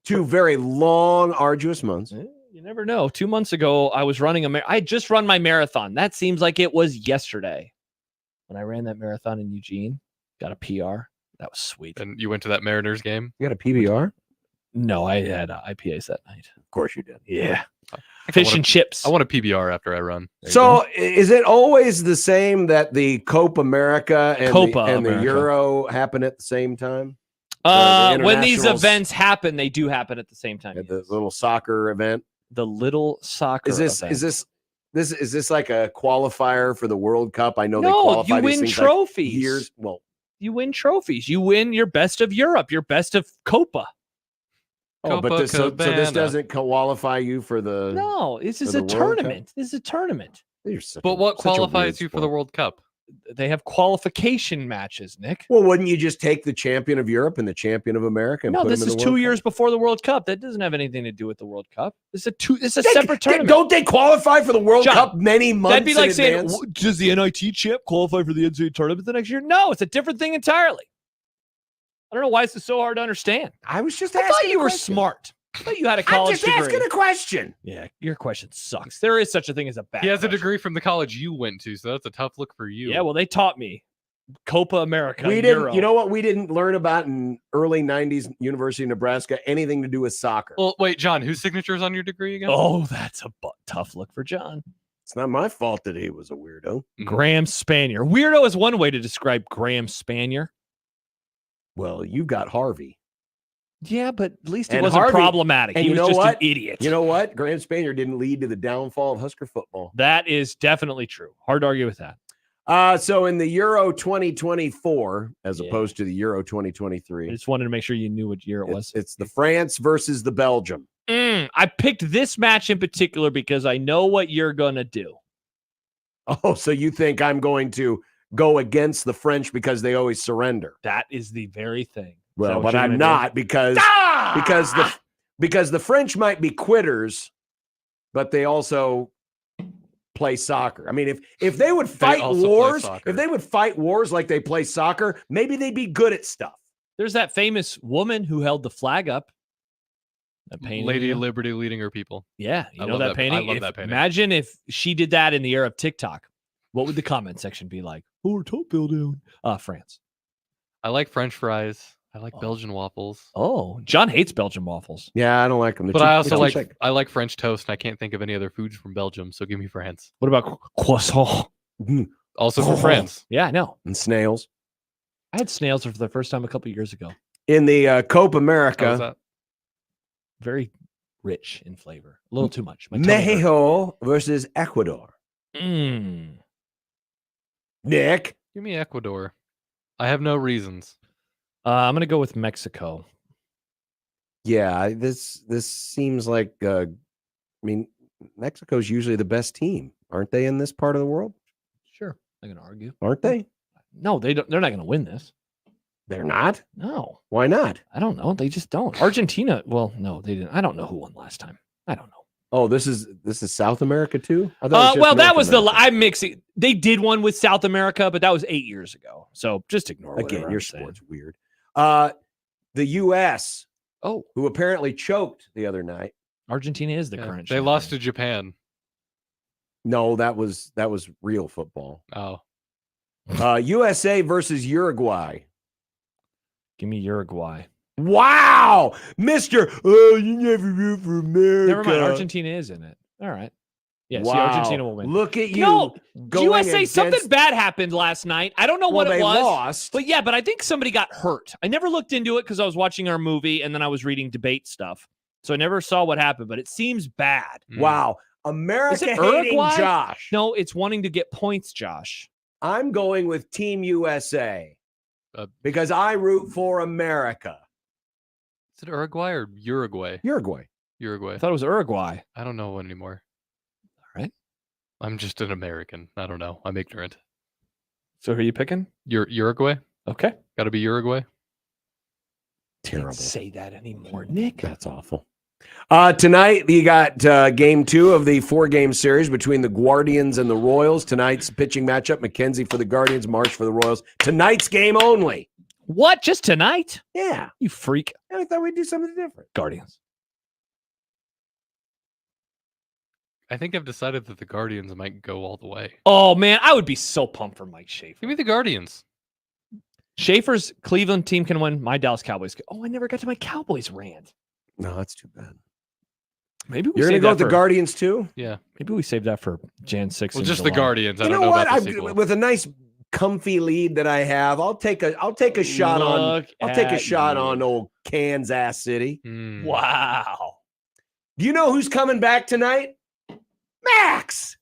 2 very long, arduous months. You never know. 2 months ago, I was running I had just run my marathon. That seems like it was yesterday when I ran that marathon in Eugene. Got a PR. That was sweet. And you went to that Mariners game? You got a PBR? No, I had IPAs that night. Of course you did. Yeah. Fish and chips. I want a PBR after I run. So is it always the same that the Copa America and, Copa the America. Euro happen at the same time? When these internationals- events happen, they do happen at the same time. At the little soccer event? The little soccer Is this event. is this like a qualifier for the World Cup? I know they No, qualify you these win things like trophies. years. Well, You win trophies. You win your best of Europe, your best of Copa. oh, but this, so this Copacabana. doesn't qualify you for the. No, this is for a the World Cup? tournament. This is a tournament. You're such But a- what such a weird qualifies you for the sport. World Cup? They have qualification matches, Nick. Well, wouldn't you just take the champion of Europe and the champion of America? And No, put this them in is the 2 World years Cup? before the World Cup. That doesn't have anything to do with the World Cup. It's a They- separate tournament. Don't they qualify for the World John, Cup many months? That'd be like in saying, advance? does the NIT champ qualify for the NCAA tournament the next year? No, it's a different thing entirely. I don't know why this is so hard to understand. I was just I asking. thought you a were question. smart. I thought you had a I'm college just degree. asking a question. Yeah, your question sucks. There is such a thing as a bad He has a question. degree from the college you went to, so that's a tough look for you. Yeah, well, they taught me Copa America. We didn't. Euro. You know what? We didn't learn about in early '90s University of Nebraska anything to do with soccer. Well, wait, John, whose signature is on your degree again? Oh, that's a tough look for John. It's not my fault that he was a weirdo. Graham Spanier. Weirdo is one way to describe Graham Spanier. Well, you got Harvey. Yeah, but at least he And wasn't Harvey- problematic. And He you was know just what? an idiot. You know what? Graham Spanier didn't lead to the downfall of Husker football. That is definitely true. Hard to argue with that. So in the Euro 2024, as opposed to the Euro 2023, I just wanted to make sure you knew what year it was. it's the France versus the Belgium. I picked this match in particular because I know what you're going to do. Oh, so you think I'm going to go against the French because they always surrender? That is the very thing. Is that Well, what but you're I'm gonna not because the French might be quitters, but they also play soccer. I mean, if they would fight also play wars, soccer. if they would fight wars like they play soccer, maybe they'd be good at stuff. There's that famous woman who held the flag up. That painting. Lady you of know? Liberty leading her people. Yeah, you I know love that painting? I love If- that painting. Imagine if she did that in the era of TikTok. What would the comment section be like? Oh, top bill down. France. I like French fries. I like Belgian waffles. Oh, John hates Belgian waffles. Yeah, I don't like them. But I also like French toast, and I can't think of any other foods from Belgium, so give me France. What about croissant? Also from France. Yeah, I know. And snails. I had snails for the first time a couple of years ago. In the Copa How was America, that? Very rich in flavor. A little too much. My tummy hurt. Mexico versus Ecuador. Nick, Give me Ecuador. I have no reasons. I'm going to go with Mexico. yeah, this seems like I mean, Mexico's usually the best team, aren't they? In this part of the world, Sure. I'm going to argue. aren't they? No, they don't. They're not going to win this. They're not. No. Why not? I don't know. They just don't. Argentina. Well, no, they didn't. I don't know who won last time. I don't know. Oh, this is South America too. I thought it was just Well, that North was America. I'm mixing. They did one with South America, but that was 8 years ago. So just ignore Again, whatever your I'm saying. sport's weird. The U.S. Oh, who apparently choked the other night. Argentina is the Yeah, current. they lost to Japan. No, that was real football. Oh. USA versus Uruguay. Give me Uruguay. Wow, Mister. Oh, you never root for America. Never mind. Argentina is in it. All right. Yes, Wow. the Argentina will win. Look at you. No, going USA, against- something bad happened last night. I don't know what Well, it they was. lost. But yeah, but I think somebody got hurt. I never looked into it because I was watching our movie and then I was reading debate stuff. So I never saw what happened, but it seems bad. Wow. Is America it hating Uruguay? Josh. No, it's wanting to get points, Josh. I'm going with Team USA because I root for America. Is it Uruguay or Uruguay? Uruguay. Uruguay. I thought it was Uruguay. I don't know anymore. All right. I'm just an American. I don't know. I'm ignorant. So who are you picking? Uruguay? Okay. Got to be Uruguay. Terrible. Can't say that anymore, Nick. That's awful. Tonight, you got game 2 of the 4-game series between the Guardians and the Royals. Tonight's pitching matchup, McKenzie for the Guardians, Marsh for the Royals. Tonight's game only. What? Just tonight? Yeah. You freak. I thought we'd do something different. Guardians. I think I've decided that the Guardians might go all the way. Oh, man. I would be so pumped for Mike Schaefer. Give me the Guardians. Schaefer's Cleveland team can win. My Dallas Cowboys. Oh, I never got to my Cowboys rant. No, that's too bad. Maybe we You're going to save go that with the for- Guardians too? Yeah. Maybe we save that for Jan 6th. Well, in just the July. Guardians. I You don't know know what? about the sequel. With a nice comfy lead that I have, I'll take a shot on old Kansas City. Mm. Wow. Do you know who's coming back tonight? Max.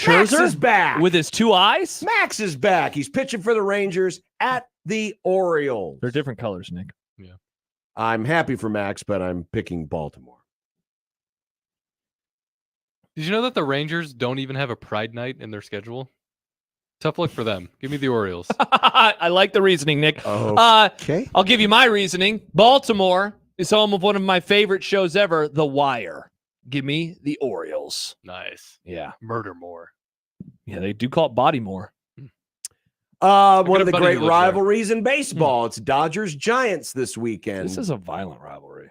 Max Scherzer is back. with his 2 eyes? Max is back. He's pitching for the Rangers at the Orioles. They're different colors, Nick. Yeah. I'm happy for Max, but I'm picking Baltimore. Did you know that the Rangers don't even have a Pride Night in their schedule? Tough luck for them. Give me the Orioles. I like the reasoning, Nick. Okay. I'll give you my reasoning. Baltimore is home of one of my favorite shows ever, The Wire. Give me the Orioles. Nice. Yeah. Murder more. Yeah, they do call it Bodymore. One of the buddy great who lives there. rivalries in baseball. It's Dodgers Giants this weekend. This is a violent rivalry.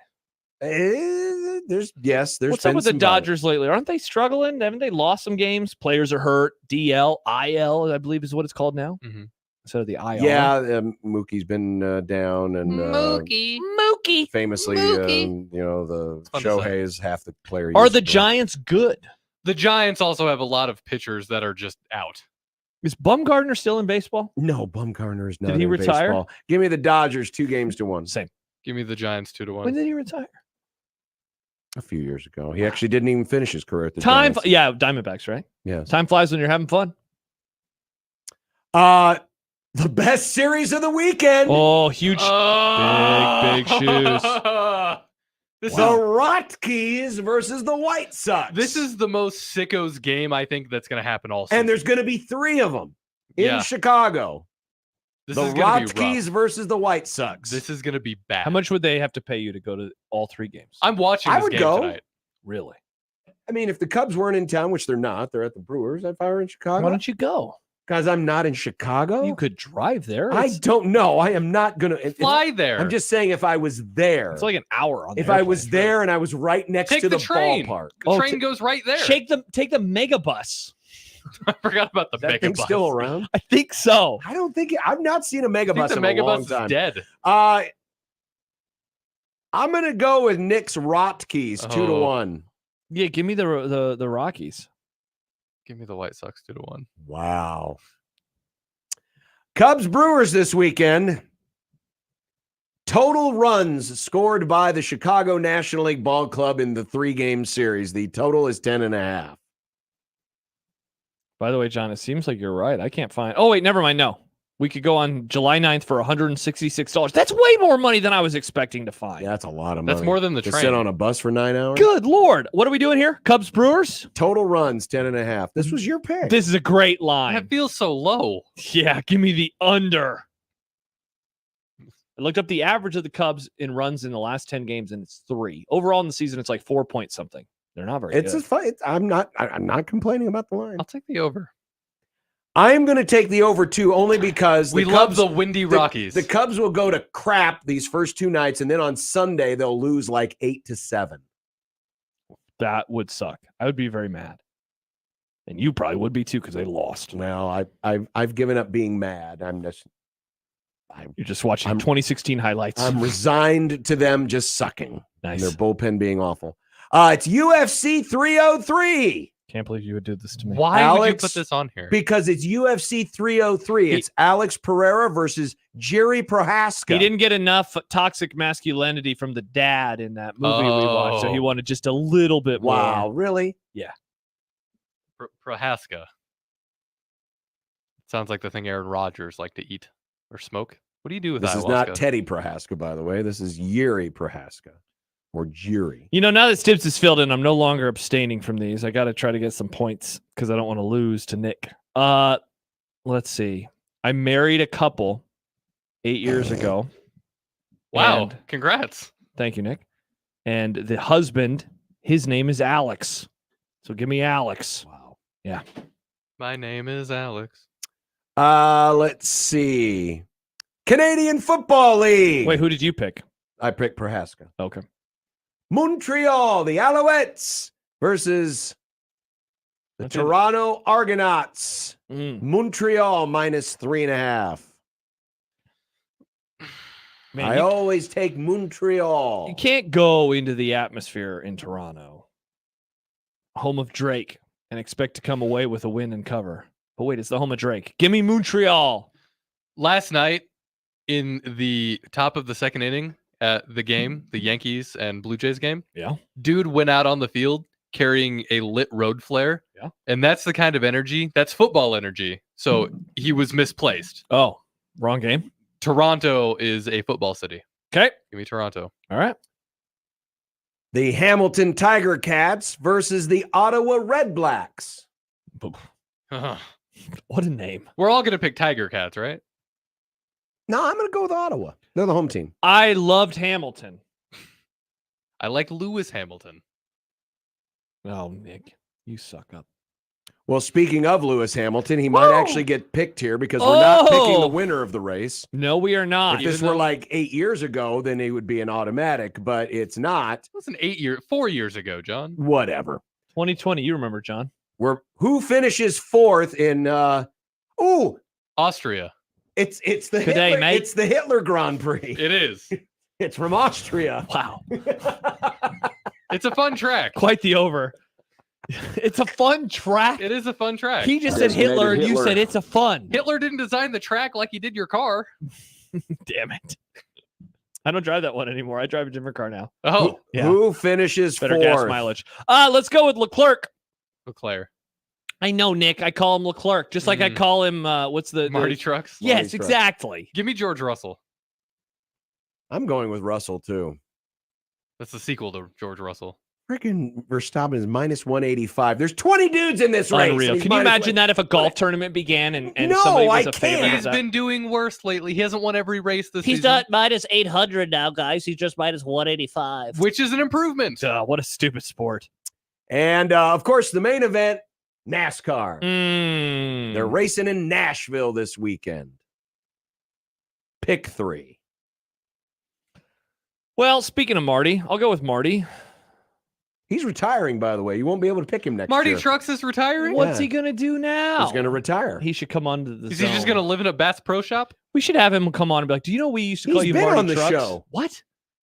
There's What's been up with the some violence. Dodgers lately? Aren't they struggling? Haven't they lost some games? Players are hurt. DL, IL, I believe is what it's called now. Mm-hmm. Instead of the IL. Yeah, Mookie's been down, and Mookie. famously, Mookie. The fun to say. Shohei is half the player. he Are used the to be. Giants good? The Giants also have a lot of pitchers that are just out. Is Bumgarner still in baseball? No, Bumgarner is not. Did he in retire? baseball. Give me the Dodgers 2-1. Same. Give me the Giants 2-1. When did he retire? A few years ago. He actually didn't even finish his career at the Time, Giants. yeah, Diamondbacks, right? Yes. Time flies when you're having fun. The best series of the weekend. Oh, huge, big shoes. This The is Rockies versus the White Sox. this is the most sickos game I think that's going to happen all season. and there's going to be 3 of them in Yeah. Chicago. This The is going to be Rockies rough. versus the White Sox. This is going to be bad. How much would they have to pay you to go to all 3 games? I'm watching I this would game go. tonight. Really? I mean, if the Cubs weren't in town, which they're not, they're at the Brewers. If I were in Chicago, Why don't you go? Because I'm not in Chicago. You could drive there. I It's, don't know. I am not going to Fly there. I'm just saying if I was there. it's like an hour on the if I airplane. was there and I was right next Take to the the train. ballpark. The train goes right there. take the mega bus. I forgot about the Is that mega thing bus. still around? I think so. I don't think I've not seen a I mega think bus the in mega a long bus time. is dead. I'm gonna go with Nick's Rotkeys 2-1. Yeah, give me the Rockies. Give me the White Sox 2-1. Wow. Cubs Brewers this weekend. Total runs scored by the Chicago National League Ball Club in the 3-game series. The total is 10.5. By the way, John, it seems like you're right. I can't find. Oh wait, never mind. No, we could go on July 9th for $166. That's way more money than I was expecting to find. Yeah, that's a lot of money. That's more than the to train. sit on a bus for 9 hours. Good Lord. What are we doing here? Cubs Brewers? Total runs 10.5. This was your pick. This is a great line. That feels so low. Yeah, give me the under. I looked up the average of the Cubs in runs in the last 10 games, and it's 3. Overall in the season, it's like 4 point something. They're not very It's good. a fight. I'm not complaining about the line. I'll take the over. I'm going to take the over 2 only because We the love Cubs, the windy Rockies. The Cubs will go to crap these first 2 nights, and then on Sunday they'll lose like 8-7. That would suck. I would be very mad. And you probably would be too because they lost. Well, I've given up being mad. You're just watching 2016 highlights. I'm resigned to them just sucking. Nice. And their bullpen being awful. It's UFC 303. Can't believe you would do this to me. Why would you put this on here? Because it's UFC 303. It's Alex Pereira versus Jerry Prohaska. He didn't get enough toxic masculinity from the dad in that movie we watched, so he wanted just a little bit more. Wow, really? Yeah. Prohaska. Sounds like the thing Aaron Rodgers liked to eat or smoke. What do you do with This ayahuasca? is not Teddy Prohaska, by the way. This is Yuri Prohaska. Or Jury. You know, now that Stibbs is filled in, I'm no longer abstaining from these. I got to try to get some points because I don't want to lose to Nick. Let's see. I married a couple 8 years ago. Wow. And- Congrats. Thank you, Nick. And the husband, his name is Alex. So give me Alex. Wow. Yeah. My name is Alex. Let's see. Canadian Football League. Wait, who did you pick? I picked Prohaska. Okay. Montreal, the Alouettes versus the Toronto Argonauts. Montreal minus 3.5. Man, I always take Montreal. You can't go into the atmosphere in Toronto, home of Drake, and expect to come away with a win and cover. But wait, it's the home of Drake. Give me Montreal. Last night in the top of the second inning at the game, the Yankees and Blue Jays game, dude went out on the field carrying a lit road flare. Yeah. And that's the kind of energy, that's football energy. So he was misplaced. Oh, wrong game. Toronto is a football city. Okay. Give me Toronto. All right. The Hamilton Tiger Cats versus the Ottawa Red Blacks. What a name. We're all going to pick Tiger Cats, right? No, I'm going to go with Ottawa. They're the home team. I loved Hamilton. I like Lewis Hamilton. Oh, Nick, you suck up. Well, speaking of Lewis Hamilton, he might actually get picked here because we're not picking the winner of the race. No, we are not. If this were like 8 years ago, then he would be an automatic, but it's not. It was 4 years ago, John. Whatever. 2020, you remember, John. Who finishes fourth in Austria. It's the Good day, Hitler, mate. it's the Hitler Grand Prix. It is. It's from Austria. Wow. It's a fun track. Quite the over. It's a fun track. It is a fun track. He just said Hitler, and you said it's a fun. Hitler didn't design the track like he did your car. Damn it. I don't drive that one anymore. I drive a different car now. Oh. Who finishes Better fourth? gas mileage. Let's go with Leclerc. Leclerc. I know, Nick. I call him Leclerc, just like I call him, what's the... Marty Trucks? Yes, Marty Trucks. exactly. Give me George Russell. I'm going with Russell, too. That's the sequel to George Russell. Freaking Verstappen is minus 185. There's 20 dudes in this race. Unreal. and he's Can you minus imagine that if a golf tournament began and No, somebody was I a favorite? He's been doing worse lately. He hasn't won every race this He's season. not minus 800 now, guys. He's just minus 185. Which is an improvement. What a stupid sport. And, of course, the main event, NASCAR. Mm. They're racing in Nashville this weekend. Pick 3. Well, speaking of Marty, I'll go with Marty. He's retiring, by the way. You won't be able to pick him next Marty year. Trucks is retiring? What's he going to do now? He's going to retire. He should come on to the Is he just zone. going to live in a Bass Pro Shop? We should have him come on and be like, do you know we used to call He's you been Marty on the Trucks? show. What?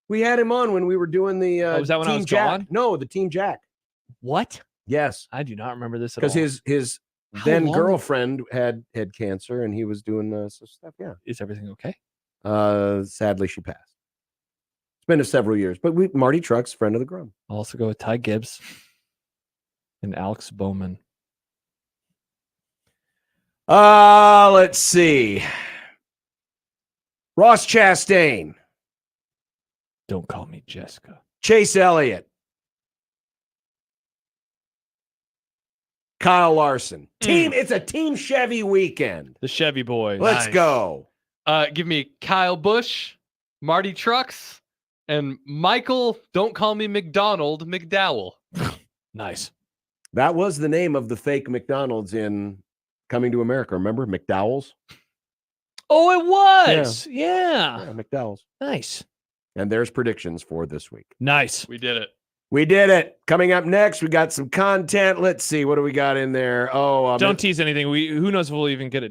We had him on when we were doing the was that when I Team was Jack. gone? No, the Team Jack. What? Yes. I do not remember this at all. Because his How then long? girlfriend had cancer and he was doing some stuff. Yeah. Is everything okay? Sadly, she passed. It's been several years. But Marty Trucks, friend of the Grum. I'll also go with Ty Gibbs and Alex Bowman. Let's see. Ross Chastain. Don't call me Jessica. Chase Elliott. Kyle Larson. It's a Team Chevy weekend. The Chevy boys. Let's go. Give me Kyle Busch, Marty Trucks, and Michael, don't call me McDonald, McDowell. Nice. That was the name of the fake McDonald's in Coming to America. Remember? McDowell's? Oh, it was. Yeah. McDowell's. Nice. And there's predictions for this week. Nice. We did it. We did it. Coming up next, we got some content. Let's see. What do we got in there? Don't tease anything. Who knows if we'll even get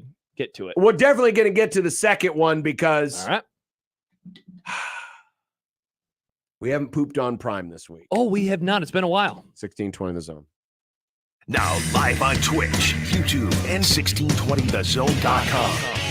to it. We're definitely going to get to the second one because All right. we haven't pooped on Prime this week. Oh, we have not. It's been a while. 1620 the zone. Now live on Twitch, YouTube, and 1620thezone.com.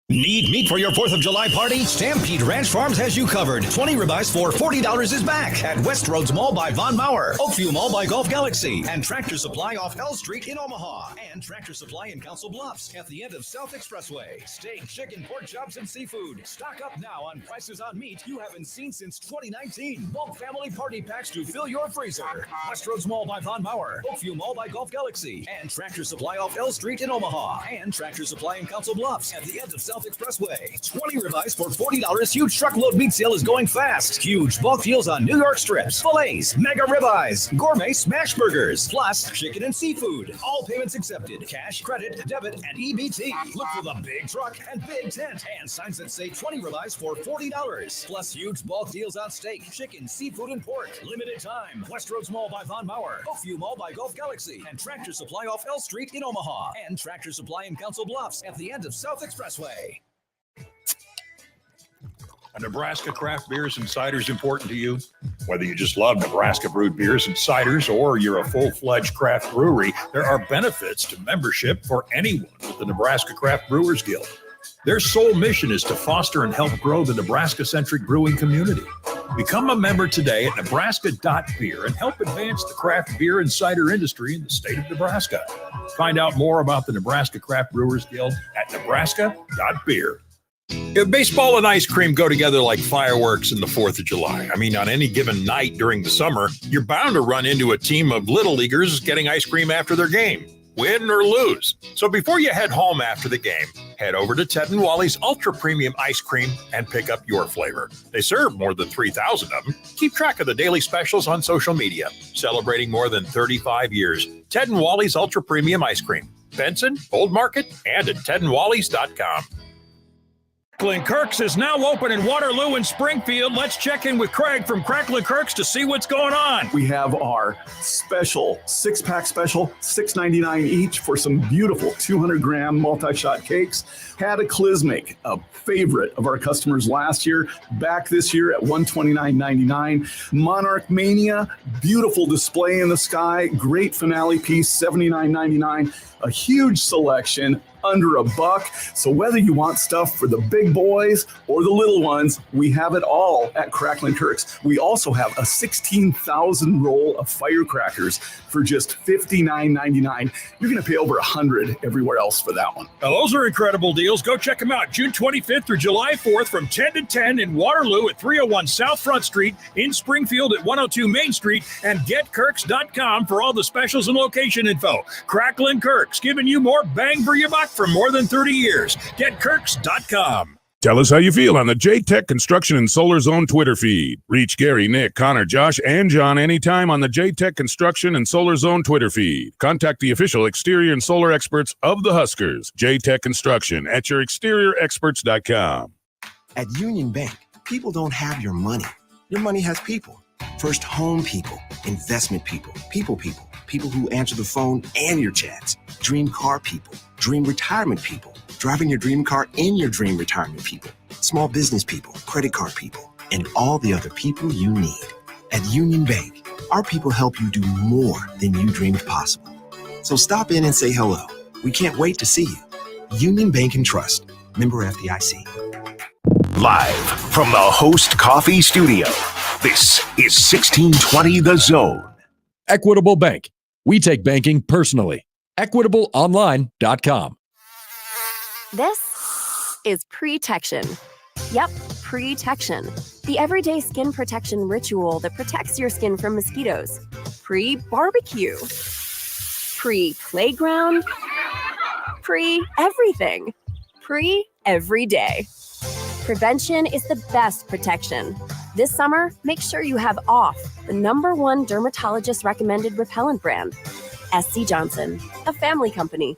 Need meat for your 4th of July party? Stampede Ranch Farms has you covered. 20 ribeyes for $40 is back at Westroads Mall by Von Mauer, Oakview Mall by Golf Galaxy, and Tractor Supply off Hell Street in Omaha, and Tractor Supply in Council Bluffs at the end of South Expressway. Steak, chicken, pork chops, and seafood. Stock up now on prices on meat you haven't seen since 2019. Bulk family party packs to fill your freezer. Westroads Mall by Von Mauer, Oakview Mall by Golf Galaxy, and Tractor Supply off L Street in Omaha, and Tractor Supply in Council Bluffs at the end of South Expressway. 20 ribeyes for $40. Huge truckload meat sale is going fast. Huge bulk deals on New York strips, fillets, mega ribeyes, gourmet smash burgers, plus chicken and seafood. All payments accepted. Cash, credit, debit, and EBT. Look for the big truck and big tent and signs that say 20 ribeyes for $40. Plus huge bulk deals on steak, chicken, seafood, and pork. Limited time. Westroads Mall by Von Mauer, Oakview Mall by Golf Galaxy, and Tractor Supply off L Street in Omaha, and Tractor Supply in Council Bluffs at the end of South Expressway. A Nebraska craft beers and ciders important to you? Whether you just love Nebraska brewed beers and ciders or you're a full-fledged craft brewery, there are benefits to membership for anyone with the Nebraska Craft Brewers Guild. Their sole mission is to foster and help grow the Nebraska-centric brewing community. Become a member today at nebraska.beer and help advance the craft beer and cider industry in the state of Nebraska. Find out more about the Nebraska Craft Brewers Guild at nebraska.beer. If baseball and ice cream go together like fireworks in the 4th of July, I mean, on any given night during the summer, you're bound to run into a team of little leaguers getting ice cream after their game, win or lose. So before you head home after the game, head over to Ted and Wally's Ultra Premium Ice Cream and pick up your flavor. They serve more than 3,000 of them. Keep track of the daily specials on social media. Celebrating more than 35 years, Ted and Wally's Ultra Premium Ice Cream. Benson, Old Market, and at tedandwallys.com. Cracklin' Kirk's is now open in Waterloo and Springfield. Let's check in with Craig from Cracklin' Kirk's to see what's going on. We have our special 6-pack special, $6.99 each for some beautiful 200-gram multi-shot cakes. Cataclysmic, a favorite of our customers last year, back this year at $129.99. Monarch Mania, beautiful display in the sky, great finale piece, $79.99. A huge selection, under $1. So whether you want stuff for the big boys or the little ones, we have it all at Cracklin' Kirk's. We also have a 16,000 roll of firecrackers for just $59.99. You're going to pay over $100 everywhere else for that one. Now, those are incredible deals. Go check them out. June 25th through July 4th from 10 to 10 in Waterloo at 301 South Front Street, in Springfield at 102 Main Street, and getkirks.com for all the specials and location info. Cracklin' Kirk's, giving you more bang for your buck for more than 30 years. GetKirks.com. Tell us how you feel on the J-Tech Construction and Solar Zone Twitter feed. Reach Gary, Nick, Connor, Josh, and John anytime on the J-Tech Construction and Solar Zone Twitter feed. Contact the official exterior and solar experts of the Huskers. J-Tech Construction at yourexteriorexperts.com. At Union Bank, people don't have your money. Your money has people. First home people, investment people, people who answer the phone and your chats, dream car people, dream retirement people, driving your dream car in your dream retirement people, small business people, credit card people, and all the other people you need. At Union Bank, our people help you do more than you dreamed possible. So stop in and say hello. We can't wait to see you. Union Bank and Trust, member FDIC. Live from the Host Coffee Studio, this is 1620 The Zone. Equitable Bank. We take banking personally. EquitableOnline.com. This is Protection. Yep, Protection. The everyday skin protection ritual that protects your skin from mosquitoes. Pre-barbecue. Pre-playground. Pre-everything. Pre-every day. Prevention is the best protection. This summer, make sure you have OFF, the #1 dermatologist recommended repellent brand. SC Johnson, a family company.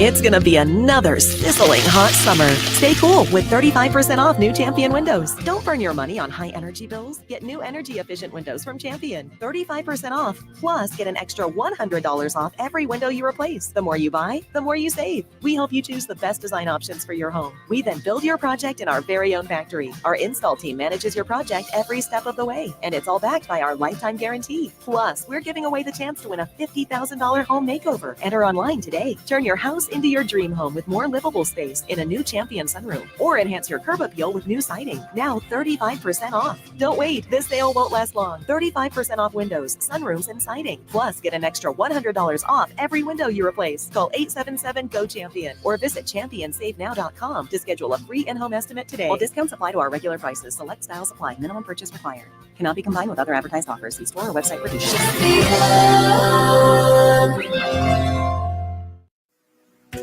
It's going to be another sizzling hot summer. Stay cool with 35% off new Champion windows. Don't burn your money on high energy bills. Get new energy efficient windows from Champion. 35% off. Plus, get an extra $100 off every window you replace. The more you buy, the more you save. We help you choose the best design options for your home. We then build your project in our very own factory. Our install team manages your project every step of the way, and it's all backed by our lifetime guarantee. Plus, we're giving away the chance to win a $50,000 home makeover. Enter online today. Turn your house into your dream home with more livable space in a new Champion sunroom, or enhance your curb appeal with new siding. Now 35% off. Don't wait. This sale won't last long. 35% off windows, sunrooms, and siding. Plus, get an extra $100 off every window you replace. Call 877-GO-CHAMPION or visit championsavenow.com to schedule a free in-home estimate today. While discounts apply to our regular prices, select styles apply. Minimum purchase required. Cannot be combined with other advertised offers. See store or website for details.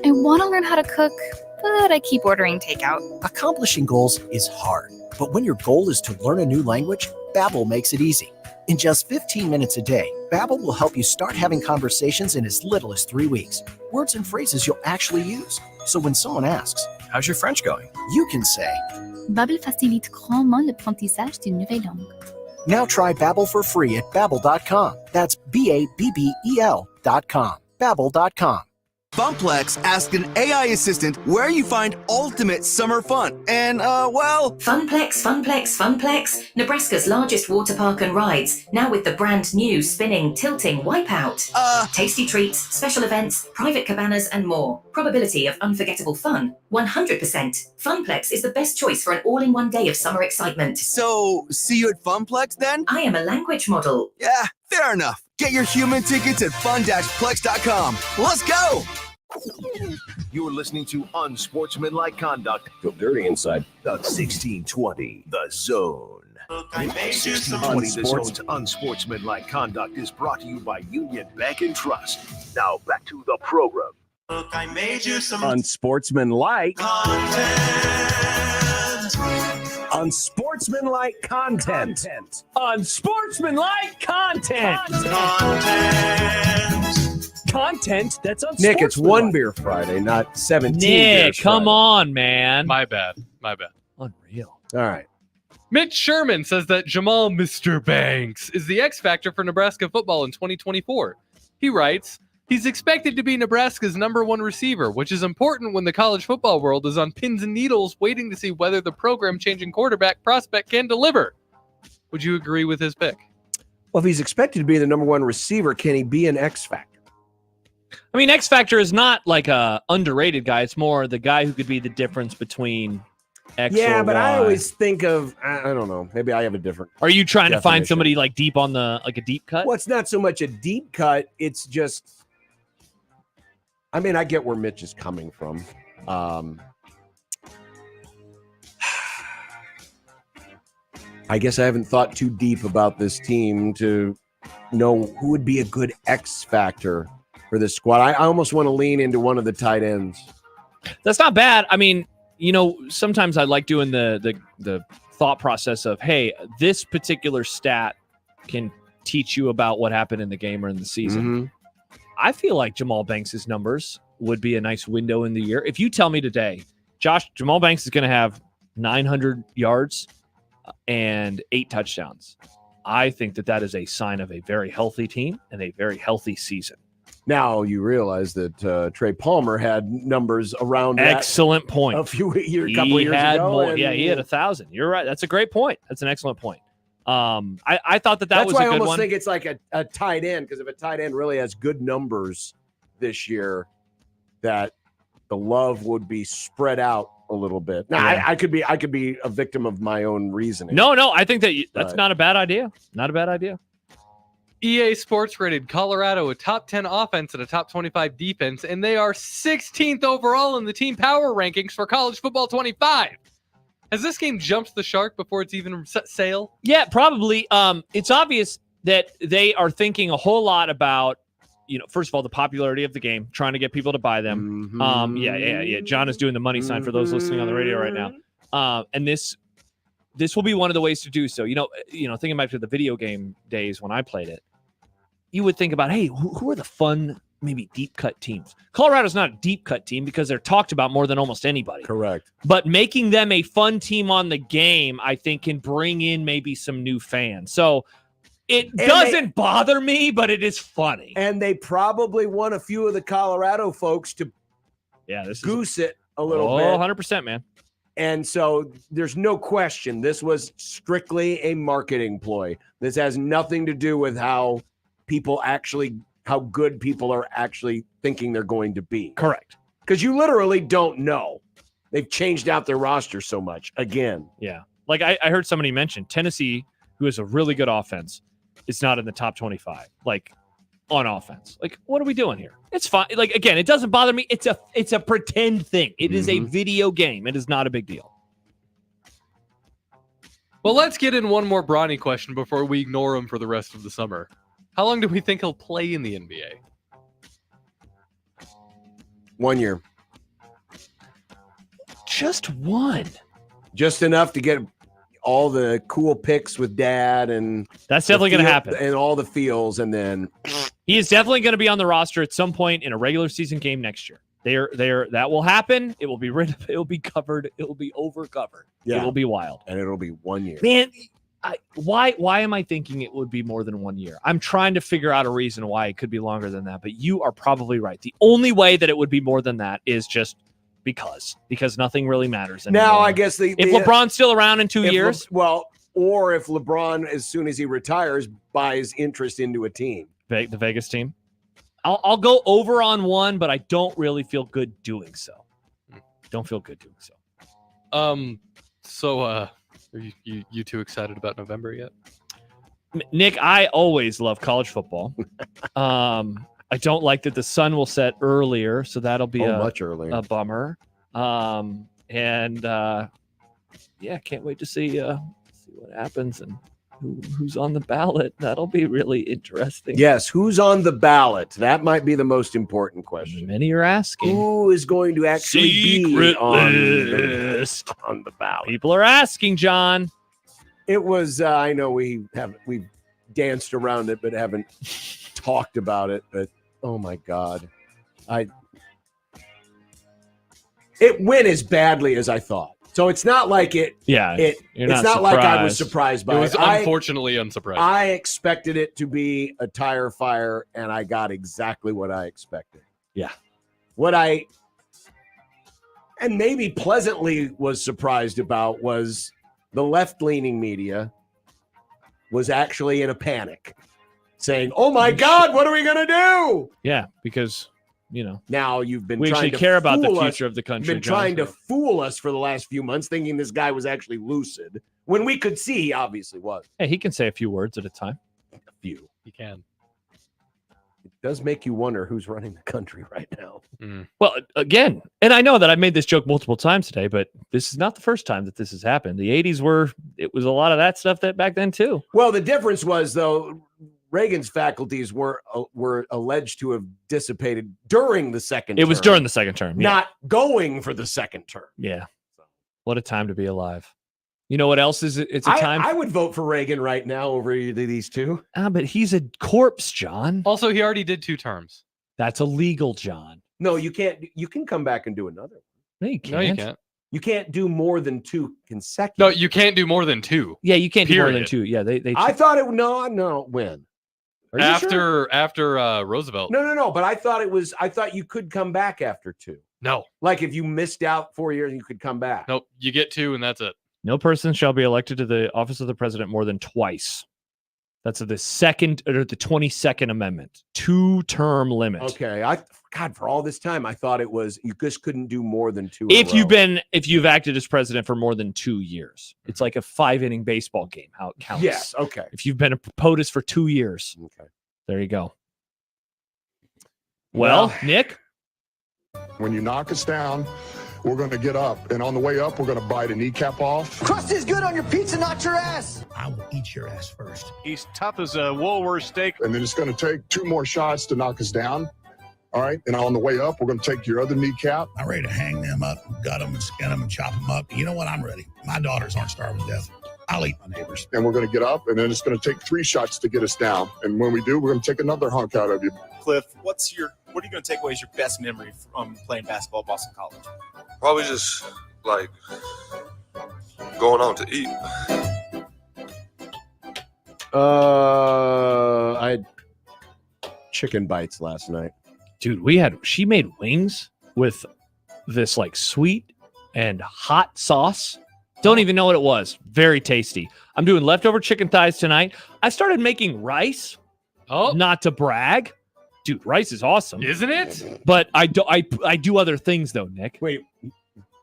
I want to learn how to cook, but I keep ordering takeout. Accomplishing goals is hard, but when your goal is to learn a new language, Babbel makes it easy. In just 15 minutes a day, Babbel will help you start having conversations in as little as 3 weeks. Words and phrases you'll actually use. So when someone asks, "How's your French going?" you can say, Babbel facilite grandement l'apprentissage d'une nouvelle langue. Now try Babbel for free at Babbel.com. That's Babbel.com. Babbel.com. Funplex asked an AI assistant where you find ultimate summer fun. And, well... Funplex, Nebraska's largest water park and rides, now with the brand new spinning, tilting Wipeout. Tasty treats, special events, private cabanas, and more. Probability of unforgettable fun, 100%. Funplex is the best choice for an all-in-one day of summer excitement. So, see you at Funplex then? I am a language model. Yeah, fair enough. Get your human tickets at fun-plex.com. Let's go! You're listening to Unsportsmanlike Conduct. Feel dirty inside. The 1620, The Zone. 1620, The Zone's Unsportsmanlike Conduct is brought to you by Union Bank and Trust. Now back to the program. Look, I made you some Unsportsmanlike content. Unsportsmanlike content. Unsportsmanlike content. Content that's unsportsmanlike. Nick, it's one beer Friday, not 17 Nick, beers come Friday. on, man. My bad. Unreal. All right. Mitch Sherman says that Jamal Mr. Banks is the X factor for Nebraska football in 2024. He writes, he's expected to be Nebraska's #1 receiver, which is important when the college football world is on pins and needles waiting to see whether the program-changing quarterback prospect can deliver. Would you agree with his pick? Well, if he's expected to be the #1 receiver, can he be an X factor? I mean, X Factor is not like a underrated guy. It's more the guy who could be the difference between X Yeah, or but Y. I always think of, I don't know, maybe I have a different. Are you trying to find definition. somebody like deep on the, like a deep cut? Well, it's not so much a deep cut. It's just, I mean, I get where Mitch is coming from. I guess I haven't thought too deep about this team to know who would be a good X factor for this squad. I almost want to lean into one of the tight ends. That's not bad. I mean, you know, sometimes I like doing the thought process of, hey, this particular stat can teach you about what happened in the game or in the season. Mm-hmm. I feel like Jamal Banks' numbers would be a nice window in the year. If you tell me today, Josh, Jamal Banks is going to have 900 yards and 8 touchdowns, I think that is a sign of a very healthy team and a very healthy season. Now you realize that Trey Palmer had numbers around that excellent point a couple of years ago. More, yeah, he had 1,000. You're right. That's a great point. That's an excellent point. I thought that That's was why a good I almost one. think it's like a tight end, because if a tight end really has good numbers this year, that the love would be spread out a little bit. Now, Yeah. I could be a victim of my own reasoning. No, I think that's But- not a bad idea. Not a bad idea. EA Sports rated Colorado a top 10 offense and a top 25 defense, and they are 16th overall in the team power rankings for college football 25. Has this game jumped the shark before it's even set sail? Yeah, probably. It's obvious that they are thinking a whole lot about, you know, first of all, the popularity of the game, trying to get people to buy them. Yeah. John is doing the money sign for those listening on the radio right now. And this will be one of the ways to do so. You know, thinking back to the video game days when I played it, you would think about, hey, who are the fun maybe deep cut teams. Colorado's not a deep cut team because they're talked about more than almost anybody. Correct. But making them a fun team on the game, I think, can bring in maybe some new fans. So it doesn't bother me, but it is funny. And they probably want a few of the Colorado folks to goose it a little bit. 100%, man. And so there's no question this was strictly a marketing ploy. This has nothing to do with how good people are actually thinking they're going to be. Correct. Because you literally don't know. They've changed out their roster so much again. Yeah. Like I heard somebody mention Tennessee, who has a really good offense, is not in the top 25, like on offense. Like, what are we doing here? It's fine. Like, again, it doesn't bother me. It's a pretend thing. It is a video game. It is not a big deal. Well, let's get in one more Bronny question before we ignore him for the rest of the summer. How long do we think he'll play in the NBA? 1 year. Just one. Just enough to get all the cool pics with dad, and that's definitely going to happen. And all the feels, and then he is definitely going to be on the roster at some point in a regular season game next year. That will happen. It will be it will be covered. It will be over covered. Yeah. It will be wild. And it'll be 1 year. Man, why am I thinking it would be more than 1 year? I'm trying to figure out a reason why it could be longer than that, but you are probably right. The only way that it would be more than that is just because nothing really matters anymore. Now, I guess if LeBron's still around in 2 years, or if LeBron, as soon as he retires, buys interest into a team, the Vegas team, I'll go over on one, but I don't really feel good doing so. Don't feel good doing so. So, are you too excited about November yet? Nick, I always love college football. I don't like that the sun will set earlier, so that'll be much earlier. A bummer. Can't wait to see what happens and who's on the ballot. That'll be really interesting. Yes, who's on the ballot? That might be the most important question. Many are asking. Who is going to actually be on the ballot? People are asking, John. It was, I know we've danced around it, but haven't talked about it. But oh my God, it went as badly as I thought. So it's not like it. Yeah, it's not like I was surprised by it. It was unfortunately unsurprising. I expected it to be a tire fire, and I got exactly what I expected. Yeah, and maybe pleasantly was surprised about was the left-leaning media was actually in a panic, saying, "Oh my God, what are we going to do?" Yeah, because now you've been we trying actually to care about the fool future us, of the country. Been trying to fool us for the last few months, thinking this guy was actually lucid when we could see he obviously was. Hey, he can say a few words at a time. A few. He can. It does make you wonder who's running the country right now. Well, again, and I know that I've made this joke multiple times today, but this is not the first time that this has happened. The 80s it was a lot of that stuff that back then too. Well, the difference was, though, Reagan's faculties were alleged to have dissipated during the second term. It was during the second term. Yeah. Not going for the second term. Yeah. What a time to be alive. You know what else is it's a time? I would vote for Reagan right now over these two. But he's a corpse, John. Also, he already did 2 terms. That's illegal, John. No, you can't. You can come back and do another one. No, you can't. No, you can't. You can't do more than 2 consecutive. No, you can't do more than 2. Yeah, you can't do more than 2. Yeah, they I thought it. No. When? After Roosevelt. No. But I thought you could come back after 2. No. Like if you missed out 4 years, you could come back. Nope. You get 2 and that's it. No person shall be elected to the office of the president more than twice. That's the second or the 22nd Amendment, 2-term limit. Okay. For all this time, I thought it was you just couldn't do more than 2. If you've acted as president for more than 2 years, it's like a 5-inning baseball game. How it counts? Yes. Okay. If you've been a POTUS for 2 years, okay, there you go. Well, Nick, when you knock us down, we're going to get up, and on the way up, we're going to bite a kneecap off. Crust is good on your pizza, not your ass. I will eat your ass first. He's tough as a Woolworth steak. And then it's going to take 2 more shots to knock us down. All right. And on the way up, we're going to take your other kneecap. I'm ready to hang them up, gut them, and skin them, and chop them up. You know what? I'm ready. My daughters aren't starving to death. I'll eat my neighbors. And we're going to get up, and then it's going to take 3 shots to get us down. And when we do, we're going to take another hunk out of you. Cliff, what's What are you going to take away as your best memory from playing basketball at Boston College? Probably just like going out to eat. I had chicken bites last night. Dude, she made wings with this like sweet and hot sauce. Don't even know what it was. Very tasty. I'm doing leftover chicken thighs tonight. I started making rice. Oh, not to brag. Dude, rice is awesome. Isn't it? But I do other things though, Nick. Wait,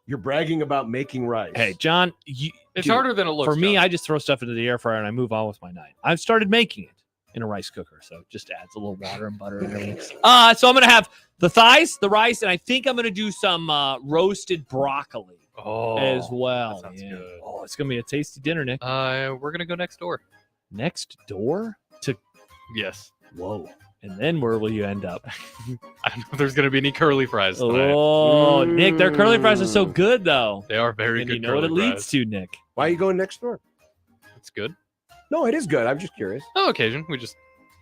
you're bragging about making rice. Hey, John, it's harder than it looks. For me, John. I just throw stuff into the air fryer and I move on with my night. I've started making it in a rice cooker, so it just adds a little water and butter and everything. So I'm gonna have the thighs, the rice, and I think I'm gonna do some roasted broccoli as well. That sounds good. Oh, it's gonna be a tasty dinner, Nick. We're gonna go next door. Next door to Yes. Whoa. And then where will you end up? I don't know if there's going to be any curly fries tonight. Oh, Nick, their curly fries are so good, though. They are very and good. You know what it leads to, Nick. Why are you going next door? It's good. No, it is good. I'm just curious. No occasion. We just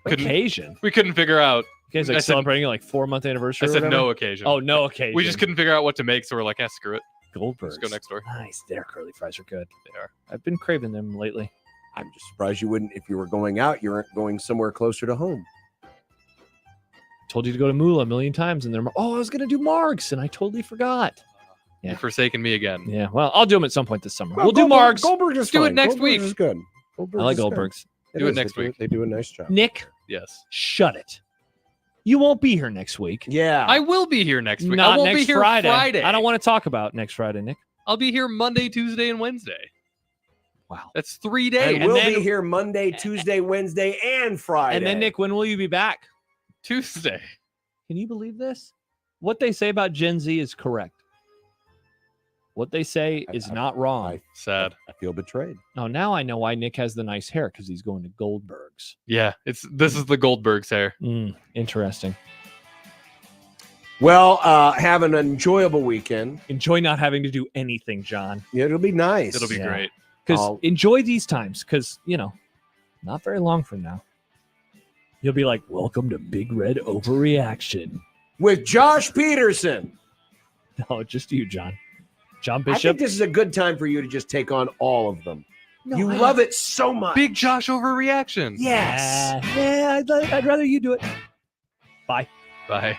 couldn't. Occasion. We couldn't figure out. You guys like celebrating your like 4-month anniversary. I or said whatever? no occasion. Oh, no occasion. We just couldn't figure out what to make, so we're like, screw it. Goldberg's. Let's go next door. Nice. Their curly fries are good. They are. I've been craving them lately. I'm just surprised you wouldn't. If you were going out, you weren't going somewhere closer to home. Told you to go to Moolah a million times, and they're I was gonna do Margs, and I totally forgot. You're forsaking me again. Yeah, well, I'll do them at some point this summer. Well, We'll do Margs. Goldberg is Do fine. it next Goldberg's week. Is good. I like Goldberg's. Do it next week. They do a nice job. Nick, Yes. shut it. You won't be here next week. Yeah, I will be here next week. Not I won't next be here Friday. I don't want to talk about next Friday, Nick. I'll be here Monday, Tuesday, and Wednesday. Wow. That's 3 days. And we'll be here Monday, Tuesday, Wednesday, and Friday. And then, Nick, when will you be back? Tuesday. Can you believe this? What they say about Gen Z is correct. What they say is not wrong. Sad. I feel betrayed. Oh, now I know why Nick has the nice hair, because he's going to Goldberg's. Yeah, this is the Goldberg's hair. Interesting. Well, have an enjoyable weekend. Enjoy not having to do anything, John. Yeah, it'll be nice. It'll be great. Because enjoy these times, because, not very long from now, you'll be like, welcome to Big Red Overreaction. With Josh Peterson. No, just you, John. John I Bishop. think this is a good time for you to just take on all of them. No, you I- love it so much. Big Josh overreaction. Yes. Yeah, I'd rather you do it. Bye. Bye.